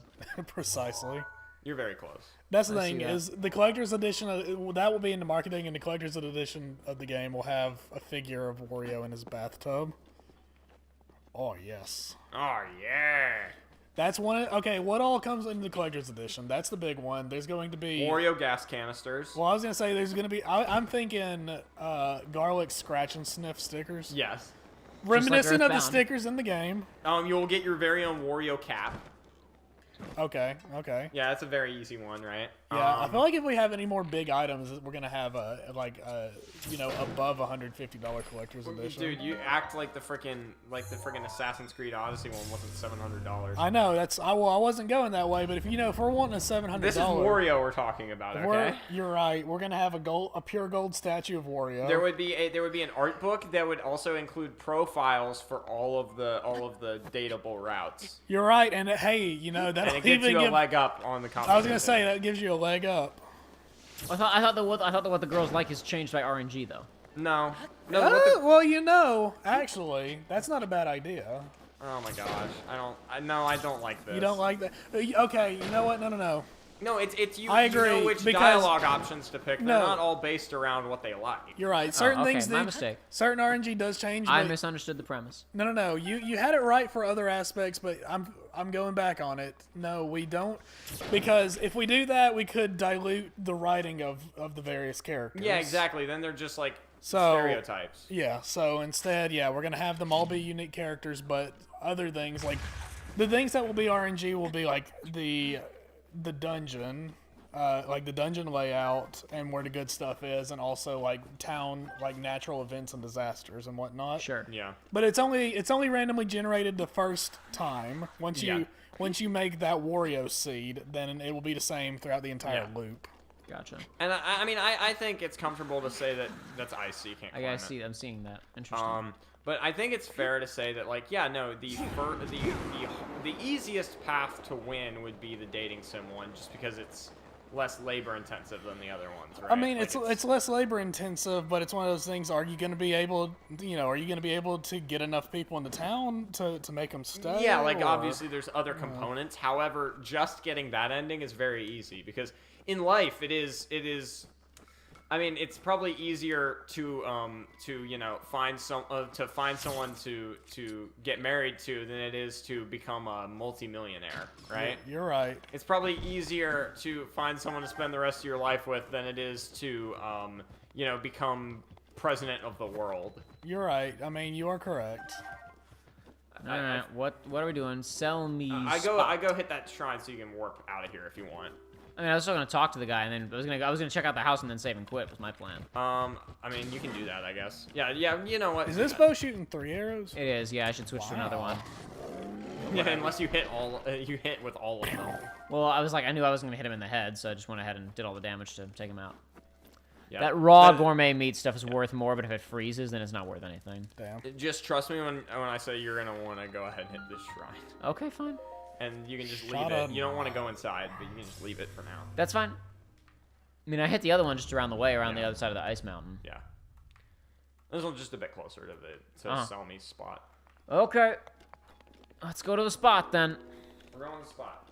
Precisely. You're very close. That's the I thing see that. is the collector's edition that will be in the marketing, and the collector's edition of the game will have a figure of Wario in his bathtub. Oh yes. Oh yeah. That's one. Okay, what all comes into the collector's edition? That's the big one. There's going to be Oreo gas canisters. Well, I was gonna say there's gonna be. I'm thinking garlic scratch and sniff stickers, Yes. reminiscent of the Earthbound. stickers in the game. You'll get your very own Wario cap. Okay. Yeah, that's a very easy one, right? Yeah, I feel like if we have any more big items, we're gonna have above $150 collector's edition. Dude, you act like the freaking Assassin's Creed Odyssey one wasn't $700. I know I wasn't going that way, but if we're wanting a $700, This is Wario we're talking about, okay? You're right. We're gonna have a pure gold statue of Wario. There would be an art book that would also include profiles for all of the dateable routes. You're right, and hey, that'll And it gives even you a give. leg up on the competition. I was gonna say that gives you a leg up. I thought that what the girls like is changed by RNG though. No. What Well, actually, that's not a bad idea. oh my gosh. I don't like this. You don't like that? Okay, you know what? No. No, it's you. I You agree, know which because- dialogue options to pick. They're No. not all based around what they like. You're right. Certain okay, things my do. mistake. Certain RNG does change. I but- misunderstood the premise. No. You had it right for other aspects, but I'm going back on it. No, we don't, because if we do that, we could dilute the writing of the various characters. Yeah, exactly. Then they're just like So- stereotypes. Yeah. So instead, we're gonna have them all be unique characters, but other things like the things that will be RNG will be like the dungeon. Like the dungeon layout and where the good stuff is, and also like town, like natural events and disasters and whatnot. Sure. Yeah. But it's only randomly generated the first time. Once Yeah. you make that Wario seed, then it will be the same throughout the entire Yeah. loop. Gotcha. And I think it's comfortable to say that that's ice, so you can't climb it. I'm seeing that. Interesting. But I think it's fair to say that, like, yeah, no, the easiest path to win would be the dating sim one, just because it's less labor intensive than the other ones, right? I mean, Like, it's less labor intensive, but it's one of those things. Are you going to be able, to get enough people in the town to make them stay? yeah, like or- obviously there's other components. However, just getting that ending is very easy, because in life it is. I mean, it's probably easier to find someone to get married to than it is to become a multimillionaire, right? You're right. It's probably easier to find someone to spend the rest of your life with than it is to become president of the world. You're right. I mean, you are correct. All right. What are we doing? Sell me. I go hit that shrine so you can warp out of here if you want. I mean, I was still gonna talk to the guy, and then I was gonna check out the house and then save and quit. Was my plan. I mean, you can do that, I guess. Yeah. You know what? Is this bow shooting 3 arrows? It is. Yeah, I should switch to another one. Yeah, unless you hit with all of them. Well, I knew I was gonna hit him in the head, so I just went ahead and did all the damage to take him out. Yeah. That raw gourmet meat stuff is worth more, but if it freezes, then it's not worth anything. Damn. Just trust me when I say you're gonna want to go ahead and hit this shrine, Okay, fine. and you can just Shut leave up. it. You don't want to go inside, but you can just leave it for now. That's fine. I mean, I hit the other one just around the way, around the other side of the ice mountain. Yeah. This one's just a bit closer to the sell me spot. Okay. Let's go to the spot then. We're on the spot.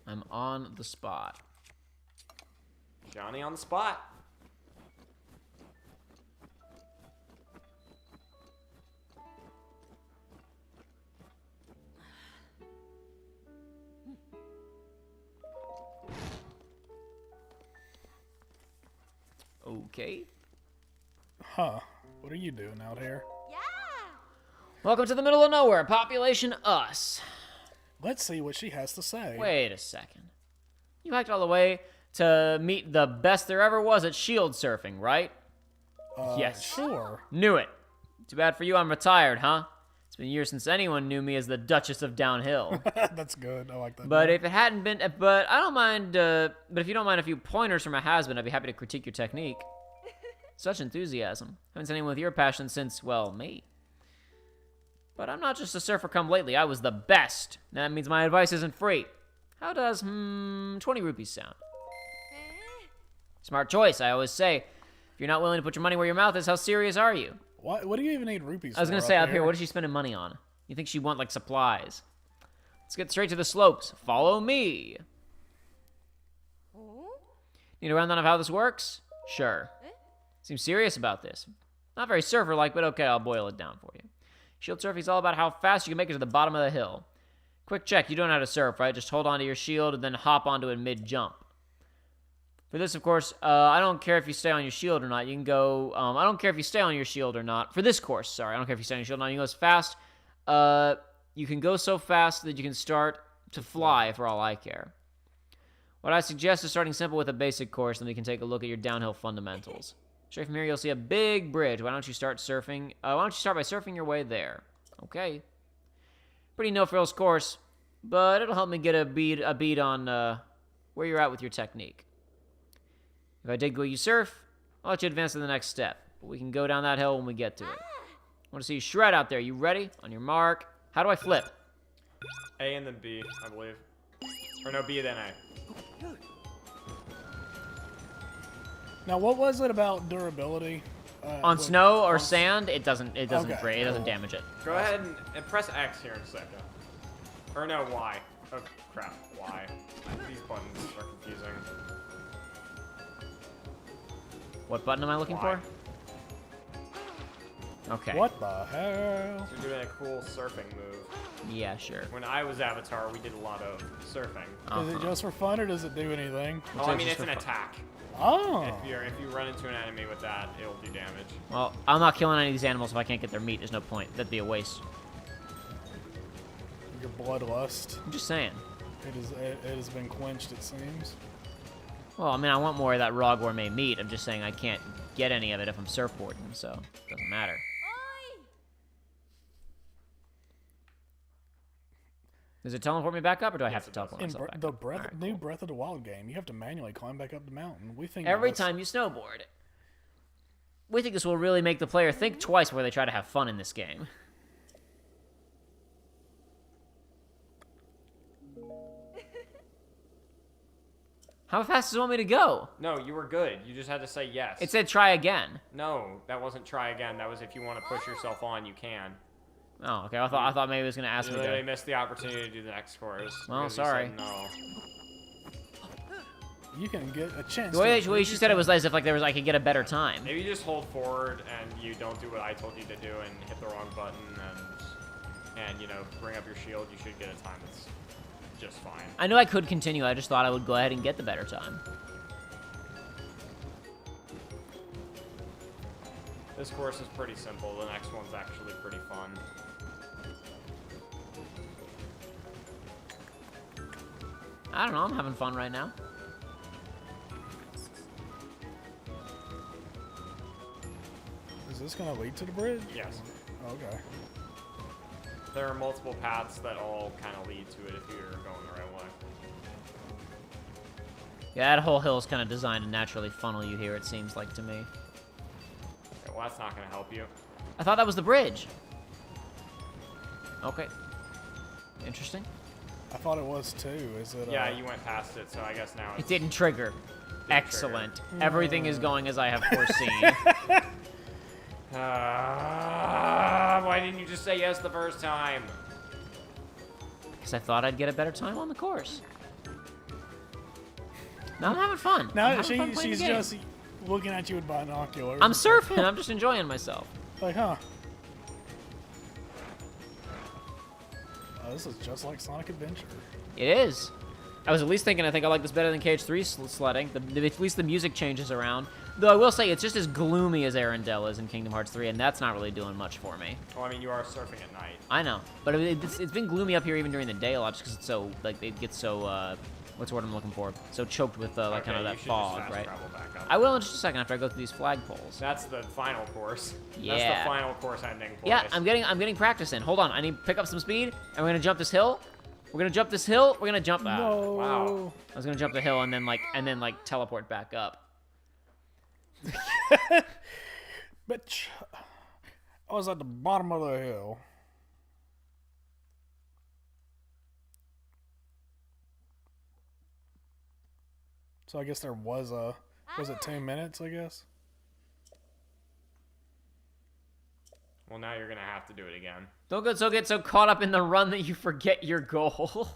I'm on the spot. Johnny on the spot. Okay. Huh. What are you doing out here? Welcome to the middle of nowhere. Population us. Let's see what she has to say. Wait a second. You hiked all the way to meet the best there ever was at shield surfing, right? Yes. Sure. Knew it. Too bad for you, I'm retired, huh? It's been years since anyone knew me as the Duchess of Downhill. That's good. I like that. But if it hadn't been, but I don't mind. But if you don't mind a few pointers from a has-been, I'd be happy to critique your technique. Such enthusiasm. Haven't seen anyone with your passion since, well, me. But I'm not just a surfer come lately. I was the best. That means my advice isn't free. How does 20 rupees sound? Smart choice, I always say. If you're not willing to put your money where your mouth is, how serious are you? What do you even need rupees for? I was gonna say up here, what is she spending money on? You think she'd want like supplies? Let's get straight to the slopes. Follow me. Need a rundown of how this works? Sure. Seems serious about this. Not very surfer-like, but okay, I'll boil it down for you. Shield surfing is all about how fast you can make it to the bottom of the hill. Quick check, you don't know how to surf, right? Just hold onto your shield and then hop onto it mid-jump. For this, of course, I don't care if you stay on your shield or not. You can go, I don't care if you stay on your shield or not. For this course, sorry, I don't care if you stay on your shield or not. You can go as fast. You can go so fast that you can start to fly for all I care. What I suggest is starting simple with a basic course, then we can take a look at your downhill fundamentals. Straight from here, you'll see a big bridge. Why don't you start surfing? Why don't you start by surfing your way there? Okay. Pretty no-frills course, but it'll help me get a bead on where you're at with your technique. If I dig the way you surf, I'll let you advance to the next step. But we can go down that hill when we get to it. I want to see you shred out there. You ready? On your mark. How do I flip? A and then B, I believe. Or no, B then A. Now, what was it about durability? On snow or sand, it doesn't Okay, damage it. Go ahead and press X here in a second. Or no, Y. Oh crap, Y. These buttons are confusing. What button am I looking Y. for? Okay. What the hell? So you're doing a cool surfing move. Yeah, sure. When I was Avatar, we did a lot of surfing. Is it just for fun or does it do anything? Oh, I mean, just it's an for fun. attack. Oh. If you run into an enemy with that, it'll do damage. Well, I'm not killing any of these animals if I can't get their meat. There's no point. That'd be a waste. Your bloodlust. I'm just saying. It has been quenched, it seems. Well, I mean, I want more of that raw gourmet meat. I'm just saying I can't get any of it if I'm surfboarding, so it doesn't matter. Does it teleport me back up, or do I have to teleport In myself back the up? new Breath of the Wild game, you have to manually climb back up the mountain. We think Every that's- time you snowboard. We think this will really make the player think twice before they try to have fun in this game. How fast does it want me to go? No, you were good. You just had to say yes. It said try again. No, that wasn't try again. That was if you want to push yourself on, you can. Oh, okay. I thought maybe it was gonna ask You me literally to. missed the opportunity to do the next course. Well, because you sorry. said no. You can get a chance. The way to she said it was as if like I could get a better time. Maybe you just hold forward and you don't do what I told you to do and hit the wrong button and you know, bring up your shield. You should get a time that's just fine. I knew I could continue. I just thought I would go ahead and get the better time. This course is pretty simple. The next one's actually pretty fun. I don't know. I'm having fun right now. Is this gonna lead to the bridge? Yes. Okay. There are multiple paths that all kind of lead to it if you're going the right way. Yeah, that whole hill is kind of designed to naturally funnel you here. It seems like to me. Okay, well, that's not going to help you. I thought that was the bridge. Okay. Interesting. I thought it was too. Is it? Yeah, you went past it, so I guess now It it's... didn't trigger. Excellent. Everything is going as I have foreseen. Why didn't you just say yes the first time? Because I thought I'd get a better time on the course. Now I'm having fun. Now I'm having fun playing she's the game. just looking at you with binoculars. I'm surfing. I'm just enjoying myself. Like, huh? Oh, this is just like Sonic Adventure. It is. I was at least thinking I think I like this better than KH3 sledding. At least the music changes around. Though I will say it's just as gloomy as Arendelle is in Kingdom Hearts 3, and that's not really doing much for me. Well, I mean, you are surfing at night. I know, but it's been gloomy up here even during the day a lot, just because it's so like it gets so what's the word I'm looking for? So choked with like kind of you that should fog, just fast right? travel back up. I will in just a second after I go through these flagpoles. That's the final course. That's Yeah. the final course ending place. Yeah, I'm getting practice in. Hold on, I need to pick up some speed, and we're gonna jump this hill. We're gonna jump this hill. We're gonna jump. No. Wow. I was gonna jump the hill and then like teleport back up. Bitch. I was at the bottom of the hill. So I guess there was it 2 minutes, I guess? Well, now you're going to have to do it again. Don't get so caught up in the run that you forget your goal.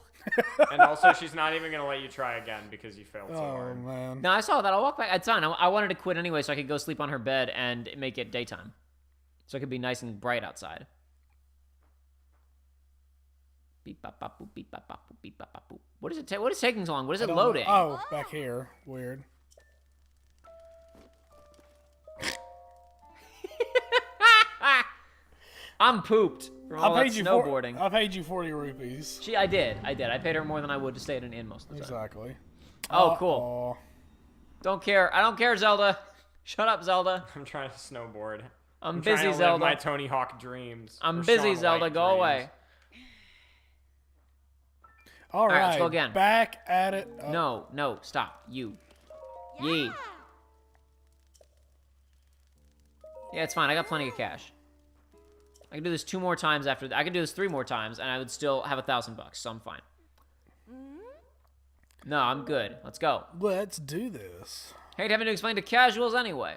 And also, she's not even going to let you try again because you failed so Oh, hard. man. No, I saw that. I'll walk back. It's fine. I wanted to quit anyway so I could go sleep on her bed and make it daytime. So it could be nice and bright outside. Beep bop bop boop beep bop bop boop beep bop bop boop. What is it? What is taking so long? What is I it don't know. loading? Oh, back here. Weird. I'm pooped from all that snowboarding. I paid you 40 rupees. I did. I paid her more than I would to stay at an inn most of the time. Exactly. Oh, cool. Don't care. I don't care, Zelda. Shut up, Zelda. I'm trying to snowboard. I'm trying busy, to live Zelda. my Tony Hawk dreams. I'm Or busy, Shaun Zelda. White Go dreams. away. All right, let's go again. Back at it. No, stop. You. Yee. Yeah, it's fine. I got plenty of cash. I can do this 2 more times after. I can do this 3 more times, and I would still have $1,000, so I'm fine. No, I'm good. Let's go. Let's do this. Hate having to explain to casuals anyway.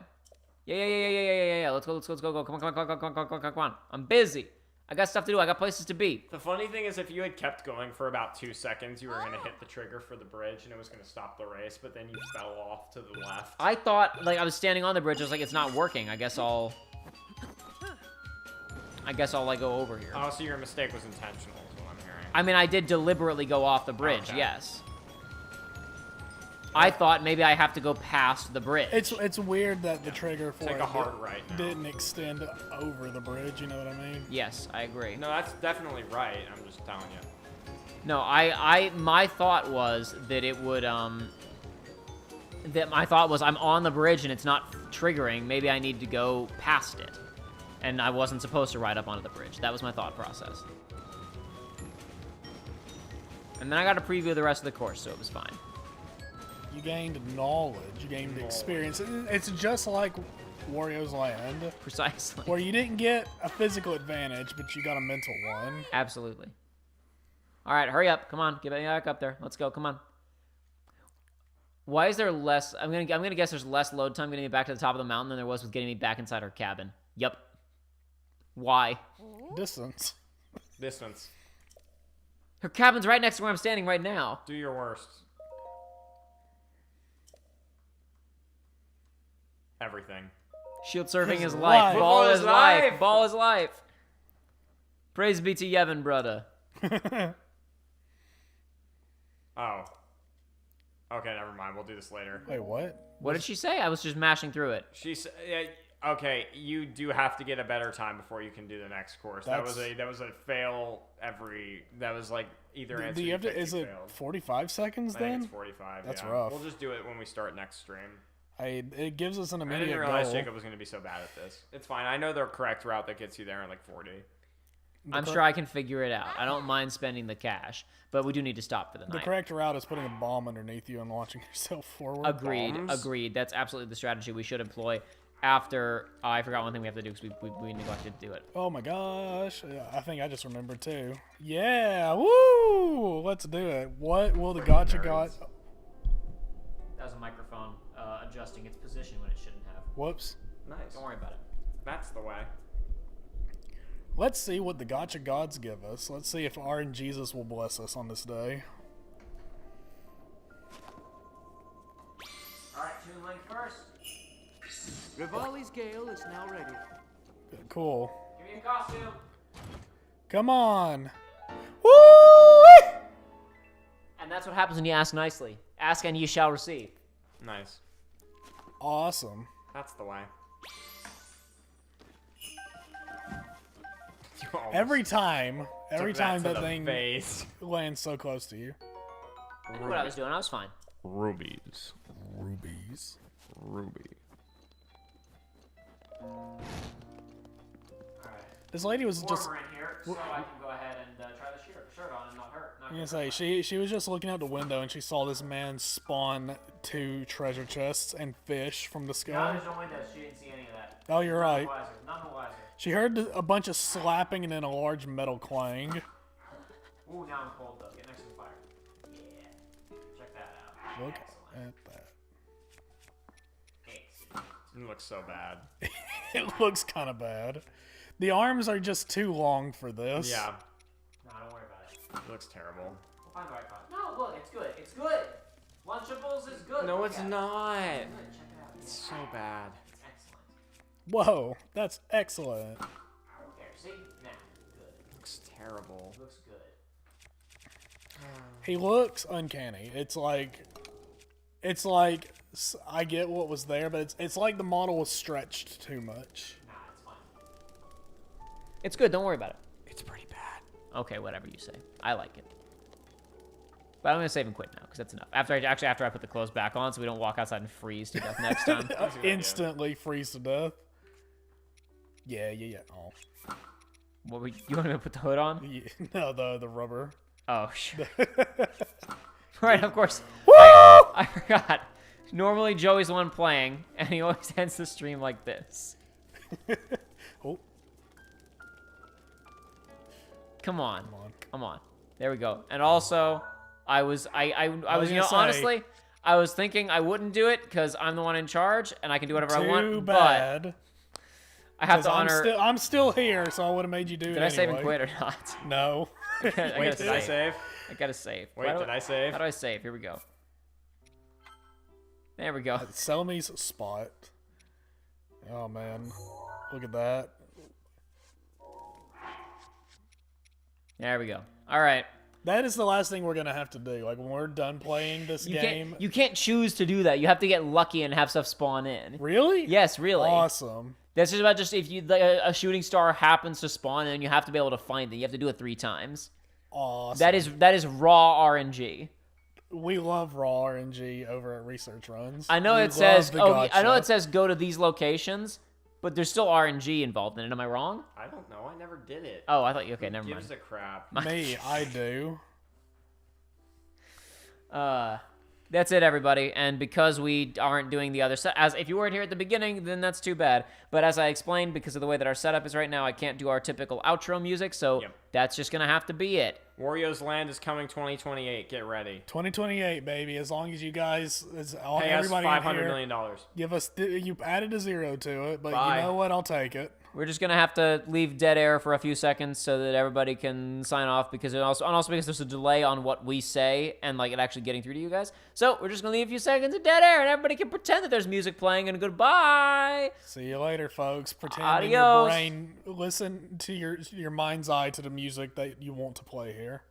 Yeah. Let's go. Come on. I'm busy. I got stuff to do. I got places to be. The funny thing is, if you had kept going for about 2 seconds, you were going to hit the trigger for the bridge, and it was going to stop the race, but then you fell off to the left. I thought, like, I was standing on the bridge. I was like, it's not working. I guess I'll, like, go over here. Oh, so your mistake was intentional, is what I'm hearing. I mean, I did deliberately go off the bridge, Okay. yes. I thought maybe I have to go past the bridge. It's weird that the trigger for Take it a hard right now. didn't extend over the bridge. You know what I mean? Yes, I agree. No, that's definitely right. I'm just telling you. No, my thought was that it would, that my thought was I'm on the bridge and it's not triggering. Maybe I need to go past it. And I wasn't supposed to ride up onto the bridge. That was my thought process. And then I got a preview of the rest of the course, so it was fine. You gained knowledge. You gained experience. It's just like Wario's Land, Precisely. where you didn't get a physical advantage, but you got a mental one. Absolutely. All right, hurry up. Come on, get back up there. Let's go. Come on. Why is there less? I'm gonna guess there's less load time getting me back to the top of the mountain than there was with getting me back inside her cabin. Yep. Why? Distance. Distance. Her cabin's right next to where I'm standing right now. Do your worst. Everything. Shield surfing His is life. life. Ball Football is is life. life. Ball is life. Praise be to Yevon, brother. Oh. Okay, never mind. We'll do this later. Wait, what? What did she say? I was just mashing through it. Okay, you do have to get a better time before you can do the next course. That was a fail every. That was like either answer. Do you have to? Is it failed. 45 seconds I think then? it's 45. That's yeah. rough. We'll just do it when we start next stream. It gives us an I immediate didn't realize goal. Jacob was going to be so bad at this. It's fine. I know the correct route that gets you there in like 40. I'm sure I can figure it out. I don't mind spending the cash, but we do need to stop for the The night. correct route is putting a bomb underneath you and launching yourself forward. Agreed. bombs? Agreed. That's absolutely the strategy we should employ. After I forgot one thing we have to do because we neglected to do it. Oh my gosh. Yeah, I think I just remembered too. Yeah. Woo! Let's do it. What will the gotcha got? That was a microphone adjusting its position when it shouldn't have. Whoops. Nice. Don't worry about it. That's the way. Let's see what the gotcha gods give us. Let's see if our and Jesus will bless us on this day. All right, tune link first. Rivali's Gale is now ready. Cool. Give me a costume. Come on. Woo! And that's what happens when you ask nicely. Ask and you shall receive. Nice. Awesome. That's the way. Every time Took that to the thing face. lands so close to you. I knew what I was doing. I was fine. Rubies. Rubies. Ruby. This lady was just. Warmer in here, so I can go ahead and try the shirt on and not hurt. I'm gonna say she was just looking out the window and she saw this man spawn 2 treasure chests and fish from the No, sky. there's no windows. She didn't see any of that. Oh, you're right. None the wiser. She heard a bunch of slapping and then a large metal clang. Ooh, now I'm cold though. Get next to the fire. Yeah. Check that out. Look Excellent. at that. It looks so bad. It looks kind of bad. The arms are just too long for this. Yeah. No, don't worry about it. It looks terrible. We'll find the right part. No, look, it's good. It's good. Lunchables is good. No, Look it's at it. not. It's good. Check it out. It's so bad. It's excellent. Whoa, that's excellent. There, see? Now, good. It looks terrible. Looks good. He looks uncanny. It's like I get what was there, but it's like the model was stretched too much. It's good. Don't worry about it. It's pretty bad. Okay, whatever you say. I like it. But I'm gonna save and quit now because that's enough. After I put the clothes back on, so we don't walk outside and freeze to death next time. Instantly freeze to death. Yeah. Oh, You want me to put the hood on? yeah. No, the rubber. Oh, sure. Right, of course. I forgot. Normally Joey's the one playing, and he always ends the stream like this. Oh, Come on. There we go. And also, I was honestly, I was thinking I wouldn't do it because I'm the one in charge and I can do whatever I want. too bad. But I have to honor. I'm still here, so I would have made you do it Did I save and anyway. quit or not? No. I gotta Wait, did I save? I gotta save. Wait, did I save? How do I save? Here we go. There we go. Selmy's spot. Oh man, look at that. There we go. All right. That is the last thing we're gonna have to do. Like when we're done playing this game. You can't choose to do that. You have to get lucky and have stuff spawn in. Really? Yes, really. Awesome. That's just about if a shooting star happens to spawn in, you have to be able to find it. You have to do it 3 times. Awesome. That is raw RNG. We love raw RNG over at Research Runs. I know We it says love the I know gotcha. it says go to these locations, but there's still RNG involved in it. Am I wrong? I don't know. I never did it. Oh, I thought you. Okay, never Gives mind. a crap. Me, I do. That's it, everybody. And because we aren't doing the other set, as if you weren't here at the beginning, then that's too bad. But as I explained, because of the way that our setup is right now, I can't do our typical outro music, so that's just gonna have to be it. Wario's Land is coming 2028. Get ready. 2028, baby. As long as you guys, Pay us everybody in $500 here, million. give us. You added a 0 to it, but Bye. you know what? I'll take it. We're just gonna have to leave dead air for a few seconds so that everybody can sign off because also because there's a delay on what we say and like it actually getting through to you guys. So we're just gonna leave a few seconds of dead air and everybody can pretend that there's music playing and goodbye. See you later, folks. Pretend in Adios. your brain, listen to your mind's eye to the music that you want to play here.